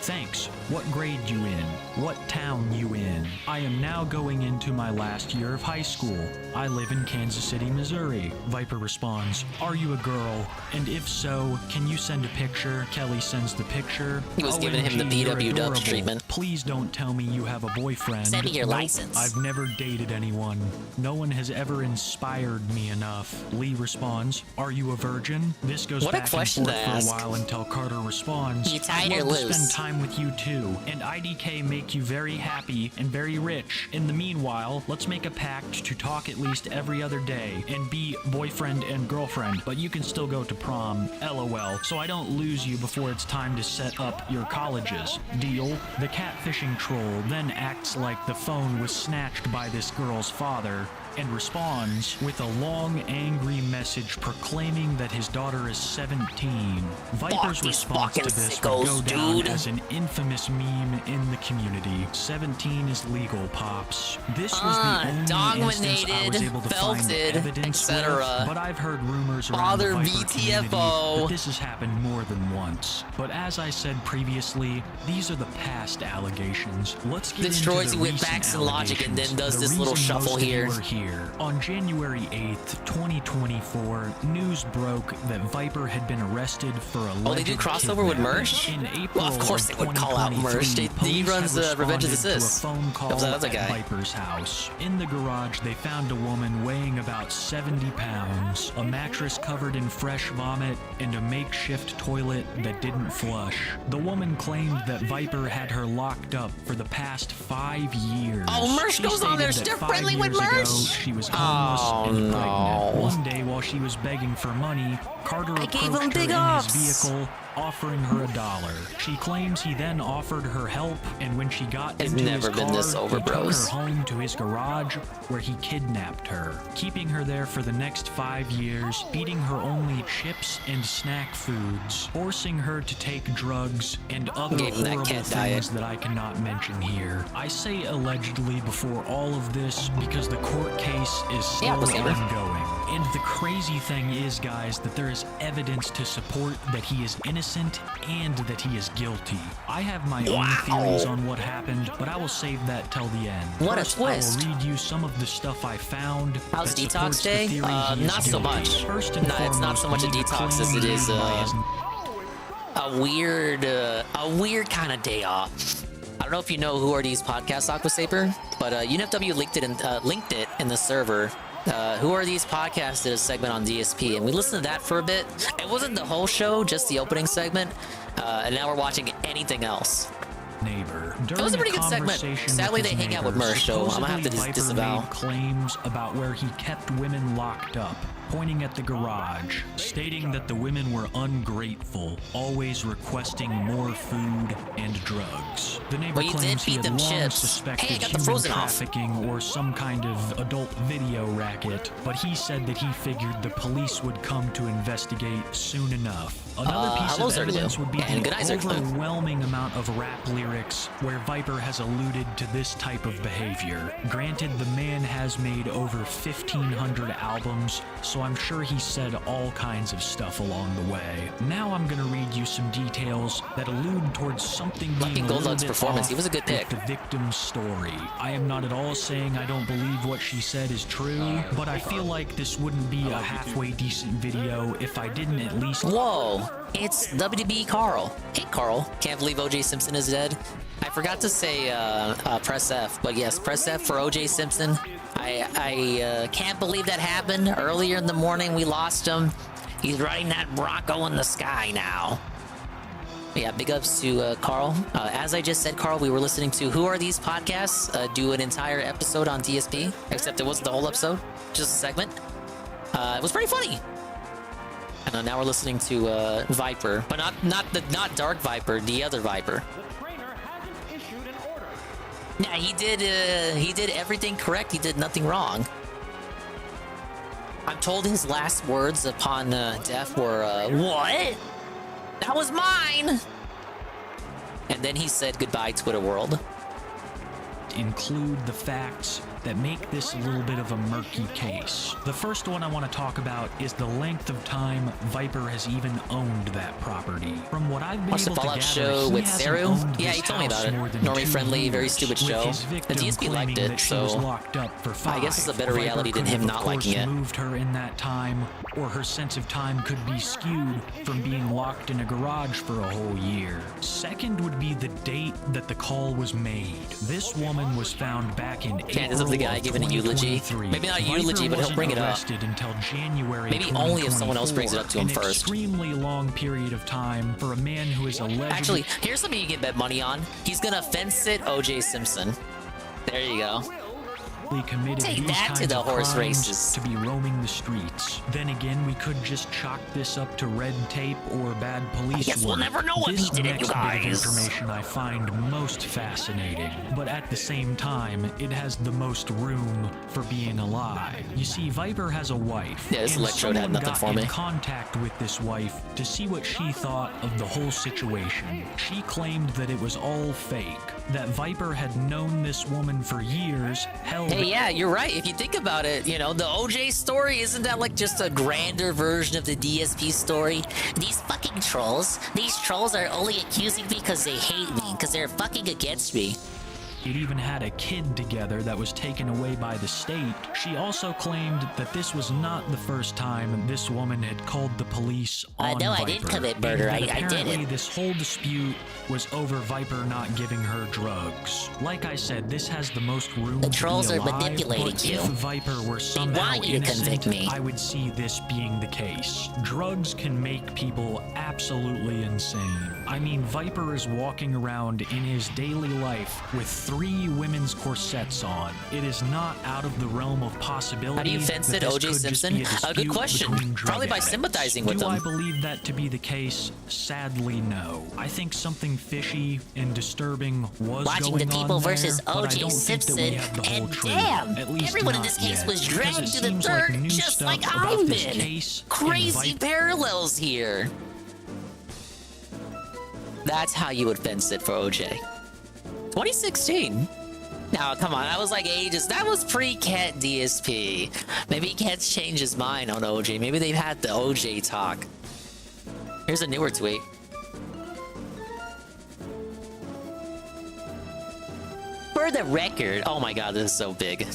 Speaker 4: Thanks. What grade you in? What town you in? I am now going into my last year of high school. I live in Kansas City, Missouri. Viper responds, are you a girl? And if so, can you send a picture? Kelly sends the picture.
Speaker 1: He was giving him the
Speaker 4: OMG, you're
Speaker 1: BW Dubs
Speaker 4: adorable.
Speaker 1: treatment.
Speaker 4: Please don't tell me you have a boyfriend.
Speaker 1: Send me your
Speaker 4: Nope,
Speaker 1: license.
Speaker 4: I've never dated anyone. No one has ever inspired me enough. Lee responds, are you a virgin? This goes
Speaker 1: What a
Speaker 4: back
Speaker 1: question
Speaker 4: and
Speaker 1: to
Speaker 4: forth
Speaker 1: ask.
Speaker 4: for a while until Carter responds,
Speaker 1: You tied
Speaker 4: I'd
Speaker 1: or
Speaker 4: love to
Speaker 1: loose?
Speaker 4: spend time happen with you too, and IDK make you very happy and very rich. In the meanwhile, let's make a pact to talk at least every other day and be boyfriend and girlfriend, but you can still go to prom, LOL, so I don't lose you before it's time to set up your colleges. Deal? The catfishing troll then acts like the phone was snatched by this girl's father and responds with a long, angry message proclaiming that his daughter is 17. Viper's response to this would go down as an infamous meme in the community. 17 is legal, pops. This was the only instance I was able to find evidence with, but I've heard rumors around the Viper community that this has happened more than once. But as I said previously, these are the past allegations. Let's get
Speaker 1: destroys
Speaker 4: into
Speaker 1: you
Speaker 4: the
Speaker 1: with facts and
Speaker 4: allegations.
Speaker 1: logic and then does
Speaker 4: The
Speaker 1: this little
Speaker 4: reason
Speaker 1: shuffle
Speaker 4: most of you
Speaker 1: here.
Speaker 4: are here. On January 8th, 2024, news broke that Viper had been arrested for alleged
Speaker 1: Oh, they do crossover with Mersh?
Speaker 4: In April
Speaker 1: Well, of course they would call out Mersh. He runs Revenge of the Sis.
Speaker 4: To a phone call
Speaker 1: That was that other
Speaker 4: at
Speaker 1: guy.
Speaker 4: Viper's house. In the garage, they found a woman weighing about 70 pounds, a mattress covered in fresh vomit, and a makeshift toilet that didn't flush. The woman claimed that Viper had her locked up for the past 5 years.
Speaker 1: Oh, Mersh
Speaker 4: She
Speaker 1: goes on there.
Speaker 4: stated that
Speaker 1: They're
Speaker 4: 5
Speaker 1: friendly with
Speaker 4: years ago,
Speaker 1: Mersh?
Speaker 4: she was homeless and
Speaker 1: no.
Speaker 4: pregnant. One day, while she was begging for money, Carter
Speaker 1: gave him
Speaker 4: approached her
Speaker 1: big
Speaker 4: in
Speaker 1: ups.
Speaker 4: his vehicle, offering her $1. She claims he then offered her help, and when she got
Speaker 1: It's
Speaker 4: into
Speaker 1: never
Speaker 4: his
Speaker 1: been
Speaker 4: car,
Speaker 1: this over,
Speaker 4: he took
Speaker 1: bros.
Speaker 4: her home to his garage, where he kidnapped her, keeping her there for the next 5 years, feeding her only chips and snack foods, forcing her to take drugs and other
Speaker 1: Gave him that
Speaker 4: horrible
Speaker 1: cat
Speaker 4: things
Speaker 1: diet.
Speaker 4: that I cannot mention here. I say allegedly before all of this because the court case is still ongoing. And the crazy thing is, guys, that there is evidence to support that he is innocent and that he is guilty. I have my own theories on what happened, but I will save that till the end.
Speaker 1: What a
Speaker 4: First,
Speaker 1: twist.
Speaker 4: I will read you some of the stuff I found.
Speaker 1: How's
Speaker 4: that
Speaker 1: Detox
Speaker 4: supports the
Speaker 1: Day?
Speaker 4: theory he is
Speaker 1: Not so
Speaker 4: guilty.
Speaker 1: much.
Speaker 4: First and
Speaker 1: No, it's not so much a
Speaker 4: foremost,
Speaker 1: detox as
Speaker 4: claim
Speaker 1: it is
Speaker 4: made by his
Speaker 1: a weird kind of day off. I don't know if you know Who Are These Podcasts, Aquasaper, but UNFW linked it in the server. Who Are These Podcasts did a segment on DSP, and we listened to that for a bit. It wasn't the whole show, just the opening segment, and now we're watching anything else.
Speaker 4: Neighbor.
Speaker 1: It was a pretty good segment. Sadly, they hang out with Mersh, so I'm gonna have to disavow.
Speaker 4: Made claims about where he kept women locked up, pointing at the garage, stating that the women were ungrateful, always requesting more food and drugs. The neighbor
Speaker 1: Well, you did
Speaker 4: claims he
Speaker 1: feed
Speaker 4: had
Speaker 1: them
Speaker 4: long
Speaker 1: chips.
Speaker 4: suspected
Speaker 1: Hey, I got the
Speaker 4: human
Speaker 1: frozen off.
Speaker 4: trafficking or some kind of adult video racket, but he said that he figured the police would come to investigate soon enough. Another piece
Speaker 1: hello,
Speaker 4: of evidence
Speaker 1: Zergadu.
Speaker 4: would be
Speaker 1: And
Speaker 4: the
Speaker 1: good night, Zergadu.
Speaker 4: overwhelming amount of rap lyrics where Viper has alluded to this type of behavior. Granted, the man has made over 1,500 albums, so I'm sure he said all kinds of stuff along the way. Now I'm gonna read you some details that allude towards something being a little
Speaker 1: Goldlug's
Speaker 4: bit
Speaker 1: performance,
Speaker 4: off
Speaker 1: he was a good pick.
Speaker 4: with the victim's story. I am not at all saying I don't believe what she said is true, but I feel like this wouldn't be a halfway decent video if I didn't at least...
Speaker 1: Whoa, it's WDB Carl. Hey, Carl. Can't believe O.J. Simpson is dead. I forgot to say press F, but yes, press F for O.J. Simpson. I can't believe that happened. Earlier in the morning, we lost him. He's riding that Bronco in the sky now. Yeah, big ups to Carl. As I just said, Carl, we were listening to Who Are These Podcasts? Do an entire episode on DSP, except it wasn't the whole episode, just a segment. It was pretty funny. And now we're listening to Viper, but not Dark Viper, the other Viper. Yeah, he did everything correct. He did nothing wrong. I'm told his last words upon death were, "What? That was mine." And then he said goodbye, Twitter world.
Speaker 4: Include the facts that make this a little bit of a murky case. The first one I want to talk about is the length of time Viper has even owned that property. From what I've been
Speaker 1: Watched the
Speaker 4: able to
Speaker 1: Fallout
Speaker 4: gather,
Speaker 1: show
Speaker 4: he
Speaker 1: with
Speaker 4: hasn't
Speaker 1: Saru?
Speaker 4: owned
Speaker 1: Yeah,
Speaker 4: this
Speaker 1: he told me
Speaker 4: house
Speaker 1: about it.
Speaker 4: more than
Speaker 1: Normie
Speaker 4: 2
Speaker 1: friendly, very
Speaker 4: years,
Speaker 1: stupid
Speaker 4: with
Speaker 1: show.
Speaker 4: his
Speaker 1: The
Speaker 4: victim
Speaker 1: DSP liked
Speaker 4: claiming
Speaker 1: it,
Speaker 4: that she was
Speaker 1: so
Speaker 4: locked up for 5.
Speaker 1: I guess it's a better
Speaker 4: Viper
Speaker 1: reality than
Speaker 4: could
Speaker 1: him
Speaker 4: have,
Speaker 1: not
Speaker 4: of
Speaker 1: liking
Speaker 4: course,
Speaker 1: it.
Speaker 4: moved her in that time, or her sense of time could be skewed from being locked in a garage for a whole year. Second would be the date that the call was made. This woman was found back in
Speaker 1: Can't
Speaker 4: April
Speaker 1: the guy giving a eulogy. Maybe not a eulogy, but he'll bring it up.
Speaker 4: Until January
Speaker 1: Maybe only if someone else brings it up to him
Speaker 4: an
Speaker 1: first.
Speaker 4: Extremely long period of time for a man who is allegedly.
Speaker 1: Actually, here's something you can bet money on. He's gonna fence sit O.J. Simpson. There you go.
Speaker 4: Committed
Speaker 1: Take
Speaker 4: these
Speaker 1: that
Speaker 4: kinds
Speaker 1: to the
Speaker 4: of
Speaker 1: horse
Speaker 4: crimes
Speaker 1: races.
Speaker 4: to be roaming the streets. Then again, we could just chalk this up to red tape or bad police
Speaker 1: guess we'll
Speaker 4: work.
Speaker 1: never know what
Speaker 4: This
Speaker 1: he did,
Speaker 4: next
Speaker 1: you
Speaker 4: bit
Speaker 1: guys.
Speaker 4: of information I find most fascinating, but at the same time, it has the most room for being a lie. You see, Viper has a wife.
Speaker 1: Yeah, this
Speaker 4: and
Speaker 1: electrode had
Speaker 4: someone
Speaker 1: nothing
Speaker 4: got
Speaker 1: for
Speaker 4: in
Speaker 1: me.
Speaker 4: contact with this wife to see what she thought of the whole situation. She claimed that it was all fake, that Viper had known this woman for years, held.
Speaker 1: Hey, yeah, you're right. If you think about it, you know, the OJ story, isn't that like just a grander version of the DSP story? These fucking trolls, these trolls are only accusing me because they hate me, because they're fucking against me.
Speaker 4: It even had a kid together that was taken away by the state. She also claimed that this was not the first time this woman had called the police on
Speaker 1: No,
Speaker 4: Viper.
Speaker 1: I didn't commit murder.
Speaker 4: And that
Speaker 1: I did
Speaker 4: apparently
Speaker 1: it.
Speaker 4: this whole dispute was over Viper not giving her drugs. Like I said, this has the most room
Speaker 1: The
Speaker 4: to
Speaker 1: trolls
Speaker 4: be
Speaker 1: are
Speaker 4: alive,
Speaker 1: manipulating
Speaker 4: but
Speaker 1: you.
Speaker 4: if Viper were somehow
Speaker 1: want you to
Speaker 4: innocent,
Speaker 1: convict me.
Speaker 4: I would see this being the case. Drugs can make people absolutely insane. I mean, Viper is walking around in his daily life with 3 women's corsets on. It is not out of the realm of possibility.
Speaker 1: How do you fence
Speaker 4: that
Speaker 1: it,
Speaker 4: this
Speaker 1: O.J.
Speaker 4: could just
Speaker 1: Simpson?
Speaker 4: be a
Speaker 1: A good
Speaker 4: dispute
Speaker 1: question.
Speaker 4: between drug
Speaker 1: Probably by
Speaker 4: addicts.
Speaker 1: sympathizing with
Speaker 4: Do
Speaker 1: them.
Speaker 4: I believe that to be the case? Sadly, no. I think something fishy and disturbing was
Speaker 1: Watching
Speaker 4: going
Speaker 1: the people
Speaker 4: on there,
Speaker 1: versus
Speaker 4: but I
Speaker 1: O.J.
Speaker 4: don't think that we
Speaker 1: Simpson,
Speaker 4: have the whole
Speaker 1: and
Speaker 4: truth.
Speaker 1: damn,
Speaker 4: At least
Speaker 1: everyone in
Speaker 4: not
Speaker 1: this case
Speaker 4: yet,
Speaker 1: was
Speaker 4: because
Speaker 1: dragged
Speaker 4: it
Speaker 1: to the
Speaker 4: seems like
Speaker 1: dirt
Speaker 4: new
Speaker 1: just
Speaker 4: stuff
Speaker 1: like
Speaker 4: about
Speaker 1: I've
Speaker 4: this
Speaker 1: been.
Speaker 4: case
Speaker 1: Crazy
Speaker 4: invite-
Speaker 1: parallels here. That's how you would fence it for OJ. 2016. Now, come on, that was like ages. That was pre-Cat DSP. Maybe Cat's changed his mind on OJ. Maybe they've had the OJ talk. Here's a newer tweet. For the record, oh my god, this is so big.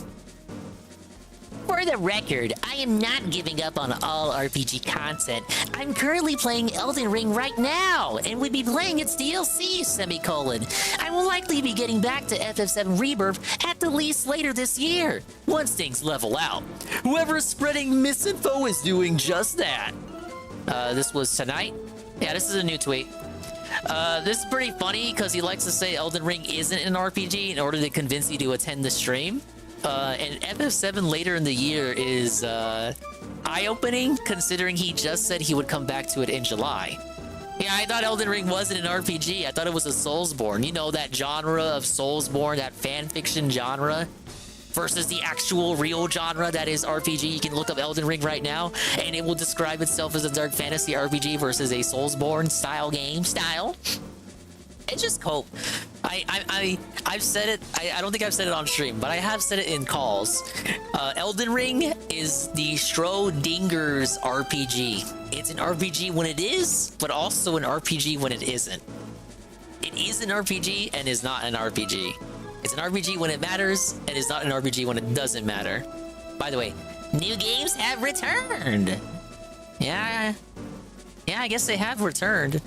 Speaker 1: For the record, I am not giving up on all RPG content. I'm currently playing Elden Ring right now, and would be playing its DLC, semicolon. I will likely be getting back to FF7 Rebirth at the least later this year, once things level out. Whoever is spreading misinfo is doing just that. This was tonight? Yeah, this is a new tweet. This is pretty funny, because he likes to say Elden Ring isn't an RPG in order to convince you to attend the stream. And FF7 later in the year is eye-opening, considering he just said he would come back to it in July. Yeah, I thought Elden Ring wasn't an RPG. I thought it was a Soulsborne. You know, that genre of Soulsborne, that fan fiction genre, versus the actual real genre that is RPG. You can look up Elden Ring right now, and it will describe itself as a dark fantasy RPG versus a Soulsborne style game style. It's just cope. I've said it. I don't think I've said it on stream, but I have said it in calls. Elden Ring is the Schrodinger's RPG. It's an RPG when it is, but also an RPG when it isn't. It is an RPG and is not an RPG. It's an RPG when it matters and is not an RPG when it doesn't matter. By the way, new games have returned. Yeah, I guess they have returned.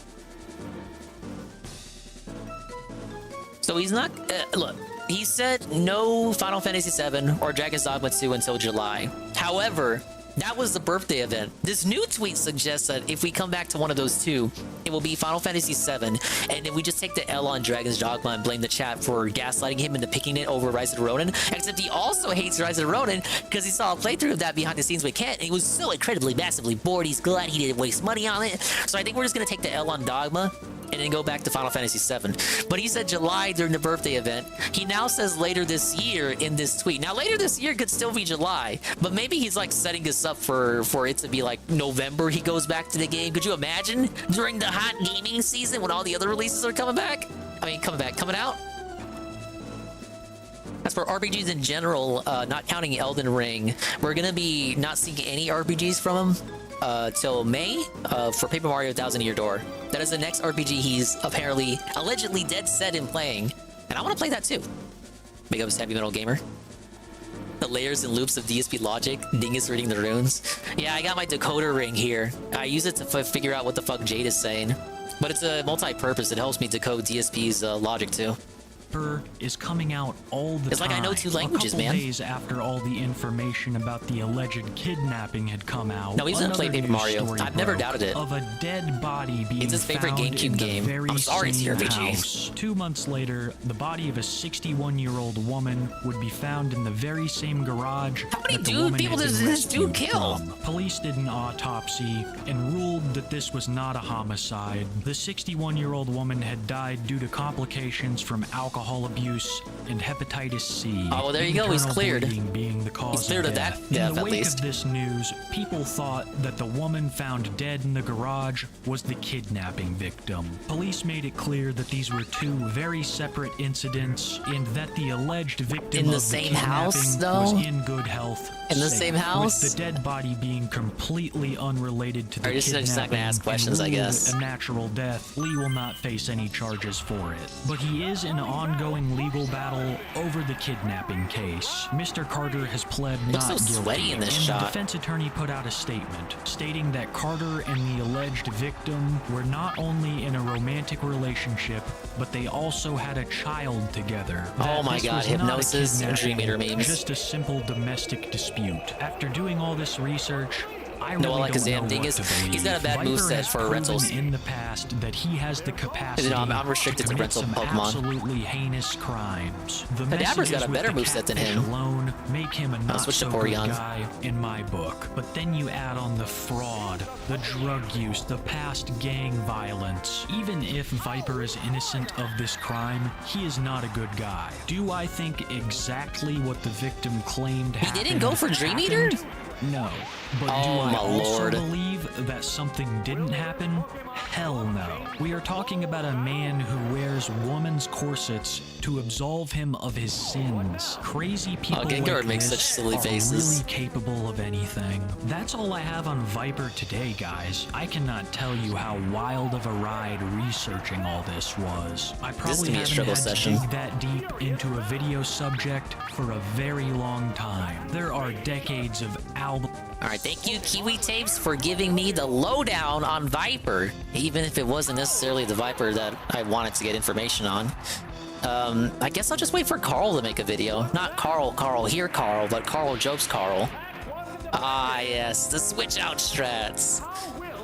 Speaker 1: So he's not, look, he said no Final Fantasy VII or Dragon's Dogma 2 until July. However, that was the birthday event. This new tweet suggests that if we come back to one of those two, it will be Final Fantasy VII, and then we just take the L on Dragon's Dogma and blame the chat for gaslighting him into picking it over Rise of the Ronin. Except he also hates Rise of the Ronin because he saw a playthrough of that behind the scenes with Kent, and he was so incredibly, massively bored. He's glad he didn't waste money on it. So I think we're just gonna take the L on Dogma and then go back to Final Fantasy VII. But he said July during the birthday event. He now says later this year in this tweet. Now, later this year could still be July, but maybe he's like setting this up for it to be like November he goes back to the game. Could you imagine during the hot gaming season when all the other releases are coming back? I mean, coming out? As for RPGs in general, not counting Elden Ring, we're gonna be not seeing any RPGs from him till May for Paper Mario 1000 Year Door. That is the next RPG he's allegedly dead set in playing, and I want to play that too. Big ups, Heavy Metal Gamer. The layers and loops of DSP logic, Dingus reading the runes. Yeah, I got my decoder ring here. I use it to figure out what the fuck Jade is saying, but it's a multi-purpose. It helps me decode DSP's logic too.
Speaker 4: Viper is coming out all the time.
Speaker 1: It's like I know 2 languages,
Speaker 4: a couple
Speaker 1: man.
Speaker 4: days after all the information about the alleged kidnapping had come out.
Speaker 1: No, he's gonna play
Speaker 4: another
Speaker 1: Paper
Speaker 4: news
Speaker 1: Mario.
Speaker 4: story
Speaker 1: I've never
Speaker 4: broke
Speaker 1: doubted it.
Speaker 4: Of a dead body being
Speaker 1: It's his favorite
Speaker 4: found
Speaker 1: GameCube
Speaker 4: in the
Speaker 1: game.
Speaker 4: very
Speaker 1: I'm sorry,
Speaker 4: same
Speaker 1: CRPG.
Speaker 4: house. 2 months later, the body of a 61-year-old woman would be found in the very same garage that the woman
Speaker 1: people
Speaker 4: had
Speaker 1: does
Speaker 4: been
Speaker 1: this dude
Speaker 4: rescued
Speaker 1: kill?
Speaker 4: from. Police did an autopsy and ruled that this was not a homicide. The 61-year-old woman had died due to complications from alcohol abuse and hepatitis C.
Speaker 1: Oh, well, there you go. He's
Speaker 4: Internal
Speaker 1: cleared.
Speaker 4: bleeding being the cause
Speaker 1: He's cleared
Speaker 4: of
Speaker 1: of that
Speaker 4: death.
Speaker 1: death,
Speaker 4: In the
Speaker 1: at
Speaker 4: wake
Speaker 1: least.
Speaker 4: of this news, people thought that the woman found dead in the garage was the kidnapping victim. Police made it clear that these were 2 very separate incidents and that the alleged victim
Speaker 1: In the
Speaker 4: of
Speaker 1: same
Speaker 4: the
Speaker 1: house,
Speaker 4: kidnapping
Speaker 1: though?
Speaker 4: was in good health.
Speaker 1: In the
Speaker 4: safe,
Speaker 1: same house?
Speaker 4: With the dead body being completely unrelated to the
Speaker 1: Alright, just not
Speaker 4: kidnapping
Speaker 1: gonna ask questions,
Speaker 4: and
Speaker 1: I
Speaker 4: ruled
Speaker 1: guess.
Speaker 4: a natural death, Lee will not face any charges for it. But he is in an ongoing legal battle over the kidnapping case. Mr. Carter has pled
Speaker 1: Looks
Speaker 4: not
Speaker 1: so
Speaker 4: guilty,
Speaker 1: sweaty in this
Speaker 4: and
Speaker 1: shot.
Speaker 4: the defense attorney put out a statement stating that Carter and the alleged victim were not only in a romantic relationship, but they also had a child together.
Speaker 1: Oh
Speaker 4: That
Speaker 1: my
Speaker 4: this
Speaker 1: God,
Speaker 4: was not a
Speaker 1: hypnosis and Dream Eater
Speaker 4: kidnapping,
Speaker 1: memes.
Speaker 4: just a simple domestic dispute. After doing all this research, I
Speaker 1: No,
Speaker 4: really
Speaker 1: like his
Speaker 4: don't
Speaker 1: damn
Speaker 4: know
Speaker 1: thing
Speaker 4: what
Speaker 1: is,
Speaker 4: to believe.
Speaker 1: he's got a bad
Speaker 4: Viper
Speaker 1: moveset
Speaker 4: has
Speaker 1: for
Speaker 4: proven
Speaker 1: rentals.
Speaker 4: in the past that he has the capacity
Speaker 1: I'm restricted to
Speaker 4: commit
Speaker 1: rental
Speaker 4: some
Speaker 1: Pokemon.
Speaker 4: absolutely heinous crimes. The
Speaker 1: Kadabra's got
Speaker 4: messages
Speaker 1: a
Speaker 4: with
Speaker 1: better
Speaker 4: the
Speaker 1: moveset than
Speaker 4: catfish
Speaker 1: him.
Speaker 4: alone make him a not
Speaker 1: switch to
Speaker 4: so good
Speaker 1: Porygon.
Speaker 4: guy in my book. But then you add on the fraud, the drug use, the past gang violence. Even if Viper is innocent of this crime, he is not a good guy. Do I think exactly what the victim claimed
Speaker 1: He
Speaker 4: happened?
Speaker 1: didn't go for Dream Eater?
Speaker 4: happened? No. But
Speaker 1: Oh,
Speaker 4: do I
Speaker 1: my
Speaker 4: also
Speaker 1: lord.
Speaker 4: believe that something didn't happen? Hell no. We are talking about a man who wears woman's corsets to absolve him of his sins. Crazy people
Speaker 1: Gengar
Speaker 4: like
Speaker 1: makes
Speaker 4: this
Speaker 1: such silly
Speaker 4: are
Speaker 1: faces.
Speaker 4: really capable of anything. That's all I have on Viper today, guys. I cannot tell you how wild of a ride researching all this was. I
Speaker 1: This is
Speaker 4: probably
Speaker 1: gonna be a
Speaker 4: haven't
Speaker 1: struggle
Speaker 4: had
Speaker 1: session.
Speaker 4: to dig that deep into a video subject for a very long time. There are decades of album.
Speaker 1: All right, thank you, Kiwi Tapes, for giving me the lowdown on Viper, even if it wasn't necessarily the Viper that I wanted to get information on. I guess I'll just wait for Carl to make a video. Not Carl here Carl, but Carl Jokes Carl. Ah, yes, the switch out strats.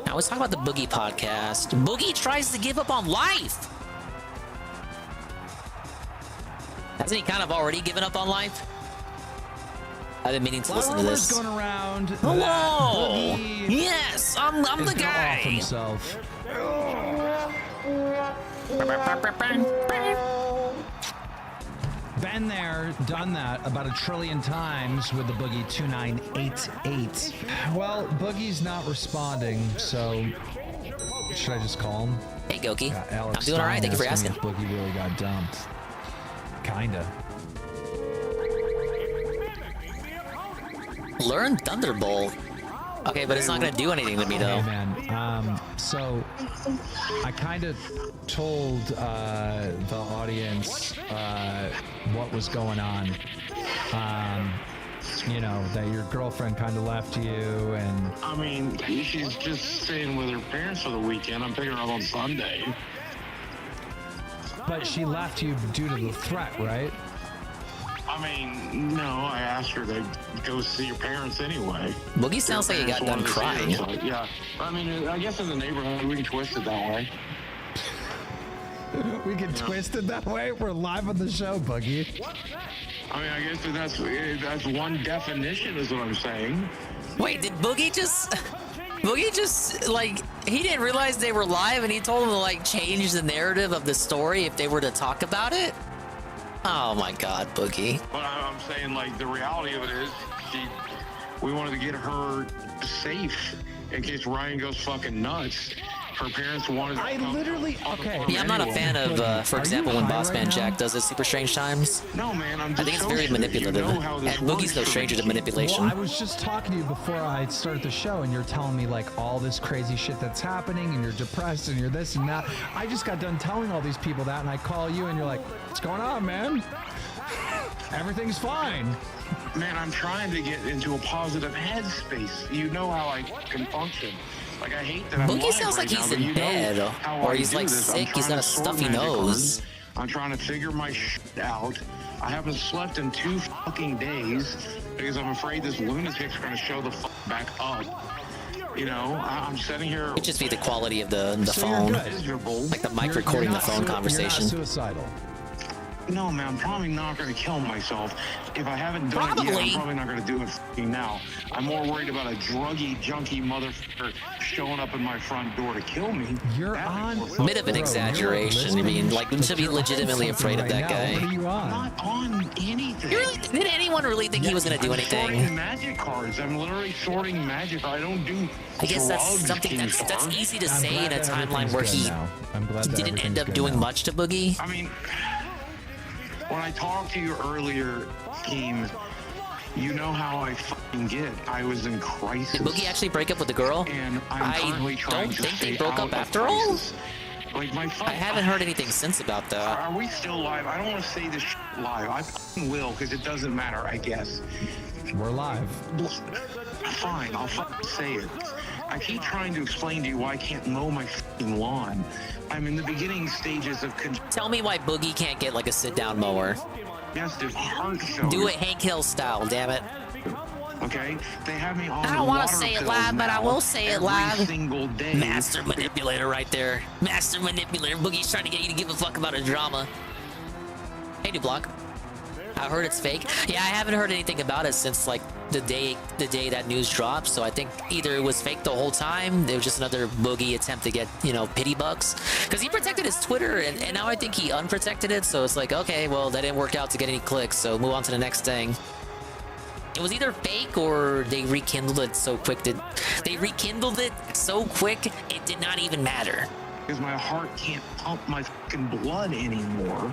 Speaker 1: Now let's talk about the Boogie podcast. Boogie tries to give up on life. Hasn't he kind of already given up on life? I've been meaning to listen to this.
Speaker 14: Going around.
Speaker 1: Hello. Yes, I'm the guy.
Speaker 14: Off himself. Been there, done that about 1 trillion times with the Boogie 2988. Well, Boogie's not responding, so should I just call him?
Speaker 1: Hey, Goki.
Speaker 14: Yeah, Alex
Speaker 1: I'm doing all right. Thank you for
Speaker 14: Stein
Speaker 1: asking.
Speaker 14: if Boogie really got dumped. Kinda.
Speaker 1: Learn Thunderbolt. Okay, but it's not gonna do anything to me though.
Speaker 14: Hey, man. So I kind of told the audience what was going on. You know, that your girlfriend kind of left you, and
Speaker 17: I mean, she's just staying with her parents for the weekend. I'm picking her up on Sunday.
Speaker 14: but she left you due to the threat, right?
Speaker 17: I mean, no, I asked her to go see your parents anyway.
Speaker 1: Boogie sounds like he got done crying.
Speaker 17: Yeah, I mean, I guess in the neighborhood we can twist it that way.
Speaker 14: We can twist it that way. We're live on the show, Boogie.
Speaker 17: I mean, I guess that's one definition, is what I'm saying.
Speaker 1: Wait, did Boogie just like, he didn't realize they were live and he told them to like change the narrative of the story if they were to talk about it? Oh my God, Boogie.
Speaker 17: But I'm saying, like, the reality of it is, we wanted to get her safe in case Ryan goes fucking nuts. Her parents wanted to
Speaker 1: Yeah, I'm not a fan of, for example, when Boss Man Jack does his Super Strange Times.
Speaker 17: No, man,
Speaker 1: I think it's very manipulative. And Boogie's no stranger to manipulation.
Speaker 14: Well, I was just talking to you before I started the show, and you're telling me like all this crazy shit that's happening, and you're depressed, and you're this and that. I just got done telling all these people that, and I call you, and you're like, "What's going on, man? Everything's fine."
Speaker 17: Man, I'm trying to get into a positive headspace. You know how I can function. Like, I hate that I'm
Speaker 1: Boogie
Speaker 17: live
Speaker 1: sounds like
Speaker 17: right
Speaker 1: he's
Speaker 17: now, but
Speaker 1: in
Speaker 17: you know
Speaker 1: bed,
Speaker 17: how
Speaker 1: or
Speaker 17: I
Speaker 1: he's
Speaker 17: do
Speaker 1: like
Speaker 17: this. I'm
Speaker 1: sick, he's
Speaker 17: trying
Speaker 1: got a
Speaker 17: to sword
Speaker 1: stuffy
Speaker 17: magic
Speaker 1: nose.
Speaker 17: I'm trying to figure my shit out. I haven't slept in 2 fucking days because I'm afraid this lunatic's going to show the fuck back up. You know, I'm sitting here.
Speaker 1: It'd just be the quality of the
Speaker 17: So
Speaker 1: phone,
Speaker 17: you're miserable.
Speaker 1: like the mic recording the phone conversation.
Speaker 21: You're not suicidal.
Speaker 17: No, man, I'm probably not going to kill myself. If I haven't done it yet, I'm probably not going to do it f***ing now. I'm more worried about a druggy, junkie motherfucker showing up in my front door to kill me.
Speaker 21: You're on.
Speaker 1: Bit of an exaggeration. I mean, like, to be legitimately afraid of that guy.
Speaker 21: What are you on?
Speaker 17: I'm not on anything.
Speaker 1: Did anyone really think he was going to do
Speaker 17: I'm sorting
Speaker 1: anything?
Speaker 17: magic cards. I'm literally sorting magic. I don't do
Speaker 1: I guess that's
Speaker 17: drugs,
Speaker 1: something
Speaker 17: King
Speaker 1: that's
Speaker 17: Shark.
Speaker 1: easy to
Speaker 21: I'm
Speaker 1: say
Speaker 21: glad
Speaker 1: in a
Speaker 21: that
Speaker 1: timeline
Speaker 21: everything's
Speaker 1: where
Speaker 21: good
Speaker 1: he
Speaker 21: now. I'm glad that
Speaker 1: didn't end
Speaker 21: everything's
Speaker 1: up
Speaker 21: good
Speaker 1: doing
Speaker 21: now.
Speaker 1: much to Boogie.
Speaker 17: I mean, when I talked to you earlier, team, you know how I fucking get. I was in crisis.
Speaker 1: Did Boogie actually break up with the girl?
Speaker 17: And I'm
Speaker 1: I
Speaker 17: currently trying
Speaker 1: don't
Speaker 17: to
Speaker 1: think they
Speaker 17: stay
Speaker 1: broke
Speaker 17: out
Speaker 1: up
Speaker 17: of
Speaker 1: after all.
Speaker 17: crisis. Like my
Speaker 1: I haven't heard anything since about that.
Speaker 17: Are we still live? I don't want to say this live. I fucking will, because it doesn't matter, I guess.
Speaker 21: We're live.
Speaker 17: Fine, I'll fucking say it. I keep trying to explain to you why I can't mow my fucking lawn. I'm in the beginning stages of...
Speaker 1: Tell me why Boogie can't get like a sit-down mower.
Speaker 17: Yes, dude, heart failure.
Speaker 1: Do it Hank Hill style, damn it.
Speaker 17: Okay? They have me on
Speaker 1: I don't
Speaker 17: want to
Speaker 1: say it live, but I will say it live.
Speaker 17: Every single day.
Speaker 1: Master manipulator right there. Master manipulator. Boogie's trying to get you to give a fuck about a drama. Hey, new block. I heard it's fake. Yeah, I haven't heard anything about it since like the day that news dropped. So I think either it was fake the whole time. It was just another Boogie attempt to get, you know, pity bucks. Because he protected his Twitter, and now I think he unprotected it. So it's like, okay, well, that didn't work out to get any clicks. So move on to the next thing. It was either fake or they rekindled it so quick they rekindled it so quick it did not even matter.
Speaker 17: Because my heart can't pump my fucking blood anymore.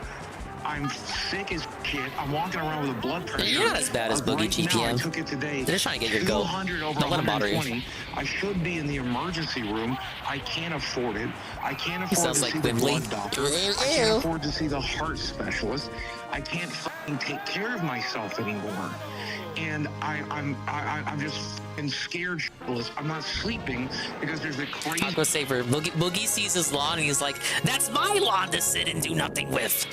Speaker 17: I'm sick as shit. I'm walking around with a blood pressure.
Speaker 1: You're not as bad as Boogie
Speaker 17: right now, I
Speaker 1: GPM.
Speaker 17: took it today.
Speaker 1: They're just trying to get your goat.
Speaker 17: 200 over
Speaker 1: Don't let 'em bother you.
Speaker 17: 120. I should be in the emergency room. I can't afford it. I can't
Speaker 1: He
Speaker 17: afford
Speaker 1: sounds
Speaker 17: to
Speaker 1: like
Speaker 17: see the
Speaker 1: Wembley.
Speaker 17: blood doctor. I can't afford to see the heart specialist. I can't fucking take care of myself anymore. And I'm just fucking scared shitless. I'm not sleeping because there's a crazy...
Speaker 1: Aqua Saver. Boogie sees his lawn and he's like, that's my lawn to sit and do nothing with.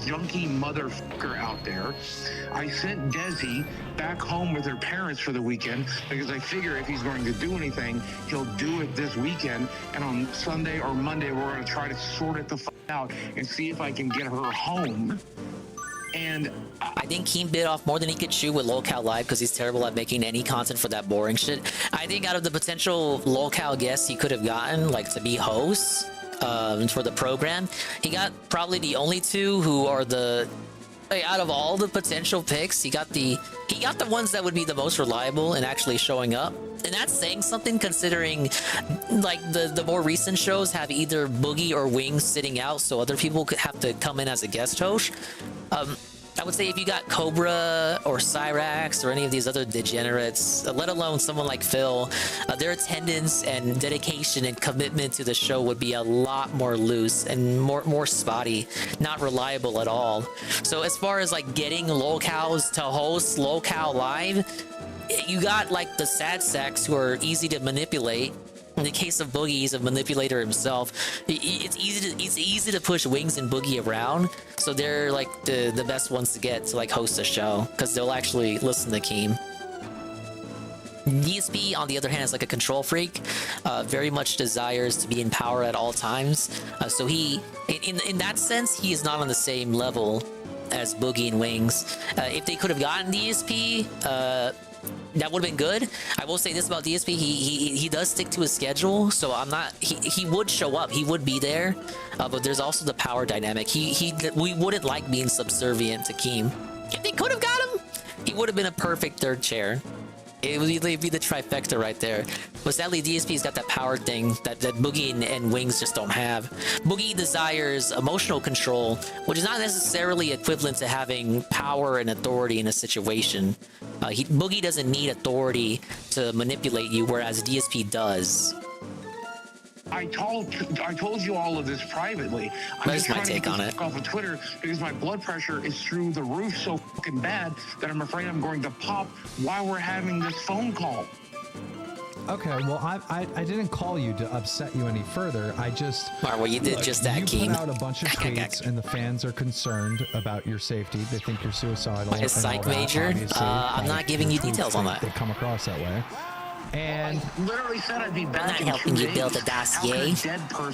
Speaker 17: Junkie motherfucker out there. I sent Desi back home with her parents for the weekend because I figure if he's going to do anything, he'll do it this weekend. And on Sunday or Monday, we're going to try to sort it the fuck out and see if I can get her home. And
Speaker 1: I think Keem bit off more than he could chew with LolCal Live because he's terrible at making any content for that boring shit. I think out of the potential LolCal guests he could have gotten, like to be hosts for the program, he got probably the only two who are out of all the potential picks, he got the ones that would be the most reliable and actually showing up. And that's saying something considering like the more recent shows have either Boogie or Wings sitting out, so other people could have to come in as a guest host. I would say if you got Cobra or Cyrax or any of these other degenerates, let alone someone like Phil, their attendance and dedication and commitment to the show would be a lot more loose and more spotty, not reliable at all. So as far as like getting LolCals to host LolCal Live, you got like the sad sacks who are easy to manipulate. In the case of Boogie, he's a manipulator himself. It's easy to push Wings and Boogie around, so they're like the best ones to get to like host a show because they'll actually listen to Keem. DSP, on the other hand, is like a control freak. Very much desires to be in power at all times. So he, in that sense, he is not on the same level as Boogie and Wings. If they could have gotten DSP, that would have been good. I will say this about DSP: he does stick to his schedule, so I'm not. He would show up, he would be there, but there's also the power dynamic. We wouldn't like being subservient to Keem. If they could have got him, he would have been a perfect third chair. It would be the trifecta right there. But sadly, DSP's got that power thing that Boogie and Wings just don't have. Boogie desires emotional control, which is not necessarily equivalent to having power and authority in a situation. Boogie doesn't need authority to manipulate you, whereas DSP does.
Speaker 17: I told you all of this privately. I'm
Speaker 1: That's
Speaker 17: just
Speaker 1: my
Speaker 17: trying
Speaker 1: take
Speaker 17: to
Speaker 1: on
Speaker 17: get
Speaker 1: it.
Speaker 17: off of Twitter because my blood pressure is through the roof so fucking bad that I'm afraid I'm going to pop while we're having this phone call.
Speaker 14: Okay, well, I didn't call you to upset you any further. I just...
Speaker 1: All right, well, you did just that,
Speaker 14: You
Speaker 1: Keem.
Speaker 14: put out a bunch of tweets, and the fans are concerned about your safety. They think you're suicidal.
Speaker 1: My psych major? I'm not giving you details on that.
Speaker 14: They come across that way. And
Speaker 17: literally said I'd be back.
Speaker 1: I'm not helping you build a dossier.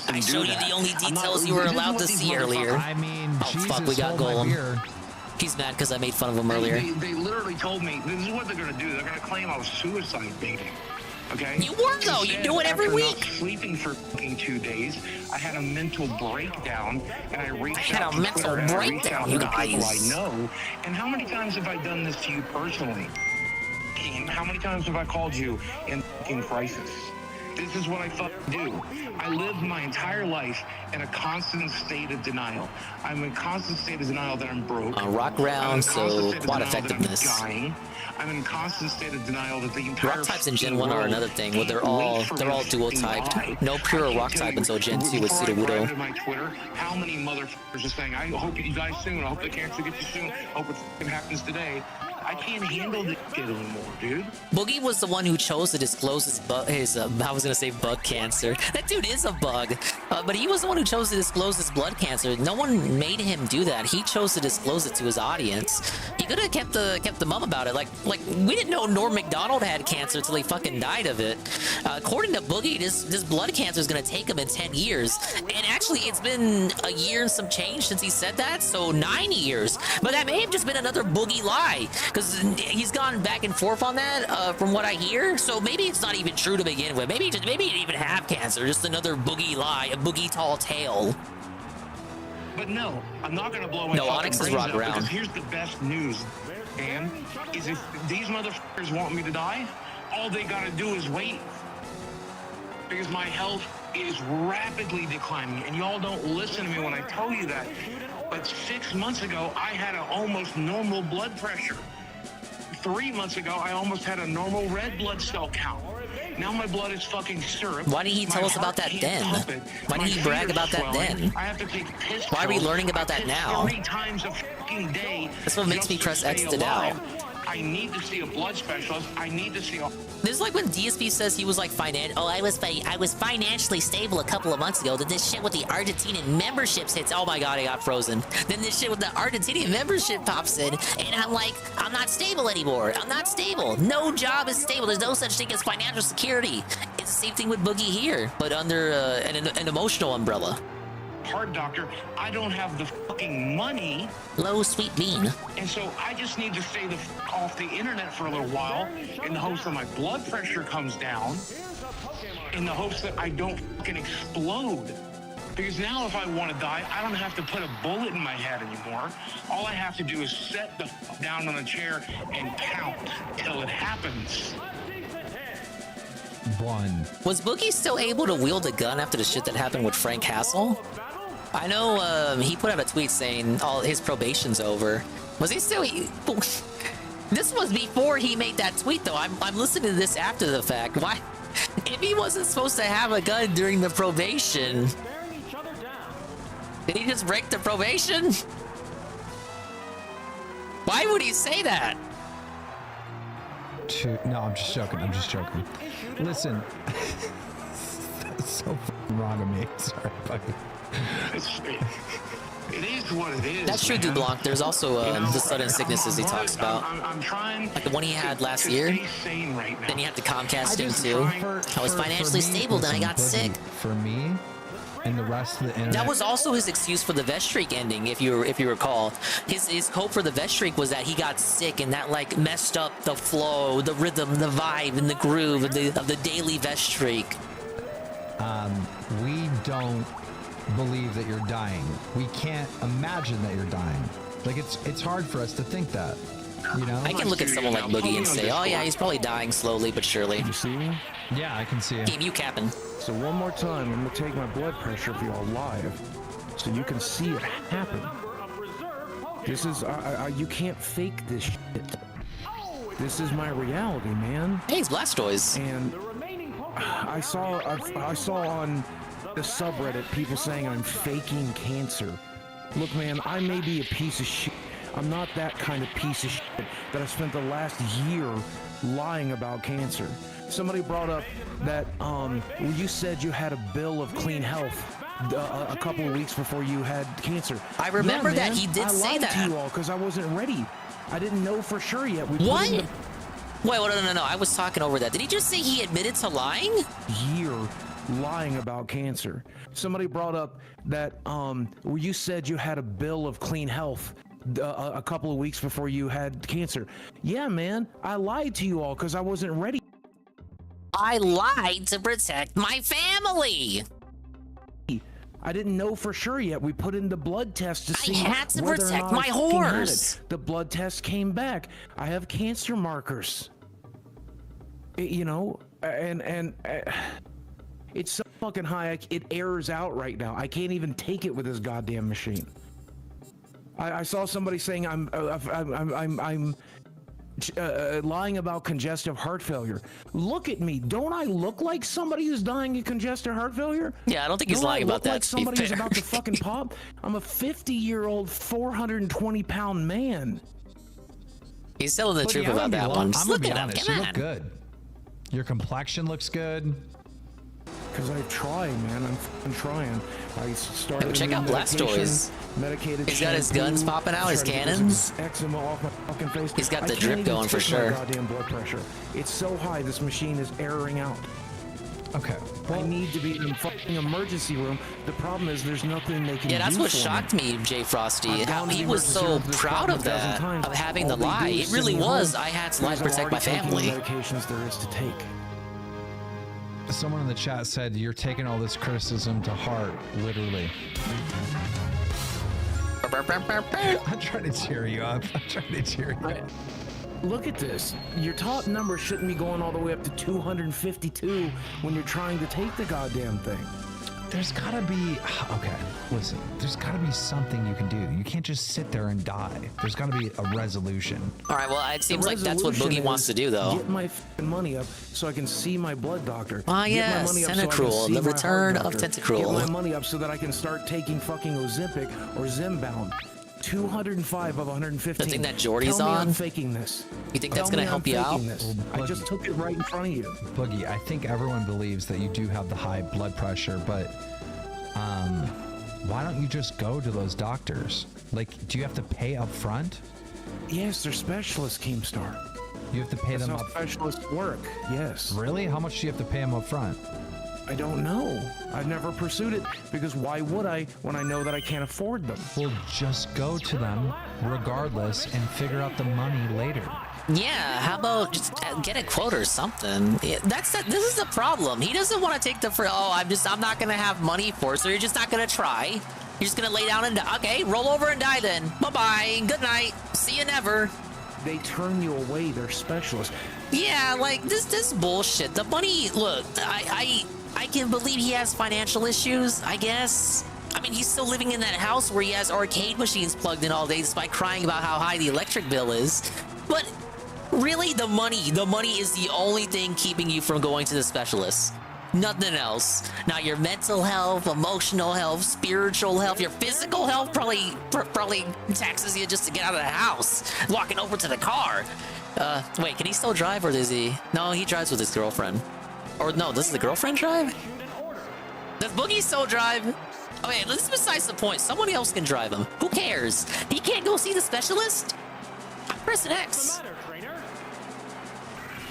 Speaker 1: I showed you the only details you were allowed to see earlier.
Speaker 14: I mean,
Speaker 1: oh fuck, we got Golem. He's mad because I made fun of him earlier.
Speaker 17: They literally told me this is what they're gonna do. They're gonna claim I was suicide baiting. Okay.
Speaker 1: You were though. You do it every week.
Speaker 17: Not sleeping for fucking 2 days, I had a mental breakdown, and I reached out to Twitter, and I reached out to the people I know. And how many times have I done this to you personally? How many times have I called you in fucking crisis? This is what I fucking do. I live my entire life in a constant state of denial. I'm in a constant state of denial that I'm broke.
Speaker 1: Rock round, so quad effectiveness.
Speaker 17: I'm in a constant state of denial that the entire
Speaker 1: rock types in Gen 1 are another thing where they're all dual typed. No pure rock type until Gen 2 with Sudowoodo.
Speaker 17: My Twitter, how many motherfuckers are saying, I hope you die soon, I hope the cancer gets you soon, I hope it fucking happens today. I can't handle this shit anymore, dude.
Speaker 1: Boogie was the one who chose to disclose his I was gonna say bug cancer. That dude is a bug, but he was the one who chose to disclose his blood cancer. No one made him do that. He chose to disclose it to his audience. He could have kept the mum about it. Like we didn't know Norm Macdonald had cancer until he fucking died of it. According to Boogie, this blood cancer is gonna take him in 10 years. And actually, it's been a year and some change since he said that, so 9 years. But that may have just been another Boogie lie. Because he's gone back and forth on that, from what I hear. So maybe it's not even true to begin with. Maybe he didn't even have cancer. Just another Boogie lie, a Boogie tall tale.
Speaker 17: But no, I'm not gonna blow my
Speaker 1: no, Onyx is rock around.
Speaker 17: Because here's the best news, man, is if these motherfuckers want me to die, all they gotta do is wait. Because my health is rapidly declining, and y'all don't listen to me when I tell you that. But 6 months ago, I had an almost normal blood pressure. 3 months ago, I almost had a normal red blood cell count. Now my blood is fucking syrup.
Speaker 1: Why didn't he tell us about that then? Why didn't he brag about that then?
Speaker 17: I have to take piss
Speaker 1: Why are we learning about that now?
Speaker 17: 3 times a fucking day.
Speaker 1: That's what makes me press X to doubt.
Speaker 17: I need to see a blood specialist. I need to see a...
Speaker 1: This is like when DSP says he was like I was financially stable a couple of months ago. Then this shit with the Argentinian memberships hits. Oh my god, I got frozen. Then this shit with the Argentinian membership pops in, and I'm like, I'm not stable anymore. I'm not stable. No job is stable. There's no such thing as financial security. It's the same thing with Boogie here, but under an emotional umbrella.
Speaker 17: Heart doctor, I don't have the fucking money.
Speaker 1: Low sweet bean.
Speaker 17: And so I just need to stay the off the internet for a little while in the hopes that my blood pressure comes down, in the hopes that I don't fucking explode. Because now if I want to die, I don't have to put a bullet in my head anymore. All I have to do is sit the fuck down on a chair and count till it happens.
Speaker 1: Was Boogie still able to wield a gun after the shit that happened with Frank Castle? I know he put out a tweet saying all his probation's over. Was he still... This was before he made that tweet, though. I'm listening to this after the fact. Why? If he wasn't supposed to have a gun during the probation, did he just break the probation? Why would he say that?
Speaker 14: No, I'm just joking. I'm just joking. Listen, that's so wrong of me. Sorry, buddy.
Speaker 17: It is what it is.
Speaker 1: That's true, Dublanc. There's also the sudden sicknesses he talks about.
Speaker 17: I'm trying
Speaker 1: like the one he had last year.
Speaker 17: Right now.
Speaker 1: Then he had the Comcast thing too. I was financially stable, then I got sick.
Speaker 14: For me and the rest of the internet.
Speaker 1: That was also his excuse for the vest streak ending, if you recall. His hope for the vest streak was that he got sick and that like messed up the flow, the rhythm, the vibe, and the groove of the daily vest streak.
Speaker 14: We don't believe that you're dying. We can't imagine that you're dying. Like it's hard for us to think that. You know?
Speaker 1: I can look at someone like Boogie and say, oh yeah, he's probably dying slowly but surely.
Speaker 18: You see me?
Speaker 14: Yeah, I can see it.
Speaker 1: Game, you capping.
Speaker 18: So one more time, I'm gonna take my blood pressure for y'all live, so you can see it happen. This is, you can't fake this shit. This is my reality, man.
Speaker 1: Hey, it's Blastoise.
Speaker 18: And I saw on the subreddit people saying I'm faking cancer. Look, man, I may be a piece of shit. I'm not that kind of piece of shit that I spent the last year lying about cancer. Somebody brought up that you said you had a bill of clean health a couple of weeks before you had cancer.
Speaker 1: I remember
Speaker 18: Yeah,
Speaker 1: that.
Speaker 18: man,
Speaker 1: He did
Speaker 18: I
Speaker 1: say
Speaker 18: lied
Speaker 1: that.
Speaker 18: to you all because I wasn't ready. I didn't know for sure yet. We put
Speaker 1: What?
Speaker 18: in
Speaker 1: Wait, no. I was talking over that. Did he just say he admitted to lying?
Speaker 18: year lying about cancer. Somebody brought up that you said you had a bill of clean health a couple of weeks before you had cancer. Yeah, man, I lied to you all because I wasn't ready.
Speaker 1: I lied to protect my family.
Speaker 18: I didn't know for sure yet. We put in the blood test to see
Speaker 1: had to
Speaker 18: whether or
Speaker 1: protect
Speaker 18: not
Speaker 1: my
Speaker 18: I fucking had
Speaker 1: horse.
Speaker 18: it. The blood test came back. I have cancer markers. You know, and it's so fucking high. It errors out right now. I can't even take it with this goddamn machine. I saw somebody saying I'm lying about congestive heart failure. Look at me. Don't I look like somebody who's dying of congestive heart failure?
Speaker 1: Yeah, I don't think he's lying about that,
Speaker 18: Like
Speaker 1: to be
Speaker 18: somebody who's
Speaker 1: fair.
Speaker 18: about to fucking pop. I'm a 50-year-old, 420-pound man.
Speaker 1: He's telling the
Speaker 14: But
Speaker 1: truth
Speaker 14: yeah,
Speaker 1: about that one.
Speaker 14: I'm
Speaker 1: Just
Speaker 14: gonna
Speaker 1: look
Speaker 14: be
Speaker 1: at him.
Speaker 14: honest.
Speaker 1: Come
Speaker 14: You
Speaker 1: on.
Speaker 14: look good. Your complexion looks good.
Speaker 18: Because I try, man. I'm fucking trying. I started.
Speaker 1: Yo, check
Speaker 18: new
Speaker 1: out Blast
Speaker 18: medication,
Speaker 1: Toys.
Speaker 18: Medicated.
Speaker 1: He's got his
Speaker 18: shampoo,
Speaker 1: guns popping out, his
Speaker 18: trying to get
Speaker 1: cannons.
Speaker 18: this eczema off my fucking face.
Speaker 1: He's got
Speaker 18: I
Speaker 1: the
Speaker 18: can't
Speaker 1: drip
Speaker 18: even
Speaker 1: going for
Speaker 18: take my
Speaker 1: sure.
Speaker 18: Goddamn blood pressure. It's so high. This machine is erroring out.
Speaker 14: Okay.
Speaker 18: I need to be in a fucking emergency room. The problem is there's nothing they can do.
Speaker 1: Yeah, that's what
Speaker 18: for
Speaker 1: shocked me, Jay Frosty.
Speaker 18: I've
Speaker 1: How
Speaker 18: gone to
Speaker 1: he
Speaker 18: the
Speaker 1: was
Speaker 18: emergency
Speaker 1: so
Speaker 18: room for this
Speaker 1: proud
Speaker 18: problem
Speaker 1: of
Speaker 18: a dozen
Speaker 1: that,
Speaker 18: times.
Speaker 1: of having
Speaker 18: All
Speaker 1: the
Speaker 18: they do
Speaker 1: lie.
Speaker 18: is
Speaker 1: It
Speaker 18: send
Speaker 1: really
Speaker 18: me
Speaker 1: was.
Speaker 18: home
Speaker 1: I had to lie to
Speaker 18: because I'm
Speaker 1: protect my
Speaker 18: already taking
Speaker 1: family.
Speaker 18: the medications there is to take.
Speaker 14: Someone in the chat said you're taking all this criticism to heart, literally. I'm trying to cheer you up. I'm trying to cheer you up.
Speaker 18: Look at this. Your top number shouldn't be going all the way up to 252 when you're trying to take the goddamn thing.
Speaker 14: There's gotta be, okay, listen, there's gotta be something you can do. You can't just sit there and die. There's gotta be a resolution.
Speaker 1: All right, well, it seems like that's what Boogie wants to do, though.
Speaker 18: Get my fucking money up so I can see my blood doctor.
Speaker 1: Ah,
Speaker 18: Get my
Speaker 1: yes,
Speaker 18: money up so I can
Speaker 1: Tentacruel,
Speaker 18: see
Speaker 1: the
Speaker 18: my
Speaker 1: return
Speaker 18: heart
Speaker 1: of
Speaker 18: doctor.
Speaker 1: Tentacruel.
Speaker 18: Get my money up so that I can start taking fucking Ozempic or Zimbound. 205 of 115.
Speaker 1: The thing that Jordy's
Speaker 18: Tell me
Speaker 1: on?
Speaker 18: I'm faking this.
Speaker 1: You think
Speaker 18: Tell
Speaker 1: that's gonna
Speaker 18: me I'm
Speaker 1: help you out?
Speaker 18: faking this. I just took it right in front of you.
Speaker 14: Boogie, I think everyone believes that you do have the high blood pressure, but why don't you just go to those doctors? Like, do you have to pay up front?
Speaker 18: Yes, they're specialists, Keemstar.
Speaker 14: You have to pay
Speaker 18: That's
Speaker 14: them
Speaker 18: how
Speaker 14: up.
Speaker 18: specialists work. Yes.
Speaker 14: Really? How much do you have to pay them up front?
Speaker 18: I don't know. I've never pursued it because why would I when I know that I can't afford them?
Speaker 14: Well, just go to them regardless and figure out the money later.
Speaker 1: Yeah, how about just get a quote or something? Yeah, this is the problem. He doesn't want to take the I'm not gonna have money for it, so you're just not gonna try. You're just gonna lay down and die. Okay, roll over and die then. Bye-bye. Good night. See you never.
Speaker 18: They turn you away. They're specialists.
Speaker 1: Yeah, like this bullshit. The money, look, I can believe he has financial issues, I guess. I mean, he's still living in that house where he has arcade machines plugged in all day despite crying about how high the electric bill is. But really, the money is the only thing keeping you from going to the specialist. Nothing else. Now, your mental health, emotional health, spiritual health, your physical health probably taxes you just to get out of the house, walking over to the car. Wait, can he still drive or does he? No, he drives with his girlfriend. Or no, does the girlfriend drive? Does Boogie still drive? Okay, this is besides the point. Someone else can drive him. Who cares? He can't go see the specialist? I'm pressing X.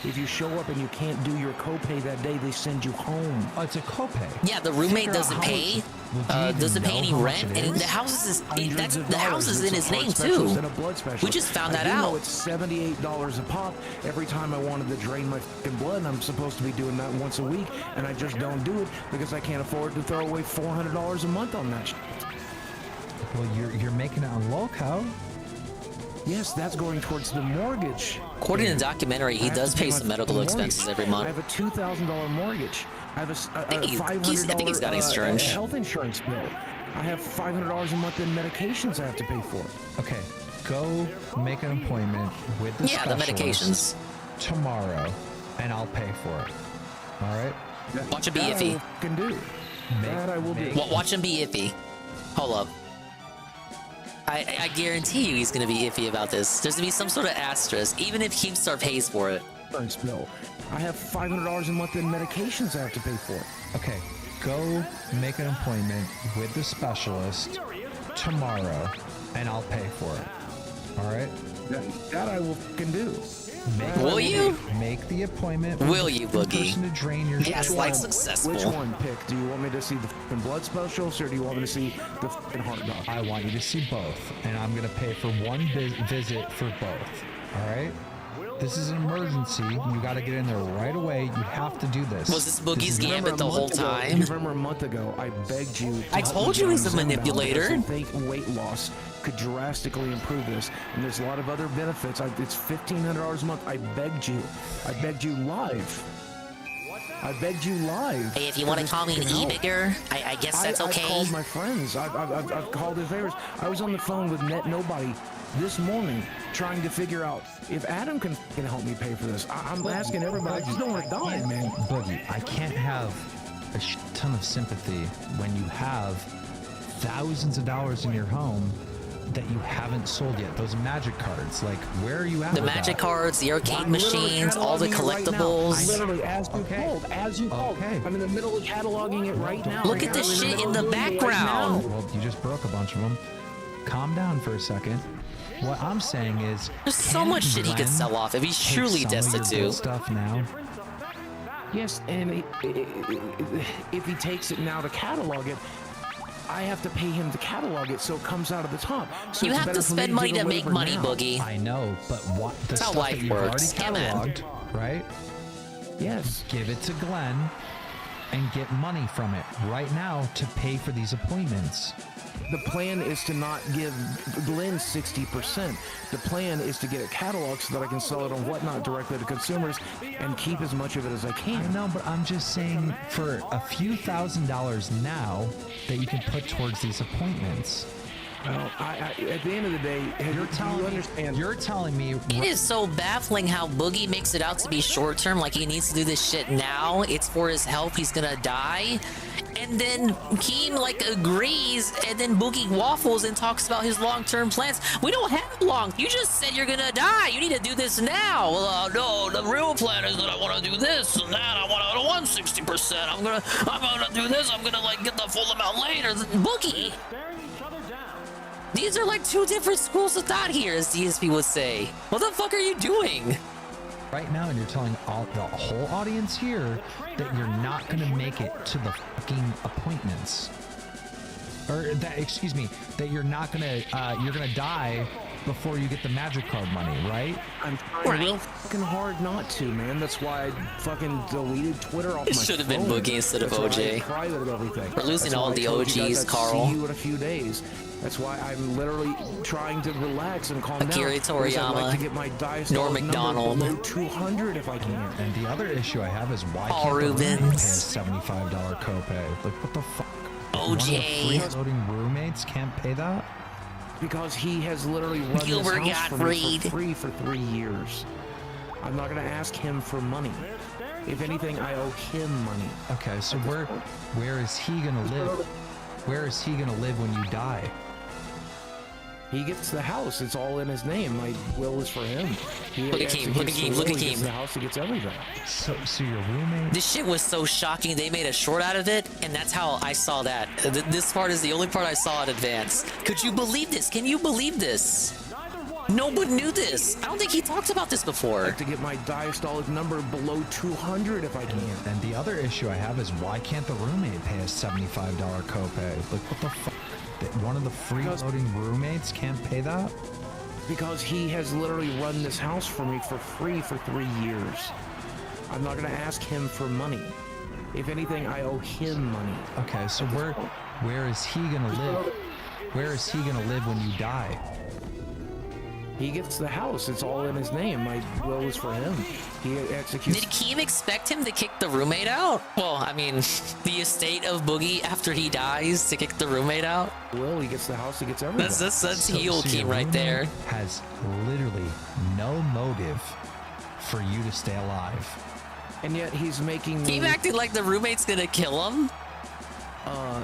Speaker 18: If you show up and you can't do your copay that day, they send you home.
Speaker 14: Oh, it's a copay.
Speaker 1: Yeah, the roommate doesn't pay. Doesn't pay any rent, and the house is the house is in his name too. We just found that
Speaker 18: I do know
Speaker 1: out.
Speaker 18: it's $78 a pop every time I wanted to drain my fucking blood, and I'm supposed to be doing that once a week, and I just don't do it because I can't afford to throw away $400 a month on that shit.
Speaker 14: Well, you're making it on Lolcow.
Speaker 18: Yes, that's going towards the mortgage.
Speaker 1: According to the documentary, he does pay some medical expenses every
Speaker 18: I
Speaker 1: month.
Speaker 18: have a $2,000 mortgage. I have a
Speaker 1: I think he's got
Speaker 18: $500
Speaker 1: insurance.
Speaker 18: health insurance bill. I have $500 a month in medications I have to pay for.
Speaker 14: Okay, go make an appointment with the
Speaker 1: the
Speaker 14: specialist
Speaker 1: medications
Speaker 14: tomorrow, and I'll pay for it. All right?
Speaker 1: Watch him be
Speaker 18: That
Speaker 1: iffy.
Speaker 18: I can do. That I will do.
Speaker 1: Watch him be iffy. Hold up. I guarantee you he's gonna be iffy about this. There's gonna be some sort of asterisk, even if Keemstar pays for it.
Speaker 18: insurance bill. I have $500 a month in medications I have to pay for.
Speaker 14: Okay, go make an appointment with the specialist tomorrow, and I'll pay for it. All right?
Speaker 18: That I will fucking do.
Speaker 1: Will you?
Speaker 14: Make the appointment.
Speaker 1: Will you, Boogie?
Speaker 14: Person to drain your
Speaker 1: Yes,
Speaker 14: shit.
Speaker 1: like successful.
Speaker 18: Which one pick? Do you want me to see the fucking blood specialist, or do you want me to see the fucking heart doctor?
Speaker 14: I want you to see both, and I'm gonna pay for one visit for both. All right? This is an emergency. You got to get in there right away. You have to do this.
Speaker 1: Was this Boogie's gambit the whole time?
Speaker 18: You remember a month ago, I begged you.
Speaker 1: I told you he's a manipulator.
Speaker 18: Fake weight loss could drastically improve this, and there's a lot of other benefits. It's $1,500 a month. I begged you. I begged you live. I begged you live.
Speaker 1: Hey, if you want to call me an e-bigger, I guess that's okay.
Speaker 18: I've called my friends. I've called in favors. I was on the phone with Net Nobody this morning trying to figure out if Adam can help me pay for this. I'm asking everybody. I just don't want to die, man.
Speaker 14: Boogie, I can't have a ton of sympathy when you have thousands of dollars in your home that you haven't sold yet. Those magic cards, like, where are you at?
Speaker 1: The magic cards, the arcade machines, all the collectibles.
Speaker 18: Literally, as you called, I'm in the middle of cataloging it right now.
Speaker 1: Look at the shit in the background.
Speaker 14: Well, you just broke a bunch of them. Calm down for a second. What I'm saying is,
Speaker 1: there's so much shit he could sell off if he's truly destitute.
Speaker 14: Stuff now.
Speaker 18: Yes, and if he takes it now to catalog it, I have to pay him to catalog it, so it comes out of the top. So
Speaker 1: you have to spend money to make money, Boogie.
Speaker 14: I know, but what the stuff that you've already cataloged, right?
Speaker 18: Yes.
Speaker 14: Give it to Glenn and get money from it right now to pay for these appointments.
Speaker 18: The plan is to not give Glenn 60%. The plan is to get it cataloged so that I can sell it on Whatnot directly to consumers and keep as much of it as I can.
Speaker 14: I know, but I'm just saying for a few $1,000s now that you can put towards these appointments.
Speaker 18: Well, at the end of the day,
Speaker 14: you're telling me
Speaker 1: it is so baffling how Boogie makes it out to be short term, like he needs to do this shit now. It's for his health. He's gonna die. And then Keem agrees, and then Boogie waffles and talks about his long-term plans. We don't have long. You just said you're gonna die. You need to do this now. Well, no, the real plan is that I want to do this and that. I want to 160%. I'm gonna do this. I'm gonna get the full amount later. Boogie. These are two different schools of thought here, as DSP would say. What the fuck are you doing?
Speaker 14: Right now, and you're telling the whole audience here that you're not going to make it to the fucking appointments. Or that you're not going to, you're going to die before you get the magic card money, right?
Speaker 18: I'm trying real fucking hard not to, man. That's why I fucking deleted Twitter off my phone.
Speaker 1: It should have been Boogie instead of OJ. We're losing all the OGs, Carl.
Speaker 18: See you in a few days. That's why I'm literally trying to relax and calm
Speaker 1: Akira
Speaker 18: down.
Speaker 1: Toriyama,
Speaker 18: Like to get my
Speaker 1: Norm Macdonald,
Speaker 18: below 200 if I can.
Speaker 14: And the other issue I have is why
Speaker 1: Paul
Speaker 14: can't
Speaker 1: Rubens.
Speaker 14: the roommates pay a $75 copay? Like, what the fuck?
Speaker 1: OJ.
Speaker 14: Free-floating roommates can't pay that?
Speaker 18: Because he has literally run
Speaker 1: Gilbert
Speaker 18: this house for me
Speaker 1: Gottfried.
Speaker 18: for free for 3 years. I'm not going to ask him for money. If anything, I owe him money.
Speaker 14: Okay, so where is he gonna live? Where is he gonna live when you die?
Speaker 18: He gets the house. It's all in his name. My will is for him.
Speaker 1: Look at Keem. Look at Keem. Look at
Speaker 18: He gets the
Speaker 1: Keem.
Speaker 18: house. He gets everything.
Speaker 14: So your roommate?
Speaker 1: This shit was so shocking. They made a short out of it, and that's how I saw that. This part is the only part I saw in advance. Could you believe this? Can you believe this? Nobody knew this. I don't think he talked about this before.
Speaker 18: I have to get my diastolic number below 200 if I can.
Speaker 14: And the other issue I have is why can't the roommate pay a $75 copay? Like, what the fuck? One of the free-floating roommates can't pay that?
Speaker 18: Because he has literally run this house for me for free for 3 years. I'm not going to ask him for money. If anything, I owe him money.
Speaker 14: Okay, so where is he gonna live? Where is he gonna live when you die?
Speaker 18: He gets the house. It's all in his name. My will is for him. He executes.
Speaker 1: Did Keem expect him to kick the roommate out? Well, I mean, the estate of Boogie after he dies to kick the roommate out?
Speaker 18: Will, he gets the house, he gets everything.
Speaker 1: That's heel Keem right there.
Speaker 14: Has literally no motive for you to stay alive.
Speaker 18: And yet he's making me...
Speaker 1: Keem acting like the roommate's gonna kill him?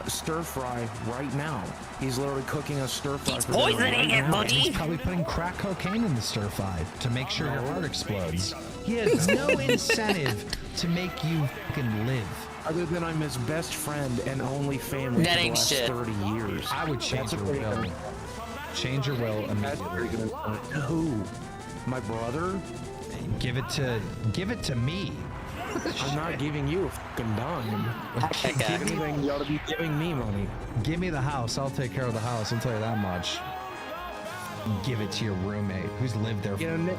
Speaker 18: stir fry right now. He's literally cooking a stir fry.
Speaker 1: He's
Speaker 18: for dinner
Speaker 1: poisoning
Speaker 18: right
Speaker 1: it,
Speaker 18: now.
Speaker 1: buddy.
Speaker 14: He's probably putting crack cocaine in the stir fry to make sure your heart explodes. He has no incentive to make you fucking live.
Speaker 18: Other than I'm his best friend and only family
Speaker 1: That
Speaker 18: for the
Speaker 1: ain't
Speaker 18: last
Speaker 1: shit.
Speaker 18: 30 years.
Speaker 14: I would change your will. Change your will immediately.
Speaker 18: Who? My brother?
Speaker 14: Give it to me.
Speaker 18: I'm not giving you a fucking dime.
Speaker 1: Okay.
Speaker 18: Anything, you ought to be giving me money.
Speaker 14: Give me the house. I'll take care of the house. I'll tell you that much. Give it to your roommate who's lived there for free.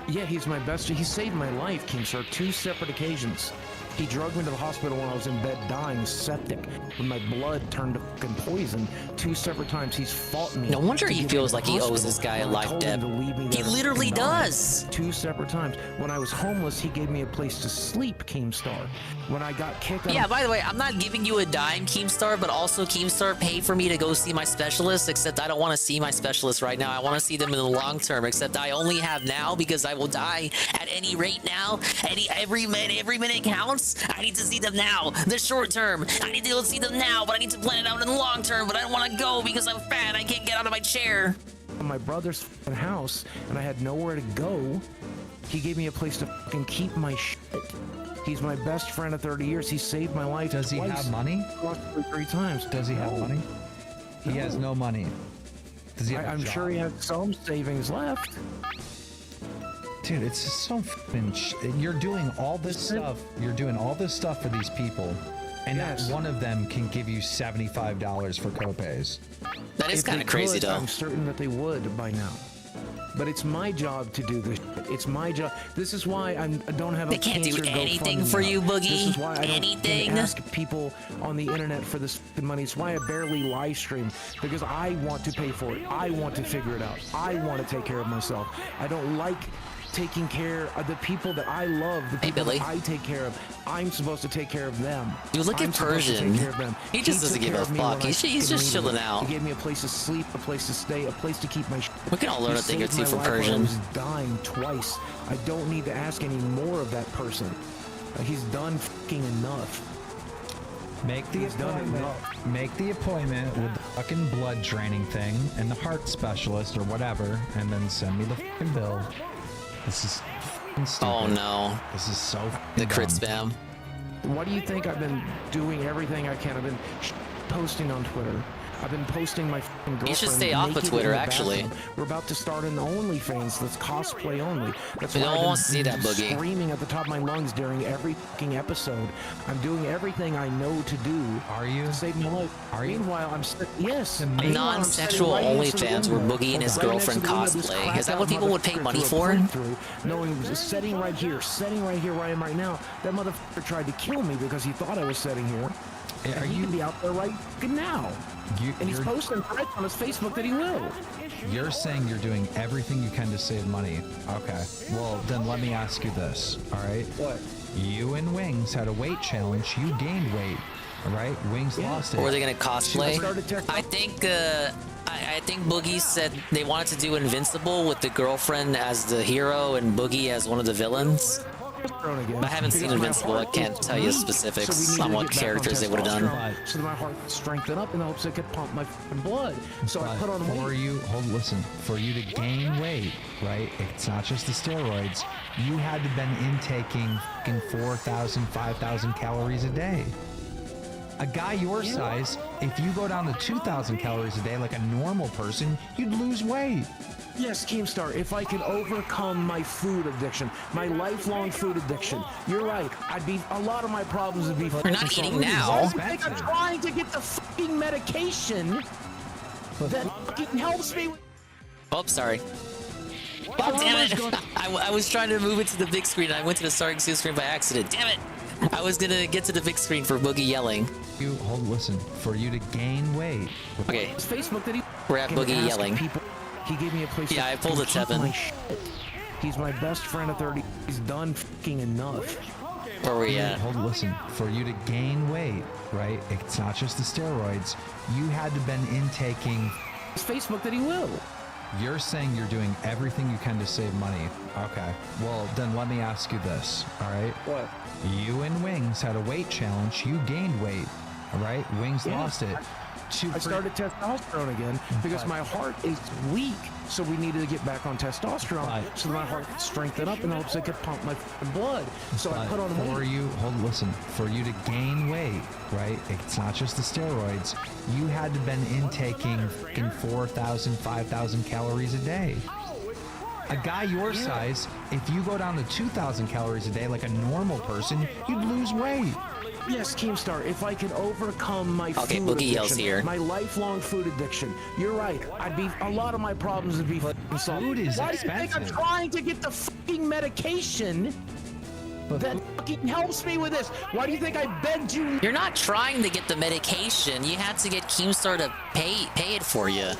Speaker 18: Yeah, he's my best. He saved my life, Keemstar, 2 separate occasions. He drugged me to the hospital when I was in bed dying, septic, when my blood turned to fucking poison 2 separate times. He's fought me.
Speaker 1: No wonder
Speaker 18: to
Speaker 1: he
Speaker 18: get
Speaker 1: feels
Speaker 18: me
Speaker 1: like
Speaker 18: to
Speaker 1: he
Speaker 18: the
Speaker 1: owes
Speaker 18: hospital
Speaker 1: this guy a
Speaker 18: when I
Speaker 1: life
Speaker 18: told him
Speaker 1: debt.
Speaker 18: to leave me
Speaker 1: He
Speaker 18: there to
Speaker 1: literally
Speaker 18: fucking die.
Speaker 1: does.
Speaker 18: 2 separate times. When I was homeless, he gave me a place to sleep, Keemstar. When I got kicked out
Speaker 1: Yeah,
Speaker 18: of
Speaker 1: by the way, I'm not giving you a dime, Keemstar, but also Keemstar paid for me to go see my specialist, except I don't want to see my specialist right now. I want to see them in the long term, except I only have now because I will die at any rate now. Every minute counts. I need to see them now. The short term, I need to go see them now, but I need to plan it out in the long term, but I don't want to go because I'm fat. I can't get out of my chair.
Speaker 18: my brother's fucking house and I had nowhere to go. He gave me a place to fucking keep my shit. He's my best friend of 30 years. He saved my life.
Speaker 14: Does he have money?
Speaker 18: 3 times.
Speaker 14: Does he have money? He has no money. Does he have a
Speaker 18: I'm
Speaker 14: job?
Speaker 18: sure he has some savings left.
Speaker 14: Dude, it's just so fucking you're doing all this stuff. You're doing all this stuff for these people, and not one of them can give you $75 for copays.
Speaker 1: That is
Speaker 18: If
Speaker 1: kind
Speaker 18: they
Speaker 1: of crazy,
Speaker 18: could,
Speaker 1: though.
Speaker 18: I'm certain that they would by now. But it's my job to do this. It's my job. This is why I don't have a
Speaker 1: They can't do
Speaker 18: cancer
Speaker 1: anything
Speaker 18: GoFundMe
Speaker 1: for
Speaker 18: now.
Speaker 1: you, Boogie.
Speaker 18: This is why I don't
Speaker 1: Anything.
Speaker 18: ask people on the internet for this fucking money. It's why I barely live stream, because I want to pay for it. I want to figure it out. I want to take care of myself. I don't like taking care of the people that I love, the people that I take care of. I'm supposed to take care of them.
Speaker 1: Dude, look
Speaker 18: I'm
Speaker 1: at
Speaker 18: supposed to
Speaker 1: Persian.
Speaker 18: take care of them.
Speaker 1: He just doesn't
Speaker 18: took
Speaker 1: give
Speaker 18: care
Speaker 1: a
Speaker 18: of me
Speaker 1: fuck.
Speaker 18: when I
Speaker 1: He's
Speaker 18: fucking
Speaker 1: just
Speaker 18: needed
Speaker 1: chilling
Speaker 18: it.
Speaker 1: out.
Speaker 18: He gave me a place to sleep, a place to stay, a place to keep my shit.
Speaker 1: We can all learn
Speaker 18: He
Speaker 1: a thing or
Speaker 18: saved
Speaker 1: two
Speaker 18: my
Speaker 1: from
Speaker 18: life when
Speaker 1: Persian.
Speaker 18: I was dying twice. I don't need to ask any more of that person. He's done fucking enough.
Speaker 14: Make the appointment. Make the appointment with the fucking blood draining thing and the heart specialist or whatever, and then send me the fucking bill. This is fucking stupid.
Speaker 1: Oh no.
Speaker 14: This is so
Speaker 1: The crit
Speaker 14: dumb.
Speaker 1: spam.
Speaker 18: Why do you think I've been doing everything I can? I've been posting on Twitter. I've been posting my fucking girlfriend.
Speaker 1: You should stay off of
Speaker 18: naked
Speaker 1: Twitter,
Speaker 18: in the
Speaker 1: actually.
Speaker 18: bathroom. We're about to start an OnlyFans that's cosplay only. That's
Speaker 1: We
Speaker 18: why
Speaker 1: don't
Speaker 18: I've been
Speaker 1: want to see that, Boogie.
Speaker 18: screaming at the top of my lungs during every fucking episode. I'm doing everything I know to do.
Speaker 14: Are you?
Speaker 18: To save my life.
Speaker 14: Are you?
Speaker 18: Meanwhile, I'm yes.
Speaker 1: A
Speaker 18: Meanwhile, I'm
Speaker 1: non-sexual
Speaker 18: sitting right next to the
Speaker 1: OnlyFans where
Speaker 18: window.
Speaker 1: Boogie and his
Speaker 18: Right next
Speaker 1: girlfriend
Speaker 18: to the window, this
Speaker 1: cosplay. Is that
Speaker 18: cracked
Speaker 1: what
Speaker 18: out
Speaker 1: people would pay
Speaker 18: motherfucker
Speaker 1: money
Speaker 18: threw a
Speaker 1: for?
Speaker 18: breakthrough, knowing sitting right here where I am right now. That motherfucker tried to kill me because he thought I was sitting here.
Speaker 14: Are
Speaker 18: He
Speaker 14: you
Speaker 18: can be out there right fucking now? And he's posting threads on his Facebook that he will.
Speaker 14: You're saying you're doing everything you can to save money. Okay. Well, then let me ask you this. All right.
Speaker 18: What?
Speaker 14: You and Wings had a weight challenge. You gained weight. All right. Wings lost it.
Speaker 1: Or are they gonna cosplay? I think Boogie said they wanted to do Invincible with the girlfriend as the hero and Boogie as one of the villains. I haven't seen Invincible. I can't tell you specifics on what characters they would have done.
Speaker 18: So that my heart could strengthen up in the hopes I could pump my fucking blood. So I
Speaker 14: But
Speaker 18: put on weight.
Speaker 14: for you to gain weight, right? It's not just the steroids. You had to been intaking fucking 4,000, 5,000 calories a day. A guy your size, if you go down to 2,000 calories a day like a normal person, you'd lose weight.
Speaker 18: Yes, Keemstar, if I could overcome my food addiction, my lifelong food addiction, you're right. A lot of my problems would be.
Speaker 1: You're not eating now.
Speaker 18: I think I'm trying to get the fucking medication that fucking helps me.
Speaker 1: Oh, sorry. Oh, damn it. I was trying to move it to the big screen. I went to the starting screen by accident. Damn it. I was gonna get to the big screen for Boogie yelling.
Speaker 14: Listen, for you to gain weight.
Speaker 1: Okay.
Speaker 18: It's Facebook that he.
Speaker 1: We're at Boogie
Speaker 18: ask
Speaker 1: yelling.
Speaker 18: People, he gave me a place.
Speaker 1: Yeah,
Speaker 18: to
Speaker 1: I pulled a
Speaker 18: keep
Speaker 1: 7.
Speaker 18: my shit. He's my best friend of 30. He's done fucking enough.
Speaker 1: Where are we at?
Speaker 14: Listen, for you to gain weight, right? It's not just the steroids. You had to been intaking.
Speaker 18: It's Facebook that he will.
Speaker 14: You're saying you're doing everything you can to save money. Okay. Well, then let me ask you this, all right?
Speaker 18: What?
Speaker 14: You and Wings had a weight challenge. You gained weight. right? Wings lost it.
Speaker 18: I started testosterone again because my heart is weak. So we needed to get back on testosterone so my heart could strengthen up and hopes I could pump my blood. So I put on weight.
Speaker 14: For you to gain weight, right? It's not just the steroids. You had to been intaking 4,000, 5,000 calories a day. A guy your size, if you go down to 2,000 calories a day like a normal person, you'd lose weight.
Speaker 18: Yes, Keemstar, if I could overcome my food
Speaker 1: Boogie
Speaker 18: addiction,
Speaker 1: yells here.
Speaker 18: my lifelong food addiction, you're right. A lot of my problems would be solved.
Speaker 14: Food is
Speaker 18: Why do you think I'm trying to get the fucking medication that fucking helps me with this? Why do you think I begged you?
Speaker 1: You're not trying to get the medication. You had to get Keemstar to pay it for you.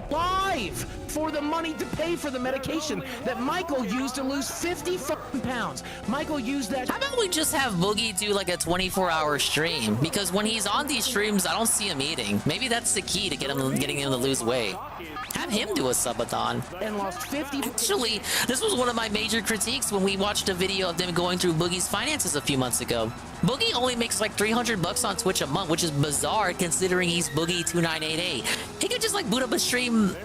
Speaker 18: Live for the money to pay for the medication that Michael used to lose 50 fucking pounds. Michael used that.
Speaker 1: How about we just have Boogie do like a 24-hour stream? Because when he's on these streams, I don't see him eating. Maybe that's the key to getting him to lose weight. Have him do a subathon.
Speaker 18: And lost 50.
Speaker 1: Actually, this was one of my major critiques when we watched a video of them going through Boogie's finances a few months ago. Boogie only makes like $300 on Twitch a month, which is bizarre considering he's Boogie2988. He could just like boot up a stream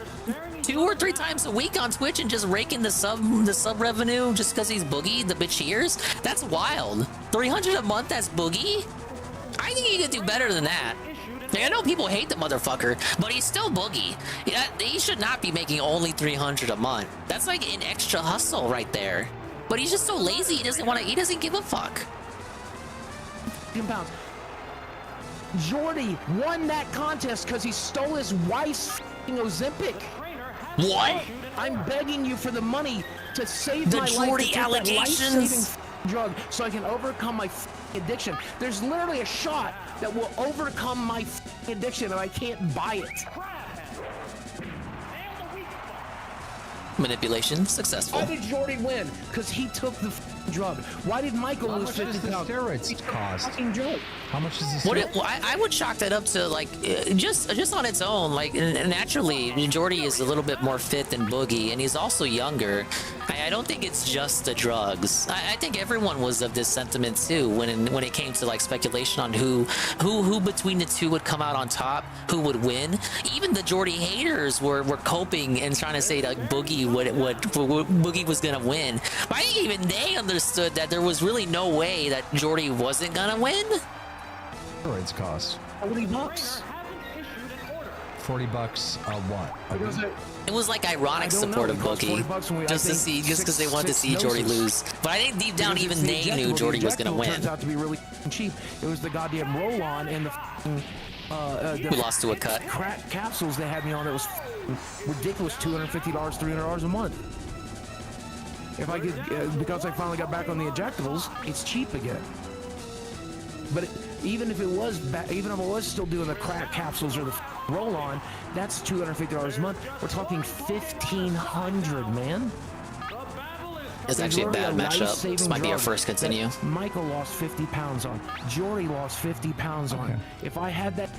Speaker 1: 2 or 3 times a week on Twitch and just rake in the sub revenue just because he's Boogie, the bitch ears. That's wild. $300 a month as Boogie? I think he could do better than that. Like, I know people hate the motherfucker, but he's still Boogie. Yeah, he should not be making only $300 a month. That's like an extra hustle right there. But he's just so lazy. He doesn't give a fuck.
Speaker 18: Pounds. Jordy won that contest because he stole his wife's Ozempic.
Speaker 1: What?
Speaker 18: I'm begging you for the money to save
Speaker 1: The
Speaker 18: my
Speaker 1: Jordy
Speaker 18: life.
Speaker 1: allegations.
Speaker 18: Drug so I can overcome my addiction. There's literally a shot that will overcome my addiction and I can't buy it.
Speaker 1: Manipulation successful.
Speaker 18: Why did Jordy win? Because he took the drug. Why did Michael lose 50 pounds?
Speaker 14: How much does the steroids cost? How much does
Speaker 1: What I would chalk that up to like just on its own. Like naturally, Jordy is a little bit more fit than Boogie, and he's also younger. I don't think it's just the drugs. I think everyone was of this sentiment too when it came to like speculation on who between the two would come out on top, who would win. Even the Jordy haters were coping and trying to say that Boogie Boogie was gonna win. But I think even they understood that there was really no way that Jordy wasn't gonna win.
Speaker 14: Steroids cost
Speaker 18: $40.
Speaker 14: $40 a what?
Speaker 1: It was like ironic support of Boogie, just because they wanted to see Jordy lose. But I think deep down, even they knew Jordy was gonna win.
Speaker 18: Turns out to be really cheap. It was the goddamn roll-on and the
Speaker 1: we lost to a cut.
Speaker 18: Crack capsules they had me on. It was ridiculous. $250, $300 a month. If I could, because I finally got back on the injectables, it's cheap again. But even if it was still doing the crack capsules or the roll-on, that's $250 a month. We're talking $1,500, man.
Speaker 1: It's actually a bad matchup. This might be our first continue.
Speaker 18: Michael lost 50 pounds on. Jordy lost 50 pounds on. If I had that,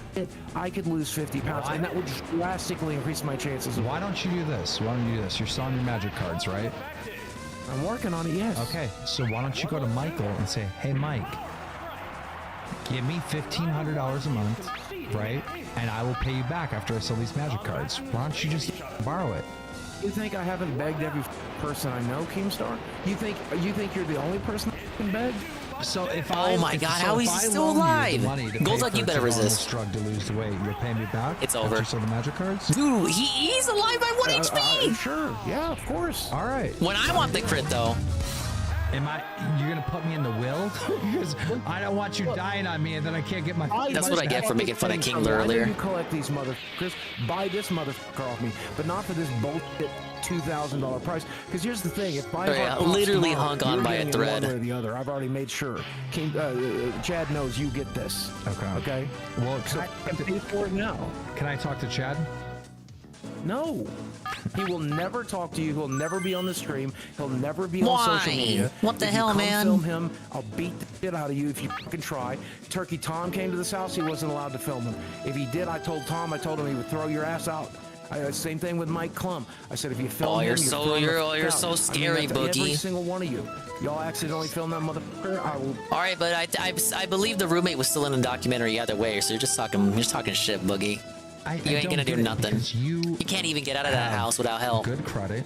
Speaker 18: I could lose 50 pounds, and that would drastically increase my chances.
Speaker 14: Why don't you do this? Why don't you do this? You're selling your magic cards, right?
Speaker 18: I'm working on it, yes.
Speaker 14: Okay, so why don't you go to Michael and say, hey, Mike, give me $1,500 a month, right? And I will pay you back after I sell these magic cards. Why don't you just borrow it?
Speaker 18: You think I haven't begged every person I know, Keemstar? You think you're the only person I can beg?
Speaker 14: So if
Speaker 1: oh my god, how is he still alive? Goldluck, you better resist.
Speaker 14: Drug to lose the weight, you'll pay me back.
Speaker 1: It's over.
Speaker 14: After you sell the magic cards.
Speaker 1: Dude, he's alive by 1 HP.
Speaker 18: Sure, yeah, of course.
Speaker 14: All right.
Speaker 1: When I want the crit though.
Speaker 14: You're gonna put me in the will? Because I don't want you dying on me and then I can't get my.
Speaker 1: That's what I get for making fun of King earlier.
Speaker 18: You collect these motherfuckers, buy this motherfucker off me, but not for this bullshit $2,000 price. Because here's the thing: if I
Speaker 1: literally hung on by a thread.
Speaker 18: One way or the other, I've already made sure. Chad knows you get this.
Speaker 14: Okay.
Speaker 18: Okay.
Speaker 14: Well,
Speaker 18: so I can pay for it now.
Speaker 14: Can I talk to Chad?
Speaker 18: No. He will never talk to you. He'll never be on the stream. He'll never be on social media.
Speaker 1: What the hell, man?
Speaker 18: Film him. I'll beat the shit out of you if you fucking try. Turkey Tom came to this house. He wasn't allowed to film him. If he did, I told him he would throw your ass out Same thing with Mike Klum. I said, if you film
Speaker 1: Oh,
Speaker 18: him,
Speaker 1: you're
Speaker 18: you're
Speaker 1: so scary,
Speaker 18: that's every
Speaker 1: Boogie.
Speaker 18: single one of you. Y'all accidentally filmed that motherfucker. I will.
Speaker 1: All right, but I believe the roommate was still in the documentary either way, so you're just talking shit, Boogie. You ain't gonna do nothing. You can't even get out of that house without help.
Speaker 14: Good credit.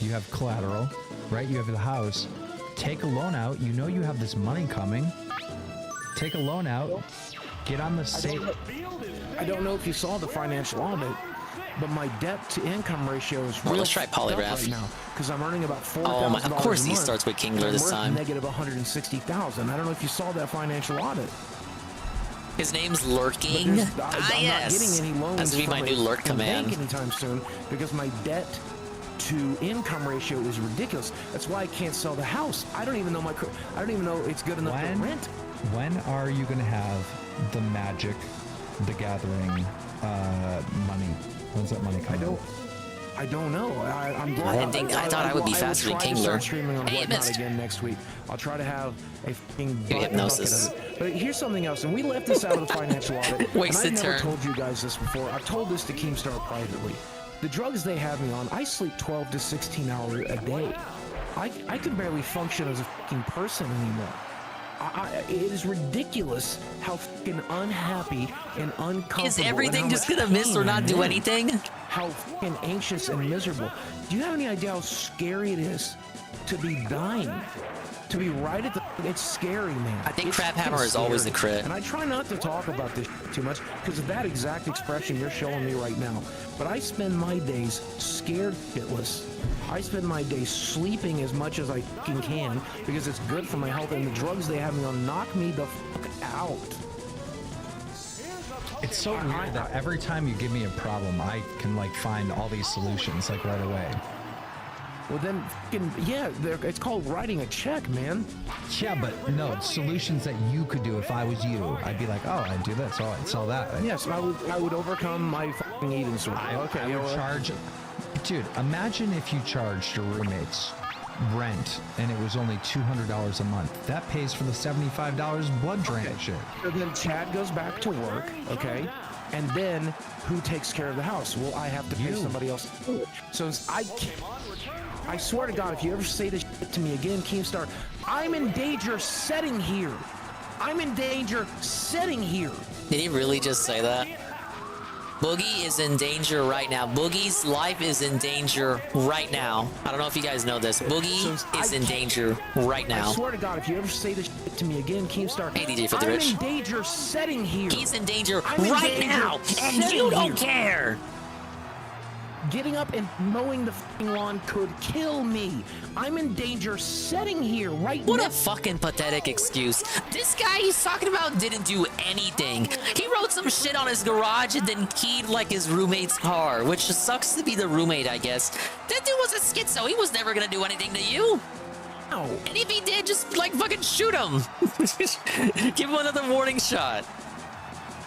Speaker 14: You have collateral, right? You have the house. Take a loan out. You know you have this money coming. Take a loan out. Get on the safe.
Speaker 18: I don't know if you saw the financial audit, but my debt-to-income ratio is
Speaker 1: Well,
Speaker 18: real
Speaker 1: let's try
Speaker 18: fucked up
Speaker 1: polygraph.
Speaker 18: right now because I'm earning about $4,000
Speaker 1: Oh my! Of course,
Speaker 18: a
Speaker 1: he
Speaker 18: month,
Speaker 1: starts with
Speaker 18: and
Speaker 1: Kingler
Speaker 18: I'm
Speaker 1: this
Speaker 18: worth
Speaker 1: time.
Speaker 18: negative $160,000. I don't know if you saw that financial audit.
Speaker 1: His name's Lurking.
Speaker 18: I'm not
Speaker 1: Yes.
Speaker 18: getting any loans
Speaker 1: That's gonna be my
Speaker 18: from
Speaker 1: new
Speaker 18: a
Speaker 1: lurk command.
Speaker 18: bank anytime soon because my debt-to-income ratio is ridiculous. That's why I can't sell the house. I don't even know it's good enough to rent.
Speaker 14: When are you going to have the Magic, the Gathering money? When's that money coming?
Speaker 18: I don't know. I'm
Speaker 1: I didn't think. I thought I would be faster than
Speaker 18: try to start
Speaker 1: Kingler.
Speaker 18: streaming on
Speaker 1: Hey, you
Speaker 18: Whatnot
Speaker 1: missed.
Speaker 18: again next week. I'll try to have a fucking
Speaker 1: hypnosis.
Speaker 18: bucket of it. But here's something else, and we left this out of the financial audit.
Speaker 1: Wasted
Speaker 18: and I've never
Speaker 1: turn.
Speaker 18: told you guys this before. I've told this to Keemstar privately. The drugs they have me on, I sleep 12 to 16 hours a day. I can barely function as a fucking person anymore. It is ridiculous how fucking unhappy and uncomfortable.
Speaker 1: Is everything
Speaker 18: and how
Speaker 1: just
Speaker 18: much
Speaker 1: gonna miss or
Speaker 18: pain
Speaker 1: not
Speaker 18: I'm
Speaker 1: do
Speaker 18: in.
Speaker 1: anything?
Speaker 18: How fucking anxious and miserable. Do you have any idea how scary it is to be dying? To be right at the... It's scary, man.
Speaker 1: I think
Speaker 18: It's
Speaker 1: Crab
Speaker 18: fucking
Speaker 1: Hammer is always
Speaker 18: scary.
Speaker 1: the crit.
Speaker 18: And I try not to talk about this too much because of that exact expression you're showing me right now. But I spend my days scared shitless. I spend my days sleeping as much as I fucking can because it's good for my health, and the drugs they have me on knock me the fuck out.
Speaker 14: It's so weird that every time you give me a problem, I can like find all these solutions like right away.
Speaker 18: Well then, fucking, yeah, it's called writing a check, man.
Speaker 14: Yeah, but no, solutions that you could do if I was you. I'd be like, oh, I'd do this, oh, I'd sell that.
Speaker 18: Yes, I would overcome my fucking eating disorder.
Speaker 14: I would charge... Dude, imagine if you charged your roommates rent and it was only $200 a month. That pays for the $75 blood drain shit.
Speaker 18: So then Chad goes back to work, okay? And then who takes care of the house? Well, I have to pay somebody else to do it. So I swear to God, if you ever say this shit to me again, Keemstar, I'm in danger sitting here. I'm in danger sitting here.
Speaker 1: Did he really just say that? Boogie is in danger right now. Boogie's life is in danger right now. I don't know if you guys know this. Boogie is in danger right now.
Speaker 18: I swear to God, if you ever say this shit to me again, Keemstar,
Speaker 1: Hey, DJ for the
Speaker 18: I'm
Speaker 1: Rich.
Speaker 18: in danger sitting here.
Speaker 1: He's in danger
Speaker 18: I'm in
Speaker 1: right
Speaker 18: danger
Speaker 1: now, and
Speaker 18: sitting
Speaker 1: you don't
Speaker 18: here.
Speaker 1: care.
Speaker 18: Getting up and mowing the fucking lawn could kill me. I'm in danger sitting here right now.
Speaker 1: What a fucking pathetic excuse. This guy he's talking about didn't do anything. He wrote some shit on his garage and then keyed like his roommate's car, which just sucks to be the roommate, I guess. That dude was a schizo. He was never gonna do anything to you.
Speaker 18: No.
Speaker 1: And if he did, just like fucking shoot him. Give him another warning shot.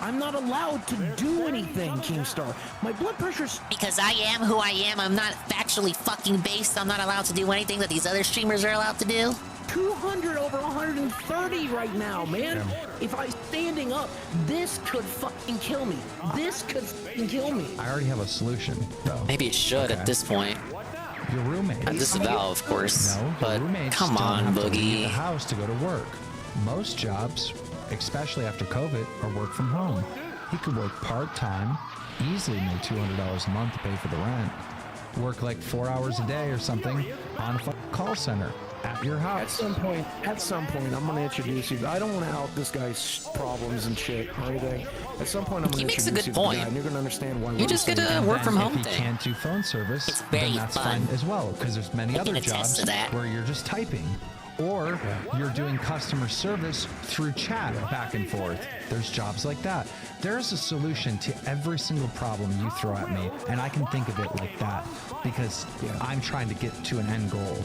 Speaker 18: I'm not allowed to do anything, Keemstar. My blood pressure's...
Speaker 5: Because I am who I am, I'm not factually fucking based. I'm not allowed to do anything that these other streamers are allowed to do.
Speaker 18: 200 over 130 right now, man. If I'm standing up, this could fucking kill me. This could fucking kill me.
Speaker 14: I already have a solution, though.
Speaker 1: Maybe it should at this point.
Speaker 14: Your roommate.
Speaker 1: Not disavow, of course.
Speaker 14: No,
Speaker 1: but
Speaker 14: roommates
Speaker 1: come
Speaker 14: don't
Speaker 1: on,
Speaker 14: have to leave
Speaker 1: Boogie.
Speaker 14: the house to go to work. Most jobs, especially after COVID, are work from home. He could work part-time, easily make $200 a month to pay for the rent. Work like 4 hours a day or something on a call center at your house.
Speaker 18: At some point, I'm gonna introduce you. I don't want to out this guy's problems and shit or anything. At some point, I'm gonna
Speaker 1: He makes a
Speaker 18: introduce
Speaker 1: good
Speaker 18: you to the
Speaker 1: point.
Speaker 18: guy, and you're gonna understand why.
Speaker 1: You
Speaker 18: we're
Speaker 1: just
Speaker 18: the
Speaker 1: get
Speaker 18: same.
Speaker 1: a work from home
Speaker 14: If he
Speaker 1: thing.
Speaker 14: can't do phone service,
Speaker 1: very
Speaker 14: then that's
Speaker 1: fun.
Speaker 14: fine as well, because there's many
Speaker 1: I
Speaker 14: other
Speaker 1: can attest
Speaker 14: jobs
Speaker 1: to that.
Speaker 14: where you're just typing. Or you're doing customer service through chat back and forth. There's jobs like that. There's a solution to every single problem you throw at me, and I can think of it like that because I'm trying to get to an end goal.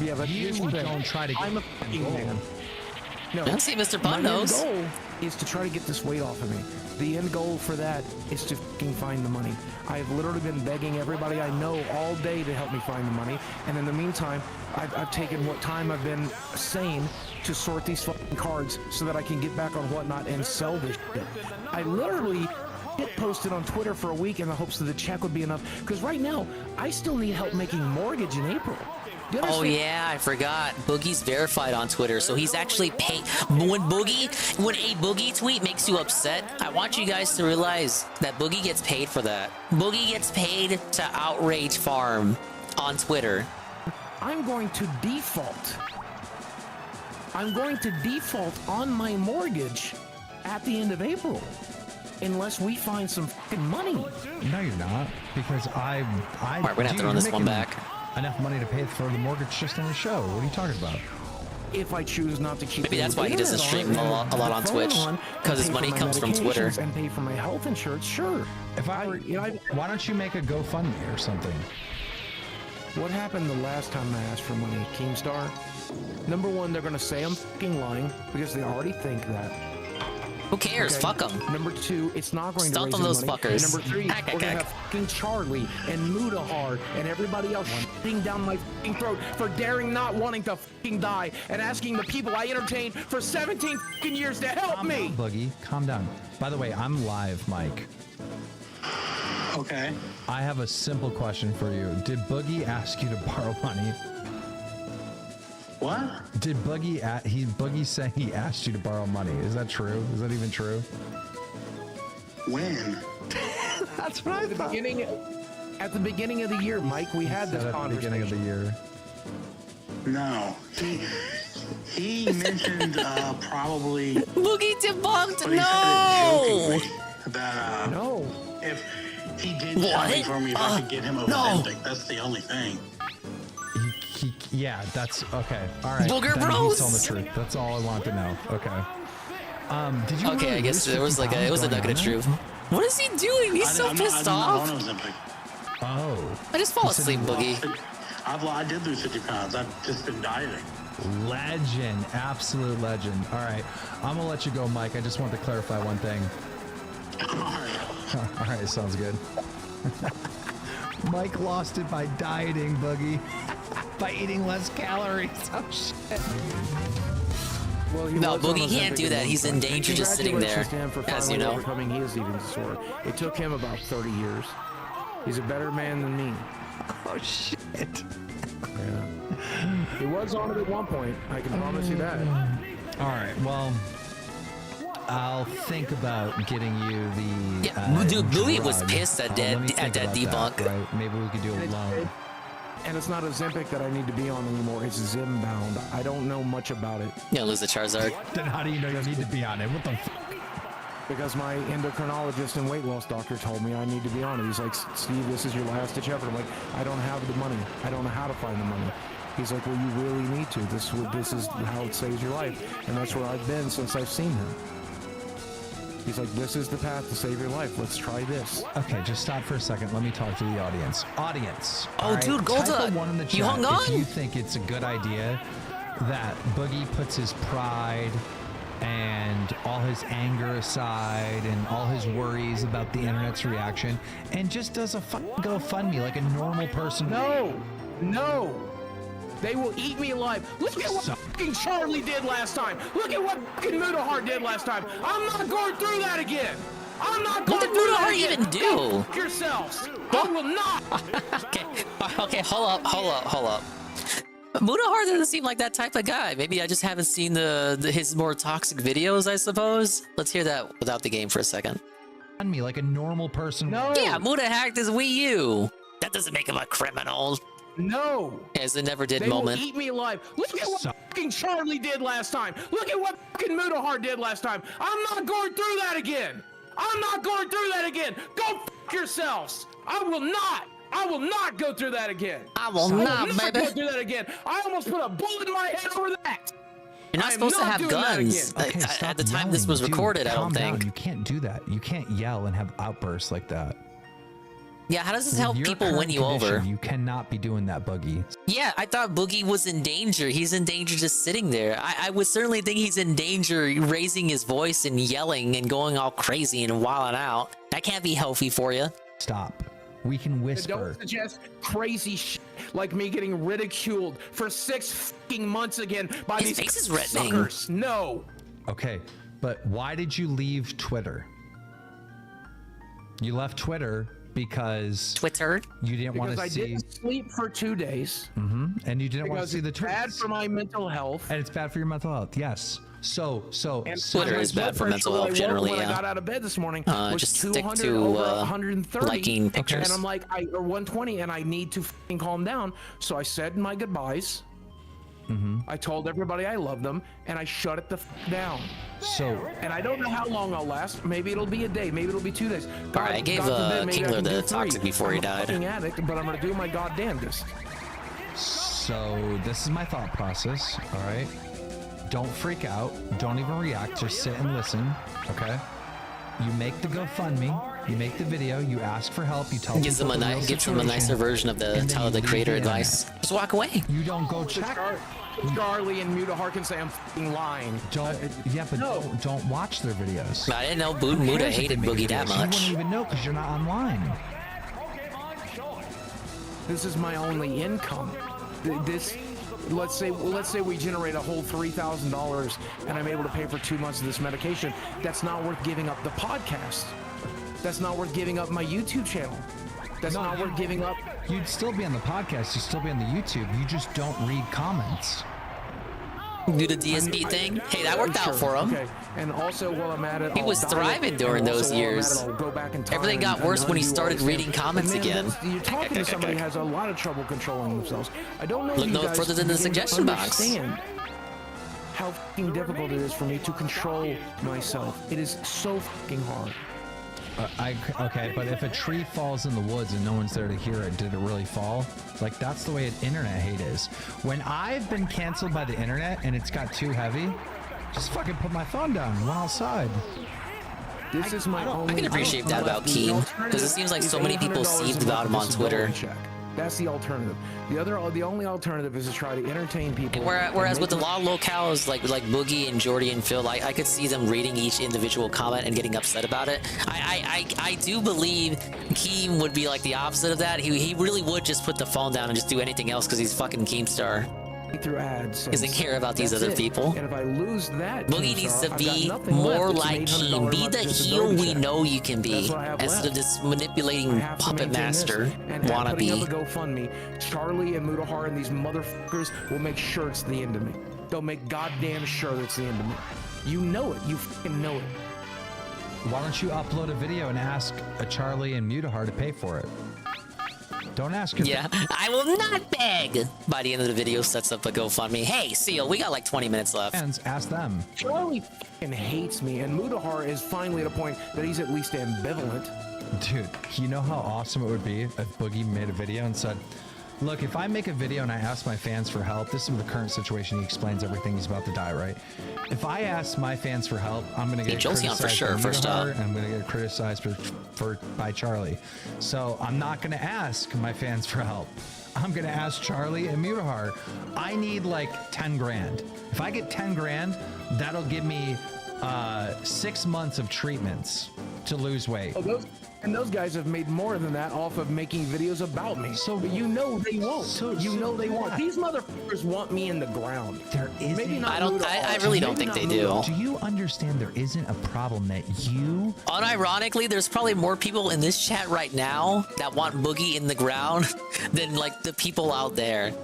Speaker 18: Yeah, but
Speaker 14: you
Speaker 18: here's the thing.
Speaker 14: don't try to get
Speaker 18: I'm a
Speaker 14: to an
Speaker 18: fucking
Speaker 14: end goal.
Speaker 18: man. No,
Speaker 1: Let's see, Mr. Pun
Speaker 18: my
Speaker 1: knows.
Speaker 18: end goal is to try to get this weight off of me. The end goal for that is to fucking find the money. I have literally been begging everybody I know all day to help me find the money, and in the meantime, I've taken what time I've been sane to sort these fucking cards so that I can get back on Whatnot and sell this shit. I literally shit posted on Twitter for a week in the hopes that the check would be enough. Because right now, I still need help making mortgage in April.
Speaker 1: Oh yeah, I forgot. Boogie's verified on Twitter, so he's actually paid. When a Boogie tweet makes you upset, I want you guys to realize that Boogie gets paid for that. Boogie gets paid to outrage farm on Twitter.
Speaker 18: I'm going to default. I'm going to default on my mortgage at the end of April, unless we find some fucking money.
Speaker 14: No, you're not, because
Speaker 1: All right, we're gonna have to run this one back.
Speaker 14: Enough money to pay for the mortgage just on the show. What are you talking about?
Speaker 18: If I choose not to keep,
Speaker 1: Maybe that's why he doesn't stream a lot on Twitch, because his money comes from Twitter.
Speaker 18: And pay for my health insurance, sure.
Speaker 14: If I were, why don't you make a GoFundMe or something?
Speaker 18: What happened the last time I asked for money, Keemstar? Number one, they're gonna say I'm fucking lying because they already think that.
Speaker 1: Who cares?
Speaker 18: Okay.
Speaker 1: Fuck them.
Speaker 18: Number two, it's not going
Speaker 1: Stomp
Speaker 18: to
Speaker 1: on
Speaker 18: raise
Speaker 1: those
Speaker 18: money.
Speaker 1: fuckers.
Speaker 18: And number three, we're gonna have fucking Charlie and Mudahar and everybody else shitting down my fucking throat for daring not wanting to fucking die and asking the people I entertained for 17 fucking years to help me.
Speaker 14: Boogie, calm down. By the way, I'm live, Mike.
Speaker 22: Okay.
Speaker 14: I have a simple question for you. Did Boogie ask you to borrow money?
Speaker 22: What?
Speaker 14: Did Boogie say he asked you to borrow money? Is that true? Is that even true?
Speaker 22: When?
Speaker 14: That's what I thought.
Speaker 18: At the beginning of the year, Mike, we had this
Speaker 14: At the
Speaker 18: conversation.
Speaker 14: beginning of the year.
Speaker 22: No. He mentioned probably.
Speaker 1: Boogie debunked.
Speaker 22: But he
Speaker 1: No.
Speaker 22: said it jokingly that
Speaker 18: no.
Speaker 22: If he did something for me, if I could get him a Ozempic, that's the only thing.
Speaker 14: Yeah, that's okay. All right.
Speaker 1: Booger
Speaker 14: then
Speaker 1: Bros.
Speaker 14: He's telling the truth. That's all I want to know. Okay. Did you?
Speaker 1: Okay,
Speaker 14: really
Speaker 1: I guess
Speaker 14: lose
Speaker 1: it was
Speaker 14: 50
Speaker 1: like it was a
Speaker 14: pounds
Speaker 1: nugget of
Speaker 14: going
Speaker 1: truth. What is he doing? He's so pissed off.
Speaker 14: Oh.
Speaker 1: I just fall asleep, Boogie.
Speaker 22: I did lose 50 pounds. I've just been dieting.
Speaker 14: Legend, absolute legend. All right, I'm gonna let you go, Mike. I just want to clarify one thing. All right, sounds good. Mike lost it by dieting, Boogie. By eating less calories. Oh shit.
Speaker 18: Well,
Speaker 1: No, Boogie can't do that. He's in danger just sitting there, as you know.
Speaker 18: Overcoming his eating disorder. It took him about 30 years. He's a better man than me.
Speaker 14: Oh shit.
Speaker 18: Yeah. He was on it at one point. I can promise you that.
Speaker 14: All right. Well, I'll think about getting you the.
Speaker 1: Yeah, dude, Boogie was
Speaker 14: drug.
Speaker 1: pissed at
Speaker 14: Let me think
Speaker 1: that
Speaker 14: about
Speaker 1: debunk.
Speaker 14: right? Maybe we could do it alone.
Speaker 18: And it's not Ozempic that I need to be on anymore. It's Zimbound. I don't know much about it.
Speaker 1: Yeah, lose the Charizard.
Speaker 14: Then how do you know you need to be on it? What the fuck?
Speaker 18: Because my endocrinologist and weight loss doctor told me I need to be on it. He's like, Steve, this is your last ditch effort. I'm like, I don't have the money. I don't know how to find the money. He's like, well, you really need to. This is how it saves your life. And that's where I've been since I've seen him. He's like, this is the path to save your life. Let's try this.
Speaker 14: Okay, just stop for a second. Let me talk to the audience. Audience.
Speaker 1: Oh,
Speaker 14: all right,
Speaker 1: dude,
Speaker 14: type
Speaker 1: Golda,
Speaker 14: a 1 in the chat
Speaker 1: you hung on?
Speaker 14: if you think it's a good idea that Boogie puts his pride and all his anger aside and all his worries about the internet's reaction and just does a GoFundMe like a normal person.
Speaker 18: No. They will eat me alive. Look at what fucking Charlie did last time. Look at what fucking Mudahar did last time. I'm not going through that again. I'm not going
Speaker 1: What did
Speaker 18: through that
Speaker 1: Mudahar
Speaker 18: again.
Speaker 1: even do?
Speaker 18: Go fuck yourselves. I will not.
Speaker 1: Okay, hold up. Mudahar doesn't seem like that type of guy. Maybe I just haven't seen his more toxic videos, I suppose. Let's hear that without the game for a second.
Speaker 14: On me like a normal person.
Speaker 18: No.
Speaker 1: Yeah, Muda hacked his Wii U. That doesn't make him a criminal.
Speaker 18: No.
Speaker 1: As the never did
Speaker 18: They
Speaker 1: moment.
Speaker 18: will eat me alive. Look at what fucking Charlie did last time. Look at what fucking Mudahar did last time. I'm not going through that again. I'm not going through that again. Go fuck yourselves. I will not go through that again.
Speaker 1: I will not,
Speaker 18: go
Speaker 1: baby.
Speaker 18: through that again. I almost put a bullet in my head over that.
Speaker 1: You're not supposed to have guns.
Speaker 14: Okay,
Speaker 1: At the time this was recorded, I don't
Speaker 14: calm down.
Speaker 1: think.
Speaker 14: You can't do that. You can't yell and have outbursts like that.
Speaker 1: Yeah, how does this
Speaker 14: With
Speaker 1: help
Speaker 14: your
Speaker 1: people win
Speaker 14: current
Speaker 1: you over?
Speaker 14: condition, You cannot be doing that, Boogie.
Speaker 1: Yeah, I thought Boogie was in danger. He's in danger just sitting there. I would certainly think he's in danger raising his voice and yelling and going all crazy and wilding out. That can't be healthy for you.
Speaker 14: Stop. We can whisper.
Speaker 18: Don't suggest crazy shit like me getting ridiculed for 6 fucking months again by
Speaker 1: His
Speaker 18: these
Speaker 1: face is reddening.
Speaker 18: suckers. No.
Speaker 14: Okay, but why did you leave Twitter? You left Twitter because you didn't want to see.
Speaker 18: I didn't sleep for 2 days.
Speaker 14: And you didn't want to see the tweets.
Speaker 18: It's bad for my mental health.
Speaker 14: And it's bad for your mental health. Yes. So
Speaker 1: Twitter is bad for mental health generally.
Speaker 18: When
Speaker 1: Yeah.
Speaker 18: I got out of bed this morning, was
Speaker 1: just stick
Speaker 18: 200
Speaker 1: to
Speaker 18: over 130,
Speaker 1: liking pictures.
Speaker 18: and I'm like, or 120, and I need to fucking calm down. So I said my goodbyes. I told everybody I love them, and I shut it the down. And I don't know how long I'll last. Maybe it'll be a day. Maybe it'll be 2 days.
Speaker 1: All right, I gave Kingler the toxic before he died.
Speaker 18: I'm a fucking addict, but I'm gonna do my goddamnedest.
Speaker 14: So this is my thought process. All right. Don't freak out. Don't even react. Just sit and listen. Okay. You make the GoFundMe. You make the video. You ask for help. You tell
Speaker 1: gives them
Speaker 14: people
Speaker 1: gives them a nicer version of the Tyler the Creator advice. Just walk away.
Speaker 14: You don't go check.
Speaker 18: Charlie and Muta Harkin say I'm fucking lying.
Speaker 14: Don't watch their videos.
Speaker 1: I didn't know Muta hated Boogie that much.
Speaker 14: You wouldn't even know because you're not online.
Speaker 18: This is my only income. Let's say we generate a whole $3,000 and I'm able to pay for 2 months of this medication. That's not worth giving up the podcast. That's not worth giving up my YouTube channel. That's not worth giving up.
Speaker 14: You'd still be on the podcast. You'd still be on the YouTube. You just don't read comments.
Speaker 1: Do the DSP thing. Hey, that worked out for him.
Speaker 18: Okay. And also, while I'm at it,
Speaker 1: he was thriving during those years. Everything got worse when he started reading comments again.
Speaker 18: You're talking to somebody who has a lot of trouble controlling themselves. I don't know.
Speaker 1: Look no further than the suggestion box.
Speaker 18: How fucking difficult it is for me to control myself. It is so fucking hard.
Speaker 14: Okay, but if a tree falls in the woods and no one's there to hear it, did it really fall? Like, that's the way internet hate is. When I've been canceled by the internet and it's got too heavy, just fucking put my phone down and went outside.
Speaker 18: This is my only.
Speaker 1: I can appreciate that about Keen, because it seems like so many people seethed about him on Twitter.
Speaker 18: That's the alternative. The only alternative is to try to entertain people.
Speaker 1: Whereas with a lot of locales like Boogie and Jordy and Phil, I could see them reading each individual comment and getting upset about it. I do believe Keem would be like the opposite of that. He really would just put the phone down and just do anything else because he's fucking Keemstar.
Speaker 18: Through ads.
Speaker 1: He doesn't care about these other people.
Speaker 18: And if I lose that,
Speaker 1: Boogie needs to be more like Keem. Be the heel we know you can be, instead of this manipulating puppet master wannabe.
Speaker 18: GoFundMe. Charlie and Mutahar and these motherfuckers will make sure it's the end of me. They'll make goddamn sure it's the end of me. You know it. You fucking know it.
Speaker 14: Why don't you upload a video and ask a Charlie and Mutahar to pay for it? Don't ask him.
Speaker 1: Yeah, I will not beg. By the end of the video, sets up a GoFundMe. Hey, Seal, we got like 20 minutes left.
Speaker 14: Ask them.
Speaker 18: Charlie fucking hates me, and Mutahar is finally at a point that he's at least ambivalent.
Speaker 14: Dude, you know how awesome it would be if Boogie made a video and said, look, if I make a video and I ask my fans for help, this is the current situation. He explains everything. He's about to die, right? If I ask my fans for help, I'm going to get criticized
Speaker 1: for sure, first up.
Speaker 14: and I'm going to get criticized by Charlie. So I'm not going to ask my fans for help. I'm going to ask Charlie and Mutahar. I need like 10 grand. If I get 10 grand, that'll give me 6 months of treatments to lose weight.
Speaker 18: And those guys have made more than that off of making videos about me. But you know they won't. They won't. These motherfuckers want me in the ground.
Speaker 14: There is.
Speaker 1: I really don't think they do.
Speaker 14: Do you understand there isn't a problem that you...
Speaker 1: Unironically, there's probably more people in this chat right now that want Boogie in the ground than like the people out there.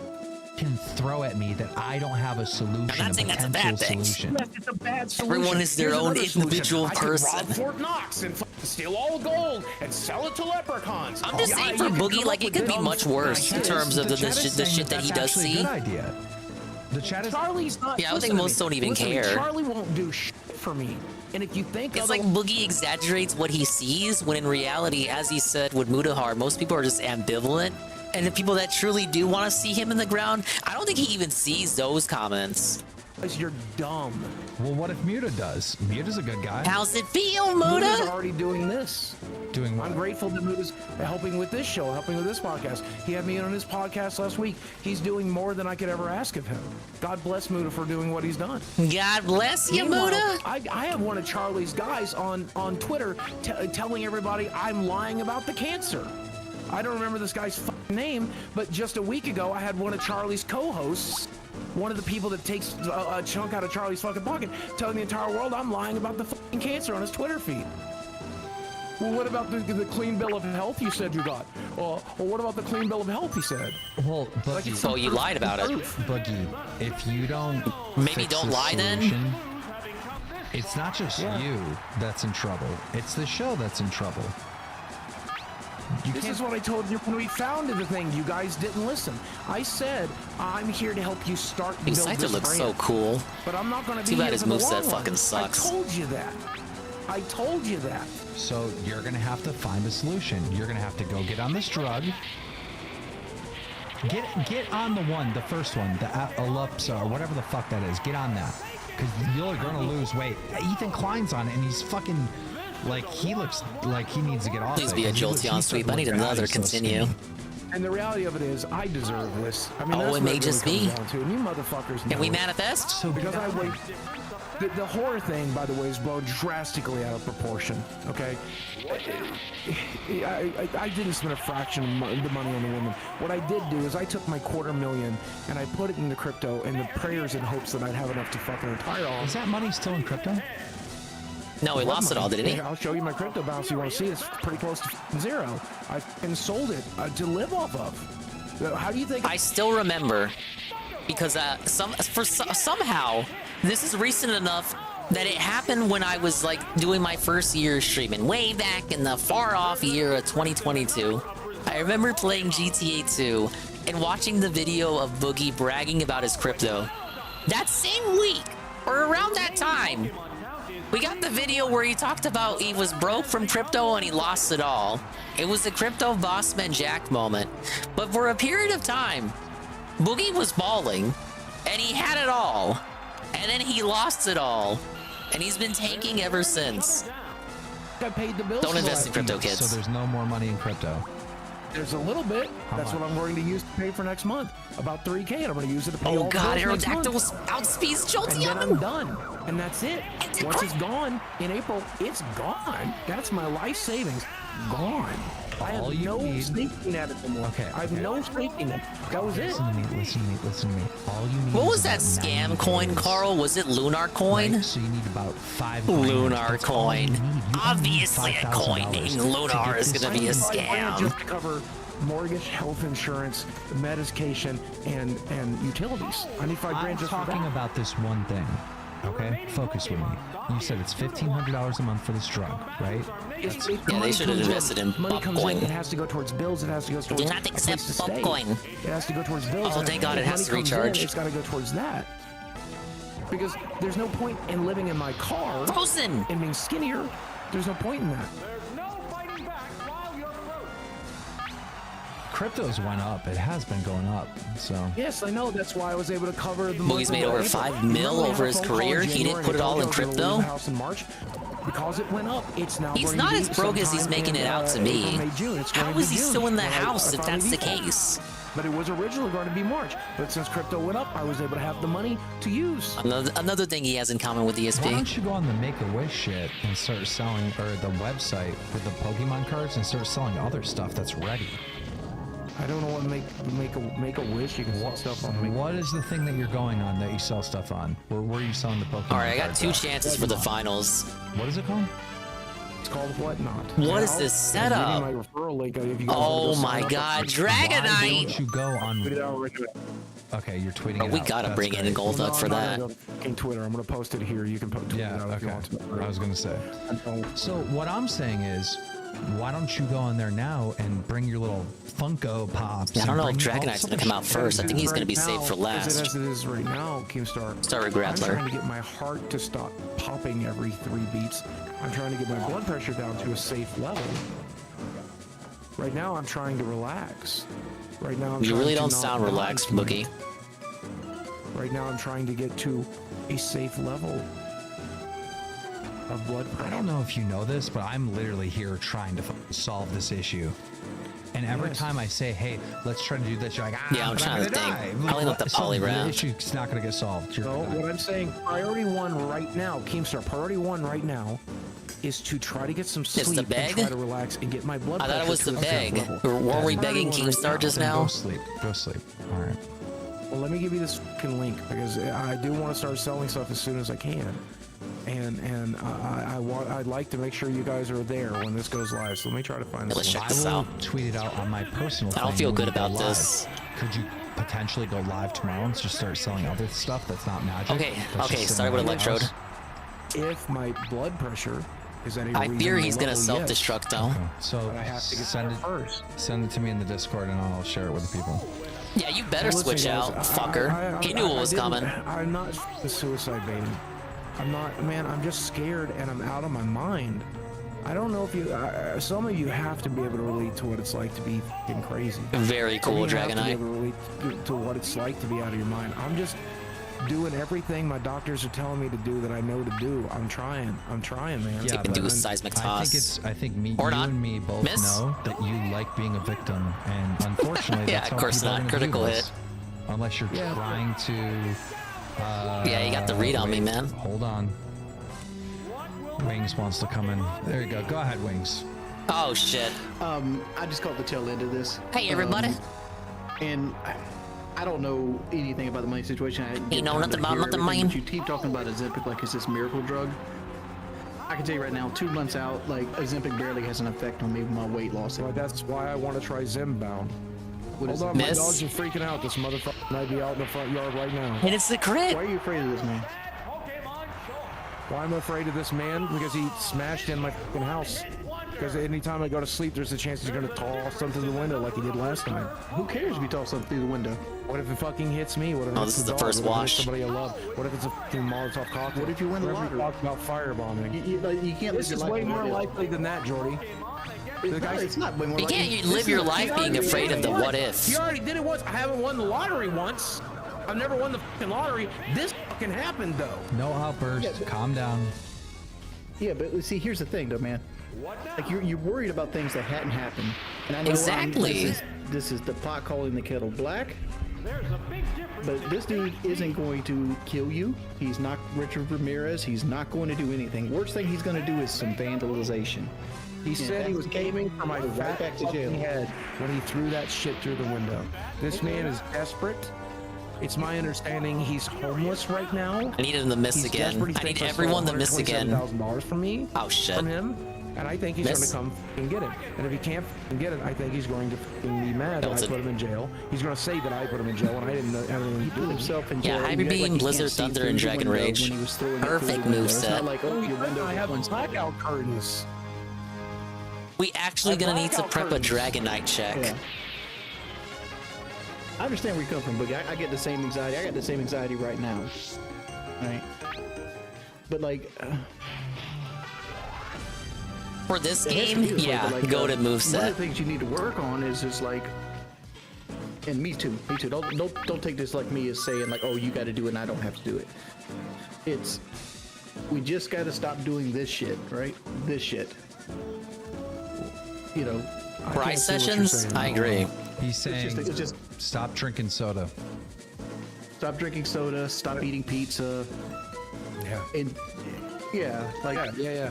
Speaker 14: Can throw at me that I don't have a solution.
Speaker 1: I'm not saying that's a bad thing.
Speaker 14: Solution.
Speaker 18: It's a bad solution.
Speaker 1: Everyone is their own individual person.
Speaker 18: I could rob Fort Knox and steal all the gold and sell it to leprechauns.
Speaker 1: I'm just saying for Boogie, like it could be much worse in terms of the shit that he does see.
Speaker 14: Good idea. The chat is.
Speaker 18: Charlie's not.
Speaker 1: Yeah, I don't think most don't even care.
Speaker 18: Charlie won't do shit for me. And if you think
Speaker 1: it's like Boogie exaggerates what he sees, when in reality, as he said with Mutahar, most people are just ambivalent. And the people that truly do want to see him in the ground, I don't think he even sees those comments.
Speaker 18: Because you're dumb.
Speaker 14: Well, what if Muta does? Muta's a good guy.
Speaker 1: How's it feel, Muta?
Speaker 18: Muta's already doing this.
Speaker 14: Doing what?
Speaker 18: I'm grateful that Muta's helping with this show, helping with this podcast. He had me on his podcast last week. He's doing more than I could ever ask of him. God bless Muta for doing what he's done.
Speaker 1: God bless you, Muta.
Speaker 18: I have one of Charlie's guys on Twitter telling everybody I'm lying about the cancer. I don't remember this guy's name, but just a week ago, I had one of Charlie's co-hosts, one of the people that takes a chunk out of Charlie's fucking pocket, telling the entire world I'm lying about the fucking cancer on his Twitter feed. Well, what about the clean bill of health you said you got? Well, what about the clean bill of health he said?
Speaker 14: Well, Boogie,
Speaker 1: So you lied about it.
Speaker 14: Boogie, if you don't
Speaker 1: Maybe
Speaker 14: fix
Speaker 1: don't
Speaker 14: the
Speaker 1: lie then?
Speaker 14: solution, it's not just you that's in trouble. It's the show that's in trouble.
Speaker 18: This is what I told you when we founded the thing. You guys didn't listen. I said, I'm here to help you start and
Speaker 1: His
Speaker 18: build
Speaker 1: Scyther
Speaker 18: this
Speaker 1: looks
Speaker 18: brand.
Speaker 1: so cool.
Speaker 18: But I'm not going to be
Speaker 1: Too bad
Speaker 18: here
Speaker 1: his
Speaker 18: for the
Speaker 1: moveset
Speaker 18: long run.
Speaker 1: fucking sucks.
Speaker 18: I told you that. I told you that.
Speaker 14: So you're gonna have to find a solution. You're gonna have to go get on this drug. Get on the first one, the Alupsa or whatever the fuck that is. Get on that, because you're gonna lose weight. Ethan Klein's on it, and he's fucking like he looks like he needs to get off.
Speaker 1: Please be a Jolteon sweep. I need another continue.
Speaker 18: And the reality of it is, I deserve this. I mean,
Speaker 1: Oh,
Speaker 18: that's
Speaker 1: it
Speaker 18: what
Speaker 1: may
Speaker 18: really
Speaker 1: just
Speaker 18: comes
Speaker 1: be.
Speaker 18: down to. And you motherfuckers know
Speaker 1: Can we
Speaker 18: it.
Speaker 1: manifest?
Speaker 18: Because I wait. The horror thing, by the way, is blown drastically out of proportion. Okay, I didn't spend a fraction of the money on the woman. What I did do is I took my $250,000 and I put it into crypto in the prayers and hopes that I'd have enough to fucking retire on.
Speaker 14: Is that money still in crypto?
Speaker 1: No, he lost it all, didn't he?
Speaker 18: Yeah, I'll show you my crypto balance. You want to see? It's pretty close to zero. I fucking sold it to live off of. How do you think?
Speaker 1: I still remember because somehow this is recent enough that it happened when I was like doing my first year streaming, way back in the far off year of 2022. I remember playing GTA 2 and watching the video of Boogie bragging about his crypto. That same week, or around that time, we got the video where he talked about he was broke from crypto and he lost it all. It was a crypto bossman Jack moment. But for a period of time, Boogie was balling and he had it all. And then he lost it all. And he's been tanking ever since.
Speaker 18: I paid the bills.
Speaker 1: Don't
Speaker 18: for
Speaker 1: invest in
Speaker 18: that.
Speaker 1: crypto, kids.
Speaker 14: So there's no more money in crypto.
Speaker 18: There's a little bit.
Speaker 14: How
Speaker 18: That's
Speaker 14: much?
Speaker 18: what I'm going to use to pay for next month. About $3,000. And I'm going to use it to pay all
Speaker 1: Oh
Speaker 18: the
Speaker 1: god,
Speaker 18: bills next month.
Speaker 1: Aerodactyl outspeeds
Speaker 18: And then I'm
Speaker 1: Jolteon!
Speaker 18: done. And that's it. Once it's gone in April, it's gone. That's my life savings. Gone. I have
Speaker 14: All you
Speaker 18: no
Speaker 14: need-
Speaker 18: safety net anymore.
Speaker 14: Okay,
Speaker 18: I have
Speaker 14: okay.
Speaker 18: no safety net. That was it.
Speaker 14: Listen to me. Listen to me. All you need.
Speaker 1: What
Speaker 14: is
Speaker 1: was that
Speaker 14: about
Speaker 1: scam
Speaker 14: 90
Speaker 1: coin,
Speaker 14: days.
Speaker 1: Carl? Was it Lunar coin?
Speaker 14: Right? So you need about 5
Speaker 1: Lunar
Speaker 14: That's all you
Speaker 1: coin.
Speaker 14: need. You only need
Speaker 1: Obviously a coin
Speaker 14: $5,000
Speaker 1: named
Speaker 14: to
Speaker 1: Lunar
Speaker 14: get
Speaker 1: is
Speaker 14: this
Speaker 1: gonna be a
Speaker 14: thing.
Speaker 1: scam.
Speaker 18: Just cover mortgage, health insurance, medication, and utilities. I need $5
Speaker 14: I'm
Speaker 18: grand just for
Speaker 14: talking
Speaker 18: that.
Speaker 14: about this one thing. Okay, focus with me. You said it's $1,500 a month for this drug, right?
Speaker 1: Yeah, they should have invested in
Speaker 18: Money comes in.
Speaker 1: Popcoin.
Speaker 18: It has to go towards bills. It has to go towards.
Speaker 1: Do not
Speaker 18: a
Speaker 1: accept
Speaker 18: place to stay.
Speaker 1: Popcoin.
Speaker 18: It has to go towards bills.
Speaker 1: Oh,
Speaker 18: and
Speaker 1: thank God
Speaker 18: if
Speaker 1: it has
Speaker 18: money
Speaker 1: to
Speaker 18: comes in,
Speaker 1: recharge.
Speaker 18: It's got to go towards that. Because there's no point in living in my car.
Speaker 1: Frozen.
Speaker 18: And being skinnier. There's no point in that.
Speaker 14: Crypto's went up. It has been going up. So
Speaker 18: Yes, I know. That's why I was able to cover the.
Speaker 1: Boogie's made over 5 mil over his career. He didn't put it all in crypto.
Speaker 18: House in March because it went up. It's now.
Speaker 1: He's
Speaker 18: going
Speaker 1: not
Speaker 18: to be
Speaker 1: as broke as he's
Speaker 18: sometime
Speaker 1: making
Speaker 18: in,
Speaker 1: it out to me.
Speaker 18: April, May, June. It's going
Speaker 1: How
Speaker 18: to
Speaker 1: is
Speaker 18: be
Speaker 1: he
Speaker 18: June
Speaker 1: still in the
Speaker 18: when
Speaker 1: house
Speaker 18: I
Speaker 1: if
Speaker 18: finally
Speaker 1: that's the
Speaker 18: default.
Speaker 1: case?
Speaker 18: But it was originally going to be March. But since crypto went up, I was able to have the money to use.
Speaker 1: Another thing he has in common with
Speaker 14: why
Speaker 1: DSP.
Speaker 14: don't you go on the Make-A-Wish shit and start selling, or the website with the Pokemon cards, and start selling other stuff that's ready?
Speaker 18: I don't know what make a wish. You can sell stuff on.
Speaker 14: What is the thing that you're going on that you sell stuff on? Where are you selling the Pokemon?
Speaker 1: All right, I got
Speaker 14: cards
Speaker 1: 2
Speaker 14: at?
Speaker 1: chances for the finals.
Speaker 14: What is it called?
Speaker 18: It's called Whatnot.
Speaker 1: What is
Speaker 18: Now,
Speaker 1: this
Speaker 18: I'll give you
Speaker 1: setup?
Speaker 18: my referral link if you guys
Speaker 1: Oh
Speaker 18: wanna go
Speaker 1: my
Speaker 18: sign up.
Speaker 1: God,
Speaker 14: Why
Speaker 1: Dragonite!
Speaker 14: don't you go on?
Speaker 18: Put it out right away.
Speaker 14: Okay, you're tweeting
Speaker 1: Oh,
Speaker 14: it
Speaker 1: we
Speaker 14: out.
Speaker 1: gotta
Speaker 14: That's
Speaker 1: bring in
Speaker 14: great.
Speaker 1: Gold
Speaker 18: Well,
Speaker 1: Duck for
Speaker 18: no, I'm
Speaker 1: that.
Speaker 18: not gonna go fucking Twitter. I'm gonna post it here. You can tweet it
Speaker 14: Yeah,
Speaker 18: out if you
Speaker 14: okay.
Speaker 18: want to.
Speaker 14: I was gonna say.
Speaker 18: don't.
Speaker 14: So what I'm saying is, why don't you go on there now and bring your little Funko Pops?
Speaker 1: I don't
Speaker 14: and
Speaker 1: know if
Speaker 14: bring all
Speaker 1: Dragonite's
Speaker 14: this
Speaker 1: gonna come
Speaker 14: other
Speaker 1: out
Speaker 14: shit?
Speaker 1: first. I think he's gonna
Speaker 18: Right
Speaker 1: be saved
Speaker 18: now,
Speaker 1: for last.
Speaker 18: As it is right now, Keemstar.
Speaker 1: Sorry,
Speaker 18: I'm
Speaker 1: Grappler.
Speaker 18: trying to get my heart to stop popping every 3 beats. I'm trying to get my blood pressure down to a safe level. Right now, I'm trying to relax. Right now, I'm
Speaker 1: You
Speaker 18: trying
Speaker 1: really
Speaker 18: to
Speaker 1: don't
Speaker 18: not
Speaker 1: sound
Speaker 18: nod
Speaker 1: relaxed,
Speaker 18: too much.
Speaker 1: Boogie.
Speaker 18: Right now, I'm trying to get to a safe level of blood pressure.
Speaker 14: I don't know if you know this, but I'm literally here trying to solve this issue. And every
Speaker 18: Yes.
Speaker 14: time I say, "Hey, let's try to do this," you're like, "Ah,
Speaker 1: Yeah, I'm
Speaker 14: but
Speaker 1: trying to
Speaker 14: gonna
Speaker 1: think.
Speaker 14: die."
Speaker 1: Probably not the
Speaker 14: So
Speaker 1: poly
Speaker 14: the
Speaker 1: round.
Speaker 14: issue's not going to get solved. You're
Speaker 18: So
Speaker 14: gonna die.
Speaker 18: what I'm saying, priority 1 right now, Keemstar, priority 1 right now is to try to get some sleep
Speaker 1: the
Speaker 18: and
Speaker 1: beg?
Speaker 18: try to relax and get my blood
Speaker 1: I
Speaker 18: pressure
Speaker 1: thought it was
Speaker 18: to
Speaker 1: the
Speaker 18: a safe
Speaker 1: beg.
Speaker 18: level.
Speaker 1: Were we
Speaker 18: That's
Speaker 1: begging
Speaker 18: priority 1
Speaker 1: Keemstar
Speaker 18: right
Speaker 1: just
Speaker 14: Then
Speaker 1: now?
Speaker 14: Go sleep. Go sleep. All right.
Speaker 18: Well, let me give you this fucking link because I do want to start selling stuff as soon as I can. and I'd like to make sure you guys are there when this goes live. So let me try to find this.
Speaker 1: Let's check
Speaker 18: one.
Speaker 1: this out.
Speaker 14: Tweet it out on my personal.
Speaker 1: I don't
Speaker 14: thing
Speaker 1: feel
Speaker 14: when
Speaker 1: good
Speaker 14: we go
Speaker 1: about
Speaker 14: live.
Speaker 1: this.
Speaker 14: Could you potentially go live tomorrow and just start selling other stuff that's not magic?
Speaker 1: Okay,
Speaker 14: That's
Speaker 1: okay,
Speaker 14: just
Speaker 1: start
Speaker 14: in
Speaker 1: with
Speaker 14: my
Speaker 1: Electrode.
Speaker 14: house?
Speaker 18: If my blood pressure is at a
Speaker 1: I fear he's gonna
Speaker 18: reasonable level,
Speaker 1: self-destruct though.
Speaker 14: Okay, so
Speaker 18: I have to get
Speaker 14: send it
Speaker 18: first.
Speaker 14: Send it to me in the Discord and I'll share it with the people.
Speaker 1: Yeah, you better
Speaker 18: Listen,
Speaker 1: switch
Speaker 18: guys,
Speaker 1: out, fucker. He knew what was coming.
Speaker 18: I'm not suicide baiting. I'm not, man. I'm just scared and I'm out of my mind. I don't know if you. Some of you have to be able to relate to what it's like to be fucking crazy.
Speaker 1: Very cool,
Speaker 18: You have to be
Speaker 1: Dragonite.
Speaker 18: able to relate to what it's like to be out of your mind. I'm just doing everything my doctors are telling me to do that I know to do. I'm trying, man.
Speaker 1: Yeah, can do a seismic toss.
Speaker 14: I think you
Speaker 1: not.
Speaker 14: and me both
Speaker 1: Miss?
Speaker 14: know that you like being a victim, and unfortunately,
Speaker 1: Yeah,
Speaker 14: that's
Speaker 1: of
Speaker 14: how
Speaker 1: course
Speaker 14: people are
Speaker 1: not.
Speaker 14: gonna
Speaker 1: Critical
Speaker 14: view
Speaker 1: hit.
Speaker 14: this. Unless you're trying to.
Speaker 1: Yeah, you got the read on me,
Speaker 14: wait,
Speaker 1: man.
Speaker 14: Hold on. Wings wants to come in. There you go. Go ahead, Wings.
Speaker 1: Oh shit.
Speaker 16: I just caught the tail end of this.
Speaker 5: Hey, everybody.
Speaker 16: And I don't know anything about the money situation.
Speaker 5: You know nothing about nothing, man.
Speaker 16: But you keep talking about Ozempic like it's this miracle drug. I can tell you right now, 2 months out, like Ozempic barely has an effect on me with my weight loss.
Speaker 18: Well, that's why I want to try Zimbound.
Speaker 16: What is
Speaker 18: Hold on,
Speaker 16: it?
Speaker 18: my
Speaker 1: Miss?
Speaker 18: dogs are freaking out. This motherfucker might be out in the front yard right now.
Speaker 1: And it's the crit.
Speaker 16: Why are you afraid of this man?
Speaker 18: Why am I afraid of this man? Because he smashed in my fucking house. Because anytime I go to sleep, there's a chance he's gonna toss something through the window like he did last time.
Speaker 16: Who cares if you toss something through the window?
Speaker 18: What if it fucking hits me? What if it
Speaker 1: Oh,
Speaker 18: hits
Speaker 1: this is the
Speaker 18: dog?
Speaker 1: first
Speaker 18: What if it
Speaker 1: wash.
Speaker 18: hits somebody I love? What if it's a fucking Molotov cocktail?
Speaker 16: What if you win the
Speaker 18: What if we
Speaker 16: lottery?
Speaker 18: talk about firebombing?
Speaker 16: You can't
Speaker 18: This
Speaker 16: live
Speaker 18: is
Speaker 16: your
Speaker 18: way
Speaker 16: life
Speaker 18: more
Speaker 16: like that.
Speaker 18: likely than that, Jordy.
Speaker 16: It's not way more
Speaker 1: You
Speaker 16: likely.
Speaker 1: can't live your life being afraid of the what ifs.
Speaker 18: He already did it once. I haven't won the lottery once. I've never won the fucking lottery. This fucking happened though.
Speaker 14: No outburst. Calm down.
Speaker 16: Yeah, but see, here's the thing, though, man. Like you're worried about things that hadn't happened, and I know
Speaker 1: Exactly.
Speaker 16: This is the pot calling the kettle black. But this dude isn't going to kill you. He's not Richard Ramirez. He's not going to do anything. Worst thing he's going to do is some vandalization.
Speaker 18: He said he was aiming for my fat
Speaker 16: back to jail.
Speaker 18: fucking head when he threw that shit through the window. This man is desperate. It's my understanding he's homeless right now.
Speaker 1: I need him to miss
Speaker 18: He's
Speaker 1: again.
Speaker 18: desperate. He
Speaker 1: I need
Speaker 18: thinks
Speaker 1: everyone to miss again.
Speaker 18: $127,000 from me.
Speaker 1: Oh shit.
Speaker 18: From him. And I think he's
Speaker 1: Miss?
Speaker 18: going to come and get it. And if he can't get it, I think he's going to be mad that I
Speaker 1: Hilton.
Speaker 18: put him in jail. He's going to say that I put him in jail when I didn't know anything
Speaker 16: He
Speaker 18: to
Speaker 16: put
Speaker 18: do.
Speaker 16: himself in
Speaker 1: Yeah,
Speaker 16: jail.
Speaker 1: Hyper
Speaker 16: You act
Speaker 1: Beam,
Speaker 16: like he
Speaker 1: Blizzard,
Speaker 16: can't see
Speaker 1: Thunder,
Speaker 16: through
Speaker 1: and
Speaker 16: the
Speaker 1: Dragon
Speaker 16: window
Speaker 1: Rage.
Speaker 16: when he was throwing it through the
Speaker 1: Perfect
Speaker 16: window. It's
Speaker 1: moveset.
Speaker 16: not like, oh, your window
Speaker 18: I have
Speaker 16: one's
Speaker 18: blackout curtains.
Speaker 1: We actually gonna need to prep a Dragonite check.
Speaker 16: Yeah. I understand where you come from, Boogie. I get the same anxiety. I got the same anxiety right now. Right? But like,
Speaker 1: For this
Speaker 16: it has to
Speaker 1: game,
Speaker 16: be this way,
Speaker 1: yeah,
Speaker 16: but, like,
Speaker 1: go to
Speaker 16: one of the
Speaker 1: moveset.
Speaker 16: things you need to work on is just like, and me too. Don't take this like me as saying like, oh, you got to do it and I don't have to do it. It's we just got to stop doing this shit, right? This shit. You know.
Speaker 1: Price sessions? I agree.
Speaker 14: He's saying
Speaker 16: it's just
Speaker 14: stop drinking soda.
Speaker 16: stop drinking soda, stop eating pizza.
Speaker 18: Yeah.
Speaker 16: And yeah, like
Speaker 18: Yeah.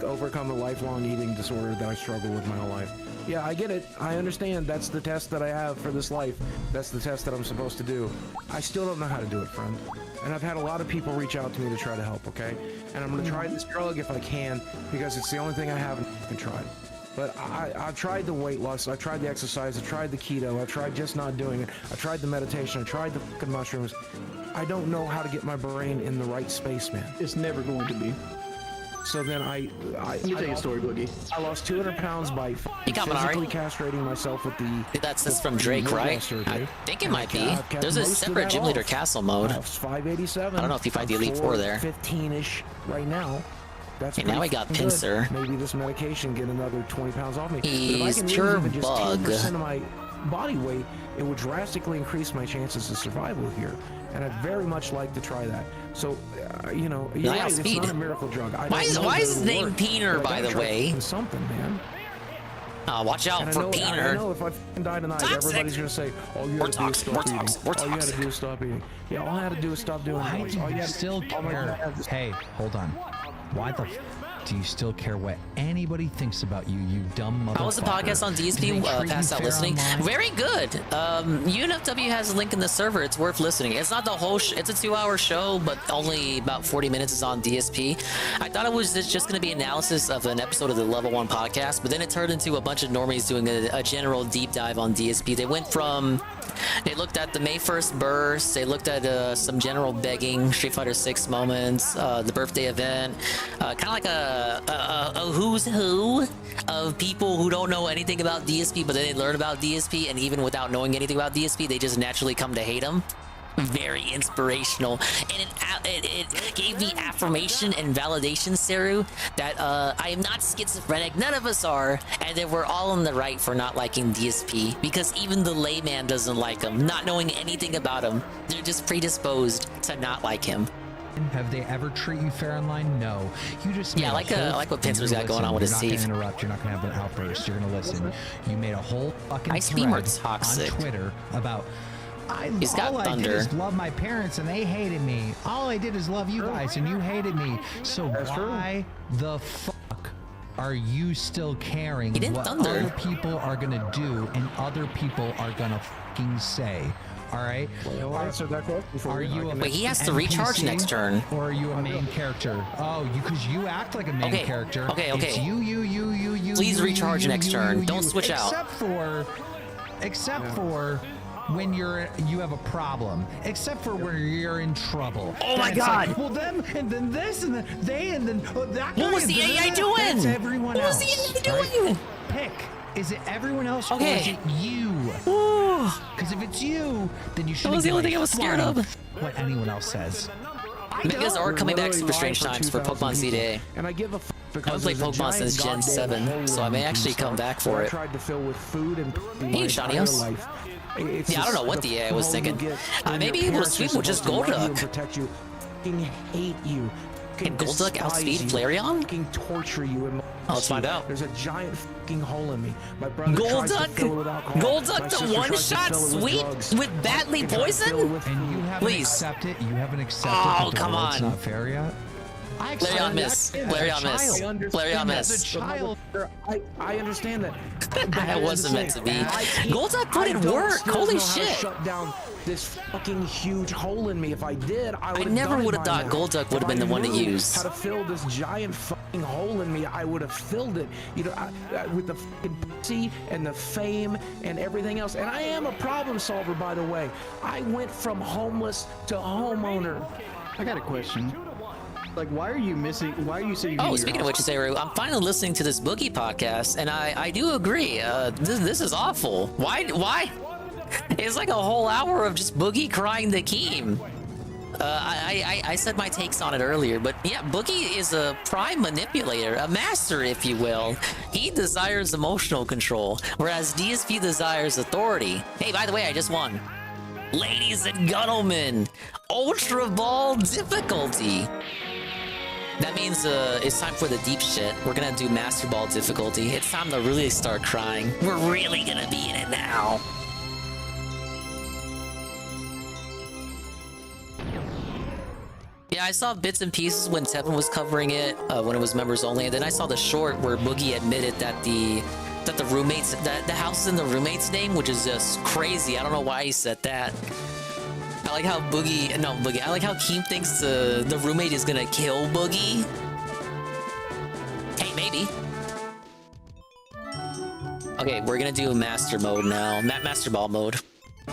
Speaker 18: Overcome the lifelong eating disorder that I struggle with my whole life. Yeah, I get it. I understand. That's the test that I have for this life. That's the test that I'm supposed to do. I still don't know how to do it, friend. And I've had a lot of people reach out to me to try to help, okay? And I'm going to try this drug if I can, because it's the only thing I haven't fucking tried. But I've tried the weight loss, I've tried the exercise, I've tried the keto, I've tried just not doing it, I tried the meditation, I tried the fucking mushrooms. I don't know how to get my brain in the right space, man.
Speaker 16: It's never going to be.
Speaker 18: So then
Speaker 16: Let me tell you a story, Boogie.
Speaker 18: I lost 200 pounds by physically castrating myself with the...
Speaker 1: That's from Drake, right? I think it might be. There's a separate Gym Leader Castle mode.
Speaker 18: I was 587.
Speaker 1: I don't know if you find the Elite Four there.
Speaker 18: 15-ish right now. That's
Speaker 1: Okay, now we got
Speaker 18: pretty
Speaker 1: Pincer.
Speaker 18: good. Maybe this medication get another 20 pounds off me.
Speaker 1: He's
Speaker 18: but if I can
Speaker 1: pure
Speaker 18: lose even just
Speaker 1: bug.
Speaker 18: 10% of my body weight, it would drastically increase my chances of survival here. And I'd very much like to try that. So, you know, you're
Speaker 1: Niall
Speaker 18: right,
Speaker 1: Speed.
Speaker 18: it's not a miracle drug. I
Speaker 1: Why
Speaker 18: don't
Speaker 1: is-
Speaker 18: know
Speaker 1: why
Speaker 18: that
Speaker 1: is his
Speaker 18: it'll
Speaker 1: name
Speaker 18: work,
Speaker 1: Peener,
Speaker 18: but I
Speaker 1: by
Speaker 18: gotta
Speaker 1: the
Speaker 18: try
Speaker 1: way?
Speaker 18: something, man.
Speaker 1: Watch out
Speaker 18: And I
Speaker 1: for
Speaker 18: know, I
Speaker 1: Peener.
Speaker 18: know if I fucking die tonight,
Speaker 1: Toxic.
Speaker 18: everybody's gonna say, all you had to do is stop eating.
Speaker 1: We're
Speaker 18: All you had to
Speaker 1: toxic.
Speaker 18: do is stop eating. Yeah, all I had to do is stop doing
Speaker 14: Why
Speaker 18: noise.
Speaker 14: do
Speaker 18: All
Speaker 14: you
Speaker 18: had to-
Speaker 14: still
Speaker 18: all my
Speaker 14: care?
Speaker 18: dad had to-
Speaker 14: Hey, hold on. Why the Do you still care what anybody thinks about you, you dumb motherfucker?
Speaker 1: How was the podcast on DSP? Passed out listening. Very good. UNFW has a link in the server. It's worth listening. It's not the whole. It's a 2-hour show, but only about 40 minutes is on DSP. I thought it was just going to be analysis of an episode of the Level 1 podcast, but then it turned into a bunch of normies doing a general deep dive on DSP. They went from. They looked at the May 1st burst. They looked at some general begging, Street Fighter 6 moments, the birthday event, kind of like a who's who of people who don't know anything about DSP, but then they learn about DSP, and even without knowing anything about DSP, they just naturally come to hate him. Very inspirational, and it gave me affirmation and validation, Seru, that I am not schizophrenic. None of us are, and that we're all in the right for not liking DSP, because even the layman doesn't like him, not knowing anything about him. They're just predisposed to not like him.
Speaker 14: Have they ever treat you fair in line? No. You just
Speaker 1: I like what Pincer's got going on with his teeth.
Speaker 14: You're not gonna interrupt. You're not gonna have an outburst. You're gonna listen. You made a whole fucking
Speaker 1: Ice Beam or
Speaker 14: thread
Speaker 1: Toxic?
Speaker 14: on Twitter about.
Speaker 1: He's got
Speaker 14: all I did
Speaker 1: thunder.
Speaker 14: is love my parents and they hated me. All I did is love you guys and you hated me. So why the fuck are you still caring what other people are gonna do and other people are gonna fucking say? All right. Are you a
Speaker 1: Wait, he has to recharge
Speaker 14: NPC,
Speaker 1: next turn.
Speaker 14: or are you a main character? Oh, because you act like a main character.
Speaker 1: Okay.
Speaker 14: It's you.
Speaker 1: Please recharge next turn. Don't switch out.
Speaker 14: Except for when you have a problem. Except for when you're in trouble.
Speaker 1: Oh my
Speaker 14: Then it's
Speaker 1: God.
Speaker 14: like, well, them and then this and then they and then that.
Speaker 1: What
Speaker 14: guy
Speaker 1: was
Speaker 14: and
Speaker 1: the
Speaker 14: then
Speaker 1: AI
Speaker 14: that.
Speaker 1: doing?
Speaker 14: That's everyone
Speaker 1: What was
Speaker 14: else.
Speaker 1: the AI doing?
Speaker 14: right? Pick. Is it everyone else or
Speaker 1: Okay.
Speaker 14: is it you? Because if it's you, then you should.
Speaker 1: That was the only thing I was scared of.
Speaker 14: What anyone else says.
Speaker 1: Megas are coming back super strange times for Pokemon CDA.
Speaker 18: And I give a
Speaker 1: I haven't played Pokemon since Gen 7, so I may actually come back for
Speaker 18: I
Speaker 1: it.
Speaker 18: tried to fill with food and
Speaker 1: Hey, Shanios. Yeah, I don't know what the AI was thinking. I may be able to sweep with just Golduck.
Speaker 18: Protect you. Fucking hate you.
Speaker 1: Can Golduck outspeed Flareon?
Speaker 18: Fucking torture you. And
Speaker 1: let's find out.
Speaker 18: There's a giant fucking hole in me. My brother tries to fill it with alcohol.
Speaker 1: Golduck
Speaker 18: My
Speaker 1: to
Speaker 18: sister tries to
Speaker 1: one-shot
Speaker 18: fill it with
Speaker 1: sweep
Speaker 18: drugs.
Speaker 1: with badly poison?
Speaker 14: And you haven't
Speaker 1: Please.
Speaker 14: accepted. You haven't accepted.
Speaker 1: Oh,
Speaker 14: that the
Speaker 1: come
Speaker 14: world's
Speaker 1: on.
Speaker 14: not fair yet.
Speaker 1: Flareon miss. Flareon miss. Flareon miss.
Speaker 18: Child, I understand that.
Speaker 1: That wasn't meant to be. Golduck put in
Speaker 18: I don't
Speaker 1: work.
Speaker 18: still
Speaker 1: Holy
Speaker 18: know how to
Speaker 1: shit.
Speaker 18: shut down this fucking huge hole in me. If I did, I
Speaker 1: never would have thought Golduck would have been the one to use.
Speaker 18: How to fill this giant fucking hole in me? I would have filled it. You know, with the fucking pussy and the fame and everything else. And I am a problem solver, by the way. I went from homeless to homeowner.
Speaker 16: I got a question. Like, why are you missing? Why are you saying?
Speaker 1: Oh, speaking of which, Seru, I'm finally listening to this Boogie podcast, and I do agree. This is awful. Why? It's like a whole hour of just Boogie crying the Keem. I said my takes on it earlier, but yeah, Boogie is a prime manipulator, a master, if you will. He desires emotional control, whereas DSP desires authority. Hey, by the way, I just won. Ladies and gentlemen, Ultra Ball difficulty. That means it's time for the deep shit. We're gonna do Master Ball difficulty. It's time to really start crying. We're really gonna be in it now. Yeah, I saw bits and pieces when Tevin was covering it, when it was members only, and then I saw the short where Boogie admitted that the roommates, that the house is in the roommate's name, which is just crazy. I don't know why he said that. I like how I like how Keem thinks the roommate is gonna kill Boogie. Hey, maybe. Okay, we're gonna do Master Mode now. Master Ball mode. A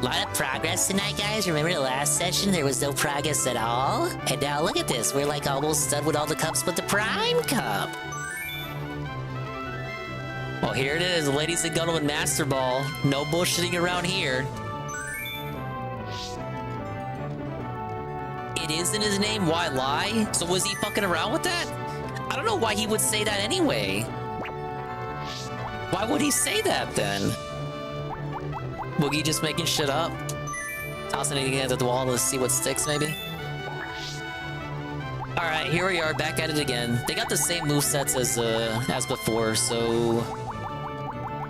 Speaker 1: lot of progress tonight, guys. Remember the last session? There was no progress at all? And now look at this. We're like almost done with all the cups but the Prime Cup. Well, here it is, ladies and gentlemen, Master Ball. No bullshitting around here. It is in his name, why lie? So was he fucking around with that? I don't know why he would say that anyway. Why would he say that then? Boogie just making shit up? Tossing it against the wall to see what sticks, maybe? Alright, here we are, back at it again. They got the same movesets as before, so...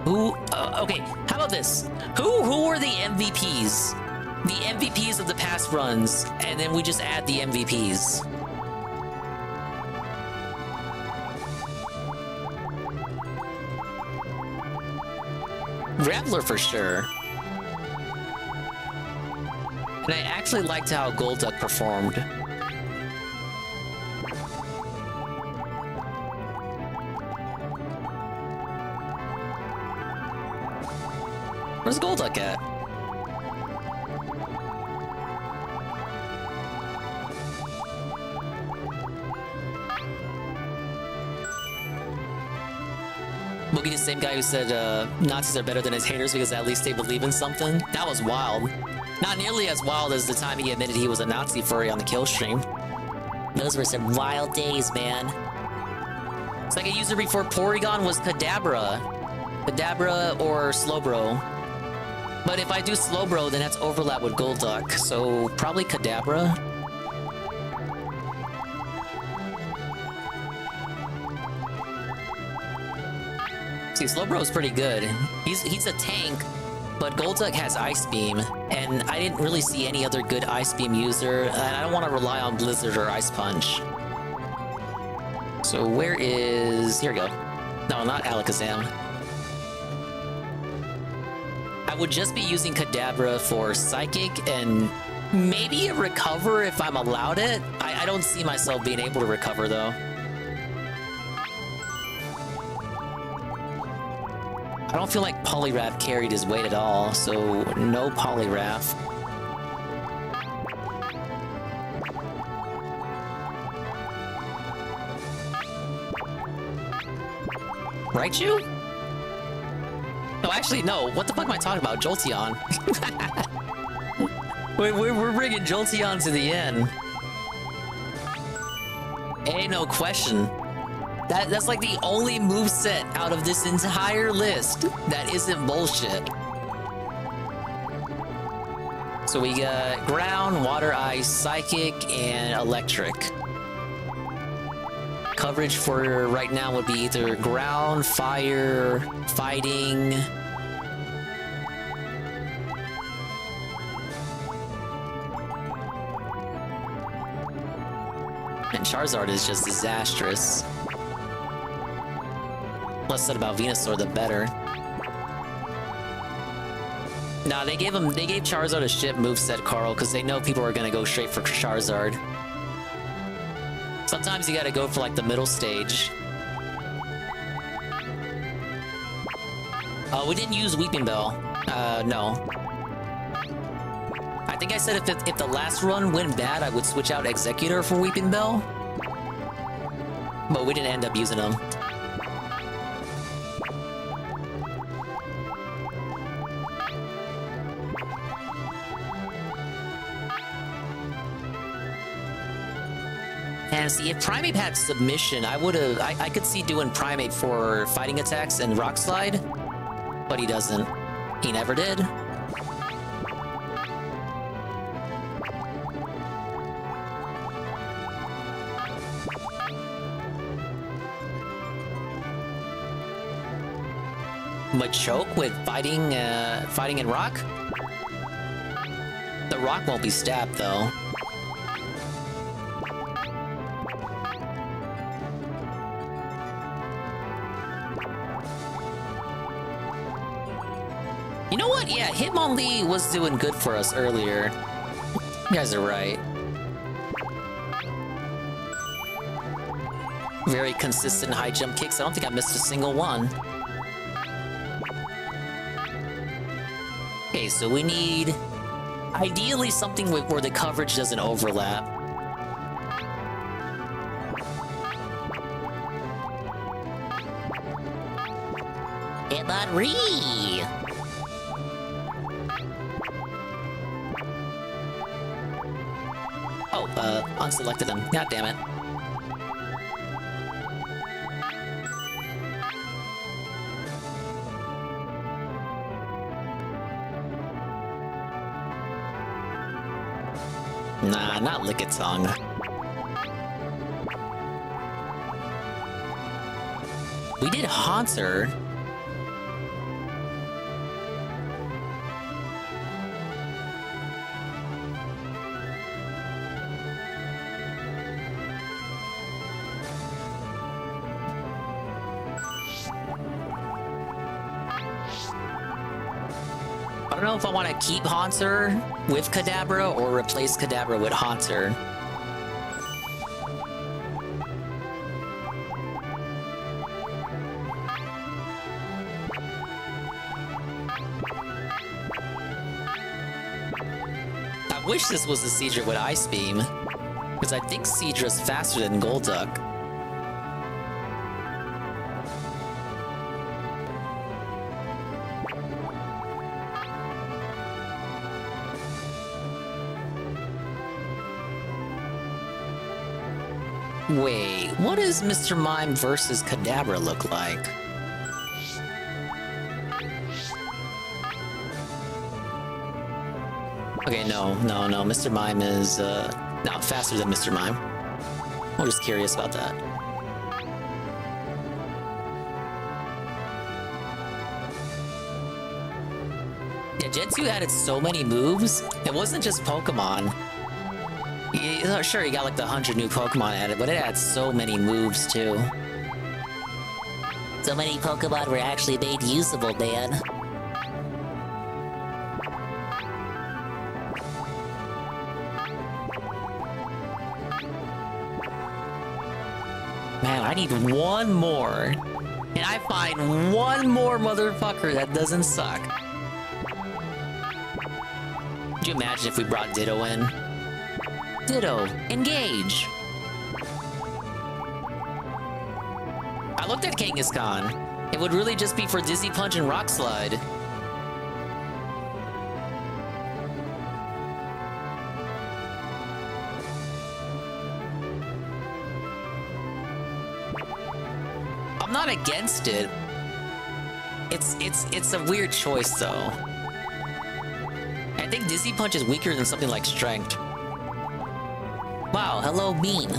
Speaker 1: okay, how about this? Who were the MVPs? The MVPs of the past runs, and then we just add the MVPs. Rambler for sure. And I actually liked how Golduck performed. Where's Golduck at? Boogie, the same guy who said Nazis are better than his haters because at least they believe in something. That was wild. Not nearly as wild as the time he admitted he was a Nazi furry on the kill stream. Those were some wild days, man. It's like a user before Porygon was Kadabra. Kadabra or Slowbro. But if I do Slowbro, then that's overlap with Golduck, so probably Kadabra. See, Slowbro is pretty good. He's a tank, but Golduck has Ice Beam, and I didn't really see any other good Ice Beam user, and I don't want to rely on Blizzard or Ice Punch. So where is... Here we go. No, not Alakazam. I would just be using Kadabra for Psychic and maybe a Recover if I'm allowed it. I don't see myself being able to Recover, though. I don't feel like Poliwrath carried his weight at all, so no Poliwrath. Raichu? No, actually, no. What the fuck am I talking about? Jolteon. we're bringing Jolteon to the end. Ain't no question. That's like the only moveset out of this entire list that isn't bullshit. So we got Ground, Water, Ice, Psychic, and Electric. Coverage for right now would be either Ground, Fire, Fighting. And Charizard is just disastrous. Less said about Venusaur, the better. Nah, they gave Charizard a shit moveset, Carl, because they know people are gonna go straight for Charizard. Sometimes you gotta go for like the middle stage. We didn't use Weeping Bell. No. I think I said if the last run went bad, I would switch out Executor for Weeping Bell. But we didn't end up using them. And see, if Primeape had Submission, I could see doing Primeape for fighting attacks and Rock Slide, but he doesn't. He never did. Machoke with fighting and Rock? The Rock won't be stabbed though. You know what? Yeah, Hitmonlee was doing good for us earlier. You guys are right. Very consistent high jump kicks. I don't think I missed a single one. Okay, so we need ideally something where the coverage doesn't overlap. Hitmonlee! Oh, unselected him. God damn it. Nah, not Lickitung. We did Haunter. I don't know if I want to keep Haunter with Kadabra or replace Kadabra with Haunter. I wish this was a Seadra with Ice Beam, because I think Seadra's faster than Golduck. Wait, what does Mr. Mime versus Kadabra look like? Okay, no. Mr. Mime is, not faster than Mr. Mime. I'm just curious about that. Yeah, Gen 2 added so many moves. It wasn't just Pokemon. Sure, you got like the 100 new Pokemon added, but it adds so many moves too.
Speaker 5: So many Pokemon were actually made usable, man.
Speaker 1: Man, I need one more. And I find one more motherfucker that doesn't suck. Could you imagine if we brought Ditto in? Ditto, engage! I looked at Kangaskhan. It would really just be for Dizzy Punch and Rock Slide. I'm not against it. It's a weird choice though. I think Dizzy Punch is weaker than something like Strength. Wow, hello Bean.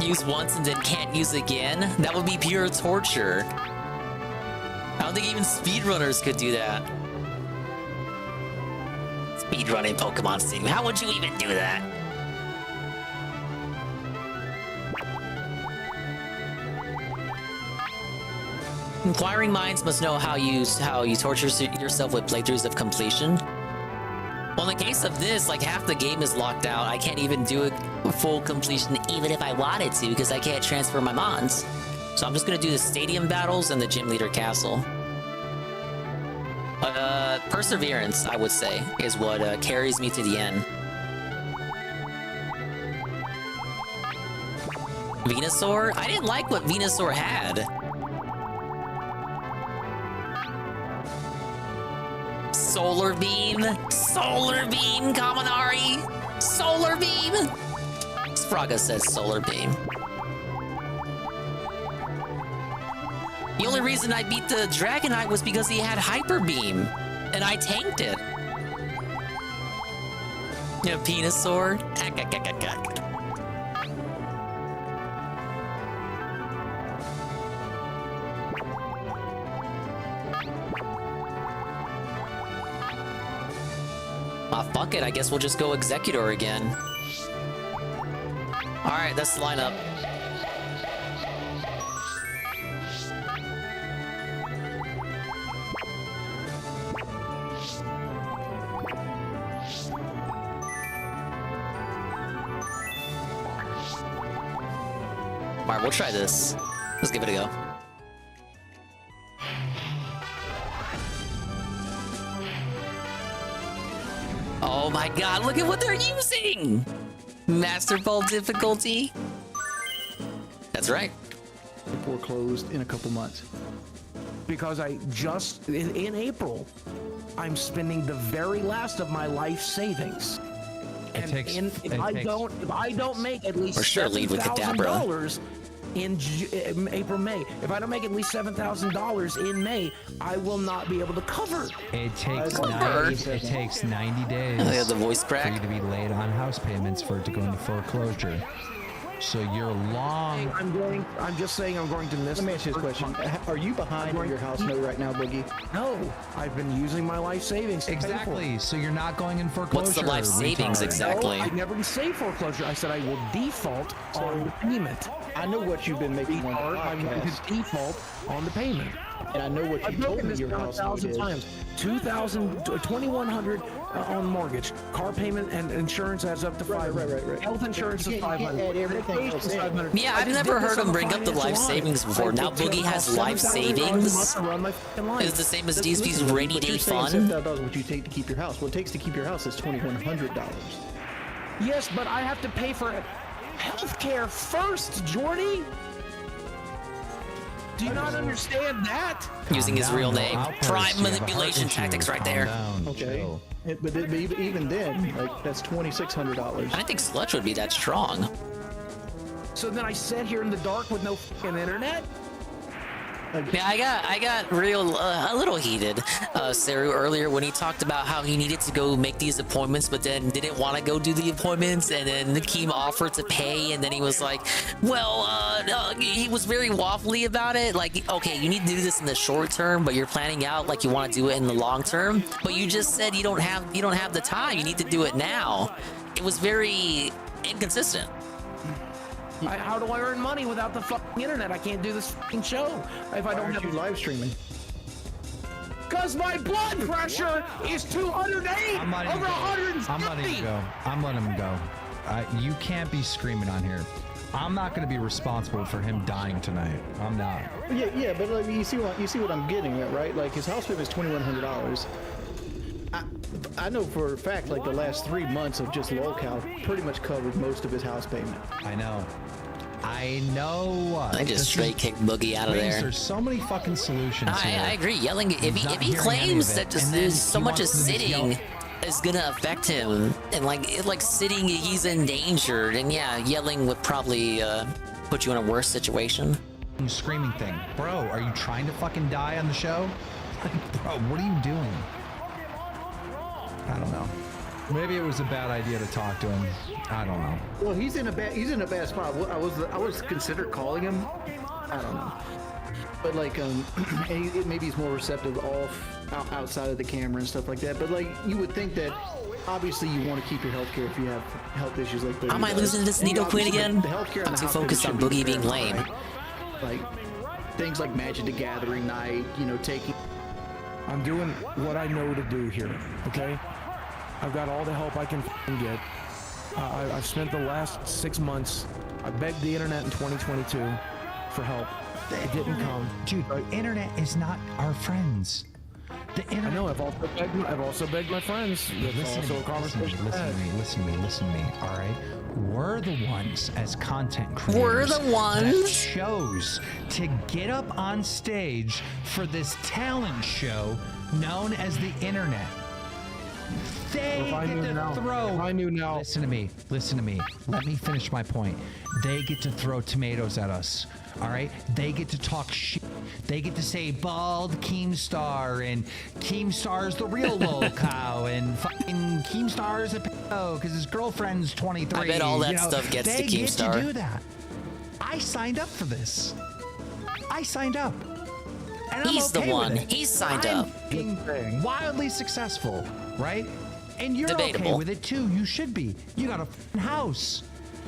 Speaker 1: Use once and then can't use again? That would be pure torture. I don't think even speedrunners could do that. Speedrunning Pokemon Stadium, how would you even do that? Inquiring minds must know how you torture yourself with playthroughs of completion. Well, in the case of this, like half the game is locked out. I can't even do a full completion even if I wanted to because I can't transfer my mons. So I'm just gonna do the stadium battles and the gym leader castle. Perseverance, I would say, is what carries me to the end. Venusaur? I didn't like what Venusaur had. Solar Beam? Solar Beam, Kaminari! Solar Beam! Spraga says Solar Beam. The only reason I beat the Dragonite was because he had Hyper Beam, and I tanked it. Yeah, Venusaur. Fuck it, I guess we'll just go Executor again. Alright, that's the lineup. Alright, we'll try this. Let's give it a go. Oh my god, look at what they're using! Master Ball difficulty? That's right.
Speaker 16: Foreclosed in a couple months.
Speaker 3: Because I just, in April, I'm spending the very last of my life savings. If I don't make at least $7,000 in April, May, if I don't make at least $7,000 in May, I will not be able to cover.
Speaker 14: It takes 90 days
Speaker 1: oh, yeah, the voice crack.
Speaker 14: for you to be late on house payments for it to go into foreclosure. So you're long.
Speaker 3: I'm just saying I'm going to miss.
Speaker 16: Let me ask you this question: are you behind on your house note right now, Boogie?
Speaker 3: No, I've been using my life savings.
Speaker 14: Exactly. So you're not going in foreclosure.
Speaker 1: What's the life savings exactly?
Speaker 3: No, I never say foreclosure. I said I will default on the payment.
Speaker 16: I know what you've been making.
Speaker 3: I'm going to default on the payment.
Speaker 16: And I know what
Speaker 3: I've
Speaker 16: you told
Speaker 3: broken
Speaker 16: me
Speaker 3: this
Speaker 16: your
Speaker 3: down
Speaker 16: house
Speaker 3: 1,000
Speaker 16: note is.
Speaker 3: times. 2,000, 2,100 on mortgage. Car payment and insurance adds up to 500.
Speaker 16: Right.
Speaker 3: Health insurance is 500.
Speaker 16: add everything else
Speaker 3: Vacation's
Speaker 16: in.
Speaker 3: 500.
Speaker 1: Yeah,
Speaker 3: I
Speaker 1: I've
Speaker 3: just
Speaker 1: never
Speaker 3: did this
Speaker 1: heard
Speaker 3: on
Speaker 1: him
Speaker 3: the
Speaker 1: bring up the
Speaker 3: financial
Speaker 1: life
Speaker 3: line.
Speaker 1: savings before.
Speaker 3: I
Speaker 1: Now
Speaker 3: did
Speaker 1: Boogie has
Speaker 3: $7,000
Speaker 1: life
Speaker 3: a
Speaker 1: savings.
Speaker 3: month to run my fucking life.
Speaker 1: Is the same as
Speaker 16: Listen,
Speaker 1: DSP's rainy
Speaker 16: but
Speaker 1: day
Speaker 16: you're saying
Speaker 1: fun.
Speaker 16: $7,000 what you take to keep your house. What it takes to keep your house is $2,100.
Speaker 3: Yes, but I have to pay for healthcare first, Jordy. Do you not understand that?
Speaker 1: Using his real name.
Speaker 14: Outbursts.
Speaker 1: Prime
Speaker 14: You have a
Speaker 1: manipulation
Speaker 14: heart
Speaker 1: tactics
Speaker 14: issue.
Speaker 1: right
Speaker 14: Calm
Speaker 1: there.
Speaker 14: down,
Speaker 16: Okay.
Speaker 14: chill.
Speaker 16: But even then, like that's $2,600.
Speaker 1: I didn't think Sludge would be that strong.
Speaker 3: So then I sat here in the dark with no fucking internet?
Speaker 1: Yeah, I got real a little heated, Saru, earlier when he talked about how he needed to go make these appointments, but then didn't want to go do the appointments, and then Nakeem offered to pay, and then he was like, "Well, he was very waffly about it. Like, okay, you need to do this in the short term, but you're planning out like you want to do it in the long term. But you just said you don't have the time. You need to do it now." It was very inconsistent.
Speaker 3: How do I earn money without the fucking internet? I can't do this fucking show if I don't have
Speaker 16: you live streaming.
Speaker 3: Because my blood pressure is 208
Speaker 14: I'm letting
Speaker 3: over
Speaker 14: him go.
Speaker 3: 150.
Speaker 14: I'm letting him go. I'm letting him go. You can't be screaming on here. I'm not going to be responsible for him dying tonight. I'm not.
Speaker 16: Yeah, but like, you see what I'm getting at, right? Like his house payment is $2,100. I know for a fact, like the last 3 months of just lolcow pretty much covered most of his house payment.
Speaker 14: I know. I
Speaker 1: I just straight kicked Boogie out of there.
Speaker 14: There's so many fucking solutions here.
Speaker 1: I agree. Yelling, if he claims that just there's so much as sitting is gonna affect him, and like sitting, he's endangered, and yeah, yelling would probably put you in a worse situation.
Speaker 14: Screaming thing, bro. Are you trying to fucking die on the show? Like, bro, what are you doing? I don't know. Maybe it was a bad idea to talk to him. I don't know.
Speaker 16: Well, he's in a bad spot. I was considered calling him. I don't know. But like, maybe he's more receptive outside of the camera and stuff like that. But like, you would think that obviously you want to keep your healthcare if you have health issues like that.
Speaker 1: Am I losing this Needle Queen again? I'm too focused on Boogie being lame.
Speaker 16: Right? Like things like Magic the Gathering night, taking.
Speaker 3: I'm doing what I know to do here, okay? I've got all the help I can get. I've spent the last 6 months. I begged the internet in 2022 for help. It didn't come.
Speaker 14: Dude, the internet is not our friends. The internet.
Speaker 3: I know. I've also begged my friends.
Speaker 14: Listen to me. All right. We're the ones as content creators.
Speaker 1: We're the ones
Speaker 14: that chose to get up on stage for this talent show known as the internet. They get to throw.
Speaker 3: If I knew now.
Speaker 14: Listen to me. Let me finish my point. They get to throw tomatoes at us. All right? They get to talk shit. They get to say bald Keemstar and Keemstar's the real lolcow and fucking Keemstar's a pedo because his girlfriend's 23.
Speaker 1: I bet all that stuff gets to Keemstar.
Speaker 14: They get to do that. I signed up for this. I signed up. And
Speaker 1: He's
Speaker 14: I'm okay
Speaker 1: the one.
Speaker 14: with it.
Speaker 1: He's signed
Speaker 14: I'm
Speaker 1: up.
Speaker 14: being wildly successful, right? And you're okay
Speaker 1: Debatable.
Speaker 14: with it too. You should be. You got a f***ing house.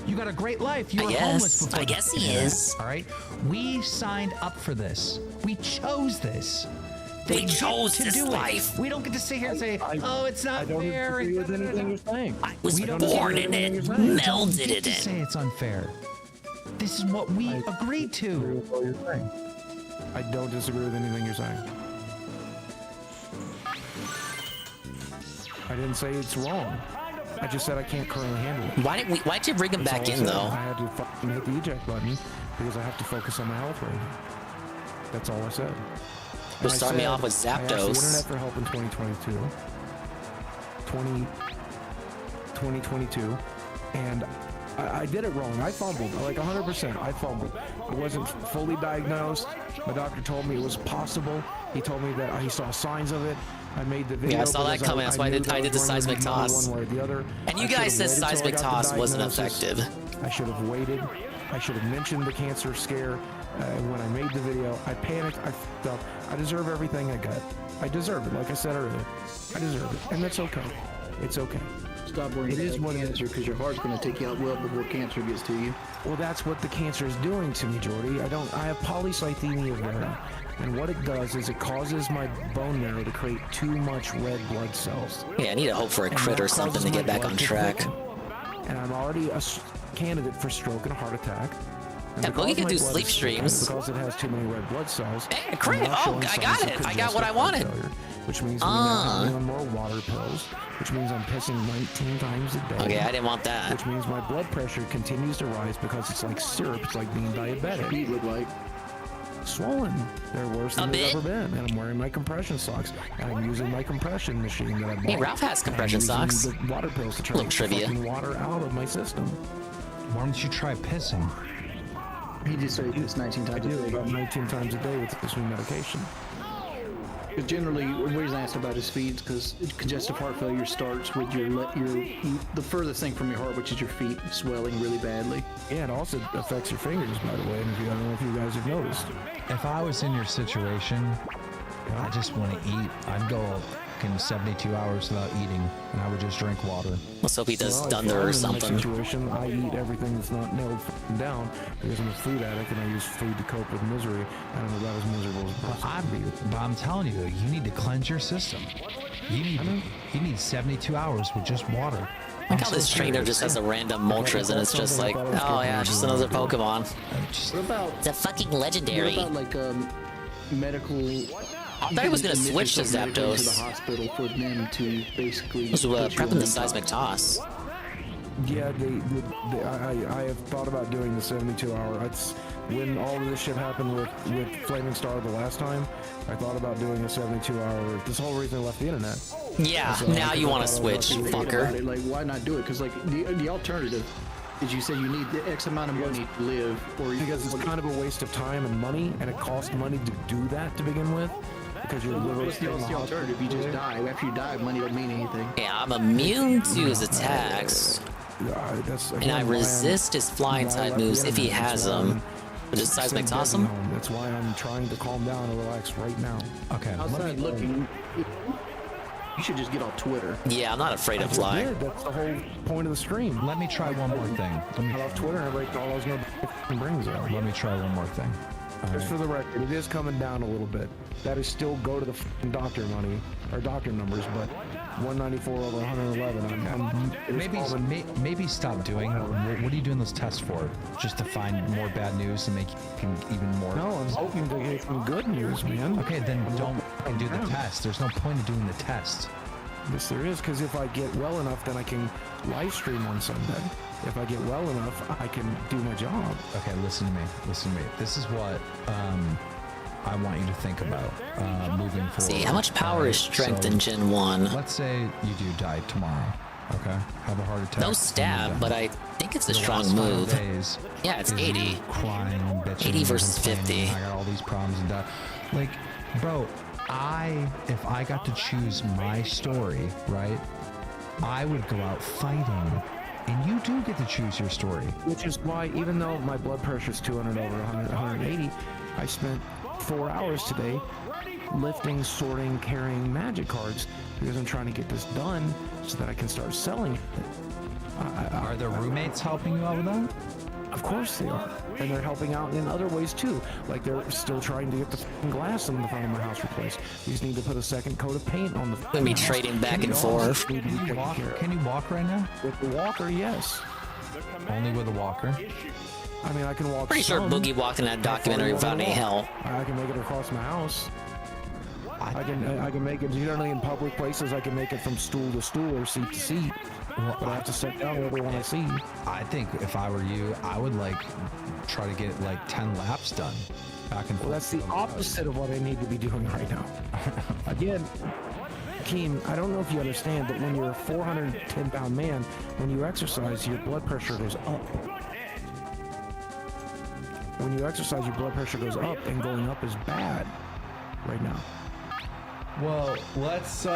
Speaker 14: You got a great life. You
Speaker 1: I
Speaker 14: were
Speaker 1: guess.
Speaker 14: homeless before.
Speaker 1: I guess he is.
Speaker 14: All right. We signed up for this. We chose this. They
Speaker 1: We
Speaker 14: get
Speaker 1: chose
Speaker 14: to
Speaker 1: this
Speaker 14: do
Speaker 1: life.
Speaker 14: it. We don't get to sit here and say, "Oh, it's not fair."
Speaker 3: I don't disagree with anything you're saying.
Speaker 1: I was
Speaker 14: We don't
Speaker 1: born
Speaker 14: disagree
Speaker 1: in
Speaker 14: with
Speaker 1: it,
Speaker 14: anything you're saying.
Speaker 1: melded
Speaker 14: Don't get
Speaker 1: it
Speaker 14: to
Speaker 1: in.
Speaker 14: say it's unfair. This is what we agreed to.
Speaker 3: I don't disagree with anything you're saying. I didn't say it's wrong. I just said I can't currently handle it.
Speaker 1: Why'd you bring him back in, though?
Speaker 3: I had to fucking hit the eject button because I have to focus on my health rating. That's all I said.
Speaker 1: We're starting me off with
Speaker 3: I asked the
Speaker 1: Zapdos.
Speaker 3: internet for help in 2022. 2022. And I did it wrong. I fumbled, like 100%. I fumbled. I wasn't fully diagnosed. My doctor told me it was possible. He told me that he saw signs of it. I made the video.
Speaker 1: Yeah, I saw that
Speaker 3: because
Speaker 1: coming. That's why I
Speaker 3: knew
Speaker 1: did
Speaker 3: that
Speaker 1: the
Speaker 3: was going to
Speaker 1: seismic
Speaker 3: be
Speaker 1: toss.
Speaker 3: one way or the other.
Speaker 1: And you
Speaker 3: I
Speaker 1: guys
Speaker 3: should've
Speaker 1: said
Speaker 3: waited till I
Speaker 1: seismic
Speaker 3: got the
Speaker 1: toss wasn't
Speaker 3: diagnosis.
Speaker 1: effective.
Speaker 3: I should have waited. I should have mentioned the cancer scare when I made the video. I panicked. I fucked up. I deserve everything I got. I deserve it. Like I said earlier, I deserve it, and that's okay. It's okay.
Speaker 16: stop worrying about cancer because your heart's going to take you out well before cancer gets to you.
Speaker 3: Well, that's what the cancer is doing to me, Jordy. I have polycythemia vera, and what it does is it causes my bone marrow to create too much red blood cells.
Speaker 1: Yeah, I need to hope for a crit or something to get back on track.
Speaker 3: And I'm already a candidate for stroke and a heart attack.
Speaker 1: Yeah, Boogie can do sleep streams.
Speaker 3: Because it has too many red blood cells.
Speaker 1: Hey, a crit! Oh, I got it! I got what I wanted!
Speaker 3: Which means we now have on more water pills, which means I'm pissing 19 times a day.
Speaker 1: Okay, I didn't want that.
Speaker 3: Which means my blood pressure continues to rise because it's like syrup. It's like being diabetic.
Speaker 16: You look like
Speaker 3: swollen. They're worse than they've ever been. And I'm wearing my compression socks. And I'm using my compression machine that I bought.
Speaker 1: Hey, Ralph has compression socks.
Speaker 3: The water pills to try to get the fucking water out of my system.
Speaker 14: Why don't you try pissing?
Speaker 16: He just said it's 19 times a day.
Speaker 3: About 19 times a day with this new medication.
Speaker 16: But generally, the reason I asked about his feet is because congestive heart failure starts with the furthest thing from your heart, which is your feet, swelling really badly.
Speaker 3: Yeah, it also affects your fingers, by the way. And I don't know if you guys have noticed.
Speaker 14: If I was in your situation, I just want to eat. I'd go in 72 hours without eating, and I would just drink water.
Speaker 1: Let's hope he does thunder or something.
Speaker 3: In my situation, I eat everything that's not nailed down because I'm a food addict and I use food to cope with misery. And I'm about as miserable as possible.
Speaker 14: But I'm telling you, you need to cleanse your system. You need 72 hours with just water.
Speaker 1: Like how this trainer just has a random Moltres and it's just like, oh yeah, just another Pokemon.
Speaker 16: What about...
Speaker 1: It's a fucking legendary.
Speaker 16: What about like medical...
Speaker 1: I thought he was gonna switch to Zapdos.
Speaker 16: To the hospital for them to basically...
Speaker 1: Was prepping the seismic toss.
Speaker 3: Yeah, I have thought about doing the 72-hour. It's when all of this shit happened with Flaming Star the last time. I thought about doing a 72-hour. This whole reason I left the internet.
Speaker 1: Yeah, so now you want to switch, fucker.
Speaker 16: Like, why not do it? Because like the alternative is you say you need the X amount of money to live, or
Speaker 3: because it's kind of a waste of time and money, and it costs money to do that to begin with. Because you're literally
Speaker 16: what's the alternative? You just die. After you die, money don't mean anything.
Speaker 1: Yeah, I'm immune to his attacks. And I resist his flying type moves if he has them. But just seismic toss him?
Speaker 3: That's why I'm trying to calm down and relax right now.
Speaker 14: Okay.
Speaker 16: Outside looking, you should just get off Twitter.
Speaker 1: Yeah, I'm not afraid of flying.
Speaker 3: That's the whole point of the stream.
Speaker 14: Let me try one more thing.
Speaker 3: Get off Twitter and everybody all those no brings out.
Speaker 14: Let me try one more thing.
Speaker 3: Just for the record, it is coming down a little bit. That is still go to the doctor money, or doctor numbers, but 194 over 111.
Speaker 14: Maybe stop doing. What are you doing those tests for? Just to find more bad news and make you even more.
Speaker 3: No, I'm hoping to get some good news, man.
Speaker 14: Okay, then don't do the test. There's no point in doing the test.
Speaker 3: Yes, there is, because if I get well enough, then I can live stream on Sunday. If I get well enough, I can do my job.
Speaker 14: Okay, listen to me. This is what I want you to think about moving forward.
Speaker 1: See, how much power is strength in Gen 1?
Speaker 14: Let's say you do die tomorrow. Okay? Have a heart attack.
Speaker 1: No stab, but I think it's a strong move. Yeah, it's 80.
Speaker 14: Crying, bitching,
Speaker 1: 80 versus 50.
Speaker 14: I got all these problems and that. Like, bro, if I got to choose my story, right, I would go out fighting. And you do get to choose your story.
Speaker 3: Which is why, even though my blood pressure is 200 over 180, I spent 4 hours today lifting, sorting, carrying magic cards because I'm trying to get this done so that I can start selling it.
Speaker 14: Are the roommates helping you out with that?
Speaker 3: Of course they are. And they're helping out in other ways too. Like they're still trying to get the glass in the front of my house replaced. We just need to put a second coat of paint on the
Speaker 1: We're gonna be trading back and forth.
Speaker 14: Can you walk right now?
Speaker 3: With the walker, yes.
Speaker 14: Only with a walker?
Speaker 3: I mean, I can walk.
Speaker 1: Pretty sure Boogie walked in that documentary without any help.
Speaker 3: I can make it across my house. I can make it generally in public places. I can make it from stool to stool or seat to seat. Well, but I have to sit down everyone I see.
Speaker 14: I think if I were you, I would try to get 10 laps done. Back and forth.
Speaker 3: Well, that's the opposite of what I need to be doing right now. Again, Keem, I don't know if you understand, but when you're a 410-pound man, when you exercise, your blood pressure goes up. When you exercise, your blood pressure goes up, and going up is bad right now.
Speaker 14: Well, let's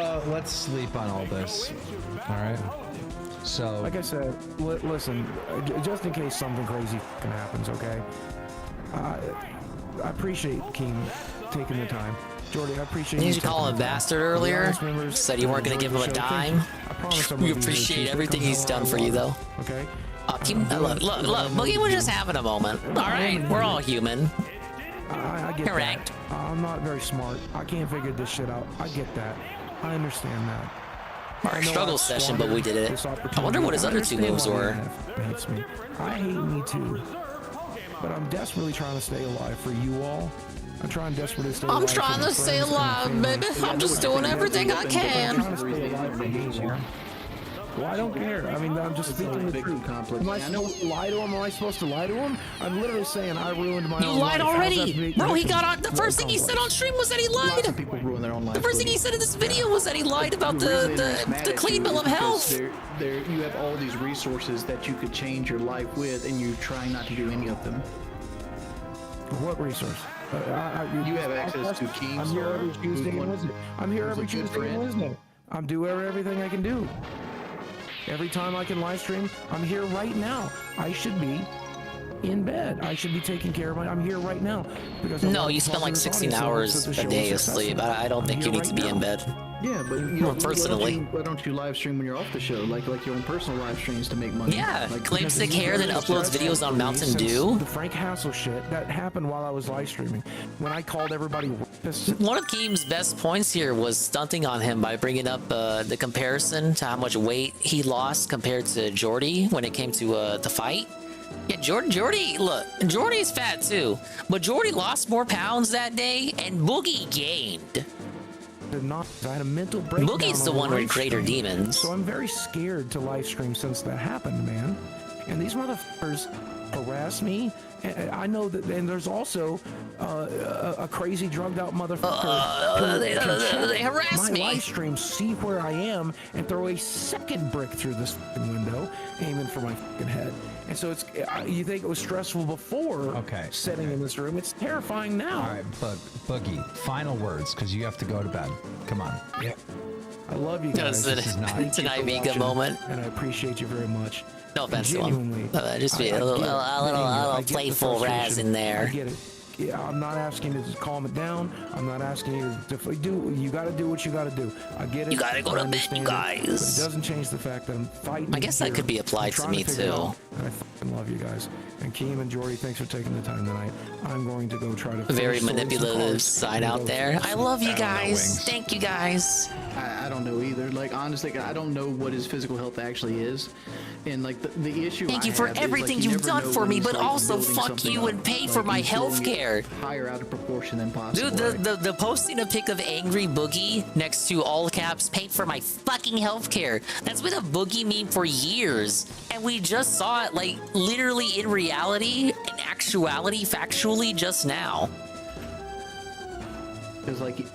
Speaker 14: sleep on all this. All right. So,
Speaker 3: like I said, listen, just in case something crazy happens, okay? I appreciate Keem taking the time. Jordy, I appreciate
Speaker 1: Didn't you call him a bastard earlier? Said you weren't going to give him a dime? We appreciate everything he's done for you, though.
Speaker 3: Okay.
Speaker 1: Look, Boogie was just having a moment. All right, we're all human.
Speaker 3: I get
Speaker 1: Correct.
Speaker 3: that. I'm not very smart. I can't figure this shit out. I get that. I understand that.
Speaker 1: Our struggle session, but we did it. I wonder what his other two moves were.
Speaker 3: Hates me. I hate me too. But I'm desperately trying to stay alive for you all. I'm trying desperately to stay alive.
Speaker 1: I'm trying to stay alive, baby. I'm just doing everything I can.
Speaker 3: Well, I don't care. I mean, I'm just speaking the truth. Am I supposed to lie to him? Am I supposed to lie to him? I'm literally saying I ruined my own life.
Speaker 1: You lied already! Bro, he got on. The first thing he said on stream was that he lied!
Speaker 16: People ruin their own life.
Speaker 1: The first thing he said in this video was that he lied about the clean bill of health!
Speaker 16: You have all these resources that you could change your life with, and you're trying not to do any of them.
Speaker 3: What resource?
Speaker 16: You have access to Keys.
Speaker 3: I'm here every Tuesday and Wednesday. I'm here every Tuesday and Wednesday. I'm doing everything I can do. Every time I can live stream, I'm here right now. I should be in bed. I should be taking care of I'm here right now. Because
Speaker 1: no, you spend like 16 hours a day asleep. I don't think you need to be in bed.
Speaker 16: Yeah, but
Speaker 1: personally,
Speaker 16: why don't you live stream when you're off the show, like your own personal live streams to make money?
Speaker 1: Yeah, claims sick hair, then uploads videos on Mountain Dew.
Speaker 3: The Frank Hassel shit that happened while I was live streaming, when I called everybody rapists.
Speaker 1: One of Keem's best points here was stunting on him by bringing up the comparison to how much weight he lost compared to Jordy when it came to the fight. Yeah, Jordy, look, Jordy's fat too, but Jordy lost more pounds that day, and Boogie gained.
Speaker 3: I had a mental breakdown.
Speaker 1: Boogie's the one with greater demons.
Speaker 3: So I'm very scared to live stream since that happened, man. And these motherfuckers harass me. And I know that, and there's also a crazy drugged out motherfucker.
Speaker 1: They harass me.
Speaker 3: My live stream, see where I am, and throw a second brick through this window, aiming for my fucking head. And so it's, you think it was stressful before sitting in this room. It's terrifying now.
Speaker 14: All right, Boogie, final words, because you have to go to bed. Come on.
Speaker 3: Yeah. I love you guys.
Speaker 1: It's an Ivika moment.
Speaker 3: And I appreciate you very much.
Speaker 1: No offense to him. Just be a little playful Raz in there.
Speaker 3: I get it. Yeah, I'm not asking you to calm it down. I'm not asking you to do. You got to do what you got to do. I get it.
Speaker 1: You got to go to bed, you guys.
Speaker 3: But it doesn't change the fact that I'm fighting.
Speaker 1: I guess that could be applied to me too.
Speaker 3: And I fucking love you guys. And Keem and Jordy, thanks for taking the time tonight. I'm going to go try to.
Speaker 1: Very manipulative side out there. I love you guys. Thank you guys.
Speaker 16: I don't know either. Like honestly, I don't know what his physical health actually is, and like the issue.
Speaker 1: Thank you for everything you've done for me, but also fuck you and pay for my health care.
Speaker 16: Higher out of proportion than possible.
Speaker 1: Dude, the posting a pic of Angry Boogie next to all caps paid for my fucking health care. That's been a Boogie meme for years, and we just saw it like literally in reality, in actuality, factually just now.
Speaker 16: Because like.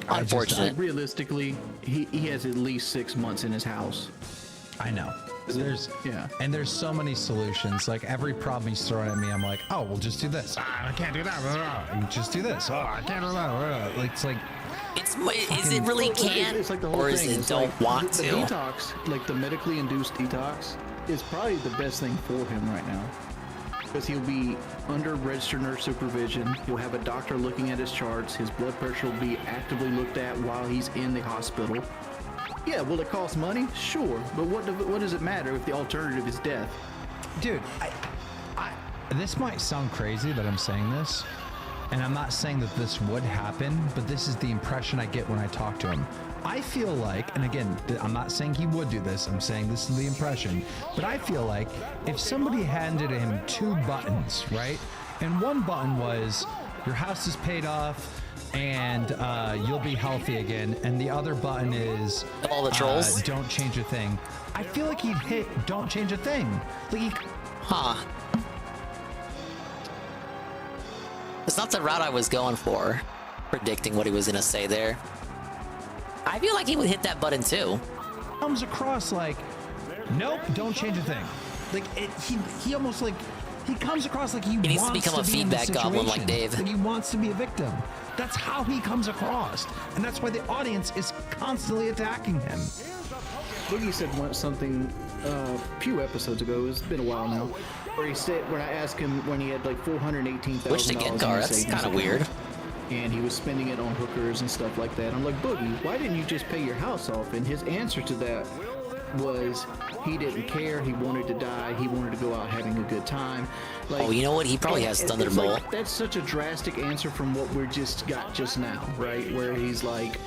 Speaker 1: Unfortunate.
Speaker 16: Realistically, he has at least 6 months in his house.
Speaker 14: I know. And there's so many solutions. Like every problem he's throwing at me, I'm like, oh, well, just do this. I can't do that. Just do this. Oh, I can't do that. Like, it's like.
Speaker 1: Is it really can,
Speaker 16: it's like the whole
Speaker 1: or is
Speaker 16: thing.
Speaker 1: it
Speaker 16: It's
Speaker 1: don't
Speaker 16: like
Speaker 1: want
Speaker 16: the
Speaker 1: to?
Speaker 16: detox, like the medically induced detox, is probably the best thing for him right now. Because he'll be under registered nurse supervision. He'll have a doctor looking at his charts. His blood pressure will be actively looked at while he's in the hospital. Yeah, will it cost money? Sure, but what does it matter if the alternative is death?
Speaker 14: Dude, this might sound crazy that I'm saying this, and I'm not saying that this would happen, but this is the impression I get when I talk to him. I feel like, and again, I'm not saying he would do this, I'm saying this is the impression, but I feel like if somebody handed him 2 buttons, right? And one button was, your house is paid off, and you'll be healthy again, and the other button is
Speaker 1: all the trolls.
Speaker 14: Don't change a thing. I feel like he'd hit don't change a thing. Like
Speaker 1: It's not the route I was going for, predicting what he was gonna say there. I feel like he would hit that button too.
Speaker 14: Comes across like, nope, don't change a thing. Like he almost like he comes across like he
Speaker 1: needs
Speaker 14: wants
Speaker 1: to become a
Speaker 14: be in
Speaker 1: feedback
Speaker 14: the
Speaker 1: goblin like
Speaker 14: situation.
Speaker 1: Dave.
Speaker 14: Like he wants to be a victim. That's how he comes across, and that's why the audience is constantly attacking him.
Speaker 16: Boogie said something a few episodes ago. It's been a while now. Where he said, when I asked him when he had like $418,000.
Speaker 1: Which to get car, that's kind of weird.
Speaker 16: and he was spending it on hookers and stuff like that. I'm like, Boogie, why didn't you just pay your house off? And his answer to that was he didn't care. He wanted to die. He wanted to go out having a good time. Like,
Speaker 1: oh, you know what? He probably has Thunderbolt.
Speaker 16: Like, that's such a drastic answer from what we're just now, right? Where he's like,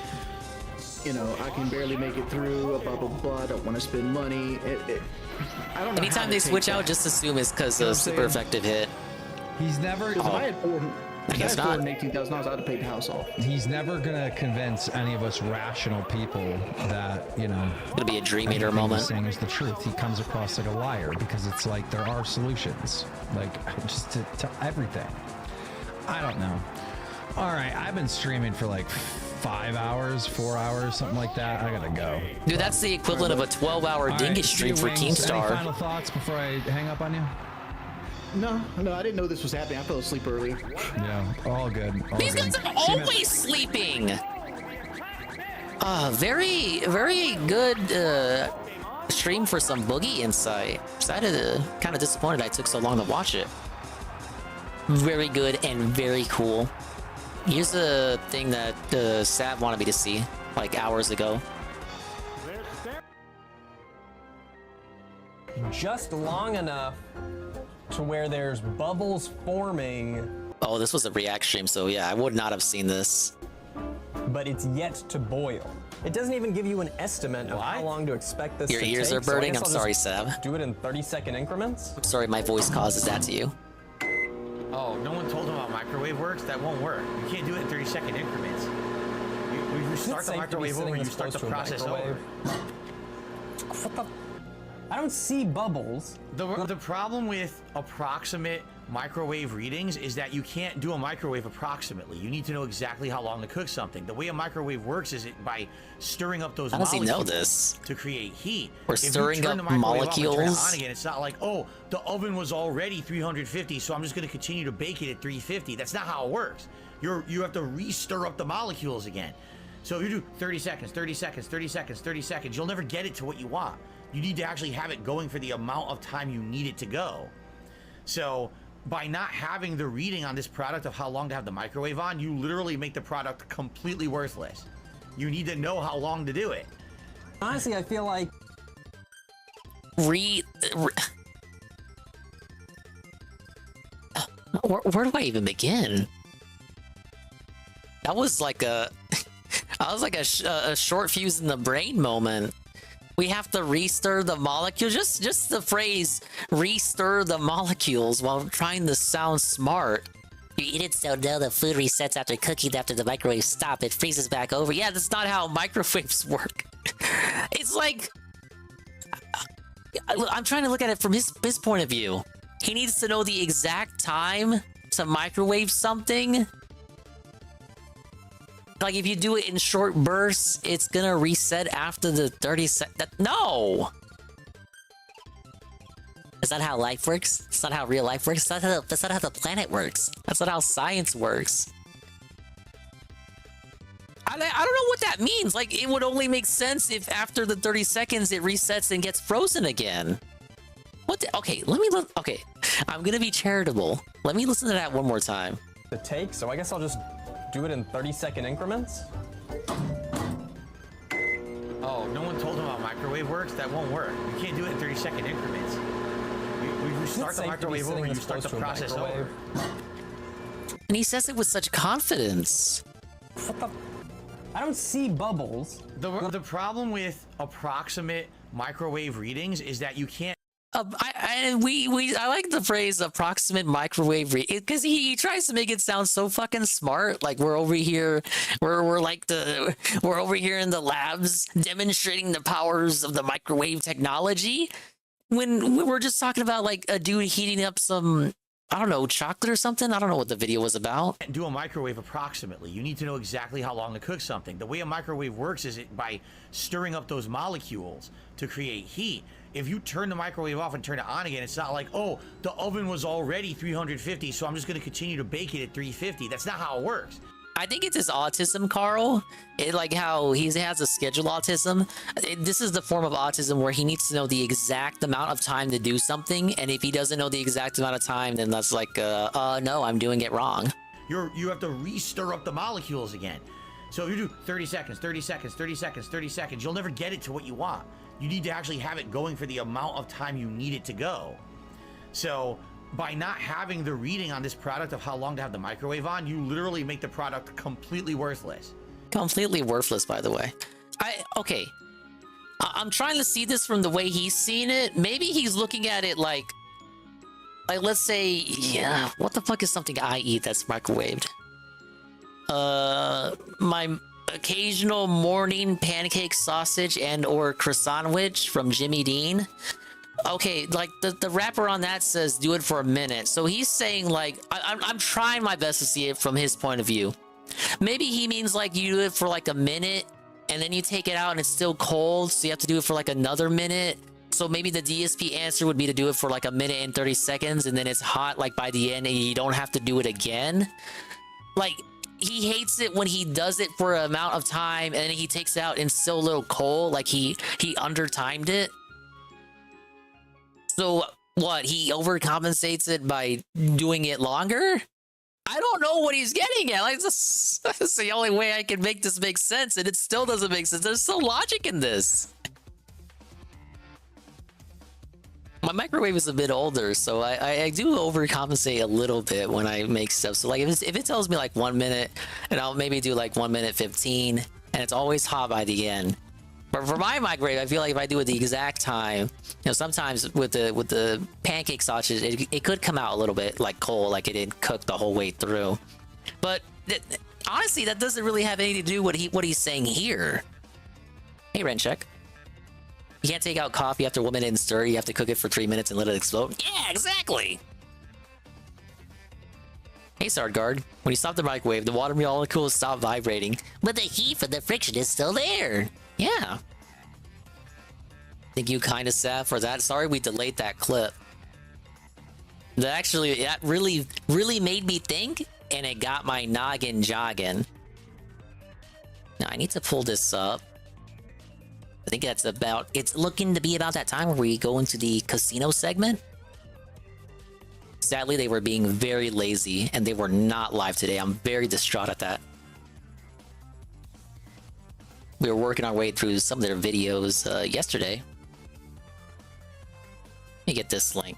Speaker 16: you know, I can barely make it through, blah, blah, blah, I don't want to spend money. I don't know.
Speaker 1: Anytime they switch out, just assume it's because of super effective hit.
Speaker 14: He's never.
Speaker 16: If I had
Speaker 1: I guess not.
Speaker 16: $418,000, I'd have paid the house off.
Speaker 14: He's never gonna convince any of us rational people that, you know,
Speaker 1: it'll be a Dream Eater moment.
Speaker 14: He's saying is the truth. He comes across like a liar because it's like there are solutions, like just to everything. I don't know. All right, I've been streaming for like 5 hours, 4 hours, something like that. I gotta go.
Speaker 1: Dude, that's the equivalent of a 12-hour Dingus stream for Keemstar.
Speaker 14: Any final thoughts before I hang up on you?
Speaker 16: No, I didn't know this was happening. I fell asleep early.
Speaker 14: Yeah, all good.
Speaker 1: These guys are always sleeping. Very, very good stream for some Boogie insight. Kind of disappointed I took so long to watch it. Very good and very cool. Here's a thing that Sav wanted me to see like hours ago.
Speaker 10: Just long enough to where there's bubbles forming.
Speaker 1: Oh, this was a react stream, so yeah, I would not have seen this.
Speaker 10: But it's yet to boil. It doesn't even give you an estimate of how long to expect this
Speaker 1: Your
Speaker 10: to take.
Speaker 1: ears are burning.
Speaker 10: So
Speaker 1: I'm sorry, Sav.
Speaker 10: Do it in 30-second increments.
Speaker 1: I'm sorry my voice causes that to you.
Speaker 19: Oh, no one told him how microwave works? That won't work. You can't do it in 30-second increments. You start the microwave over, you start the process over.
Speaker 10: What the? I don't see bubbles.
Speaker 19: The problem with approximate microwave readings is that you can't do a microwave approximately. You need to know exactly how long to cook something. The way a microwave works is by stirring up those molecules
Speaker 1: know this?
Speaker 19: to create heat.
Speaker 1: We're stirring up molecules.
Speaker 19: Turn it on again, it's not like, oh, the oven was already 350, so I'm just going to continue to bake it at 350. That's not how it works. You have to re-stir up the molecules again. So if you do 30 seconds, 30 seconds, 30 seconds, 30 seconds, you'll never get it to what you want. You need to actually have it going for the amount of time you need it to go. So by not having the reading on this product of how long to have the microwave on, you literally make the product completely worthless. You need to know how long to do it.
Speaker 10: Honestly, I feel like
Speaker 1: where do I even begin? That was like a a short fuse in the brain moment. We have to re-stir the molecules. Just the phrase re-stir the molecules while trying to sound smart. You eat it so now the food resets after cooking after the microwave stop. It freezes back over. Yeah, that's not how microwaves work. It's like I'm trying to look at it from his point of view. He needs to know the exact time to microwave something. Like, if you do it in short bursts, it's gonna reset after the 30 seconds. No! Is that how life works? That's not how real life works. That's not how the planet works. That's not how science works. I don't know what that means. Like, it would only make sense if after the 30 seconds it resets and gets frozen again. What the, okay, let me look. Okay, I'm gonna be charitable. Let me listen to that one more time.
Speaker 10: the take, so I guess I'll just do it in 30-second increments.
Speaker 19: Oh, no one told him how microwave works? That won't work. You can't do it in 30-second increments. You start the microwave over, you start the process over.
Speaker 1: And he says it with such confidence.
Speaker 10: What the? I don't see bubbles.
Speaker 19: The problem with approximate microwave readings is that you can't.
Speaker 1: I like the phrase approximate microwave because he tries to make it sound so fucking smart. Like we're over here, we're over here in the labs demonstrating the powers of the microwave technology. When we're just talking about like a dude heating up some, I don't know, chocolate or something. I don't know what the video was about.
Speaker 19: Do a microwave approximately. You need to know exactly how long to cook something. The way a microwave works is by stirring up those molecules to create heat. If you turn the microwave off and turn it on again, it's not like, oh, the oven was already 350, so I'm just going to continue to bake it at 350. That's not how it works.
Speaker 1: I think it's his autism, Carl. Like how he has a schedule autism. This is the form of autism where he needs to know the exact amount of time to do something, and if he doesn't know the exact amount of time, then that's like, no, I'm doing it wrong.
Speaker 19: you have to re-stir up the molecules again. So if you do 30 seconds, 30 seconds, 30 seconds, 30 seconds, you'll never get it to what you want. You need to actually have it going for the amount of time you need it to go. So by not having the reading on this product of how long to have the microwave on, you literally make the product completely worthless.
Speaker 1: Completely worthless, by the way. I'm trying to see this from the way he's seeing it. Maybe he's looking at it like let's say, yeah, what the fuck is something I eat that's microwaved? My occasional morning pancake sausage and or croissant from Jimmy Dean. Okay, like the wrapper on that says do it for a minute. So he's saying like, I'm trying my best to see it from his point of view. Maybe he means like you do it for like a minute and then you take it out and it's still cold, so you have to do it for like another minute. So maybe the DSP answer would be to do it for like a minute and 30 seconds and then it's hot like by the end and you don't have to do it again. Like, he hates it when he does it for an amount of time and then he takes it out and it's still a little cold, like he under-timed it. So what, he overcompensates it by doing it longer? I don't know what he's getting at. Like, that's the only way I can make this make sense, and it still doesn't make sense. There's no logic in this. My microwave is a bit older, so I do overcompensate a little bit when I make stuff. So like if it tells me like 1 minute, and I'll maybe do like 1 minute 15, and it's always hot by the end. But for my microwave, I feel like if I do it the exact time, you know, sometimes with the pancake sausage, it could come out a little bit like cold, like it didn't cook the whole way through. But honestly, that doesn't really have anything to do with what he's saying here. Hey, Rencheck. You can't take out coffee after 1 minute and stir. You have to cook it for 3 minutes and let it explode. Yeah, exactly. Hey, Sardguard. When you stop the microwave, the water molecules stop vibrating, but the heat from the friction is still there. Yeah. Think you kind of sad for that? Sorry we delayed that clip. That really made me think, and it got my noggin jogging. Now I need to pull this up. I think it's looking to be about that time where we go into the casino segment. Sadly, they were being very lazy and they were not live today. I'm very distraught at that. We were working our way through some of their videos yesterday. Let me get this link.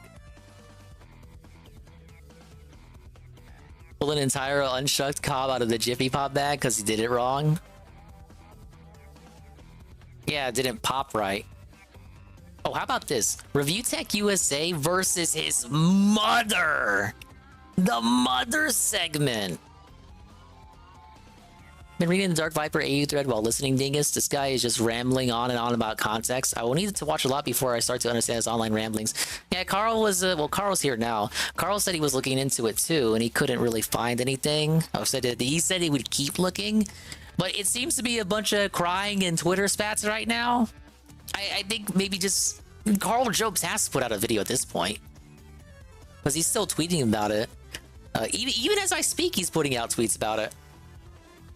Speaker 1: Pull an entire unshucked cob out of the Jiffy Pop bag because he did it wrong. Yeah, it didn't pop right. Oh, how about this? Review Tech USA versus his mother. The mother segment. Been reading the Dark Viper AU thread while listening, Dingus. This guy is just rambling on and on about context. I will need to watch a lot before I start to understand his online ramblings. Yeah, Carl was, well, Carl's here now. Carl said he was looking into it too, and he couldn't really find anything. He said he would keep looking, but it seems to be a bunch of crying and Twitter spats right now. I think maybe just Carl Jobs has to put out a video at this point, because he's still tweeting about it. Even as I speak, he's putting out tweets about it.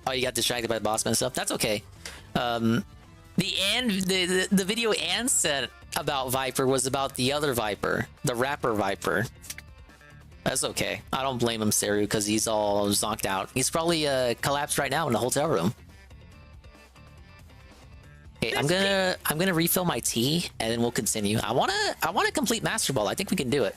Speaker 1: Oh, you got distracted by the Bossman stuff? That's okay. The video Ann said about Viper was about the other Viper, the rapper Viper. That's okay. I don't blame him, Seru, because he's all zonked out. He's probably collapsed right now in the hotel room. Okay, I'm gonna refill my tea and then we'll continue. I wanna complete Master Ball. I think we can do it.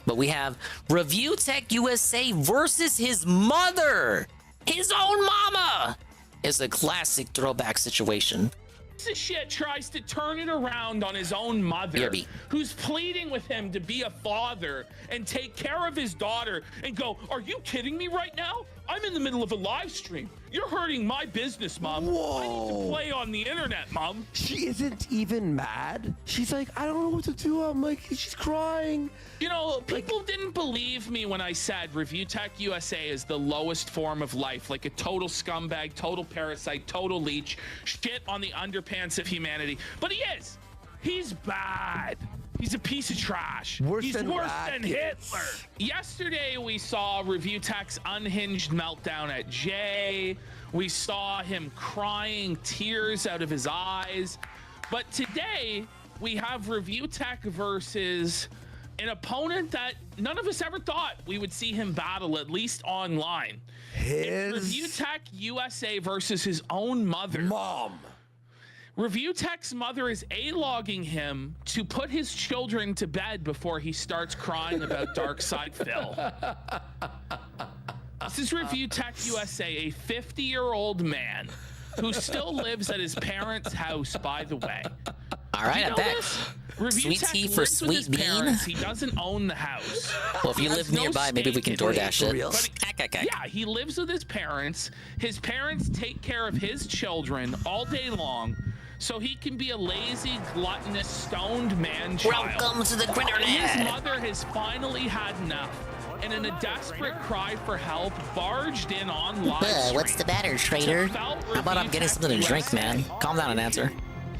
Speaker 1: But we have Review Tech USA versus his mother. His own mama! It's a classic throwback situation.
Speaker 2: Piece of shit tries to turn it around on his own mother, who's pleading with him to be a father and take care of his daughter, and go, are you kidding me right now? I'm in the middle of a live stream. You're hurting my business, Mom.
Speaker 11: Whoa.
Speaker 2: I need to play on the internet, Mom.
Speaker 11: She isn't even mad. She's like, I don't know what to do. I'm like, she's crying.
Speaker 2: You know, people didn't believe me when I said Review Tech USA is the lowest form of life, like a total scumbag, total parasite, total leech, shit on the underpants of humanity. But he is. He's bad. He's a piece of trash. He's worse than Hitler. Yesterday, we saw Review Tech's unhinged meltdown at Jay. We saw him crying tears out of his eyes. But today, we have Review Tech versus an opponent that none of us ever thought we would see him battle, at least online. It's Review Tech USA versus his own mother.
Speaker 11: Mom.
Speaker 2: Review Tech's mother is A-logging him to put his children to bed before he starts crying about Dark Side Phil. This is Review Tech USA, a 50-year-old man who still lives at his parents' house, by the way.
Speaker 1: All right, I bet.
Speaker 2: Review
Speaker 1: Sweet
Speaker 2: Tech
Speaker 1: tea for
Speaker 2: lives with his
Speaker 1: sweet bean.
Speaker 2: parents. He doesn't own the house.
Speaker 1: Well, if you live nearby, maybe we can DoorDash it.
Speaker 2: Yeah, he lives with his parents. His parents take care of his children all day long, so he can be a lazy, gluttonous, stoned man-child.
Speaker 5: Welcome to the Grinternet.
Speaker 2: His mother has finally had enough, and in a desperate cry for help, barged in on live stream.
Speaker 5: What's the matter, traitor?
Speaker 1: How about I'm getting something to drink, man? Calm down and answer.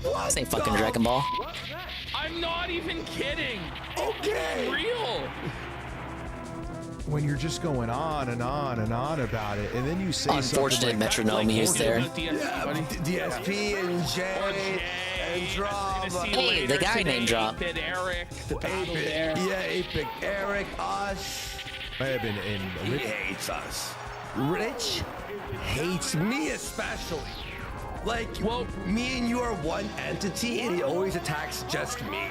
Speaker 1: This ain't fucking Dragon Ball.
Speaker 2: I'm not even kidding.
Speaker 11: Okay.
Speaker 2: It's real.
Speaker 13: When you're just going on and on and on about it, and then you say
Speaker 1: Unfortunate
Speaker 13: something
Speaker 1: metronome used there.
Speaker 11: DSP and Jay and Drama.
Speaker 1: Hey, the guy named Drop.
Speaker 2: Eric, the battle there.
Speaker 11: Yeah, Apic Eric, us.
Speaker 13: May have been in.
Speaker 11: He hates us. Rich hates me especially. Like, well, me and you are one entity, and he always attacks just me.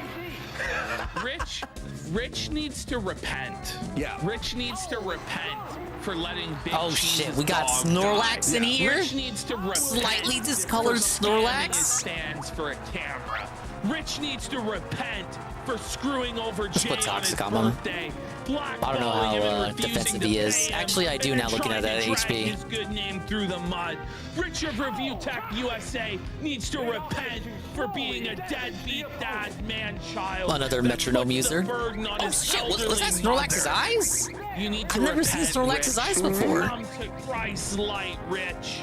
Speaker 2: Rich needs to repent.
Speaker 11: Yeah.
Speaker 2: Rich needs to repent for letting Big
Speaker 1: Oh
Speaker 2: Cheese's
Speaker 1: shit, we got
Speaker 2: dog
Speaker 1: Snorlax
Speaker 2: die.
Speaker 1: in here?
Speaker 2: Rich needs to repent.
Speaker 1: Slightly discolored
Speaker 2: for scanning
Speaker 1: Snorlax?
Speaker 2: his stands for a camera. Rich needs to repent for screwing over Jay
Speaker 1: put
Speaker 2: on
Speaker 1: Toxic
Speaker 2: his
Speaker 1: on him.
Speaker 2: birthday.
Speaker 1: I don't know how defensive he is. Actually, I do now looking at that HP.
Speaker 2: His good name through the mud. Rich of Review Tech USA needs to repent for being a deadbeat dad man-child.
Speaker 1: Another metronome user.
Speaker 2: Oh
Speaker 1: shit, was that Snorlax's eyes?
Speaker 2: You need to
Speaker 1: I've never seen
Speaker 2: repent,
Speaker 1: Snorlax's
Speaker 2: Rich.
Speaker 1: eyes before.
Speaker 2: Come to Christ's light, Rich.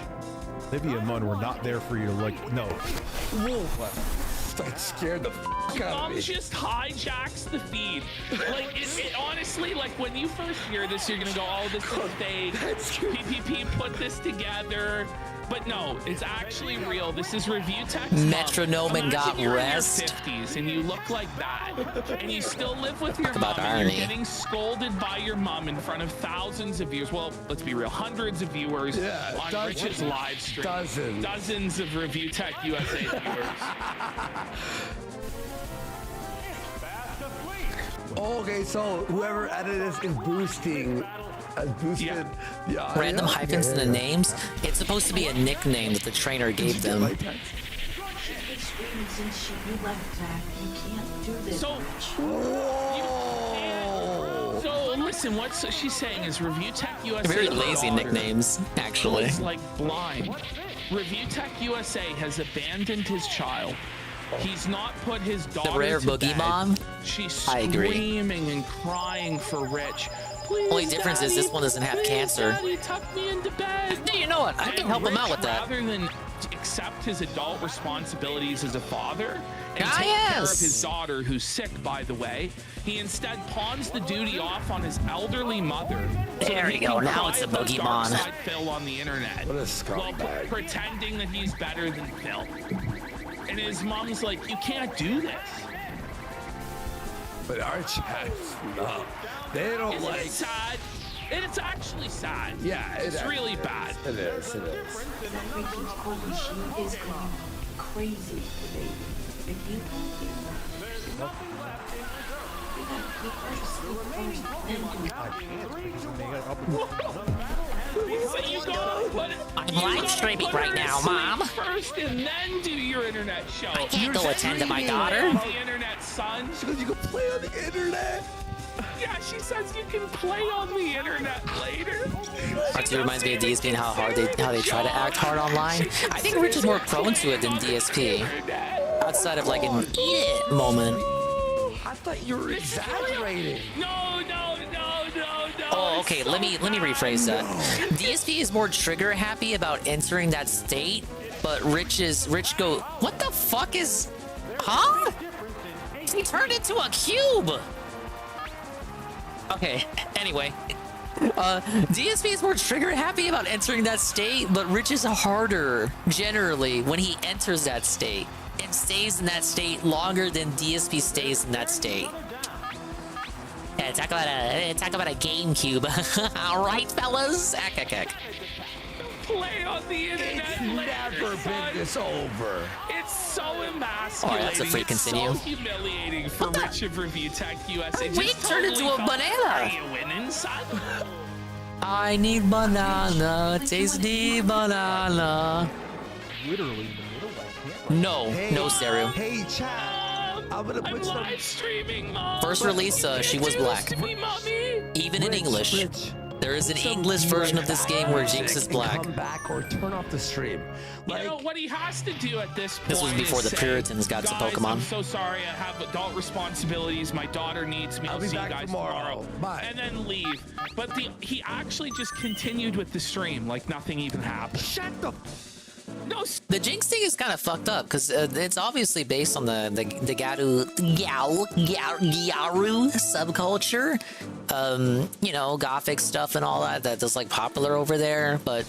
Speaker 13: Livia and Mun were not there for you to look. No.
Speaker 11: That scared the fuck out of
Speaker 2: Mom
Speaker 11: me.
Speaker 2: just hijacks the feed. Like, it honestly, like, when you first hear this, you're gonna go, oh, this is fake. PPP put this together. But no, it's actually real. This is Review Tech's
Speaker 1: Metronome and got
Speaker 2: Imagine you're
Speaker 1: rest.
Speaker 2: in your 50s and you look like that, and you still live with your
Speaker 1: Talk about
Speaker 2: mom, and you're
Speaker 1: irony.
Speaker 2: getting scolded by your mom in front of thousands of viewers. Well, let's be real, hundreds of viewers on Rich's live stream. Dozens of Review Tech USA viewers.
Speaker 11: Okay, so whoever edited this is boosting. Boosted. Yeah.
Speaker 1: Random hyphens in the names. It's supposed to be a nickname that the trainer gave them.
Speaker 2: So listen, what she's saying is Review Tech USA.
Speaker 1: Very lazy nicknames, actually.
Speaker 2: Is like blind. Review Tech USA has abandoned his child. He's not put his daughter
Speaker 1: The rare
Speaker 2: to
Speaker 1: boogie
Speaker 2: bed.
Speaker 1: mom?
Speaker 2: She's
Speaker 1: I agree.
Speaker 2: screaming and crying for Rich. Please,
Speaker 1: Only difference is this one doesn't have
Speaker 2: please,
Speaker 1: cancer.
Speaker 2: Daddy, tuck me into bed.
Speaker 1: You know what? I can help him out with that.
Speaker 2: Rather than accept his adult responsibilities as a father and
Speaker 1: Ah,
Speaker 2: take care of
Speaker 1: yes.
Speaker 2: his daughter, who's sick, by the way, he instead pawns the duty off on his elderly mother. So
Speaker 1: There
Speaker 2: that
Speaker 1: you
Speaker 2: he
Speaker 1: go.
Speaker 2: can
Speaker 1: Now
Speaker 2: cry
Speaker 1: it's a
Speaker 2: about
Speaker 1: boogeyman.
Speaker 2: Dark Side Phil on the internet.
Speaker 11: What a
Speaker 2: While
Speaker 11: scumbag.
Speaker 2: pretending that he's better than Phil. And his mom's like, you can't do this.
Speaker 11: But our chats, no. They don't
Speaker 2: Isn't
Speaker 11: like.
Speaker 2: it sad? It's actually sad.
Speaker 11: Yeah,
Speaker 2: it's really bad.
Speaker 11: It is. It is.
Speaker 8: She is going crazy today. If you
Speaker 1: I'm live streaming right now, Mom.
Speaker 2: First and then do your internet show.
Speaker 1: I can't go attend to my
Speaker 2: streaming
Speaker 1: daughter.
Speaker 2: on the internet, son.
Speaker 11: She goes, you can play on the internet.
Speaker 2: Yeah, she says you can play on the internet later.
Speaker 1: R2 reminds me of DSP and how they try to act hard online. I think Rich is more prone to it than DSP. Outside of like an eat it moment.
Speaker 11: I thought you were exaggerating.
Speaker 2: No.
Speaker 1: Oh, okay. Let me rephrase that. DSP is more trigger happy about entering that state, but Rich go. What the fuck is? Huh? He turned into a cube. Okay. Anyway. DSP is more trigger happy about entering that state, but Rich is harder generally when he enters that state and stays in that state longer than DSP stays in that state.
Speaker 5: Yeah, talk about a GameCube. All right, fellas.
Speaker 2: Play on the internet.
Speaker 11: It's never been this over.
Speaker 2: It's so emasculating.
Speaker 5: Oh, that's a free continue.
Speaker 2: It's so humiliating for Rich of Review Tech USA.
Speaker 5: We turned into a banana.
Speaker 2: Are you winning, son?
Speaker 5: I need banana, tasty banana.
Speaker 13: Literally in the middle.
Speaker 5: No, no, Seru.
Speaker 11: Hey, chat. I'm gonna put some.
Speaker 2: Live streaming, Mom.
Speaker 5: First release, she was black. Even in English. There is an English version of this game where Jinx is black.
Speaker 11: Come back or turn off the stream.
Speaker 2: Like, you know what he has to do at this point.
Speaker 5: This was before the
Speaker 2: say,
Speaker 5: Puritans got to Pokemon.
Speaker 2: I'm so sorry. I have adult responsibilities. My daughter needs me. I'll
Speaker 11: be
Speaker 2: see you
Speaker 11: back
Speaker 2: guys
Speaker 11: tomorrow. Bye.
Speaker 2: And then leave. But he actually just continued with the stream like nothing even happened.
Speaker 11: Shut the.
Speaker 2: No.
Speaker 5: The Jinx thing is kind of fucked up because it's obviously based on the Gyaru subculture, you know, gothic stuff and all that's like popular over there. But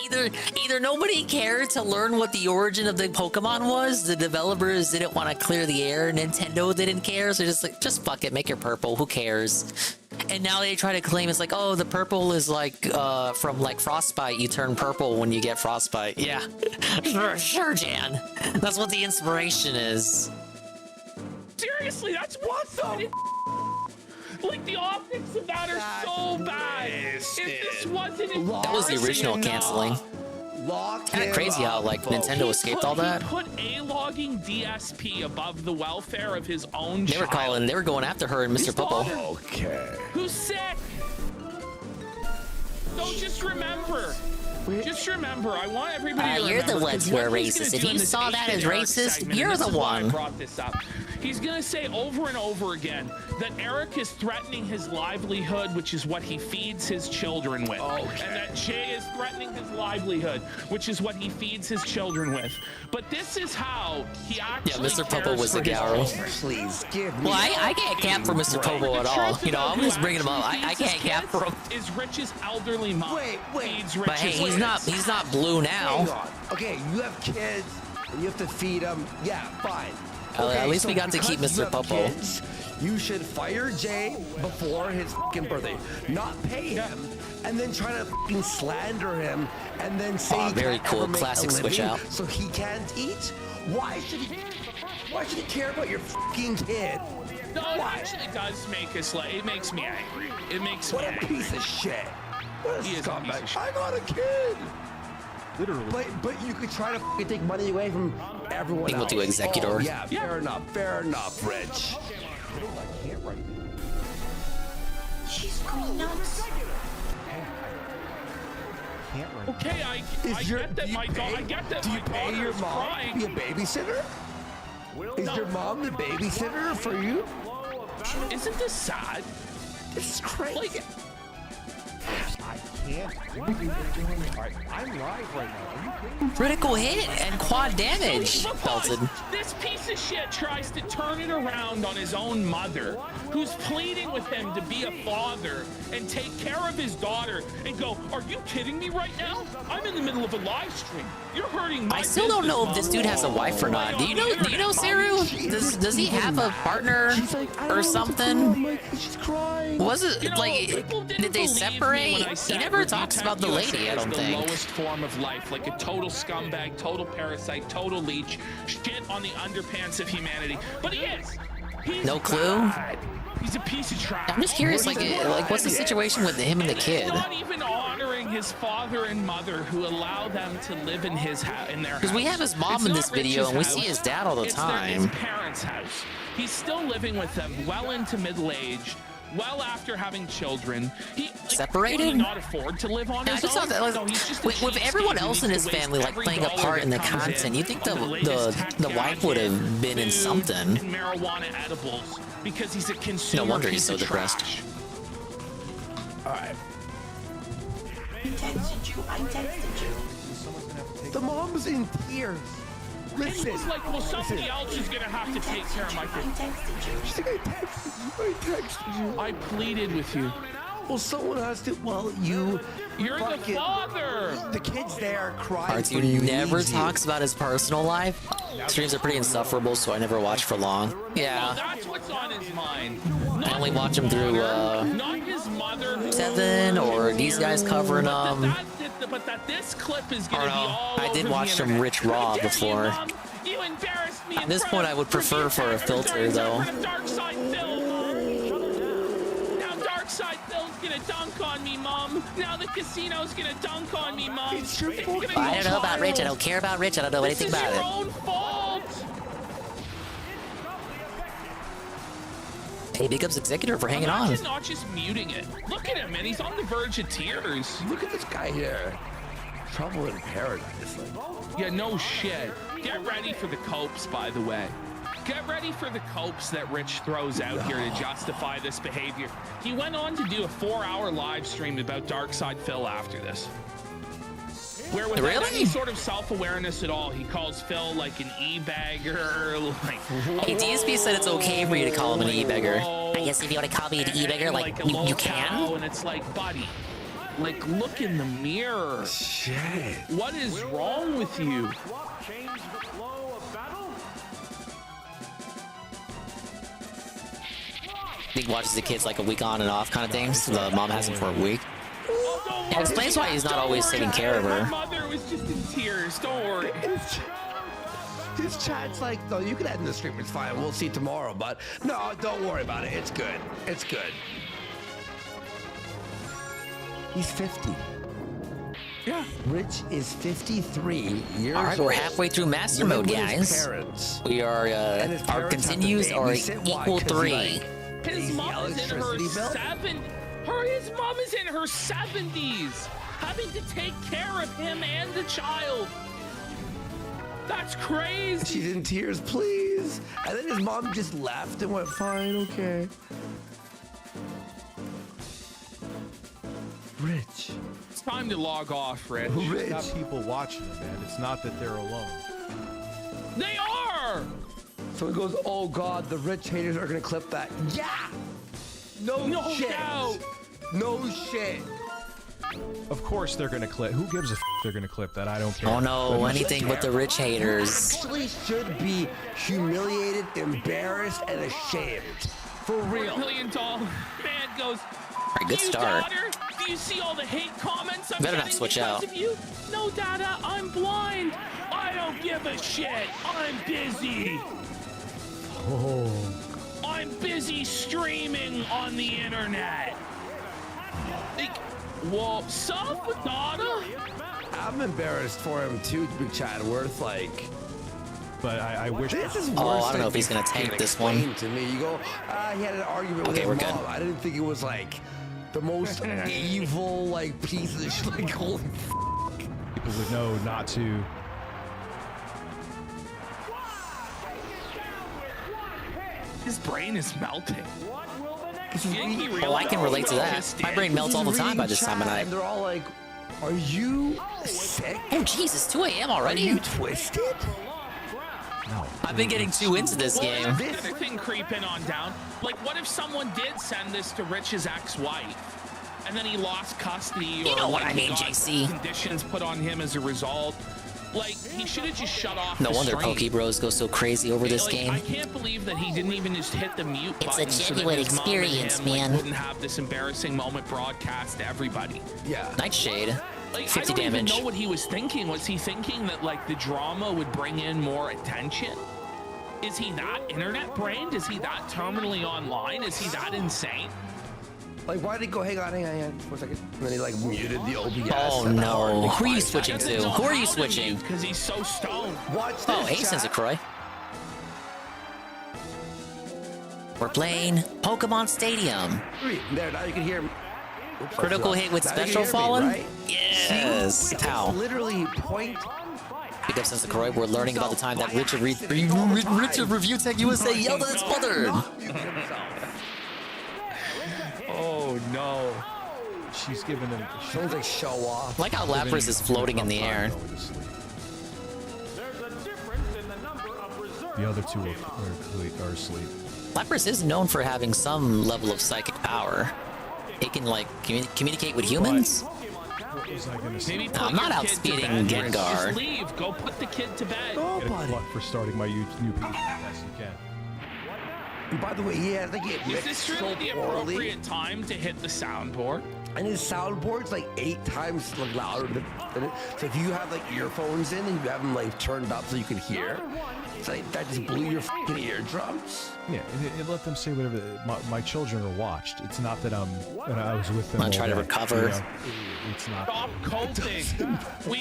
Speaker 5: either nobody cared to learn what the origin of the Pokemon was, the developers didn't want to clear the air, Nintendo didn't care, so just fuck it, make it purple, who cares? And now they try to claim it's like, oh, the purple is like from like frostbite, you turn purple when you get frostbite. Yeah, sure, Jan. That's what the inspiration is.
Speaker 2: Seriously, that's what the. Like the optics of that are so bad. If this wasn't
Speaker 5: that was the original canceling. Kind of crazy how like Nintendo escaped all that.
Speaker 2: He put A-logging DSP above the welfare of his own child.
Speaker 5: They were going after her and Mr. Popo.
Speaker 11: Okay.
Speaker 2: Who's sick? So just remember. Just remember, I want everybody to remember.
Speaker 5: You're the ones who are racist. If you saw that as racist, you're the one.
Speaker 2: I brought this up. He's going to say over and over again that Eric is threatening his livelihood, which is what he feeds his children with. Okay. And that Jay is threatening his livelihood, which is what he feeds his children with. But this is how he actually
Speaker 5: Mr. Popo was a Garo.
Speaker 11: Please give me.
Speaker 5: Well, I can't cap for Mr. Popo at all. You know, I'm just bringing him up. I can't cap for him.
Speaker 2: Is Rich's elderly mom feeds Rich's
Speaker 5: But hey, he's not blue now.
Speaker 11: Hang on. Okay, you have kids and you have to feed them. Yeah, fine. Okay,
Speaker 5: at least we got to keep Mr. Popo.
Speaker 11: Kids, you should fire Jay before his fucking birthday. Not pay him, and then try to fucking slander him, and then say he
Speaker 5: very
Speaker 11: can't
Speaker 5: cool.
Speaker 11: ever make
Speaker 5: Classic
Speaker 11: a
Speaker 5: switch
Speaker 11: living,
Speaker 5: out.
Speaker 11: so he can't eat. Why should he care about your fucking kid?
Speaker 2: No, it actually does make us like. It makes me angry. It makes me angry.
Speaker 11: What a piece of shit. What a
Speaker 2: He is a
Speaker 11: scumbag.
Speaker 2: piece of shit.
Speaker 11: I got a kid.
Speaker 13: Literally.
Speaker 11: But you could try to fucking take money away from everyone
Speaker 5: Equal
Speaker 11: else.
Speaker 5: to executor.
Speaker 11: Oh, yeah, fair enough, Rich.
Speaker 8: She's going nuts.
Speaker 2: Okay, I get that my daughter. I get that
Speaker 11: Do you
Speaker 2: my
Speaker 11: pay
Speaker 2: daughter
Speaker 11: your
Speaker 2: is
Speaker 11: mom
Speaker 2: crying.
Speaker 11: to be a babysitter? Is your mom the babysitter for you?
Speaker 2: Isn't this sad?
Speaker 11: This is crazy.
Speaker 2: Like,
Speaker 13: I can't. I'm live right now. Are you kidding?
Speaker 5: Critical hit and quad damage. Belted.
Speaker 2: this piece of shit tries to turn it around on his own mother, who's pleading with him to be a father and take care of his daughter, and go, are you kidding me right now? I'm in the middle of a live stream. You're hurting my
Speaker 5: I still don't know if this dude has a wife or not. Do you know, Seru? Does he have a partner or something?
Speaker 11: She's crying.
Speaker 5: Was it like, did they separate? He never talks about the lady, I don't
Speaker 2: the
Speaker 5: think.
Speaker 2: lowest form of life, like a total scumbag, total parasite, total leech, shit on the underpants of humanity. But he is. He's
Speaker 5: No clue?
Speaker 2: bad. He's a piece of trash.
Speaker 5: I'm just curious, like what's the situation with him and the kid?
Speaker 2: He's not even honoring his father and mother who allow them to live in his in their house.
Speaker 5: Because we have his mom
Speaker 2: It's
Speaker 5: in
Speaker 2: not
Speaker 5: this video,
Speaker 2: Rich's
Speaker 5: and we
Speaker 2: house.
Speaker 5: see his dad all the
Speaker 2: It's
Speaker 5: time.
Speaker 2: his parents' house. He's still living with them, well into middle age, well after having children. He
Speaker 5: Separated?
Speaker 2: Can he not afford to live on
Speaker 5: I
Speaker 2: his
Speaker 5: just
Speaker 2: own?
Speaker 5: thought that was,
Speaker 2: No, he's just a
Speaker 5: with
Speaker 2: cheapskate
Speaker 5: everyone
Speaker 2: who
Speaker 5: else in
Speaker 2: needs
Speaker 5: his
Speaker 2: to waste
Speaker 5: family like
Speaker 2: every
Speaker 5: playing a
Speaker 2: dollar
Speaker 5: part in the
Speaker 2: that comes
Speaker 5: content, you think the
Speaker 2: latest tech
Speaker 5: wife would have been in
Speaker 2: food
Speaker 5: something.
Speaker 2: and marijuana edibles because he's a consumer.
Speaker 5: No wonder he's
Speaker 2: piece
Speaker 5: so
Speaker 2: of
Speaker 5: depressed.
Speaker 2: trash.
Speaker 11: All right.
Speaker 8: I texted you.
Speaker 11: The mom's in tears. Listen.
Speaker 2: And he's like, well, somebody else is gonna have to take care of my kid.
Speaker 11: I texted you.
Speaker 2: I pleaded with you.
Speaker 11: Well, someone has to. Well, you're
Speaker 2: the father.
Speaker 11: The kid's there crying.
Speaker 5: Artu never talks about his personal life. Streams are pretty insufferable, so I never watch for long. Yeah.
Speaker 2: That's what's on his mind.
Speaker 5: I only watch him through
Speaker 2: Not his mother.
Speaker 5: 7 or these guys covering them.
Speaker 2: But that this clip is gonna be all
Speaker 5: I did
Speaker 2: over
Speaker 5: watch
Speaker 2: the
Speaker 5: some
Speaker 2: internet.
Speaker 5: Rich Raw before.
Speaker 2: You embarrassed me.
Speaker 5: At this point, I would prefer for a filter, though.
Speaker 2: Dark Side Phil. Now Dark Side Phil's gonna dunk on me, Mom. Now the casino's gonna dunk on me, Mom. It's your fault.
Speaker 5: I don't know about Rich. I don't care about Rich. I don't know anything about
Speaker 2: It's your
Speaker 5: it.
Speaker 2: own fault.
Speaker 5: Hey, big ups Executor for hanging on.
Speaker 2: Imagine not just muting it. Look at him, man. He's on the verge of tears.
Speaker 11: Look at this guy here. Trouble in paradise.
Speaker 2: Yeah, no shit. Get ready for the copes, by the way. Get ready for the copes that Rich throws out here to justify this behavior. He went on to do a 4-hour live stream about Darkside Phil after this. Where without any sort of self-awareness at all, he calls Phil like an e-bagger. Like,
Speaker 5: Hey, DSP said it's okay for you to call him an e-bagger. I guess if you want to call me an e-bagger, like, you can?
Speaker 2: And it's like, buddy, like, look in the mirror.
Speaker 11: Shit.
Speaker 2: What is wrong with you?
Speaker 5: He watches the kids like a week on and off kind of thing, so the mom has him for a week. It explains why he's not always taking care of her.
Speaker 2: My mother was just in tears. Don't worry.
Speaker 11: His chat's like, no, you can end the stream. It's fine. We'll see tomorrow. But no, don't worry about it. It's good. It's good. He's 50.
Speaker 2: Yeah.
Speaker 11: Rich is 53 years
Speaker 5: All right, we're halfway through master mode, guys. We are, our continues are equal 3.
Speaker 2: His mom is in her his mom is in her 70s, having to take care of him and the child. That's crazy.
Speaker 11: She's in tears, please. And then his mom just left and went, fine, okay. Rich.
Speaker 2: It's time to log off, Rich.
Speaker 13: Rich. Got people watching them, man. It's not that they're alone.
Speaker 2: They are.
Speaker 11: So he goes, oh God, the Rich haters are gonna clip that. Yeah. No shit.
Speaker 2: Doubt.
Speaker 11: No shit.
Speaker 13: Of course they're gonna clip. Who gives a f they're gonna clip that? I don't care.
Speaker 5: Oh no, anything but the Rich haters.
Speaker 11: Actually should be humiliated, embarrassed, and ashamed. For real.
Speaker 2: $1 million man goes,
Speaker 5: All right, good start.
Speaker 2: Daughter, do you see all the hate comments I'm
Speaker 5: Better not
Speaker 2: getting
Speaker 5: switch
Speaker 2: because
Speaker 5: out.
Speaker 2: of you? No, Dada, I'm blind. I don't give a shit. I'm busy.
Speaker 11: Oh.
Speaker 2: I'm busy streaming on the internet. Like, well, sup, Dada?
Speaker 11: I'm embarrassed for him too, Big Chadworth. Like,
Speaker 13: but I wish.
Speaker 11: This is worse.
Speaker 5: Oh, I don't know if he's gonna tank this one.
Speaker 11: To me, you go. He had an argument with his
Speaker 5: we're
Speaker 11: mom.
Speaker 5: good.
Speaker 11: I didn't think it was like the most evil like piece of shit. Like, holy.
Speaker 13: People would know not to.
Speaker 2: His brain is melting.
Speaker 5: Oh, I can relate to that. My brain melts all the time by this time of night.
Speaker 11: And they're all like, "Are you sick?
Speaker 5: Oh, Jesus, 2 a.m. already?
Speaker 11: Are you twisted?"
Speaker 13: No.
Speaker 5: I've been getting too into this game.
Speaker 2: This other thing creeping on down. Like, what if someone did send this to Rich's ex-wife, and then he lost custody,
Speaker 5: You
Speaker 2: or
Speaker 5: know what
Speaker 2: like,
Speaker 5: I mean,
Speaker 2: got
Speaker 5: JC.
Speaker 2: conditions put on him as a result? Like, he should have just shut off.
Speaker 5: No
Speaker 2: the
Speaker 5: wonder
Speaker 2: stream.
Speaker 5: Poke Bros go so crazy over this
Speaker 2: Like,
Speaker 5: game.
Speaker 2: I can't believe that he didn't even just hit the mute
Speaker 5: It's
Speaker 2: button.
Speaker 5: a
Speaker 2: so that
Speaker 5: genuine
Speaker 2: his mom and
Speaker 5: experience,
Speaker 2: him, like,
Speaker 5: man.
Speaker 2: wouldn't have this embarrassing moment broadcast to everybody.
Speaker 11: Yeah.
Speaker 5: Nightshade,
Speaker 2: Like,
Speaker 5: 50
Speaker 2: I don't
Speaker 5: damage.
Speaker 2: even know what he was thinking. Was he thinking that like the drama would bring in more attention? Is he that internet brained? Is he that terminally online? Is he that insane?
Speaker 11: Like, why did he go? Hang on for a second. And then he like muted the OBS.
Speaker 5: Oh no, who are you switching to? Who are you switching?
Speaker 2: Because he's so stoned.
Speaker 11: Watch this.
Speaker 5: Oh, hey, Sensei We're playing Pokemon Stadium.
Speaker 11: There, now you can hear him. Oops,
Speaker 5: Critical hit with
Speaker 11: now you
Speaker 5: special
Speaker 11: hear me,
Speaker 5: fallen?
Speaker 11: right?
Speaker 5: Yes.
Speaker 11: See? It's
Speaker 5: Ow.
Speaker 11: literally point.
Speaker 5: Big up Sensei Croy, we're learning about the time that Richard Review Tech USA yelled at his mother.
Speaker 13: Oh no. She's giving him.
Speaker 11: Sounds like show off.
Speaker 5: Like how Lapras is floating in the air.
Speaker 13: The other two are asleep.
Speaker 5: Lapras is known for having some level of psychic power. it can like communicate with humans.
Speaker 13: What was I gonna say?
Speaker 2: Maybe
Speaker 5: No, I'm not outspeeding Gengar.
Speaker 2: Just leave. Go put the kid to bed.
Speaker 13: Get a plug for starting my new piece. Yes, you can.
Speaker 11: And by the way, yeah, they get
Speaker 2: Is this really the appropriate time to hit the soundboard?
Speaker 11: And his soundboard's like 8 times louder than it. So if you have like earphones in and you have them like turned up so you can hear, it's like that just blew your fucking eardrums.
Speaker 13: Yeah, it let them say whatever my children are watched. It's not that I was with them.
Speaker 5: I'm trying to recover.
Speaker 13: It's not.
Speaker 2: Stop coping.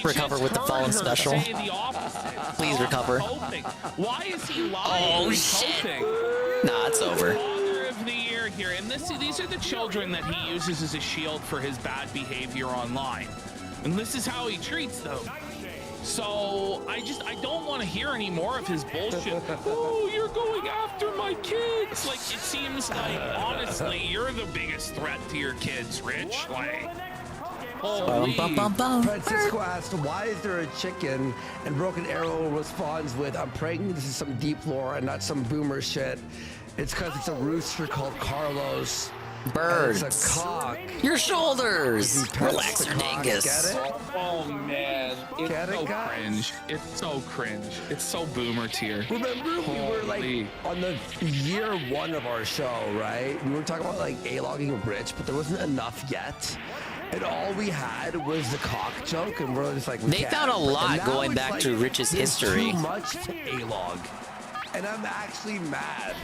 Speaker 5: Recover with the fallen special.
Speaker 2: Say the opposite.
Speaker 5: Please
Speaker 2: Stop
Speaker 5: recover.
Speaker 2: Coping. Why is he lying?
Speaker 5: Oh,
Speaker 2: He's
Speaker 5: shit.
Speaker 2: coping.
Speaker 5: Nah, it's over.
Speaker 2: Father of the year here, and these are the children that he uses as a shield for his bad behavior online, and this is how he treats them. So I don't want to hear any more of his bullshit. Oh, you're going after my kids. Like, it seems like, honestly, you're the biggest threat to your kids, Rich. Like, holy.
Speaker 11: Francisco asked, why is there a chicken? And Broken Arrow responds with, I'm praying this is some deep lore and not some boomer shit. It's because it's a rooster called Carlos.
Speaker 5: Birds.
Speaker 11: It's a cock.
Speaker 5: Your shoulders. Relax your
Speaker 11: cock,
Speaker 5: dingus.
Speaker 11: get it?
Speaker 2: Oh man, it's
Speaker 11: Get it,
Speaker 2: so
Speaker 11: guys?
Speaker 2: cringe. It's so cringe. It's so boomer tier.
Speaker 11: Remember, we were like
Speaker 2: Holy.
Speaker 11: on the year 1 of our show, right? We were talking about like A-logging Rich, but there wasn't enough yet. And all we had was the cock joke, and we're just like, we
Speaker 5: They
Speaker 11: can't.
Speaker 5: found a lot
Speaker 11: And now
Speaker 5: going
Speaker 11: it's
Speaker 5: back
Speaker 11: like,
Speaker 5: to Rich's
Speaker 11: there's
Speaker 5: history.
Speaker 11: Too much to A-log, and I'm actually mad.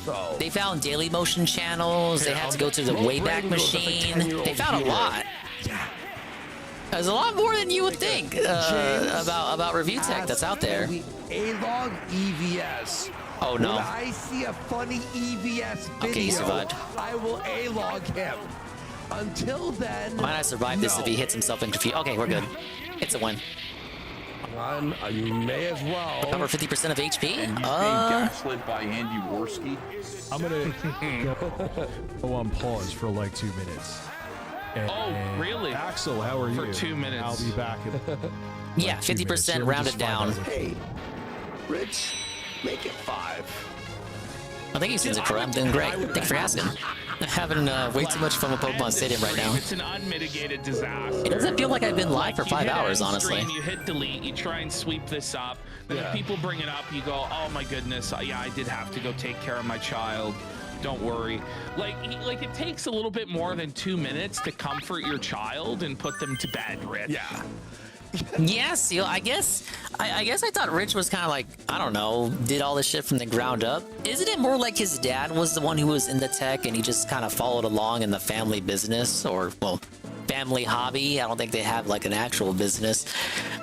Speaker 11: So
Speaker 5: They found Daily Motion channels. They had to go to the Wayback Machine. They found a lot. There's a lot more than you would think about review tech that's out there.
Speaker 11: A-log EVS.
Speaker 5: Oh no.
Speaker 11: When I see a funny EVS video,
Speaker 5: Okay, you survived.
Speaker 11: I will A-log him. Until then,
Speaker 5: Might not survive this if he hits himself in confuse. Okay, we're good. It's a win.
Speaker 11: You may as well.
Speaker 5: Recover 50% of HP.
Speaker 6: Gaslit by Andy Worski.
Speaker 13: I'm gonna go on pause for like 2 minutes. And
Speaker 2: really?
Speaker 13: Axel, how are you?
Speaker 2: For 2 minutes.
Speaker 13: I'll be back.
Speaker 5: Yeah, 50% rounded down.
Speaker 11: Hey, Rich, make it 5.
Speaker 5: I think he's correct. I'm doing great. Thanks for asking. I'm having way too much fun with Pokemon Stadium right now.
Speaker 2: It's an unmitigated disaster.
Speaker 5: It doesn't feel like I've been live for 5 hours, honestly.
Speaker 2: You hit delete, you try and sweep this up, then if people bring it up, you go, oh my goodness, yeah, I did have to go take care of my child. Don't worry. Like it takes a little bit more than 2 minutes to comfort your child and put them to bed, Rich.
Speaker 11: Yeah.
Speaker 5: Yes, I guess I thought Rich was kind of like, I don't know, did all this shit from the ground up. Isn't it more like his dad was the one who was in the tech and he just kind of followed along in the family business, or well, family hobby? I don't think they have like an actual business,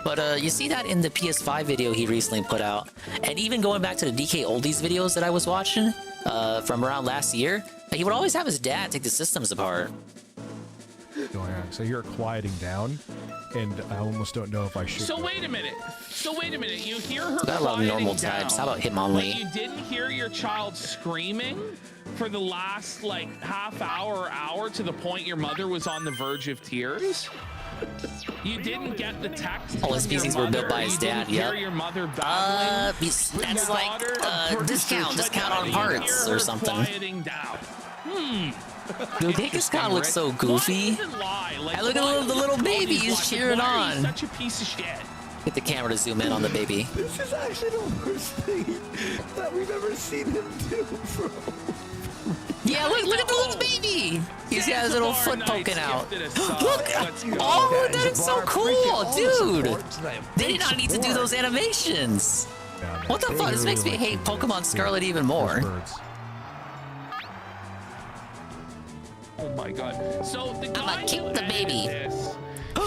Speaker 5: but you see that in the PS5 video he recently put out, and even going back to the DK Oldies videos that I was watching from around last year, he would always have his dad take the systems apart.
Speaker 13: Going on. So you're quieting down, and I almost don't know if I should.
Speaker 2: So wait a minute. You hear her
Speaker 5: I love normal
Speaker 2: quieting
Speaker 5: types.
Speaker 2: down,
Speaker 5: How about Hitmonlee?
Speaker 2: but you didn't hear your child screaming for the last like half hour or hour to the point your mother was on the verge of tears? You didn't get the text.
Speaker 5: All his PCs were built by his dad.
Speaker 2: You didn't
Speaker 5: Yep.
Speaker 2: hear your mother babbling.
Speaker 5: That's like discount on parts or something.
Speaker 2: Quieting down.
Speaker 5: Dude, Hickus kind of looks so goofy. I look at the little baby, he's cheering on.
Speaker 2: Such a piece of shit.
Speaker 5: Get the camera to zoom in on the baby.
Speaker 11: This is actually the worst thing that we've ever seen him do, bro.
Speaker 5: Yeah, look at the little baby. He's got his little foot poking out. Look! Oh, that is so cool, dude. They did not need to do those animations. What the fuck? This makes me hate Pokemon Scarlet even more.
Speaker 2: Oh my god. So the guy
Speaker 5: keep the baby.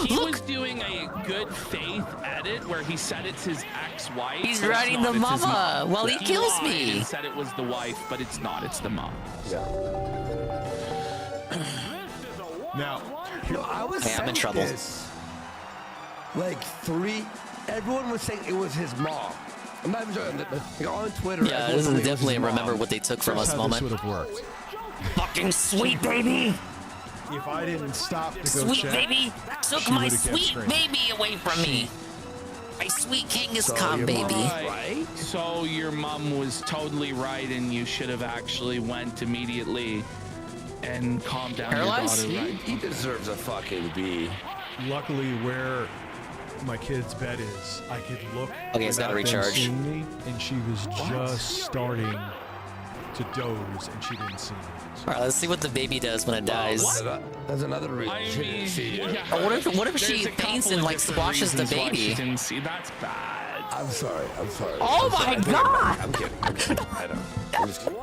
Speaker 2: He was doing a good faith edit where he said it's his ex-wife.
Speaker 5: He's
Speaker 2: but it's
Speaker 5: riding
Speaker 2: not,
Speaker 5: the
Speaker 2: it's his
Speaker 5: mama
Speaker 2: mom.
Speaker 5: while he kills
Speaker 2: lied
Speaker 5: me.
Speaker 2: and said it was the wife, but it's not. It's the mom.
Speaker 11: Now, I was
Speaker 5: Hey, I'm in
Speaker 11: sent
Speaker 5: trouble.
Speaker 11: this, like 3. Everyone was saying it was his mom. I'm not even joking. Like, on Twitter.
Speaker 5: Yeah,
Speaker 11: everyone
Speaker 5: this
Speaker 11: said
Speaker 5: is
Speaker 11: it was
Speaker 5: definitely a
Speaker 11: his
Speaker 5: remember
Speaker 11: mom.
Speaker 5: what they took from
Speaker 13: Here's
Speaker 5: us
Speaker 13: how
Speaker 5: moment.
Speaker 13: This would have worked.
Speaker 5: Fucking sweet baby.
Speaker 13: If I didn't stop to go
Speaker 5: Sweet
Speaker 13: check,
Speaker 5: baby took
Speaker 13: she
Speaker 5: my
Speaker 13: would've kept
Speaker 5: sweet
Speaker 13: screaming.
Speaker 5: baby away from me. My sweet Genghis
Speaker 2: So
Speaker 5: Khan
Speaker 2: your
Speaker 5: baby.
Speaker 2: mom- Right. So your mom was totally right, and you should have actually went immediately and calm down
Speaker 5: Paralyzed?
Speaker 2: your daughter.
Speaker 11: He deserves a fucking B.
Speaker 13: Luckily, where my kid's bed is, I could look.
Speaker 5: Okay, it's gotta
Speaker 13: without them
Speaker 5: recharge.
Speaker 13: seeing me, and she was just starting to doze, and she didn't see me.
Speaker 5: All right, let's see what the baby does when it dies.
Speaker 11: There's another reason.
Speaker 2: I
Speaker 11: She didn't
Speaker 2: mean,
Speaker 11: see you.
Speaker 2: yeah.
Speaker 5: Or what if she
Speaker 2: There's a
Speaker 5: paints
Speaker 2: couple
Speaker 5: and
Speaker 2: of
Speaker 5: like
Speaker 2: different
Speaker 5: squashes the
Speaker 2: reasons why she
Speaker 5: baby?
Speaker 2: didn't see. That's bad.
Speaker 11: I'm sorry.
Speaker 5: Oh my god!
Speaker 11: I'm kidding. I know. I'm just kidding.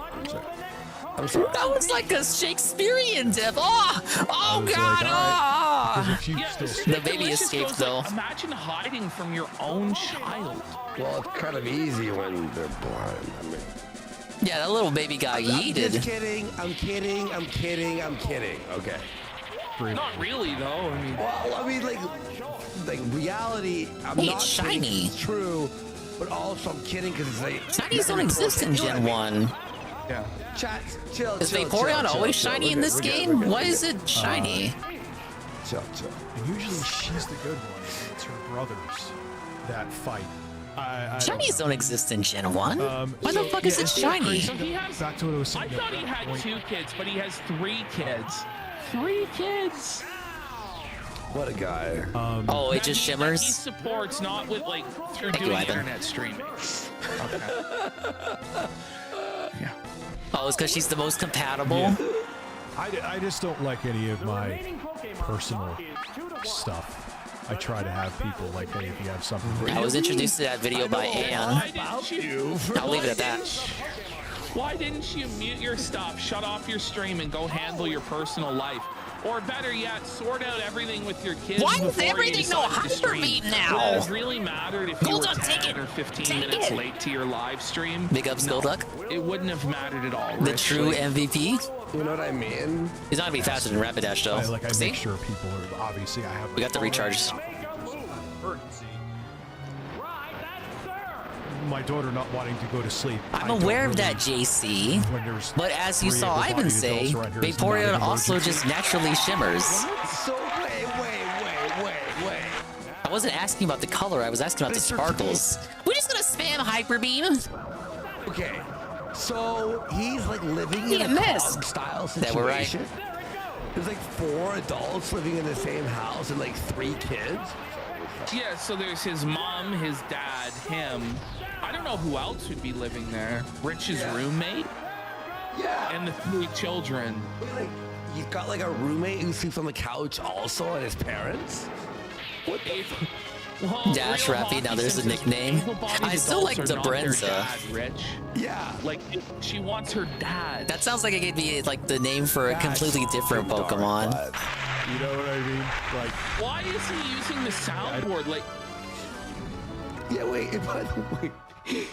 Speaker 11: I'm sorry.
Speaker 5: That was like a Shakespearean death. Oh god! The baby
Speaker 2: Delicious
Speaker 5: escaped
Speaker 2: goes
Speaker 5: though.
Speaker 2: like, imagine hiding from your own child.
Speaker 11: Well, it's kind of easy when they're blind. I mean,
Speaker 5: Yeah, that little baby got
Speaker 11: I'm
Speaker 5: yeeted.
Speaker 11: just kidding. I'm kidding. Okay.
Speaker 2: Not really though. I mean,
Speaker 11: Well, I mean, like reality. I'm
Speaker 5: Hey,
Speaker 11: not
Speaker 5: it's
Speaker 11: saying
Speaker 5: shiny.
Speaker 11: it's true, but also I'm kidding because it's like
Speaker 5: Shinies don't exist in Gen 1.
Speaker 11: Yeah. Chat, chill.
Speaker 5: Is
Speaker 11: chill,
Speaker 5: Vaporeon
Speaker 11: chill,
Speaker 5: always
Speaker 11: chill.
Speaker 5: shiny
Speaker 11: We're
Speaker 5: in
Speaker 11: good,
Speaker 5: this
Speaker 11: we're good,
Speaker 5: game?
Speaker 11: we're good,
Speaker 5: Why
Speaker 11: we're
Speaker 5: is
Speaker 11: good.
Speaker 5: it shiny?
Speaker 11: Chill.
Speaker 13: And usually she's the good one. It's her brothers that fight. I
Speaker 5: Shinies don't exist in Gen 1. Why the fuck is it
Speaker 13: it's
Speaker 5: shiny?
Speaker 2: so he has.
Speaker 13: Back to what I was
Speaker 2: I
Speaker 13: saying.
Speaker 2: thought he had 2 kids, but he has 3 kids. 3 kids.
Speaker 11: What a guy.
Speaker 5: Oh, it just
Speaker 2: He
Speaker 5: shimmers?
Speaker 2: supports not with like through
Speaker 5: Thank you,
Speaker 2: doing
Speaker 5: Ivan.
Speaker 2: internet streaming. Okay.
Speaker 5: Oh, it's because she's the most compatible?
Speaker 13: I just don't like any of my personal stuff. I try to have people like, hey, if you have something.
Speaker 5: I was introduced to that video by Ann. I'll leave it at that.
Speaker 2: Why didn't you mute your stuff, shut off your stream, and go handle your personal life? Or better yet, sort out everything with your kids.
Speaker 5: Why is
Speaker 2: before you
Speaker 5: everything no
Speaker 2: decide to stream.
Speaker 5: hyperbeat now?
Speaker 2: Would it have really mattered if you
Speaker 5: Gold
Speaker 2: were
Speaker 5: Duck, take
Speaker 2: 10
Speaker 5: it.
Speaker 2: or 15
Speaker 5: Take
Speaker 2: minutes
Speaker 5: it.
Speaker 2: late to your live stream?
Speaker 5: Big ups, Gold Duck.
Speaker 2: It wouldn't have mattered at all.
Speaker 5: The
Speaker 2: Rich.
Speaker 5: true
Speaker 2: Like,
Speaker 5: MVP?
Speaker 11: You know what I mean?
Speaker 5: He's not gonna be faster than Rapidash though.
Speaker 13: I
Speaker 5: See?
Speaker 13: make sure people are obviously. I have.
Speaker 5: We got the recharges.
Speaker 13: My daughter not wanting to go to sleep.
Speaker 5: I'm aware of that, JC. But as you saw Ivan say, Vaporeon also just naturally shimmers.
Speaker 11: So wait.
Speaker 5: I wasn't asking about the color, I was asking about the sparkles. We're just gonna spam Hyper Beam.
Speaker 11: Okay. So he's like living
Speaker 5: He
Speaker 11: in a
Speaker 5: missed.
Speaker 11: COG style
Speaker 5: That we're right.
Speaker 11: situation. There's like 4 adults living in the same house and like 3 kids.
Speaker 2: Yeah, so there's his mom, his dad, him. I don't know who else would be living there. Rich's roommate?
Speaker 11: Yeah.
Speaker 2: And the 3 children.
Speaker 11: Like he's got like a roommate who sleeps on the couch also, and his parents. What the?
Speaker 2: Well,
Speaker 5: Dash
Speaker 2: real
Speaker 5: Rappy,
Speaker 2: hockey
Speaker 5: now there's a
Speaker 2: senses,
Speaker 5: nickname.
Speaker 2: able-bodied
Speaker 5: I still like
Speaker 2: adults are not their
Speaker 5: Debrenza.
Speaker 2: dad, Rich.
Speaker 11: Yeah.
Speaker 2: Like, she wants her dad.
Speaker 5: That sounds like it could be like the name for a completely different Pokemon.
Speaker 13: You know what I mean? Like,
Speaker 2: why is he using the soundboard? Like,
Speaker 11: Yeah, wait, by the way,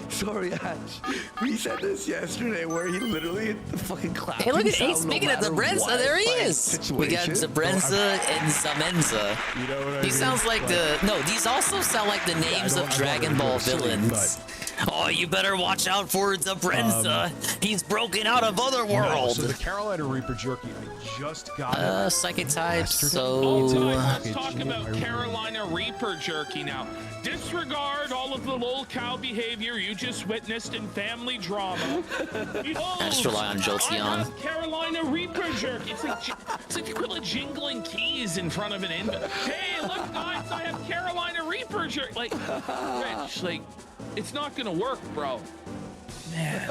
Speaker 11: sorry, Ash. We said this yesterday where he literally hit the fucking clap.
Speaker 5: Hey, look at hey, speaking of Debrenza, there he is. We got Debrenza and Zamenza.
Speaker 13: You know what I
Speaker 5: He
Speaker 13: mean?
Speaker 5: sounds like these also sound like the names of Dragon Ball villains. Oh, you better watch out for Debrenza. He's broken out of Otherworld.
Speaker 13: So the Carolina Reaper Jerky, I just got it.
Speaker 5: Psychic type,
Speaker 2: oh,
Speaker 5: so...
Speaker 2: let's talk about Carolina Reaper jerky now. Disregard all of the lol cow behavior you just witnessed in family drama. Behold,
Speaker 5: I just rely on
Speaker 2: I
Speaker 5: Jolteon.
Speaker 2: have Carolina Reaper jerky. It's like you put like jingling keys in front of an infant. Hey, look guys, I have Carolina Reaper jerky. Like, Rich, like, it's not gonna work, bro. Man.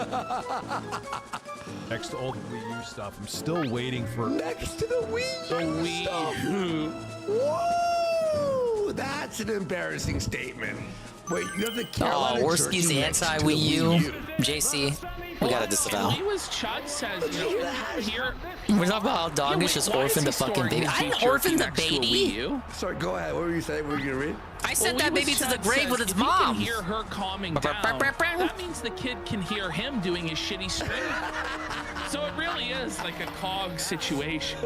Speaker 13: Next to all the Wii U stuff, I'm still waiting for.
Speaker 11: Next to the Wii U stuff. Whoa! That's an embarrassing statement. Wait, you have the Carolina
Speaker 5: Worski's
Speaker 11: jerky next to
Speaker 5: anti
Speaker 11: the
Speaker 5: Wii U. JC, we gotta disavow.
Speaker 2: Lewis Chud says, you know, here.
Speaker 5: We're talking about how Dongish just orphaned a fucking baby. I didn't orphan the baby.
Speaker 11: Sorry, go ahead. What were you saying? What were you gonna read?
Speaker 5: I sent that baby to the grave with its mom.
Speaker 2: If he can hear her calming down, that means the kid can hear him doing his shitty stream. So it really is like a COG situation.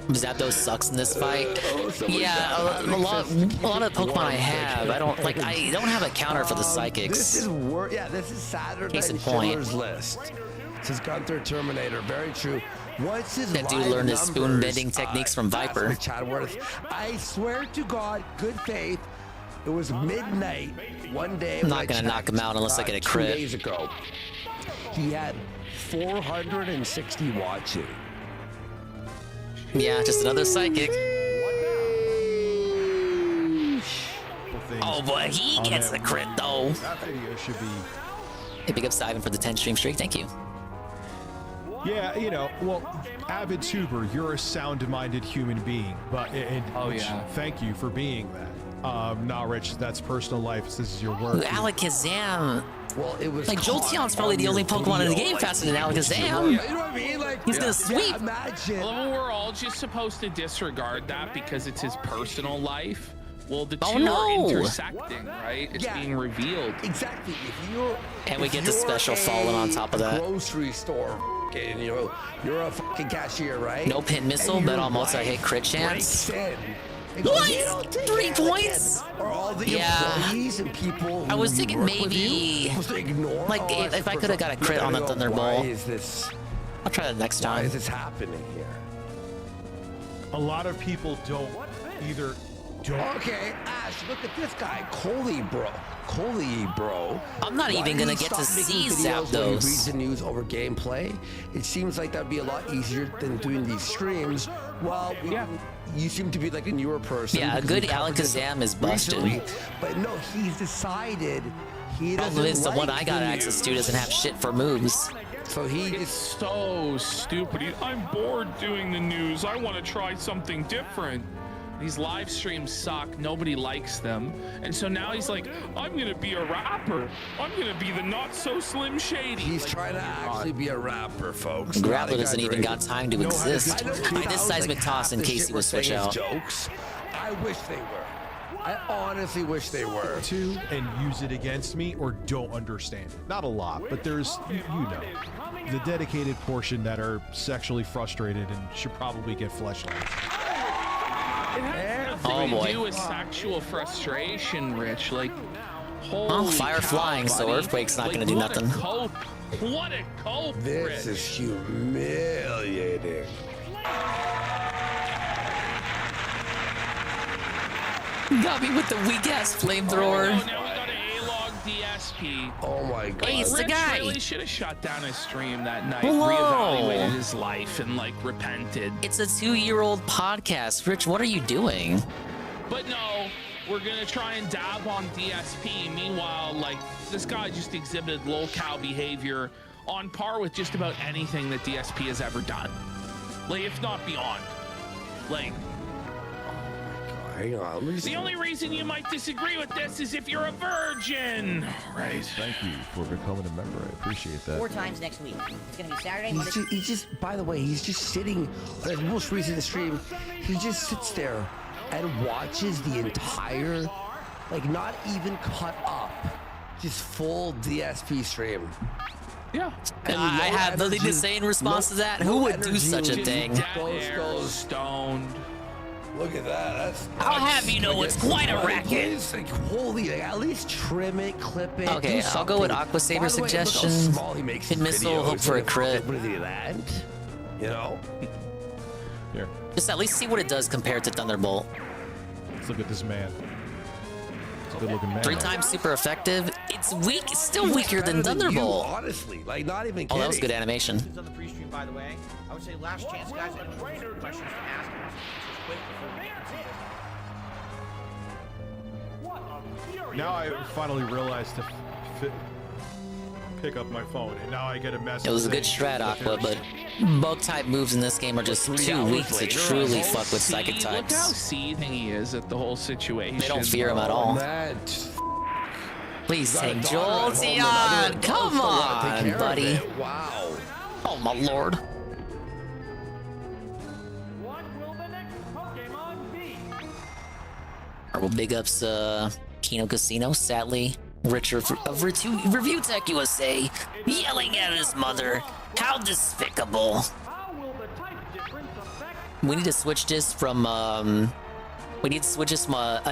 Speaker 5: Zapdos sucks in this fight. Yeah, a lot of Pokemon I have, I don't have a counter for the psychics.
Speaker 11: This is this is Saturday
Speaker 5: Case in point.
Speaker 11: Schindler's List. This is Gunther Terminator. Very true. What's his
Speaker 5: That dude
Speaker 11: live
Speaker 5: learned his spoon
Speaker 11: numbers?
Speaker 5: bending techniques from Viper.
Speaker 11: Ask Chadworth. I swear to God, good faith, it was midnight one day.
Speaker 5: I'm
Speaker 11: when
Speaker 5: not
Speaker 11: I
Speaker 5: gonna knock
Speaker 11: checked,
Speaker 5: him out unless I get a
Speaker 11: 2
Speaker 5: crit.
Speaker 11: days ago. He had 460 watching.
Speaker 5: Yeah, just another psychic. Oh boy, he gets the crit though.
Speaker 13: That video should be.
Speaker 5: Hey, big up Simon for the 10 stream streak. Thank you.
Speaker 13: Yeah, you know, well, avid tuber, you're a sound-minded human being, but thank you for being that. Nah, Rich, that's personal life. This is your work.
Speaker 5: Ooh, Alakazam.
Speaker 11: Well, it was
Speaker 5: like Jolteon's probably the only Pokemon in the game faster than Alakazam.
Speaker 11: You know what I mean? Like,
Speaker 5: he's gonna sweep.
Speaker 11: Imagine.
Speaker 2: Well, we're all just supposed to disregard that because it's his personal life. Well, the two
Speaker 5: no.
Speaker 2: are intersecting, right? It's being revealed.
Speaker 11: Exactly. If you're
Speaker 5: and we get the special falling on top of that.
Speaker 11: Grocery store, and you're a fucking cashier, right?
Speaker 5: No pin missile, but on multi-hit crit chance.
Speaker 11: What?
Speaker 5: 3 points?
Speaker 11: Or all the employees and people.
Speaker 5: I was thinking maybe, like, if I could have got a crit on the Thunderbolt.
Speaker 11: Why is this?
Speaker 5: I'll try that next time.
Speaker 11: Why is this happening here?
Speaker 13: A lot of people don't either.
Speaker 11: Okay, Ash, look at this guy, Coley, bro.
Speaker 5: I'm not even gonna get to see Zapdos.
Speaker 11: He reads the news over gameplay. It seems like that'd be a lot easier than doing these streams. Well, you seem to be like a newer person.
Speaker 5: Yeah, a good Alakazam is busted.
Speaker 11: Recently, but no, he's decided he doesn't
Speaker 5: Problem is, the
Speaker 11: like
Speaker 5: one I got access to doesn't have shit for moves.
Speaker 11: So
Speaker 2: it's so stupid. I'm bored doing the news. I want to try something different. These live streams suck. Nobody likes them. And so now he's like, I'm going to be a rapper. I'm going to be the not so Slim Shady.
Speaker 11: He's trying to actually be a rapper, folks.
Speaker 5: Grappler doesn't even got time to exist. I did seismic toss in case he would switch out.
Speaker 11: Jokes. I wish they were. I honestly wish they were.
Speaker 13: To and use it against me or don't understand it. Not a lot, but there's, you know, the dedicated portion that are sexually frustrated and should probably get fleshlights.
Speaker 2: It has nothing to do with sexual frustration, Rich. Like, holy
Speaker 5: fire flying, so Earthquake's not gonna do nothing.
Speaker 2: What a cope,
Speaker 11: This is humiliating.
Speaker 5: Got me with the weak ass flamethrower.
Speaker 2: Oh, now we got an A-log DSP.
Speaker 11: Oh my god.
Speaker 5: Hey, it's the
Speaker 2: Rich
Speaker 5: guy.
Speaker 2: really should have shut down his stream that night,
Speaker 5: Whoa.
Speaker 2: reevaluated his life, and like repented.
Speaker 5: It's a 2-year-old podcast. Rich, what are you doing?
Speaker 2: But no, we're gonna try and dab on DSP. Meanwhile, like, this guy just exhibited lol-cow behavior on par with just about anything that DSP has ever done. Like, if not beyond. Like,
Speaker 11: hang on.
Speaker 2: the only reason you might disagree with this is if you're a virgin. Right.
Speaker 13: Thank you for becoming a member. I appreciate that.
Speaker 9: 4 times next week. It's gonna be Saturday,
Speaker 11: He's
Speaker 9: Monday.
Speaker 11: just, by the way, he's just sitting. His most recent stream, he just sits there and watches the entire, like, not even cut up, just full DSP stream.
Speaker 2: Yeah.
Speaker 5: And I have nothing to say in response to that. Who would do such a thing?
Speaker 2: Goes stoned.
Speaker 11: Look at that. That's.
Speaker 5: I'll have you know it's quite a racket.
Speaker 11: It's like, holy, like, at least trim it, clip it.
Speaker 5: Okay,
Speaker 11: do
Speaker 5: I'll go with
Speaker 11: something.
Speaker 5: Aqua Saber
Speaker 11: By the way, look how
Speaker 5: suggestion.
Speaker 11: small he makes
Speaker 5: Hit
Speaker 11: his
Speaker 5: missile,
Speaker 11: videos.
Speaker 5: hope for a
Speaker 11: Look at
Speaker 5: crit.
Speaker 11: What did he land? You know?
Speaker 13: Here.
Speaker 5: Just at least see what it does compared to Thunderbolt.
Speaker 13: Let's look at this man. It's a good looking man.
Speaker 5: 3 times super effective. It's weak. It's still weaker than Thunderbolt.
Speaker 11: Honestly, like, not even
Speaker 5: Oh,
Speaker 11: kidding.
Speaker 5: that was good animation.
Speaker 9: On the pre-stream, by the way. I would say last chance, guys. Anyone has any questions to ask? Just quick before we continue.
Speaker 13: Now I finally realized to pick up my phone, and now I get a message.
Speaker 5: It was a good strat, Aqua, but bug type moves in this game are just too weak to truly fuck with psychic
Speaker 2: Look how
Speaker 5: types.
Speaker 2: seething he is at the whole situation.
Speaker 5: They don't fear him at all. Please take Jolteon. Come on, buddy.
Speaker 11: Wow.
Speaker 5: Oh my lord.
Speaker 7: What will the next Pokemon be?
Speaker 5: Well, big ups, Kino Casino. Sadly, Richard of Review Tech USA yelling at his mother. How despicable.
Speaker 7: How will the type difference affect?
Speaker 5: We need to switch this from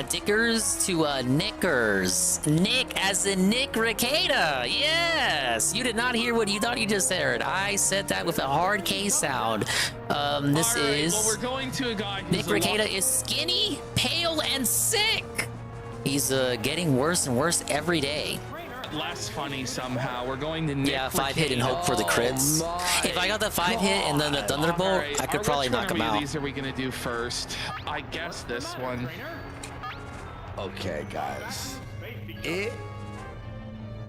Speaker 5: Dickers to Knickers. Nick as in Nick Ricada. Yes, you did not hear what you thought you just heard. I said that with a hard K sound. This is.
Speaker 2: Well, we're going to a guy who's
Speaker 5: Nick Ricada is skinny, pale, and sick. He's getting worse and worse every day.
Speaker 2: it less funny somehow. We're going to Nick.
Speaker 5: Yeah, 5-hit and hope for the crits. If I got the 5-hit and then the Thunderbolt, I could probably knock him out.
Speaker 2: Which one of these are we gonna do first? I guess this one.
Speaker 11: Okay, guys.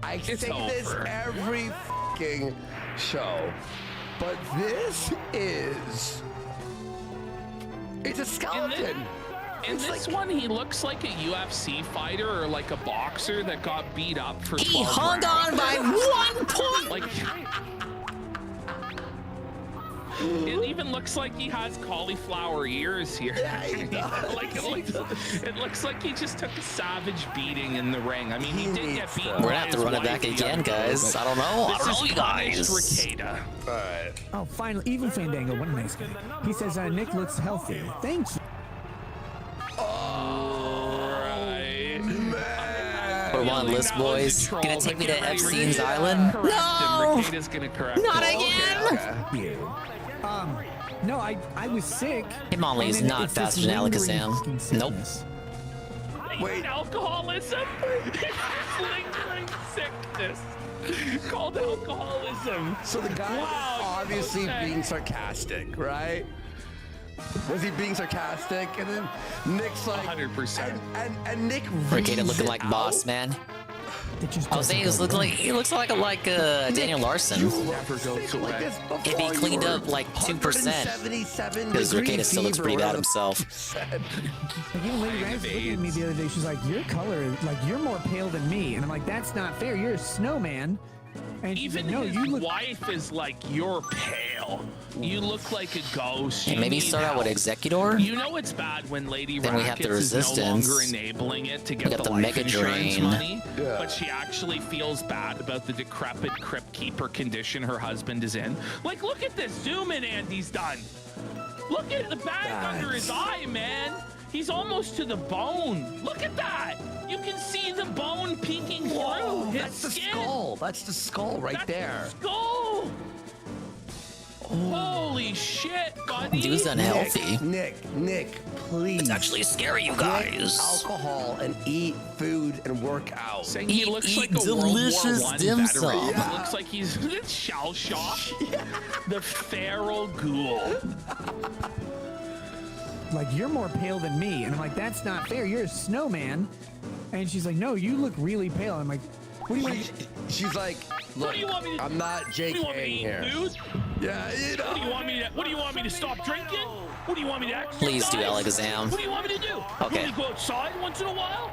Speaker 11: I say this every fucking show, but this is. It's a skeleton.
Speaker 2: In this one, he looks like a UFC fighter or like a boxer that got beat up for 12
Speaker 5: He hung
Speaker 2: rounds.
Speaker 5: on by 1 point.
Speaker 2: Like, it even looks like he has cauliflower ears here.
Speaker 11: Yeah, he does.
Speaker 2: It looks like he just took a savage beating in the ring. I mean, he did get beaten.
Speaker 5: We're gonna have to run it back again, guys. I don't know. I don't know, you guys.
Speaker 2: Ricada.
Speaker 11: All right.
Speaker 15: Oh, finally, even Fandango, what a nice guy. He says, Nick looks healthy. Thank you.
Speaker 5: We're one list, boys. Gonna take me to Epstein's Island? No!
Speaker 2: Ricada's gonna correct
Speaker 5: Not
Speaker 2: us.
Speaker 5: again!
Speaker 15: No, I was sick.
Speaker 5: Hitmonlee is not faster than Alakazam. Nope.
Speaker 2: Wait. Alcoholism? Lingering sickness. Called alcoholism.
Speaker 11: So the guy was obviously being sarcastic, right? Was he being sarcastic? And then Nick's like
Speaker 2: 100%.
Speaker 11: And Nick
Speaker 5: Ricada looking like boss, man. I was saying he looks like Daniel Larson.
Speaker 2: Never go to
Speaker 11: like this before.
Speaker 5: If he cleaned up like 2%, because Ricada still looks pretty bad himself.
Speaker 15: Like even Lady Rams was looking at me the other day. She's like, "Your color, like you're more pale than me," and I'm like, "That's not fair. You're a snowman." And
Speaker 2: even
Speaker 15: like, no,
Speaker 2: his
Speaker 15: you look.
Speaker 2: wife is like, "You're pale. You look like a ghost."
Speaker 5: And maybe start out with Executor.
Speaker 2: You know it's bad when Lady
Speaker 5: Then we have the
Speaker 2: Rackets is no
Speaker 5: resistance.
Speaker 2: longer enabling it to
Speaker 5: We
Speaker 2: get
Speaker 5: got
Speaker 2: the
Speaker 5: the
Speaker 2: life
Speaker 5: Mega
Speaker 2: insurance
Speaker 5: Drain.
Speaker 2: money, but she actually feels bad about the decrepit Crypt Keeper condition her husband is in. Like, look at this zoom in Andy's done. Look at the bag under his eye, man. He's almost to the bone. Look at that. You can see the bone peeking through his
Speaker 11: That's the
Speaker 2: skin.
Speaker 11: skull. That's the skull right there.
Speaker 2: Skull. Holy shit, buddy.
Speaker 5: Dude's unhealthy.
Speaker 11: Nick, please.
Speaker 5: It's actually scary, you
Speaker 11: Drink
Speaker 5: guys.
Speaker 11: alcohol and eat food and work out.
Speaker 2: Saying he looks like a
Speaker 5: delicious
Speaker 2: World War I
Speaker 5: dim
Speaker 2: veteran.
Speaker 5: sum.
Speaker 2: He looks like he's shell shocked. The feral ghoul.
Speaker 15: Like you're more pale than me, and I'm like, "That's not fair. You're a snowman." And she's like, "No, you look really pale." I'm like, "What do you want?"
Speaker 11: She's like, "Look,
Speaker 2: What do you want me to,
Speaker 11: I'm not
Speaker 2: what do you want me to
Speaker 11: JKing
Speaker 2: eat
Speaker 11: here."
Speaker 2: food?
Speaker 11: Yeah, you know.
Speaker 2: What do you want me to? What do you want me to stop drinking? What do you want me to exercise?
Speaker 5: Please do Alakazam.
Speaker 2: What do you want me to do?
Speaker 5: Okay.
Speaker 2: Want me to go outside once in a while?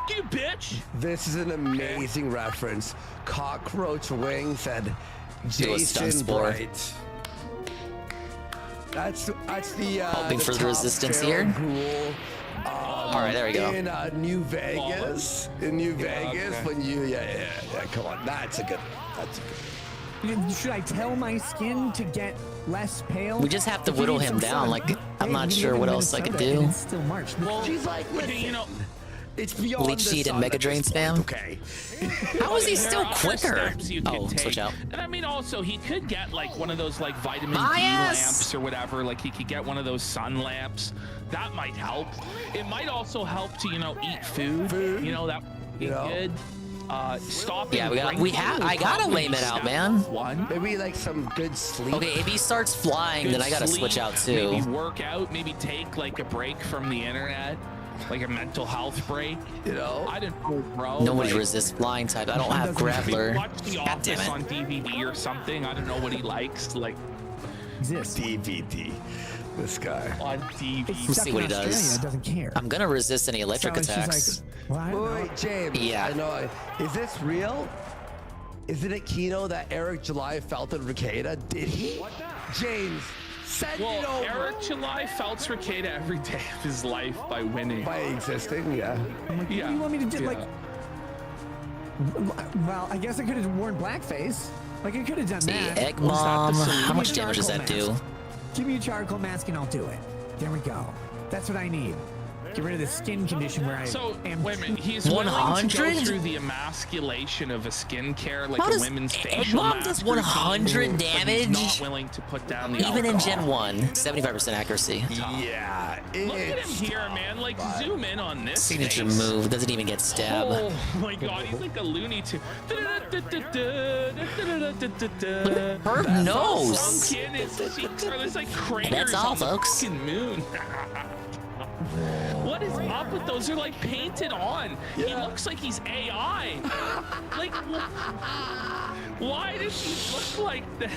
Speaker 2: You bitch.
Speaker 11: This is an amazing reference. Cockroach Wing said,
Speaker 5: Do a stun
Speaker 11: Jason
Speaker 5: spore.
Speaker 11: Bright. That's the
Speaker 5: Hoping for the
Speaker 11: top
Speaker 5: resistance
Speaker 11: feral
Speaker 5: here.
Speaker 11: ghoul,
Speaker 5: All right, there we go.
Speaker 11: In New Vegas. In New Vegas,
Speaker 2: okay.
Speaker 11: when you yeah. Come on, that's a good.
Speaker 15: Should I tell my skin to get less pale?
Speaker 5: We just have to
Speaker 15: If you
Speaker 5: whittle
Speaker 15: need
Speaker 5: him
Speaker 15: some
Speaker 5: down.
Speaker 15: sun-
Speaker 5: Like, I'm
Speaker 15: Hey,
Speaker 5: not
Speaker 15: we
Speaker 5: sure
Speaker 15: live
Speaker 5: what
Speaker 15: in
Speaker 5: else I could
Speaker 15: Minnesota, and
Speaker 5: do.
Speaker 15: It's still March.
Speaker 11: She's like, listen,
Speaker 2: You know,
Speaker 11: it's beyond
Speaker 5: Leech
Speaker 11: the
Speaker 5: Seed and
Speaker 11: sun
Speaker 5: Mega
Speaker 11: at
Speaker 5: Drain
Speaker 11: this point,
Speaker 5: spam?
Speaker 11: Okay.
Speaker 5: How is he
Speaker 2: there
Speaker 5: still
Speaker 2: are other
Speaker 5: quicker?
Speaker 2: steps you can
Speaker 5: Oh,
Speaker 2: take.
Speaker 5: switch out.
Speaker 2: And I mean, also, he could get like one of those like vitamin
Speaker 5: Ah,
Speaker 2: D
Speaker 5: yes!
Speaker 2: lamps or whatever. Like he could get one of those sun lamps. That might help. It might also help to eat food. You know, that would be good. Stop.
Speaker 5: Yeah, I gotta lame it out, man.
Speaker 11: Maybe like some good sleep.
Speaker 5: Okay, if he starts flying, then I gotta switch out too.
Speaker 2: Maybe work out. Maybe take like a break from the internet, like a mental health break.
Speaker 11: You know,
Speaker 2: I don't know, bro.
Speaker 5: Nobody
Speaker 2: like,
Speaker 5: resists flying type. I don't have Grappler.
Speaker 2: Watch The
Speaker 5: God damn
Speaker 2: Office
Speaker 5: it.
Speaker 2: on DVD or something. I don't know what he likes. Like
Speaker 11: DVD. This guy.
Speaker 2: On DVD.
Speaker 5: We'll see what he does.
Speaker 15: Doesn't care.
Speaker 5: I'm gonna resist any electric
Speaker 15: So she's
Speaker 5: attacks.
Speaker 15: like, well, I don't know.
Speaker 11: Wait, James.
Speaker 5: Yeah.
Speaker 11: I know. Is this real? Isn't it Kino that Eric July felt at Ricada? Did he? James, send it
Speaker 2: Well,
Speaker 11: over.
Speaker 2: Eric July felts Ricada every day of his life by winning.
Speaker 11: By existing, yeah.
Speaker 15: I'm like, what do you want me to do? Like, well, I guess I could have worn blackface. Like, I could have done
Speaker 5: See,
Speaker 15: that.
Speaker 5: Egg Mom. How much damage does that do?
Speaker 15: Give me a charcoal mask and I'll do it. There we go. That's what I need. get rid of the skin condition where I am.
Speaker 2: Wait a minute, he's willing to go through the emasculation of a skincare, like a women's facial
Speaker 5: Mom does 100 damage.
Speaker 2: He's not willing to put down the
Speaker 5: Even in
Speaker 2: alcohol.
Speaker 5: Gen 1, 75% accuracy.
Speaker 2: Yeah, look at him here, man. Like, zoom in on this
Speaker 5: Signature
Speaker 2: face.
Speaker 5: move, doesn't even get stabbed.
Speaker 2: Oh my god, he's like a Looney Tune.
Speaker 5: Her nose.
Speaker 2: Sunk in his cheeks are this like craters
Speaker 5: That's all,
Speaker 2: on the
Speaker 5: folks.
Speaker 2: fucking moon. What is up with those? They're like painted on. He looks like he's AI. Like, why does he look like that?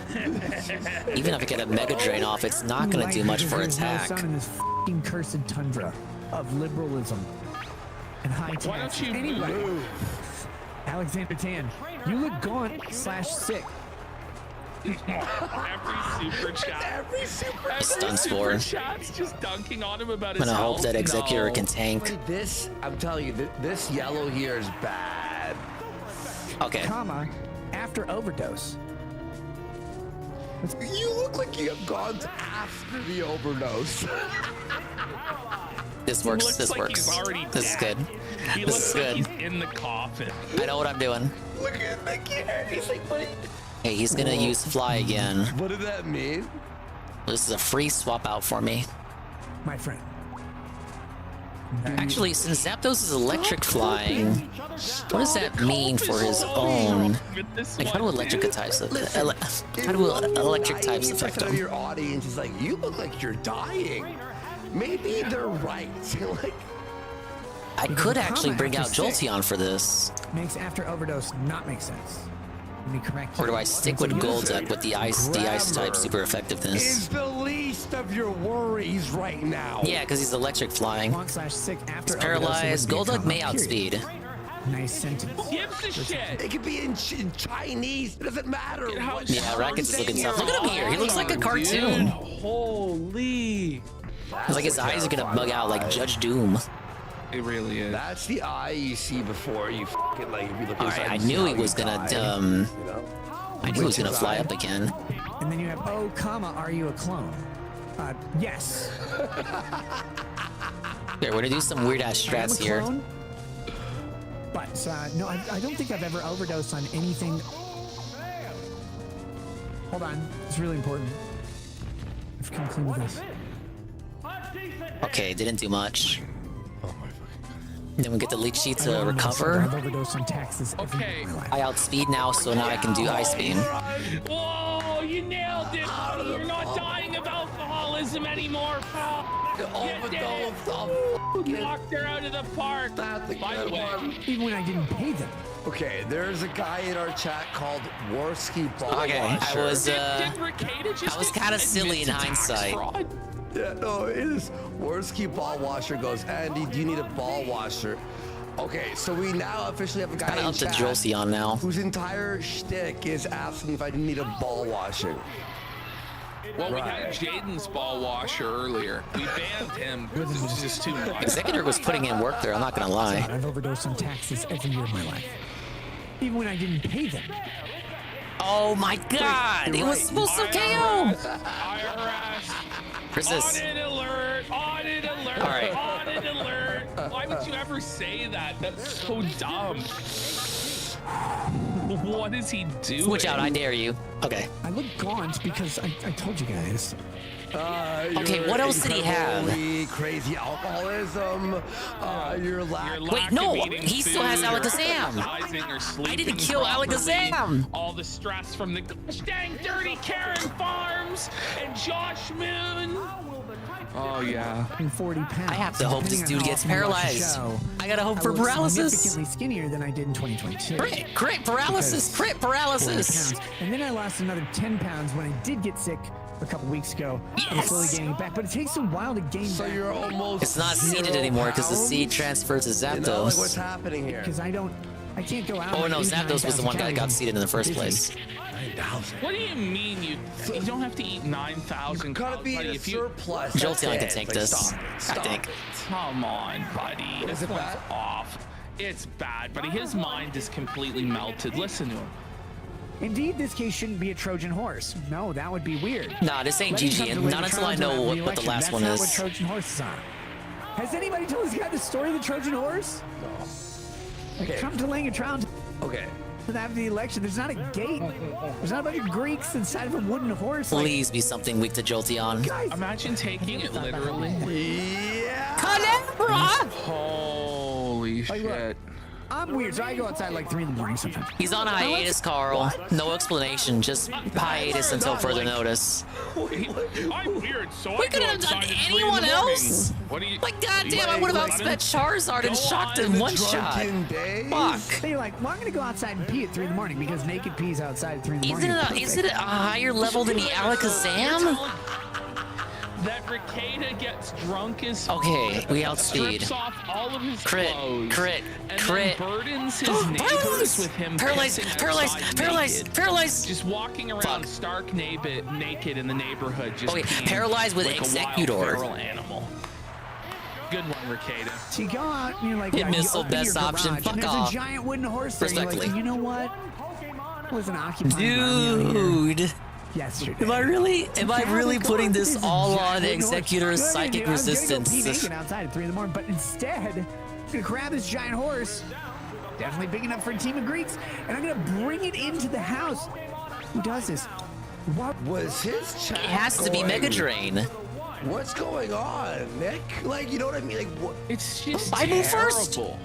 Speaker 5: Even if I get a Mega Drain off, it's not going to do much for attack.
Speaker 15: No sun in this f***ing cursed tundra of liberalism and high tax.
Speaker 2: Why don't you
Speaker 15: anyway,
Speaker 2: move?
Speaker 15: Alexander Tan, you look gaunt/sick.
Speaker 2: Every super chat's just dunking on him about
Speaker 5: I'm
Speaker 2: his
Speaker 5: gonna hope
Speaker 2: health.
Speaker 5: that Executor
Speaker 11: No.
Speaker 5: can tank.
Speaker 11: This, I'm telling you, this yellow here is bad.
Speaker 5: Okay.
Speaker 15: Comma, after overdose.
Speaker 11: You look like you have gone after the overdose.
Speaker 5: This works.
Speaker 2: Looks
Speaker 5: This
Speaker 2: like
Speaker 5: works.
Speaker 2: he's already
Speaker 5: This is
Speaker 2: dead.
Speaker 5: good.
Speaker 2: He
Speaker 5: This
Speaker 2: looks
Speaker 5: is
Speaker 2: like
Speaker 5: good.
Speaker 2: he's in the coffin.
Speaker 5: I know what I'm doing.
Speaker 11: Look at the kid. He's like, what?
Speaker 5: Hey, he's gonna use Fly again.
Speaker 11: What did that mean?
Speaker 5: This is a free swap out for me.
Speaker 15: My friend.
Speaker 5: Actually, since Zapdos is electric flying, what does that mean for his own? Like, how do electric types affect
Speaker 11: Of
Speaker 5: him?
Speaker 11: your audience is like, you look like you're dying. Maybe they're right. Like,
Speaker 5: I could actually bring out Jolteon for this.
Speaker 15: Makes after overdose not make sense. Let me correct
Speaker 5: Or
Speaker 15: you.
Speaker 5: do I stick with Golduck with the ice type super effectiveness?
Speaker 11: is the least of your worries right now.
Speaker 5: Yeah, because he's electric flying.
Speaker 15: Gaunt/sick after
Speaker 5: He's paralyzed.
Speaker 15: overdose
Speaker 5: Golduck
Speaker 15: would be
Speaker 5: may
Speaker 15: a comma, period.
Speaker 5: outspeed.
Speaker 15: Nice sentence.
Speaker 2: Gives a shit.
Speaker 11: It could be in Chinese. It doesn't matter.
Speaker 5: Yeah, Rackets is looking tough. Look at him here. He looks like a cartoon.
Speaker 2: Holy.
Speaker 5: It's like his eyes are gonna bug out like Judge Doom.
Speaker 2: It really is.
Speaker 11: That's the eye you see before you fucking like. If you look
Speaker 5: All
Speaker 11: inside,
Speaker 5: right, I
Speaker 11: you see
Speaker 5: knew he
Speaker 11: how
Speaker 5: was
Speaker 11: you
Speaker 5: gonna
Speaker 11: die, you know?
Speaker 5: I knew he was gonna fly up again.
Speaker 15: And then you have, oh, comma, are you a clone? Yes.
Speaker 5: Here, we're gonna do some weird ass
Speaker 15: I am a
Speaker 5: strats here.
Speaker 15: clone, but no, I don't think I've ever overdosed on anything. Hold on, it's really important. I've come clean with this.
Speaker 5: Okay, didn't do much. Then we get the leech sheet
Speaker 15: I
Speaker 5: to
Speaker 15: don't know,
Speaker 5: recover.
Speaker 15: I've overdosed on taxes every day of my life.
Speaker 5: I outspeed now, so now I can do Ice Beam.
Speaker 2: Whoa, you nailed it, buddy. You're not dying of alcoholism anymore, pal. You did it. Knocked her out of the park. By the way,
Speaker 15: Even when I didn't pay them.
Speaker 11: Okay, there's a guy in our chat called Worski Ball
Speaker 5: Okay, I
Speaker 11: Washer.
Speaker 5: was kind of silly in hindsight.
Speaker 11: Yeah, no, it is. Worski Ball Washer goes, Andy, do you need a ball washer? Okay, so we now officially have a guy
Speaker 5: Kinda
Speaker 11: in
Speaker 5: up to
Speaker 11: chat
Speaker 5: Jolteon now.
Speaker 11: whose entire shtick is asking if I need a ball washing.
Speaker 2: well, we had Jaden's ball washer earlier. We banned him because it was just too much.
Speaker 5: Executor was putting in work there, I'm not gonna lie.
Speaker 15: I've overdosed on taxes every year of my life. Even when I didn't pay them.
Speaker 5: Oh my god! It was supposed to KO! Resist.
Speaker 2: Audit alert! Audit alert!
Speaker 5: All right.
Speaker 2: Audit alert! Why would you ever say that? That's so dumb. What is he doing?
Speaker 5: Switch out, I dare you. Okay.
Speaker 15: I look gaunt because I told you guys.
Speaker 5: Okay, what else did he have?
Speaker 11: Incredibly crazy alcoholism. You're lacking.
Speaker 5: Wait, no! He still has Alakazam! I didn't kill Alakazam!
Speaker 2: All the stress from the gosh dang dirty Karen Farms and Josh Moon. Oh yeah.
Speaker 15: 40 pounds.
Speaker 5: I have to hope this
Speaker 15: Depending on
Speaker 5: dude
Speaker 15: how
Speaker 5: gets
Speaker 15: often you watch the
Speaker 5: paralyzed.
Speaker 15: show,
Speaker 5: I gotta hope
Speaker 15: I
Speaker 5: for
Speaker 15: look
Speaker 5: paralysis.
Speaker 15: significantly skinnier than I did in 2022.
Speaker 5: Crit paralysis!
Speaker 15: Because
Speaker 5: Crit paralysis!
Speaker 15: 40 pounds. And then I lost another 10 pounds when I did get sick a couple weeks ago. I'm slowly gaining it back, but it takes a while to gain
Speaker 11: So
Speaker 15: back.
Speaker 11: you're almost.
Speaker 5: It's not seeded anymore because the seed transfers to
Speaker 11: You know, like what's
Speaker 5: Zapdos.
Speaker 11: happening here?
Speaker 15: Because I can't go out.
Speaker 5: Oh
Speaker 15: and
Speaker 5: no,
Speaker 15: eat
Speaker 5: Zapdos was the one that
Speaker 15: 9,000
Speaker 5: got seeded in the first
Speaker 15: calories.
Speaker 5: place.
Speaker 11: 9,000.
Speaker 2: What do you mean you don't have to eat 9,000
Speaker 11: Gotta be in a
Speaker 2: if you
Speaker 11: surplus.
Speaker 5: Jolteon
Speaker 11: That's
Speaker 5: can
Speaker 11: it.
Speaker 5: take
Speaker 11: Like,
Speaker 5: this.
Speaker 11: stop it.
Speaker 5: I
Speaker 11: Stop
Speaker 5: think.
Speaker 11: it.
Speaker 2: Come on, buddy.
Speaker 11: Is it
Speaker 2: This one's
Speaker 11: bad?
Speaker 2: off. It's bad, buddy. His mind is completely melted. Listen to him.
Speaker 15: Indeed, this case shouldn't be a Trojan horse. No, that would be weird.
Speaker 5: Nah, this ain't
Speaker 15: Let me
Speaker 5: GG,
Speaker 15: come to
Speaker 5: and
Speaker 15: later
Speaker 5: not until I
Speaker 15: trials
Speaker 5: know
Speaker 15: about
Speaker 5: what the
Speaker 15: re-election.
Speaker 5: last
Speaker 15: That's
Speaker 5: one
Speaker 15: not
Speaker 5: is.
Speaker 15: what Trojan horses are. Has anybody told this guy the story of the Trojan horse?
Speaker 11: No.
Speaker 15: Like Trump delaying a trial
Speaker 11: Okay.
Speaker 15: after the election. There's not a gate. There's not a bunch of Greeks inside of a wooden horse.
Speaker 5: Please be something weak to Jolteon.
Speaker 2: Imagine taking it literally.
Speaker 11: Yeah.
Speaker 5: Calabra!
Speaker 2: Holy shit.
Speaker 15: I'm weird, so I go outside like 3 in the morning sometimes.
Speaker 5: He's on hiatus, Carl. No explanation, just hiatus until further notice.
Speaker 2: I'm weird, so
Speaker 5: We could have done anyone else.
Speaker 2: What do you?
Speaker 5: Like, goddamn, I would have outspent Charizard and shocked in one shot. Fuck.
Speaker 15: They're like, well, I'm gonna go outside and pee at 3 in the morning because naked pee's outside at 3 in the morning.
Speaker 5: Is it a higher level than the Alakazam?
Speaker 2: That Ricada gets drunk as
Speaker 5: Okay, we outspeed.
Speaker 2: strips off all of his
Speaker 5: Crit,
Speaker 2: clothes,
Speaker 5: crit,
Speaker 2: and
Speaker 5: crit.
Speaker 2: then burdens his neighbors with him
Speaker 5: Paralyzed,
Speaker 2: pissing
Speaker 5: paralyzed,
Speaker 2: outside
Speaker 5: paralyzed,
Speaker 2: naked.
Speaker 5: paralyzed.
Speaker 2: Just walking around stark naked in the neighborhood. Just
Speaker 5: Okay,
Speaker 2: peeing
Speaker 5: paralyzed with
Speaker 2: like a wild
Speaker 5: Executor.
Speaker 2: feral animal. Good one, Ricada.
Speaker 15: So you go out and you're like,
Speaker 5: Hit
Speaker 15: yeah, you
Speaker 5: missile,
Speaker 15: open your
Speaker 5: best option,
Speaker 15: garage,
Speaker 5: fuck
Speaker 15: and there's
Speaker 5: off.
Speaker 15: a giant wooden horse there. You're like,
Speaker 5: Respectfully.
Speaker 15: you know what? I wasn't occupying
Speaker 5: Dude.
Speaker 15: yesterday.
Speaker 5: Am I really putting this all on Executor's
Speaker 15: Good,
Speaker 5: psychic
Speaker 15: dude. I was gonna go
Speaker 5: resistance?
Speaker 15: pee naked outside at 3 in the morning, but instead, I'm gonna grab this giant horse, definitely big enough for a team of Greeks, and I'm gonna bring it into the house. Who does this?
Speaker 11: What was his chat?
Speaker 5: It has to be Mega Drain.
Speaker 11: What's going on, Nick? Like, you know what I mean? Like, what?
Speaker 2: It's just
Speaker 5: I move first.
Speaker 2: terrible.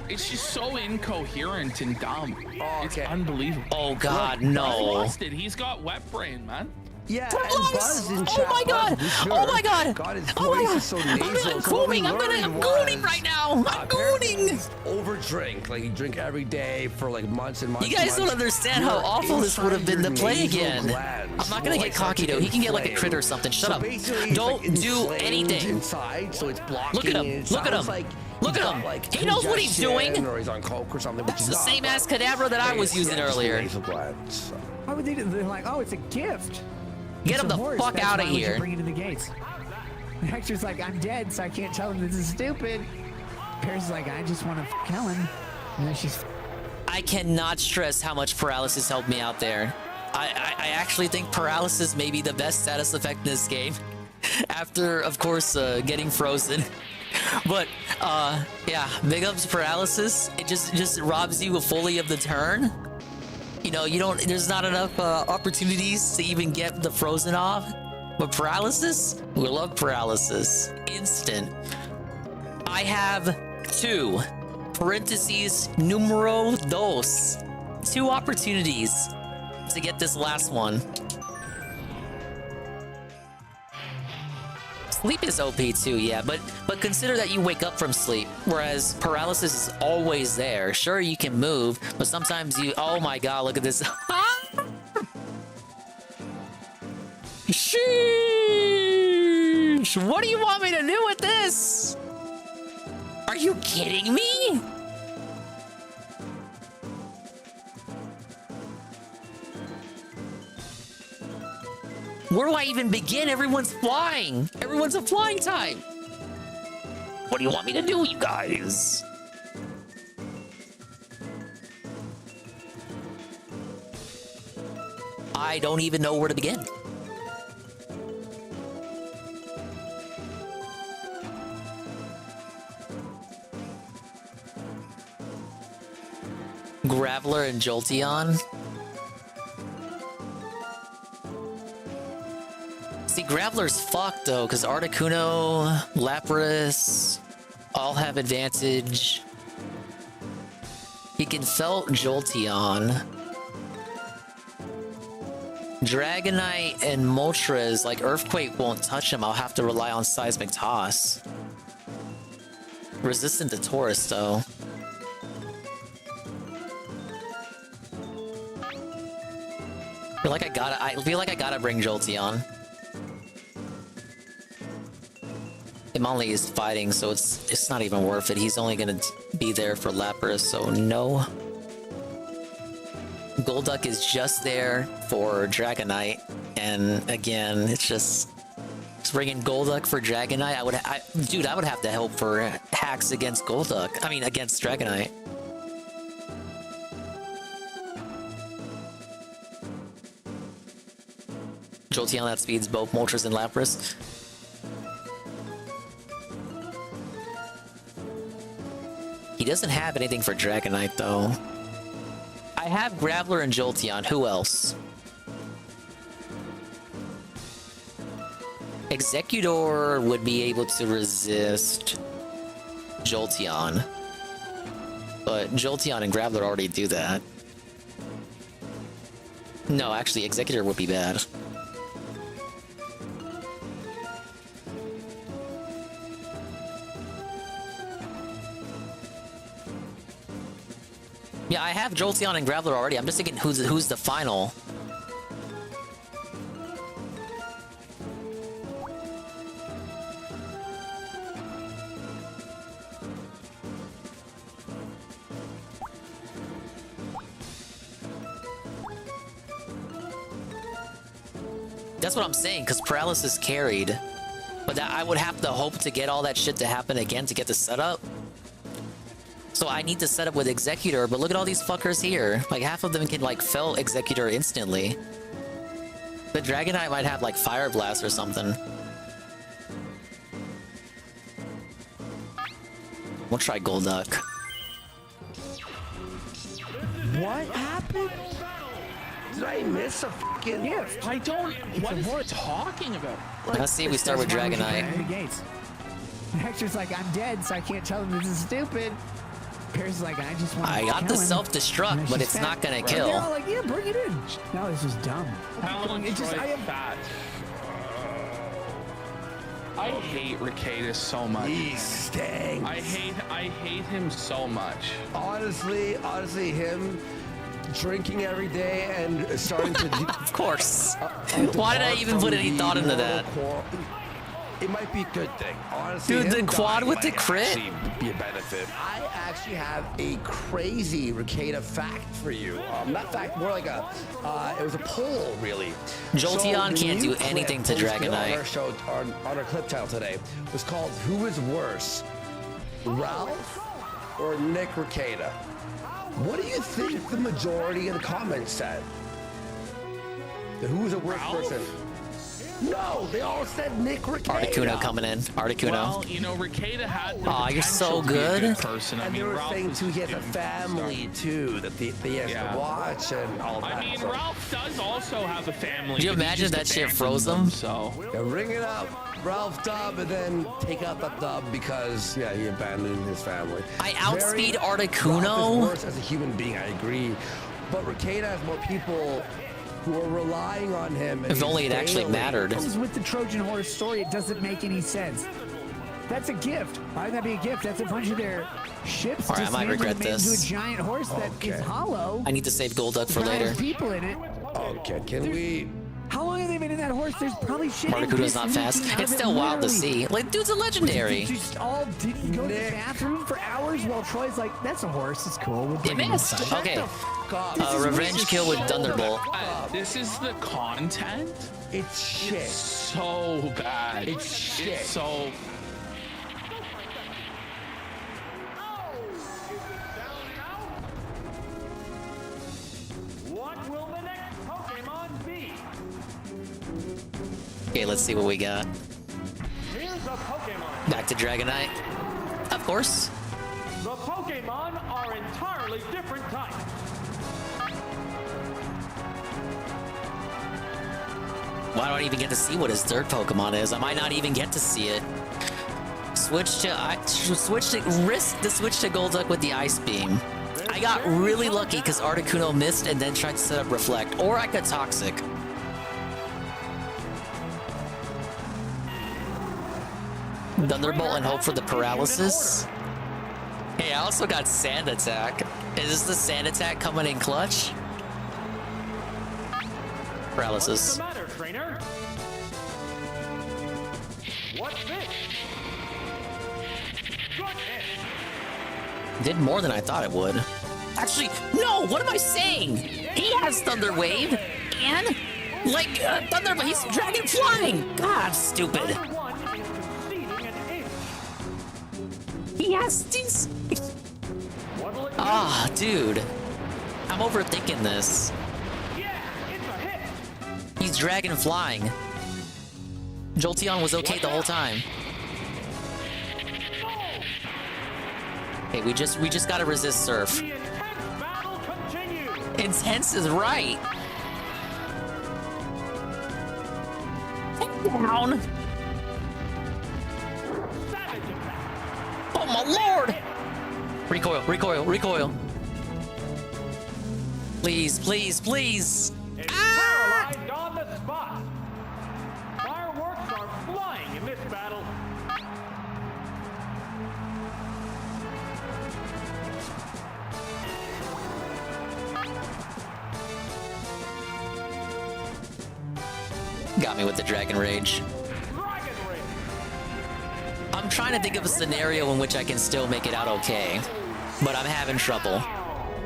Speaker 2: It's just so incoherent and dumb. It's unbelievable.
Speaker 5: Oh God,
Speaker 2: Look,
Speaker 5: no.
Speaker 2: He lost it. He's got wet brain, man.
Speaker 11: Yeah, and
Speaker 5: Paralyzed!
Speaker 11: Buzz in
Speaker 5: Oh
Speaker 11: chat.
Speaker 5: my God!
Speaker 11: Buzz, we
Speaker 5: Oh
Speaker 11: sure.
Speaker 5: my God!
Speaker 11: God, his
Speaker 5: Oh my
Speaker 11: voice
Speaker 5: God!
Speaker 11: is so nasal.
Speaker 5: I'm
Speaker 11: So what we
Speaker 5: gooning! I'm
Speaker 11: learned
Speaker 5: gooning
Speaker 11: was,
Speaker 5: right now! I'm gooning!
Speaker 11: Overdrink. Like, you drink every day for like months and months.
Speaker 5: You guys don't understand how awful this would have been to play again. I'm not gonna get cocky though. He can get like a crit or something. Shut up. Don't do anything.
Speaker 11: Inside, so it's blocking.
Speaker 5: Look at him.
Speaker 11: It
Speaker 5: Look at
Speaker 11: sounds
Speaker 5: him.
Speaker 11: like
Speaker 5: Look
Speaker 11: he's
Speaker 5: at
Speaker 11: got,
Speaker 5: him.
Speaker 11: like,
Speaker 5: He knows what he's doing.
Speaker 11: congestion, or he's on coke or something. Which
Speaker 5: That's
Speaker 11: is
Speaker 5: the
Speaker 11: not,
Speaker 5: same
Speaker 11: but
Speaker 5: ass Kadabra that I was
Speaker 11: it's-
Speaker 5: using
Speaker 11: yeah, it's
Speaker 5: earlier.
Speaker 11: nasal glands.
Speaker 15: Why would they do? They're like, oh, it's a gift.
Speaker 5: Get
Speaker 15: It's
Speaker 5: him
Speaker 15: a
Speaker 5: the
Speaker 15: horse.
Speaker 5: fuck
Speaker 15: That's
Speaker 5: outta
Speaker 15: why we should
Speaker 5: here.
Speaker 15: Bring it to the gates. And Hector's like, I'm dead, so I can't tell him this is stupid. Paris is like, I just want to Helen. And then she's.
Speaker 5: I cannot stress how much paralysis helped me out there. I actually think paralysis may be the best status effect in this game. After, of course, getting frozen. But, yeah, big ups paralysis. It just robs you fully of the turn. You know, there's not enough opportunities to even get the frozen off. But paralysis, we love paralysis. Instant. I have 2, parentheses, numero dos. 2 opportunities to get this last one. Sleep is OP too, yeah, but consider that you wake up from sleep, whereas paralysis is always there. Sure, you can move, but sometimes you... Oh my God, look at this. Sheesh! What do you want me to do with this? Are you kidding me? Where do I even begin? Everyone's flying. Everyone's a flying type. What do you want me to do, you guys? I don't even know where to begin. Graveler and Jolteon. See, Graveler's fucked though, because Articuno, Lapras all have advantage. He can felt Jolteon. Dragonite and Moltres, like Earthquake won't touch him. I'll have to rely on Seismic Toss. Resistant to Taurus though. I feel like I gotta bring Jolteon. Hitmonlee is fighting, so it's not even worth it. He's only gonna be there for Lapras, so no. Golduck is just there for Dragonite, and again, it's just bringing Golduck for Dragonite. Dude, I would have to help for hacks against Golduck. I mean, against Dragonite. Jolteon that speeds both Moltres and Lapras. doesn't have anything for Dragonite, though. I have Graveler and Jolteon. Who else? Executor would be able to resist Jolteon. But Jolteon and Graveler already do that. No, actually, Executor would be bad. Yeah, I have Jolteon and Graveler already. I'm just thinking who's the final. That's what I'm saying, because Paralysis carried. But that I would have to hope to get all that shit to happen again to get the setup. So I need to set up with Executor, but look at all these fuckers here. Like, half of them can, like, fell Executor instantly. The Dragonite might have, like, Fire Blast or something. We'll try Golduck.
Speaker 11: What happened? Did I miss a fucking gift?
Speaker 2: I don't. What is he talking about?
Speaker 5: Let's see. We start with Dragonite.
Speaker 15: Hector's like, I'm dead, so I can't tell him this is stupid. Pierce is like, I just want to
Speaker 5: I got the
Speaker 15: kill him.
Speaker 5: self-destruct, but it's not gonna kill.
Speaker 15: They're all like, yeah, bring it in. No, this is dumb.
Speaker 2: It just, I am I hate Ricada so much.
Speaker 11: He stinks.
Speaker 2: I hate him so much.
Speaker 11: Honestly, him drinking every day and starting to.
Speaker 5: Of course. Why did I even put any thought into that?
Speaker 11: It might be a good thing, honestly.
Speaker 5: Dude, the quad with the crit?
Speaker 11: Be a benefit. I actually have a crazy Ricada fact for you. Not fact, more like a. It was a poll, really.
Speaker 5: Jolteon can't do anything to Dragonite.
Speaker 11: On our show, on our clip channel today, was called "Who is Worse, Ralph or Nick Ricada?" What do you think the majority of the comments said? Who is a worse person? No, they all said Nick Ricada.
Speaker 5: Articuno coming in. Articuno.
Speaker 2: Well, you know, Ricada had the
Speaker 5: Aw, you're so
Speaker 2: potential to be a
Speaker 5: good.
Speaker 2: person. I
Speaker 11: And
Speaker 2: mean,
Speaker 11: they were
Speaker 2: Ralph
Speaker 11: saying
Speaker 2: was
Speaker 11: too, he has a
Speaker 2: doing
Speaker 11: family too that he has to watch and all that.
Speaker 2: I mean,
Speaker 11: so.
Speaker 2: Ralph does also have a family.
Speaker 5: Could you
Speaker 2: but he
Speaker 5: imagine
Speaker 2: just
Speaker 5: that shit
Speaker 2: abandoned
Speaker 5: froze
Speaker 2: them,
Speaker 5: him?
Speaker 2: So
Speaker 11: Yeah, ring it up, Ralph dub, and then take out that dub because he abandoned his family.
Speaker 5: I outspeed
Speaker 11: Ralph
Speaker 5: Articuno.
Speaker 11: is worse as a human being, I agree, but Ricada has more people who are relying on him. And
Speaker 5: If only it actually
Speaker 11: failing.
Speaker 5: mattered.
Speaker 15: This is with the Trojan horse story. It doesn't make any sense. That's a gift. Why would that be a gift? That's a bunch of their ships.
Speaker 5: All right, I might regret
Speaker 15: dismantled and made
Speaker 5: this.
Speaker 15: into a giant horse that is hollow.
Speaker 5: I need to save Golduck for
Speaker 15: That has
Speaker 5: later.
Speaker 15: people in it.
Speaker 11: Okay, can we?
Speaker 15: How long have they been in that horse? There's probably shit.
Speaker 5: Articuno's not fast. It's still wild to see. Like, dude's a legendary.
Speaker 15: You just all didn't go to the bathroom for hours while Troy's like, that's a horse. It's cool. We'll
Speaker 5: It
Speaker 15: bring him
Speaker 5: missed.
Speaker 15: inside."
Speaker 5: Okay.
Speaker 15: This is
Speaker 5: Revenge kill with Thunderbolt.
Speaker 2: this is the content.
Speaker 11: It's shit.
Speaker 2: It's so bad.
Speaker 11: It's shit.
Speaker 2: It's so.
Speaker 7: What will the next Pokemon be?
Speaker 5: Okay, let's see what we got.
Speaker 7: Here's a Pokemon.
Speaker 5: Back to Dragonite. Of course.
Speaker 7: The Pokemon are entirely different types.
Speaker 5: Why don't I even get to see what his third Pokemon is? I might not even get to see it. Risk the switch to Golduck with the Ice Beam. I got really lucky because Articuno missed and then tried to set up Reflect, or I got Toxic. Thunderbolt and hope for the paralysis. Hey, I also got Sand Attack. Is this the Sand Attack coming in clutch? Paralysis.
Speaker 7: What's the matter, trainer? What's this? Good hit.
Speaker 5: Did more than I thought it would. Actually, no, what am I saying? He has Thunder Wave and like Thunder, he's Dragon Flying. God, stupid. He has these. Ah, dude. I'm overthinking this. He's Dragon Flying. Jolteon was okay the whole time. Okay, we just gotta resist Surf.
Speaker 7: The intense battle continues.
Speaker 5: Intense is right. Down. Oh my lord! Recoil, recoil, recoil. Please, please, please.
Speaker 7: Paralyzed on the spot. Fireworks are flying in this battle.
Speaker 5: Got me with the Dragon Rage. I'm trying to think of a scenario in which I can still make it out okay, but I'm having trouble.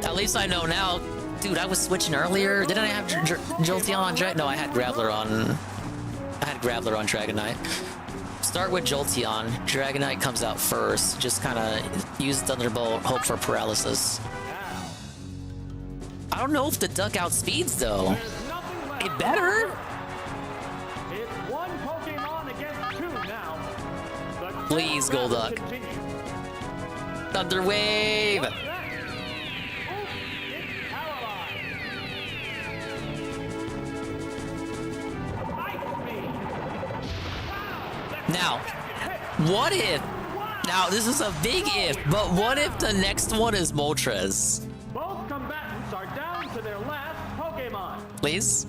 Speaker 5: At least I know now. Dude, I was switching earlier. Didn't I have Jolteon on Dragon? No, I had Graveler on... I had Graveler on Dragonite. Start with Jolteon. Dragonite comes out first. Just kind of use Thunderbolt, hope for paralysis. I don't know if the duck outspeeds, though. It better.
Speaker 7: It's one Pokemon against two now.
Speaker 5: Please, Golduck. Thunder Wave! Now, what if... Now, this is a big if, but what if the next one is Moltres?
Speaker 7: Both combatants are down to their last Pokemon.
Speaker 5: Please?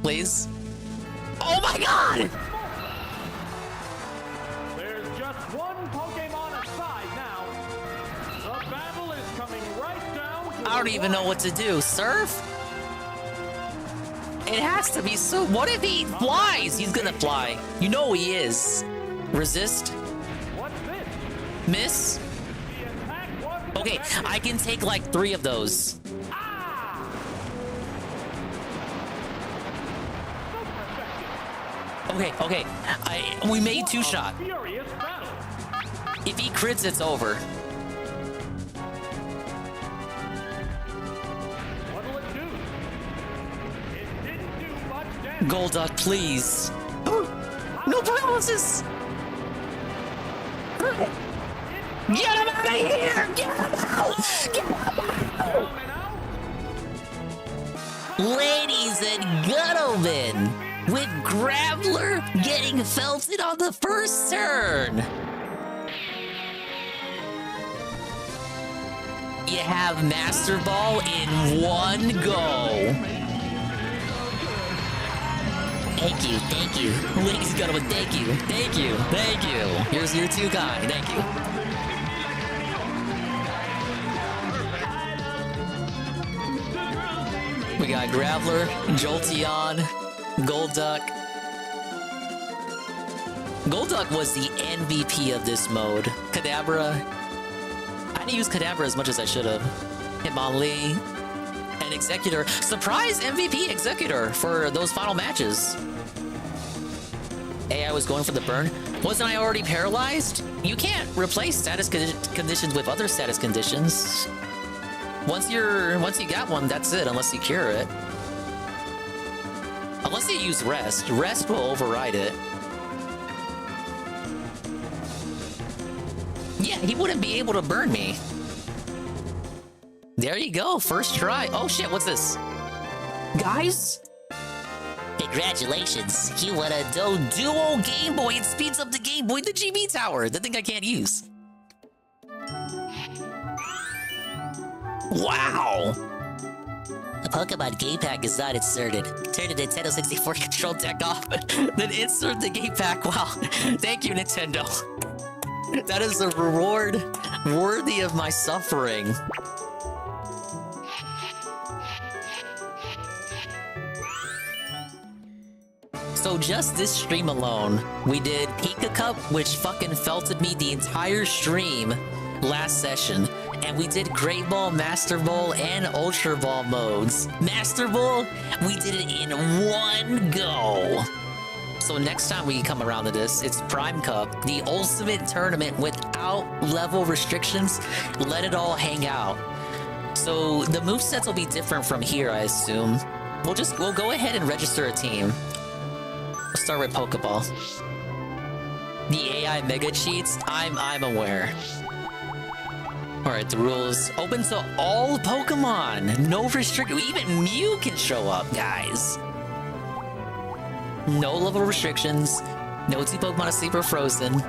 Speaker 5: Please? Oh my god!
Speaker 7: There's just one Pokemon aside now. The battle is coming right down to
Speaker 5: I don't even know what to do. Surf? It has to be so. What if he flies? He's gonna fly. You know he is. Resist. Miss. Okay, I can take like 3 of those. Okay, okay. We made 2 shot. If he crits, it's over. Golduck, please. No paralysis! Get him out of here! Get him out! Get him out! Ladies and gentlemen, with Graveler getting felted on the first turn, you have Master Ball in 1 go. Thank you, thank you. Ladies and gentlemen, thank you, thank you, thank you. Here's your 2 guy, thank you. We got Graveler, Jolteon, Golduck. Golduck was the MVP of this mode. Kadabra. I didn't use Kadabra as much as I should have. Hitmonlee. And Executor. Surprise MVP Executor for those final matches. I was going for the burn. Wasn't I already paralyzed? You can't replace status conditions with other status conditions. Once you got one, that's it, unless you cure it. Unless you use rest. Rest will override it. Yeah, he wouldn't be able to burn me. There you go, first try. Oh shit, what's this? Guys? Congratulations, you won a Duo Game Boy. It speeds up the Game Boy, the GB Tower, the thing I can't use. Wow! The Pokemon Game Pack is not inserted. Turn the Nintendo 64 control deck off, then insert the Game Pack. Wow, thank you, Nintendo. That is a reward worthy of my suffering. So just this stream alone, we did Pika Cup, which fucking felted me the entire stream last session. And we did Great Ball, Master Ball, and Ultra Ball modes. Master Ball, we did it in 1 go. So next time we come around to this, it's Prime Cup, the ultimate tournament without level restrictions. Let it all hang out. So the movesets will be different from here, I assume. We'll go ahead and register a team. We'll start with Pokeball. The AI Mega Cheats, I'm aware. All right, the rules open to all Pokemon. No restriction. Even Mew can show up, guys. No level restrictions. No 2 Pokemon asleep or frozen.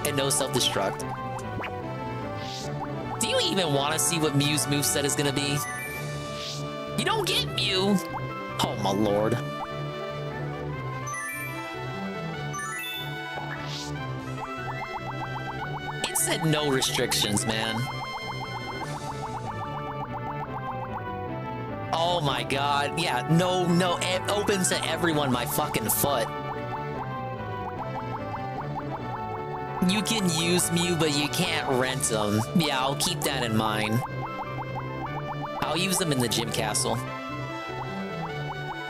Speaker 5: And no self-destruct. Do you even want to see what Mew's moveset is going to be? You don't get Mew. Oh, my lord. It said no restrictions, man. Oh my god. Yeah, no, open to everyone, my fucking foot. You can use Mew, but you can't rent them. Yeah, I'll keep that in mind. I'll use them in the gym castle.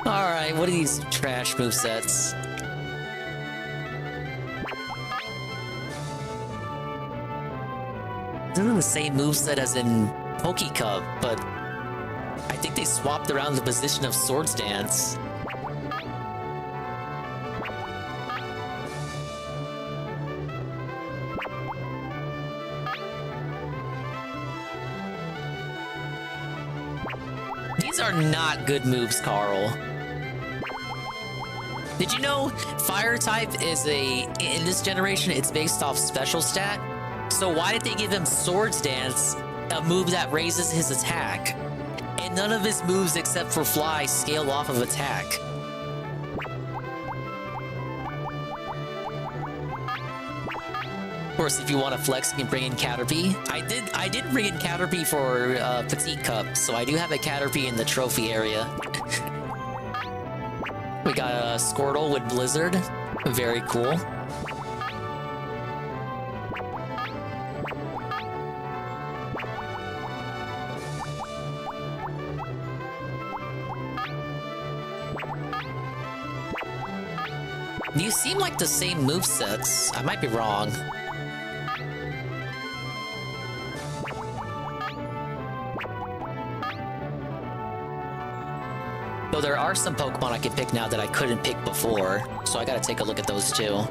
Speaker 5: Alright, what are these trash movesets? They're the same moveset as in Pokecup, but I think they swapped around the position of Swords Dance. These are not good moves, Carl. Did you know Fire type is in this generation, it's based off special stat? So why did they give him Swords Dance, a move that raises his attack? And none of his moves except for Fly scale off of attack. Of course, if you want to flex, you can bring in Caterpie. I did bring in Caterpie for Petite Cup, so I do have a Caterpie in the trophy area. We got a Squirtle with Blizzard. Very cool. These seem like the same movesets. I might be wrong. Though there are some Pokemon I can pick now that I couldn't pick before, so I gotta take a look at those too.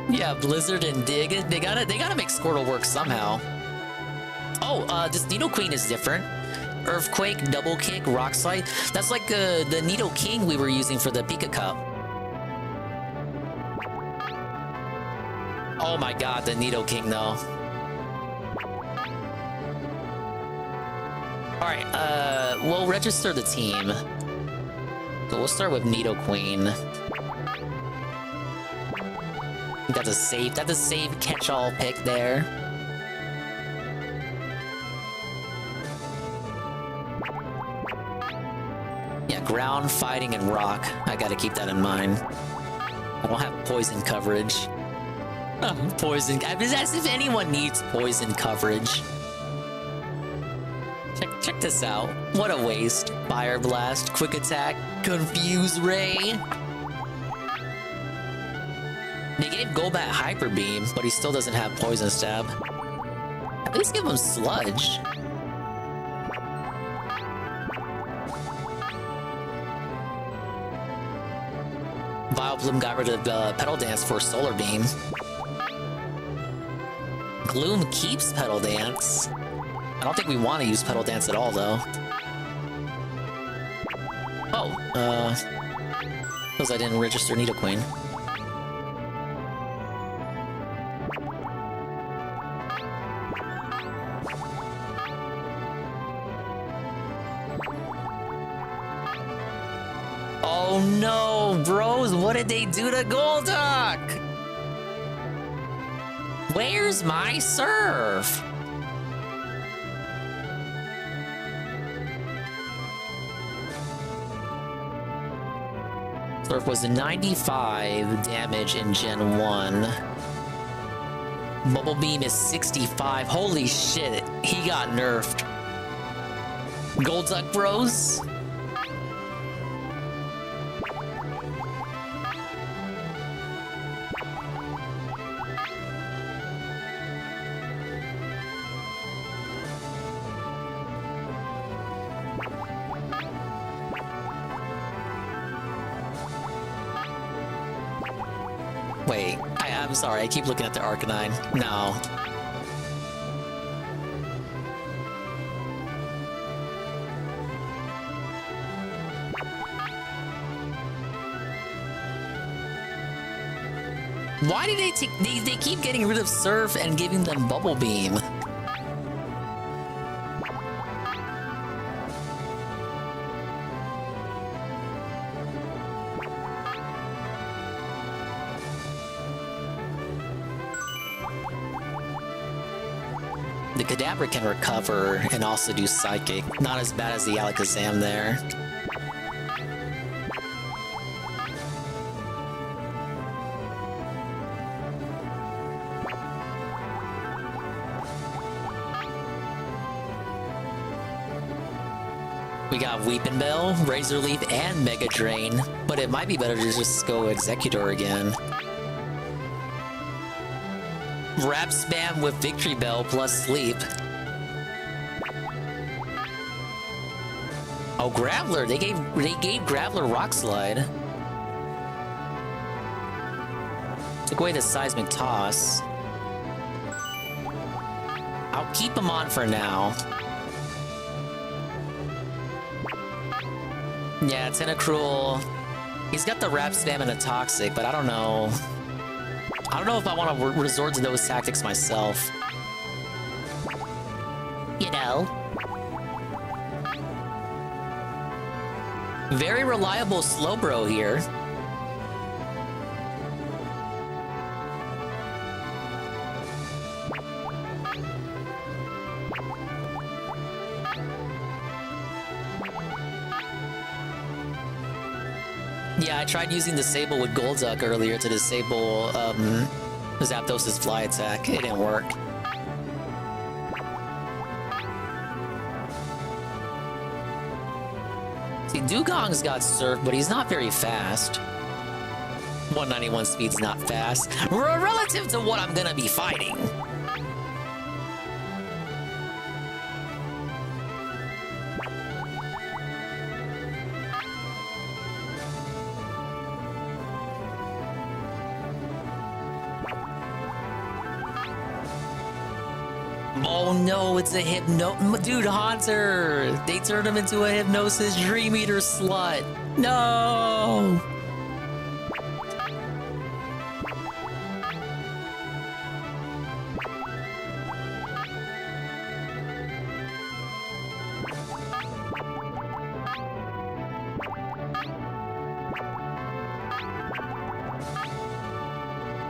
Speaker 5: Yeah, Blizzard and Dig. They gotta make Squirtle work somehow. Oh, this Nidoqueen is different. Earthquake, Double Kick, Rock Slide. That's like the Nidoking we were using for the Pika Cup. Oh my god, the Nidoking though. Alright, we'll register the team. So we'll start with Nidoqueen. That's a safe catch-all pick there. Yeah, ground, fighting, and rock. I gotta keep that in mind. I don't have poison coverage. Poison. I mean, as if anyone needs poison coverage. Check this out. What a waste. Fire Blast, Quick Attack, Confuse Ray. They gave Golbat Hyper Beam, but he still doesn't have Poison Stab. At least give him Sludge. Vileplume got rid of Petal Dance for Solar Beam. Gloom keeps Petal Dance. I don't think we want to use Petal Dance at all, though. Oh, because I didn't register Nidoqueen. Oh no, bros, what did they do to Golduck? Where's my Surf? Surf was 95 damage in Gen 1. Bubble Beam is 65. Holy shit, he got nerfed. Golduck bros? Wait, I'm sorry. I keep looking at the Arcanine. No. Why do they take? They keep getting rid of Surf and giving them Bubble Beam. The Kadabra can recover and also do Psychic. Not as bad as the Alakazam there. We got Weeping Bell, Razor Leaf, and Mega Drain, but it might be better to just go Executor again. Wrap Spam with Victory Bell plus Sleep. Oh, Graveler! They gave Graveler Rock Slide. Took away the Seismic Toss. I'll keep him on for now. Yeah, Tentacruel. He's got the Wrap Spam and a Toxic, but I don't know. I don't know if I want to resort to those tactics myself. You know. Very reliable Slowbro here. Yeah, I tried using Disable with Golduck earlier to disable Zapdos' fly attack. It didn't work. See, Dugong's got Surf, but he's not very fast. 191 speed's not fast. Relative to what I'm gonna be fighting. Oh no, it's a Dude, Haunter! They turned him into a Hypnosis Dream Eater slut. No!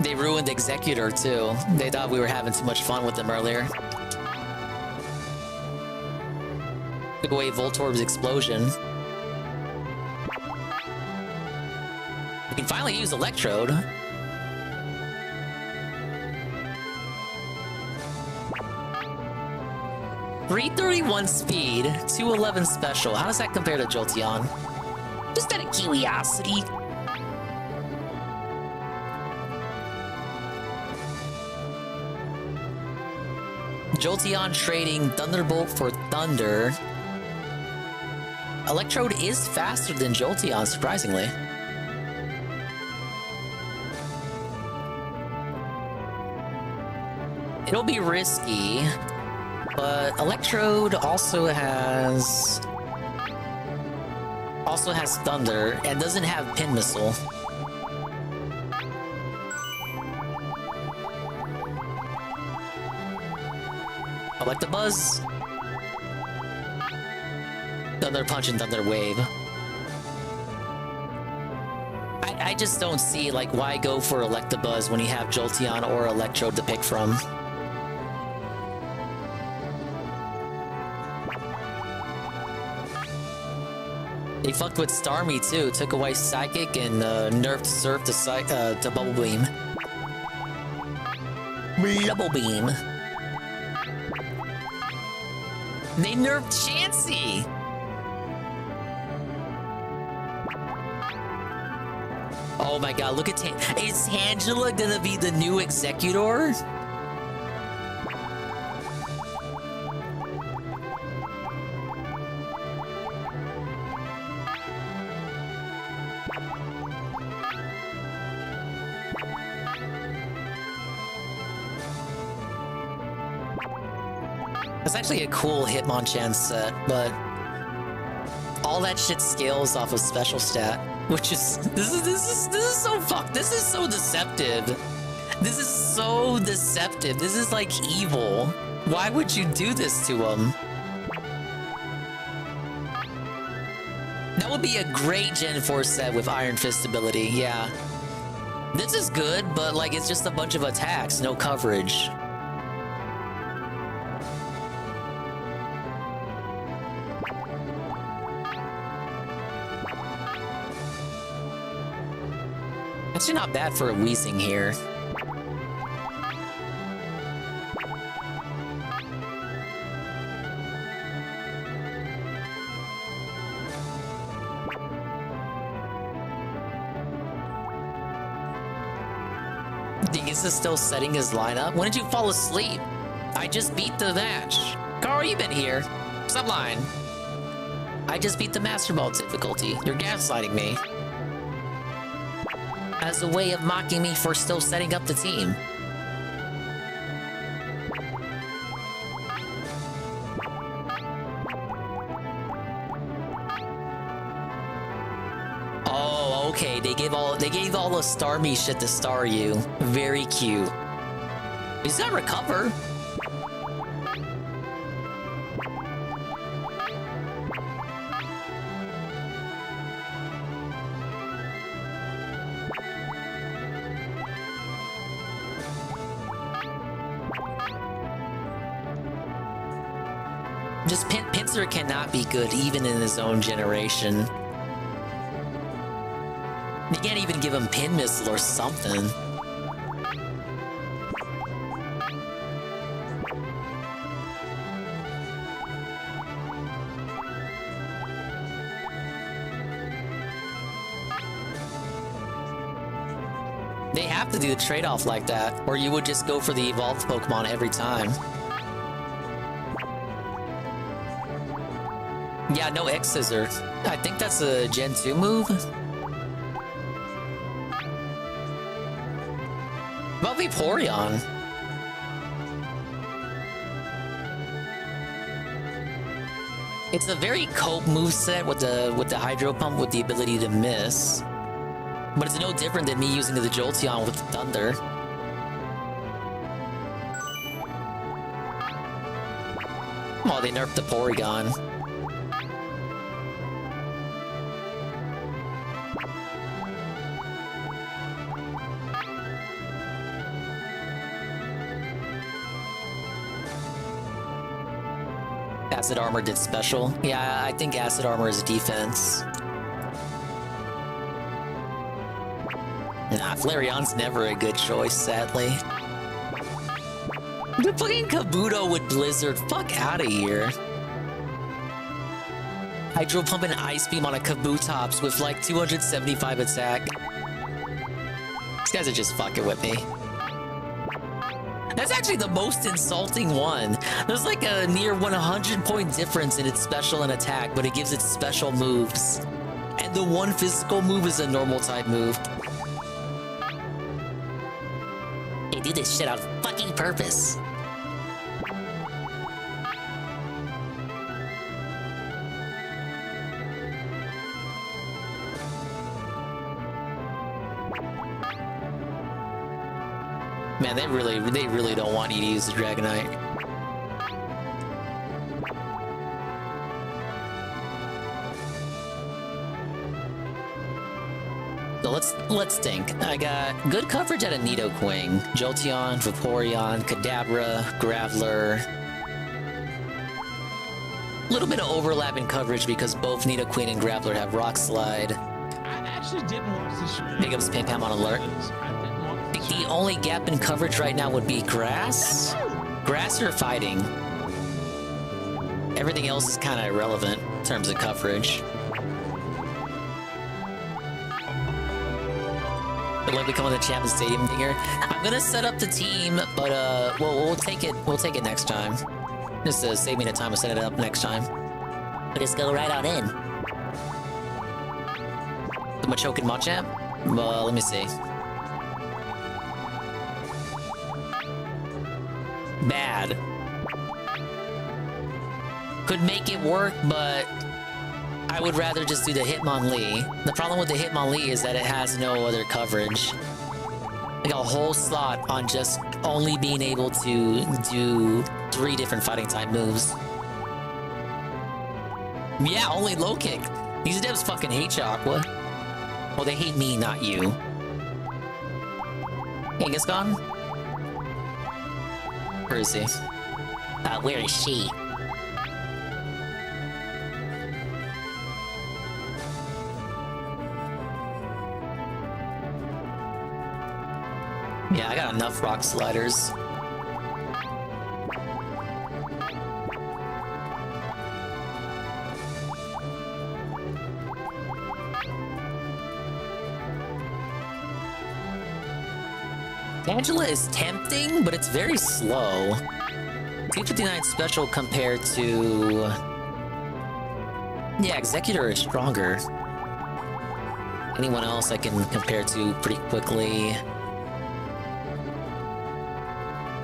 Speaker 5: They ruined Executor too. They thought we were having too much fun with them earlier. Took away Voltorb's Explosion. We can finally use Electrode. .331 speed, 211 special. How does that compare to Jolteon? Just out of curiosity. Jolteon trading Thunderbolt for Thunder. Electrode is faster than Jolteon, surprisingly. It'll be risky, but Electrode also has Thunder and doesn't have Pin Missile. Electabuzz. Thunder Punch and Thunder Wave. I just don't see, like, why go for Electabuzz when you have Jolteon or Electrode to pick from. They fucked with Starmie too, took away Psychic and nerfed Surf to Bubble Beam. Bubble Beam. They nerfed Chansey! Oh my god, look at is Tangela gonna be the new Executor? That's actually a cool Hitmonchan set, but all that shit scales off of special stat, which is this is so fucked. This is so deceptive. This is so deceptive. This is like evil. Why would you do this to him? That would be a great Gen 4 set with Iron Fist ability, yeah. This is good, but like it's just a bunch of attacks, no coverage. Actually not bad for a Weezing here. Dingus is still setting his lineup. When did you fall asleep? I just beat the match. Carl, you been here. Stop lying. I just beat the Master Ball difficulty. You're gaslighting me. As a way of mocking me for still setting up the team. Oh, okay. They gave all the star me shit to star you. Very cute. He's got recover. Just Pinsir cannot be good even in his own generation. You can't even give him Pin Missile or something. They have to do the trade-off like that, or you would just go for the evolved Pokemon every time. Yeah, no X-Scissor. I think that's a Gen 2 move. About Vaporeon. It's a very cope moveset with the Hydro Pump with the ability to miss. But it's no different than me using the Jolteon with Thunder. Oh, they nerfed the Porygon. Acid Armor did special. Yeah, I think Acid Armor is defense. Nah, Flareon's never a good choice, sadly. The fucking Kabuto with Blizzard. Fuck out of here. Hydro Pump and Ice Beam on a Kabutops with like 275 attack. These guys are just fucking with me. That's actually the most insulting one. There's like a near 100-point difference in its special and attack, but it gives it special moves. And the one physical move is a normal type move. They do this shit on fucking purpose. Man, they really don't want you to use the Dragonite. So let's think. I got good coverage out of Nidoqueen, Jolteon, Vaporeon, Kadabra, Graveler. A little bit of overlap in coverage because both Nidoqueen and Graveler have Rock Slide.
Speaker 2: I actually didn't watch the stream.
Speaker 5: Big ups Pam on alert. I think the only gap in coverage right now would be Grass. Grass or Fighting. Everything else is kind of irrelevant in terms of coverage. Like becoming the Champions Stadium dinger. I'm gonna set up the team, but we'll take it. We'll take it next time. Just to save me the time of setting it up next time. We'll just go right on in. The Machoke and Machamp? Well, let me see. Bad. could make it work, but I would rather just do the Hitmonlee. The problem with the Hitmonlee is that it has no other coverage. Like a whole slot on just only being able to do 3 different fighting type moves. Yeah, only low kick. These devs fucking hate Shock. What? Well, they hate me, not you. Genghis gone? Where is he? Where is she? Yeah, I got enough rock sliders. Angela is tempting, but it's very slow. 259 special compared to... Yeah, Executor is stronger. Anyone else I can compare to pretty quickly.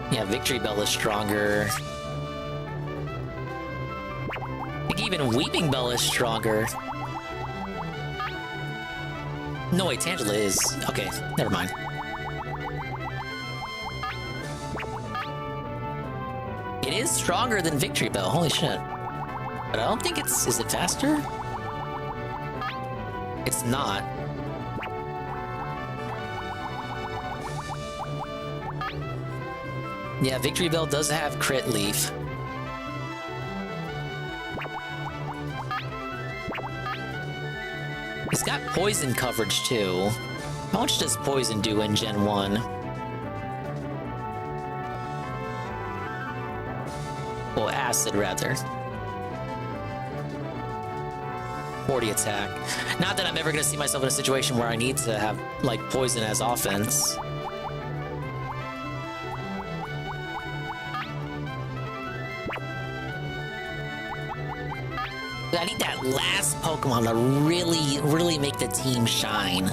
Speaker 5: Yeah, Victory Bell is stronger. I think even Weeping Bell is stronger. No, wait, Tangela is... Okay, never mind. It is stronger than Victory Bell, holy shit. But I don't think it's... Is it faster? It's not. Yeah, Victory Bell does have crit leaf. It's got poison coverage too. How much does poison do in Gen 1? Well, acid rather. 40 attack. Not that I'm ever gonna see myself in a situation where I need to have like poison as offense. I need that last Pokemon to really make the team shine.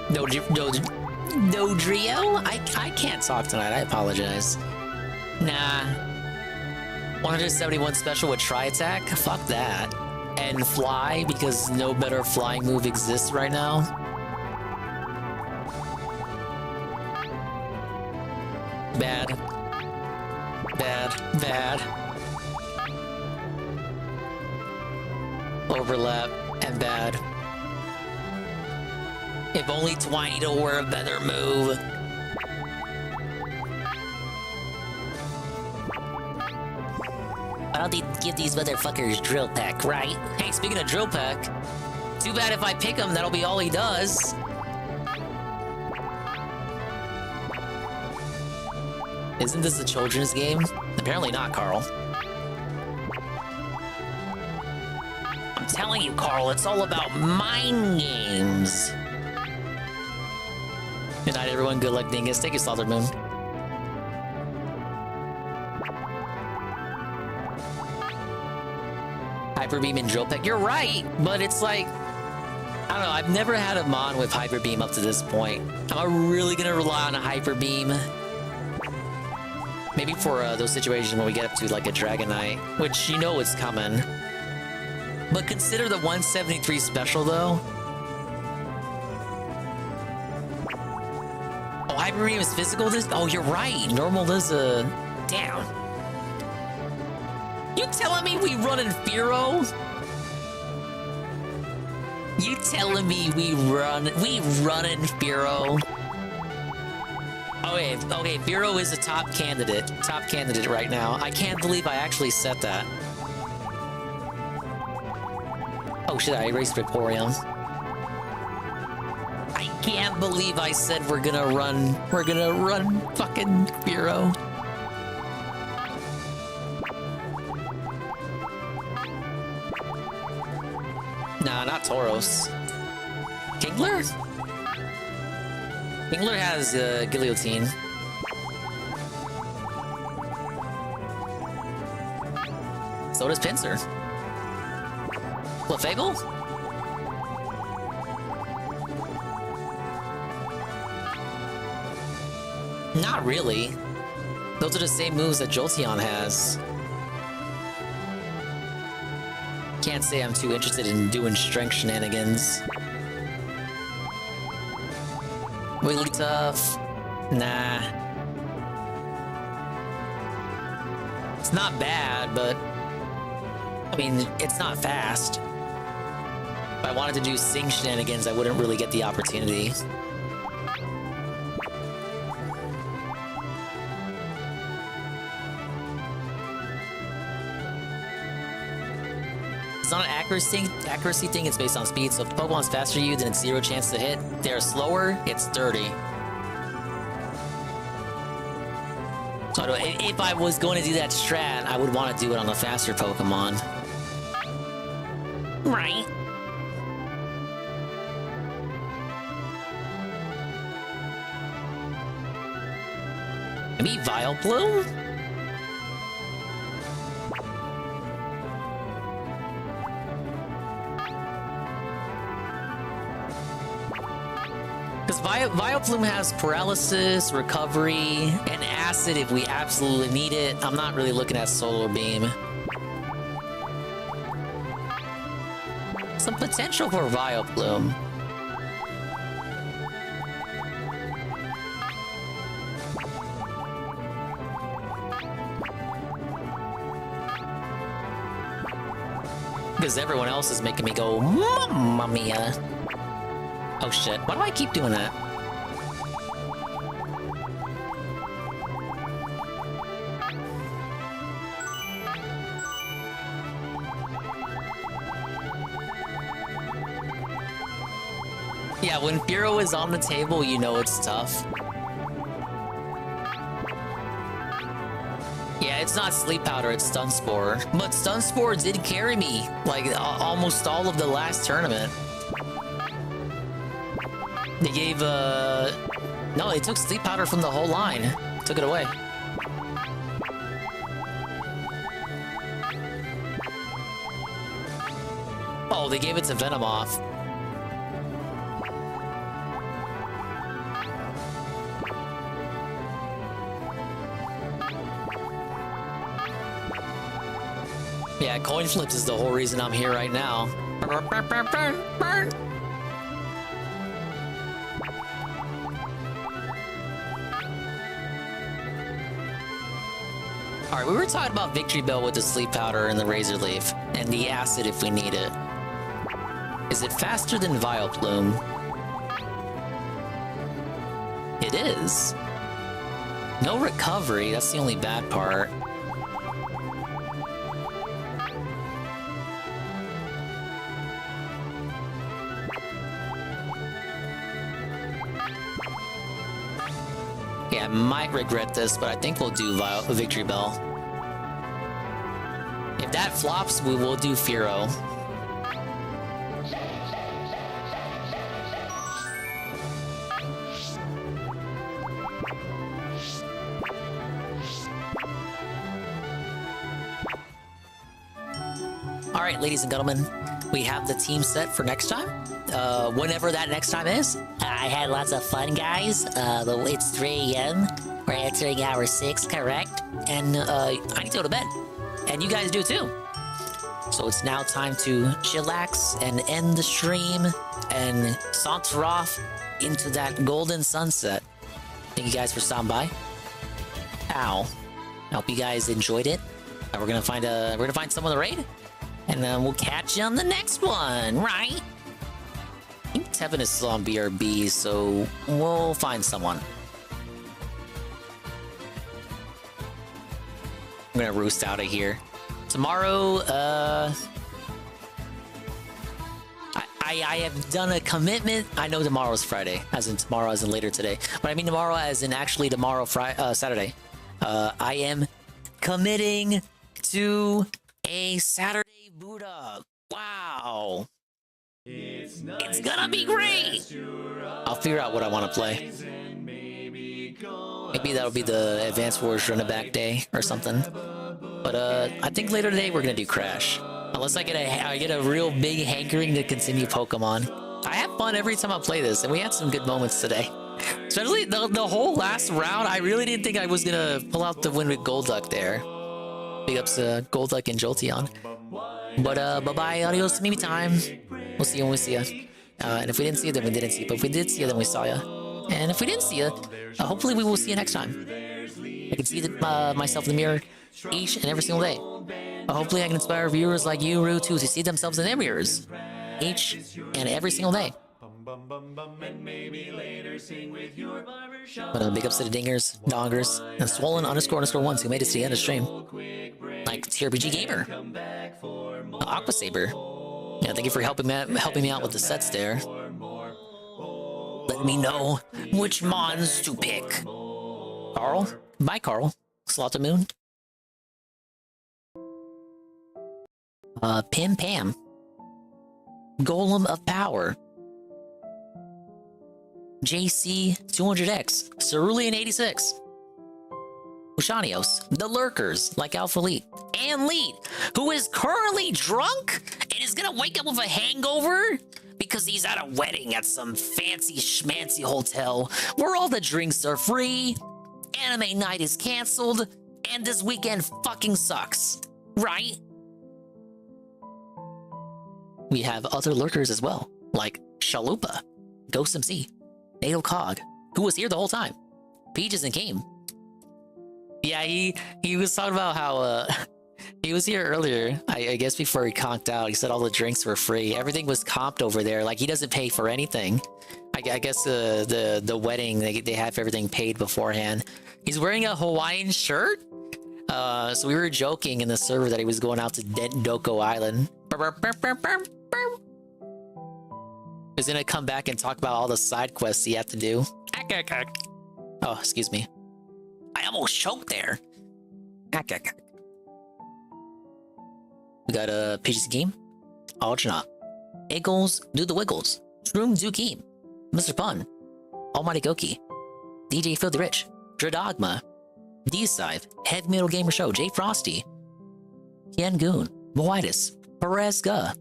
Speaker 5: No Drio? I can't talk tonight, I apologize. Nah. 171 special with Tri-Attack? Fuck that. And fly, because no better flying move exists right now. Bad. Bad. Bad. Overlap. And bad. If only Twinito were a better move. I don't give these motherfuckers Drill Peck, right? Hey, speaking of Drill Peck, too bad if I pick him, that'll be all he does. Isn't this a children's game? Apparently not, Carl. I'm telling you, Carl, it's all about mind games. Good night, everyone. Good luck, Dingus. Take your Slaughter Moon. Hyper Beam and Drill Peck. You're right, but it's like, I don't know. I've never had a Mon with Hyper Beam up to this point. Am I really gonna rely on a Hyper Beam? Maybe for those situations when we get up to like a Dragonite, which you know is coming. But consider the 173 special though. Oh, Hyper Beam is physical. Oh, you're right. Normal is a damn. You telling me we run in Fearow? You telling me we run in Fearow? Okay, Fearow is a top candidate right now. I can't believe I actually said that. Oh shit, I erased Vaporeon. I can't believe I said we're gonna run fucking Fearow. Nah, not Tauros. Kingler? Kingler has Guillotine. So does Pinsir. Fable? Not really. Those are the same moves that Jolteon has. Can't say I'm too interested in doing strength shenanigans. Wigglytuff? Nah. It's not bad, but I mean, it's not fast. If I wanted to do Sing shenanigans, I wouldn't really get the opportunity. It's not an accuracy thing, it's based on speed. So if Pokemon's faster than you, then it's 0 chance to hit. If they're slower, it's 30. So if I was going to do that strat, I would want to do it on the faster Pokemon. Right. Maybe Vileplume? Because Vileplume has paralysis, recovery, and acid if we absolutely need it. I'm not really looking at Solar Beam. Some potential for Vileplume. Because everyone else is making me go, Mamma Mia. Oh shit, why do I keep doing that? Yeah, when Furo is on the table, you know it's tough. Yeah, it's not Sleep Powder, it's Stun Spore. But Stun Spore did carry me, like, almost all of the last tournament. They gave, no, they took Sleep Powder from the whole line. Took it away. Oh, they gave it to Venomoth. Yeah, coin flips is the whole reason I'm here right now. Alright, we were talking about Victory Bell with the Sleep Powder and the Razor Leaf, and the Acid if we need it. Is it faster than Vileplume? It is. No recovery, that's the only bad part. Yeah, I might regret this, but I think we'll do Victory Bell. If that flops, we will do Furo. Alright, ladies and gentlemen, we have the team set for next time. Whenever that next time is.
Speaker 1: I had lots of fun, guys. It's 3 a.m. We're entering hour 6, correct?
Speaker 5: And I need to go to bed. And you guys do too. So it's now time to chillax and end the stream and saunter off into that golden sunset. Thank you guys for stopping by. Ow. I hope you guys enjoyed it. We're gonna find someone to raid. And then we'll catch you on the next one, right? I think Tevin is still on BRB, so we'll find someone. I'm gonna roost out of here. Tomorrow, I have done a commitment. I know tomorrow's Friday, as in tomorrow, as in later today. But I mean tomorrow, as in actually tomorrow, Saturday. I am committing to a Saturday boot up. Wow. It's gonna be great. I'll figure out what I want to play. Maybe that'll be the Advanced Wars Running Back Day or something. But I think later today we're gonna do Crash. Unless I get a real big hankering to continue Pokemon. I have fun every time I play this, and we had some good moments today. Especially the whole last round, I really didn't think I was gonna pull out the win with Golduck there. Big ups to Golduck and Jolteon. But bye-bye, adios, maybe time. We'll see you when we see you. And if we didn't see you, then we didn't see you. But if we did see you, then we saw you. And if we didn't see you, hopefully we will see you next time. I can see myself in the mirror each and every single day. Hopefully I can inspire viewers like you, Rue, too, to see themselves in their mirrors each and every single day. But big ups to the dingers, dongers, and swollen__1s who made it to the end of the stream. Like TRPG Gamer, Aqua Saber. Yeah, thank you for helping me out with the sets there. Let me know which mons to pick. Carl, bye Carl. Slaughter Moon. Pim Pam. Golem of Power. JC 200X. Cerulean 86. Ushanios, the Lurkers, like Alpha Elite, and Lead, who is currently drunk and is gonna wake up with a hangover because he's at a wedding at some fancy schmancy hotel where all the drinks are free, anime night is canceled, and this weekend fucking sucks, right? We have other lurkers as well, like Shalupa, Ghost MC, Natal Cog, who was here the whole time, Peaches and Game. Yeah, he was talking about how he was here earlier. I guess before he conked out, he said all the drinks were free. Everything was comped over there. Like he doesn't pay for anything. I guess the wedding they have everything paid beforehand. He's wearing a Hawaiian shirt. So we were joking in the server that he was going out to Doko Island. He's gonna come back and talk about all the side quests he had to do. Oh, excuse me. I almost choked there. We got a PGC game. Algernaut. Eagles do the wiggles. Shroom Zukim. Mr. Pun. Almighty Goki. DJ Filthy Rich. Dradogma. D-Scythe. Heavy Metal Gamer Show. Jay Frosty. Ken Goon. Moitis. Perez Ga.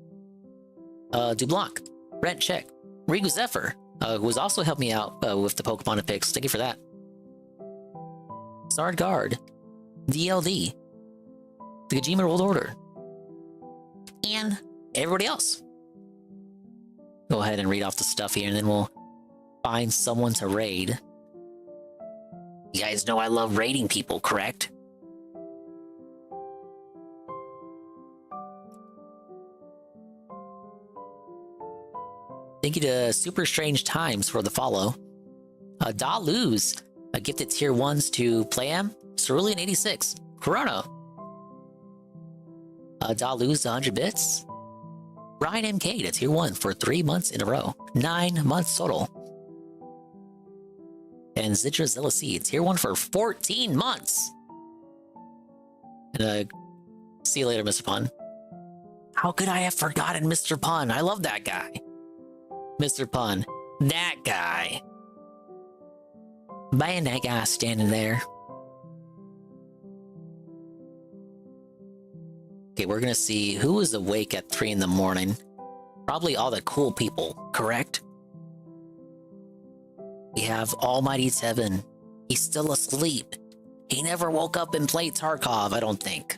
Speaker 5: Dublanc. Rent Check. Rigu Zephyr. Who has also helped me out with the Pokemon picks. Thank you for that. Sard Guard, DLD, the Gajima World Order, and everybody else. Go ahead and read off the stuff here, and then we'll find someone to raid. You guys know I love raiding people, correct? Thank you to Super Strange Times for the follow. Da Luz. Gifted tier 1s to Playam, Cerulean 86, Corona, Daluz 100 bits, Ryan MK to tier 1 for 3 months in a row, 9 months total, and Zidra Zilla C, tier 1 for 14 months. And see you later, Mr. Pun. How could I have forgotten Mr. Pun? I love that guy. Mr. Pun, that guy. Man, that guy standing there. Okay, we're gonna see who was awake at 3 in the morning. Probably all the cool people, correct? We have Almighty Tevin. He's still asleep. He never woke up and played Tarkov, I don't think.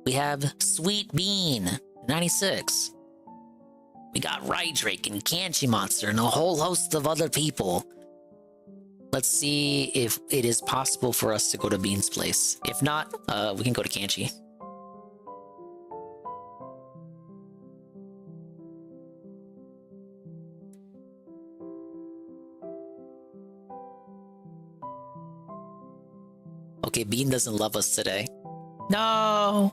Speaker 5: We have Sweet Bean, 96. We got Rydrake and Kanchi Monster and a whole host of other people. Let's see if it is possible for us to go to Bean's place. If not, we can go to Kanchi. Okay, Bean doesn't love us today. No!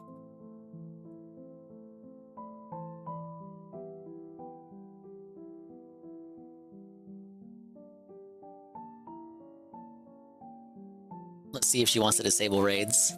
Speaker 5: Let's see if she wants to disable raids.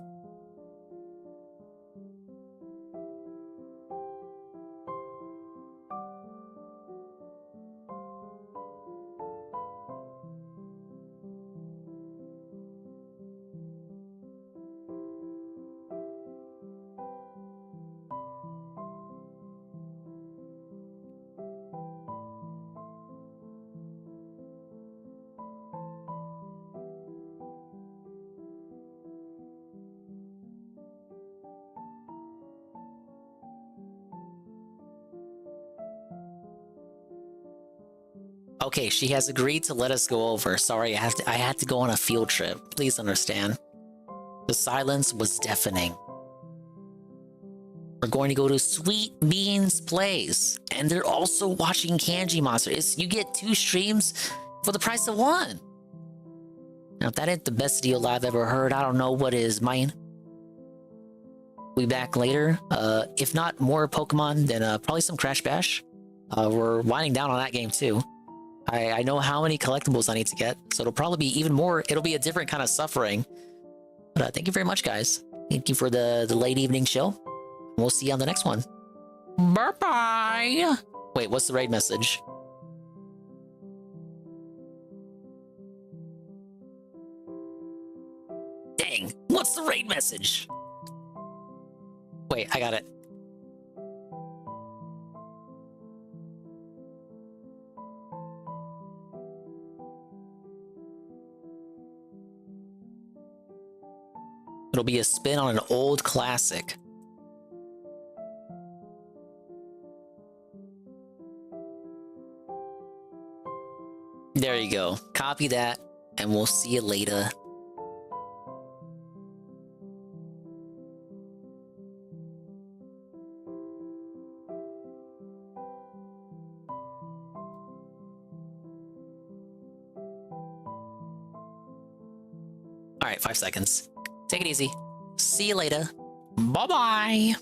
Speaker 5: Okay, she has agreed to let us go over. Sorry, I had to go on a field trip. Please understand. The silence was deafening. We're going to go to Sweet Beans Place, and they're also watching Kanji Monster. You get 2 streams for the price of 1. Now, if that ain't the best deal I've ever heard, I don't know what is, mine. We'll be back later. If not more Pokemon, then probably some Crash Bash. We're winding down on that game too. I know how many collectibles I need to get, so it'll probably be even more. It'll be a different kind of suffering. But thank you very much, guys. Thank you for the late evening show. We'll see you on the next one. Bye-bye. Wait, what's the raid message? Dang, what's the raid message? Wait, I got it. It'll be a spin on an old classic. There you go. Copy that, and we'll see you later. All right, 5 seconds. Take it easy. See you later. Bye-bye.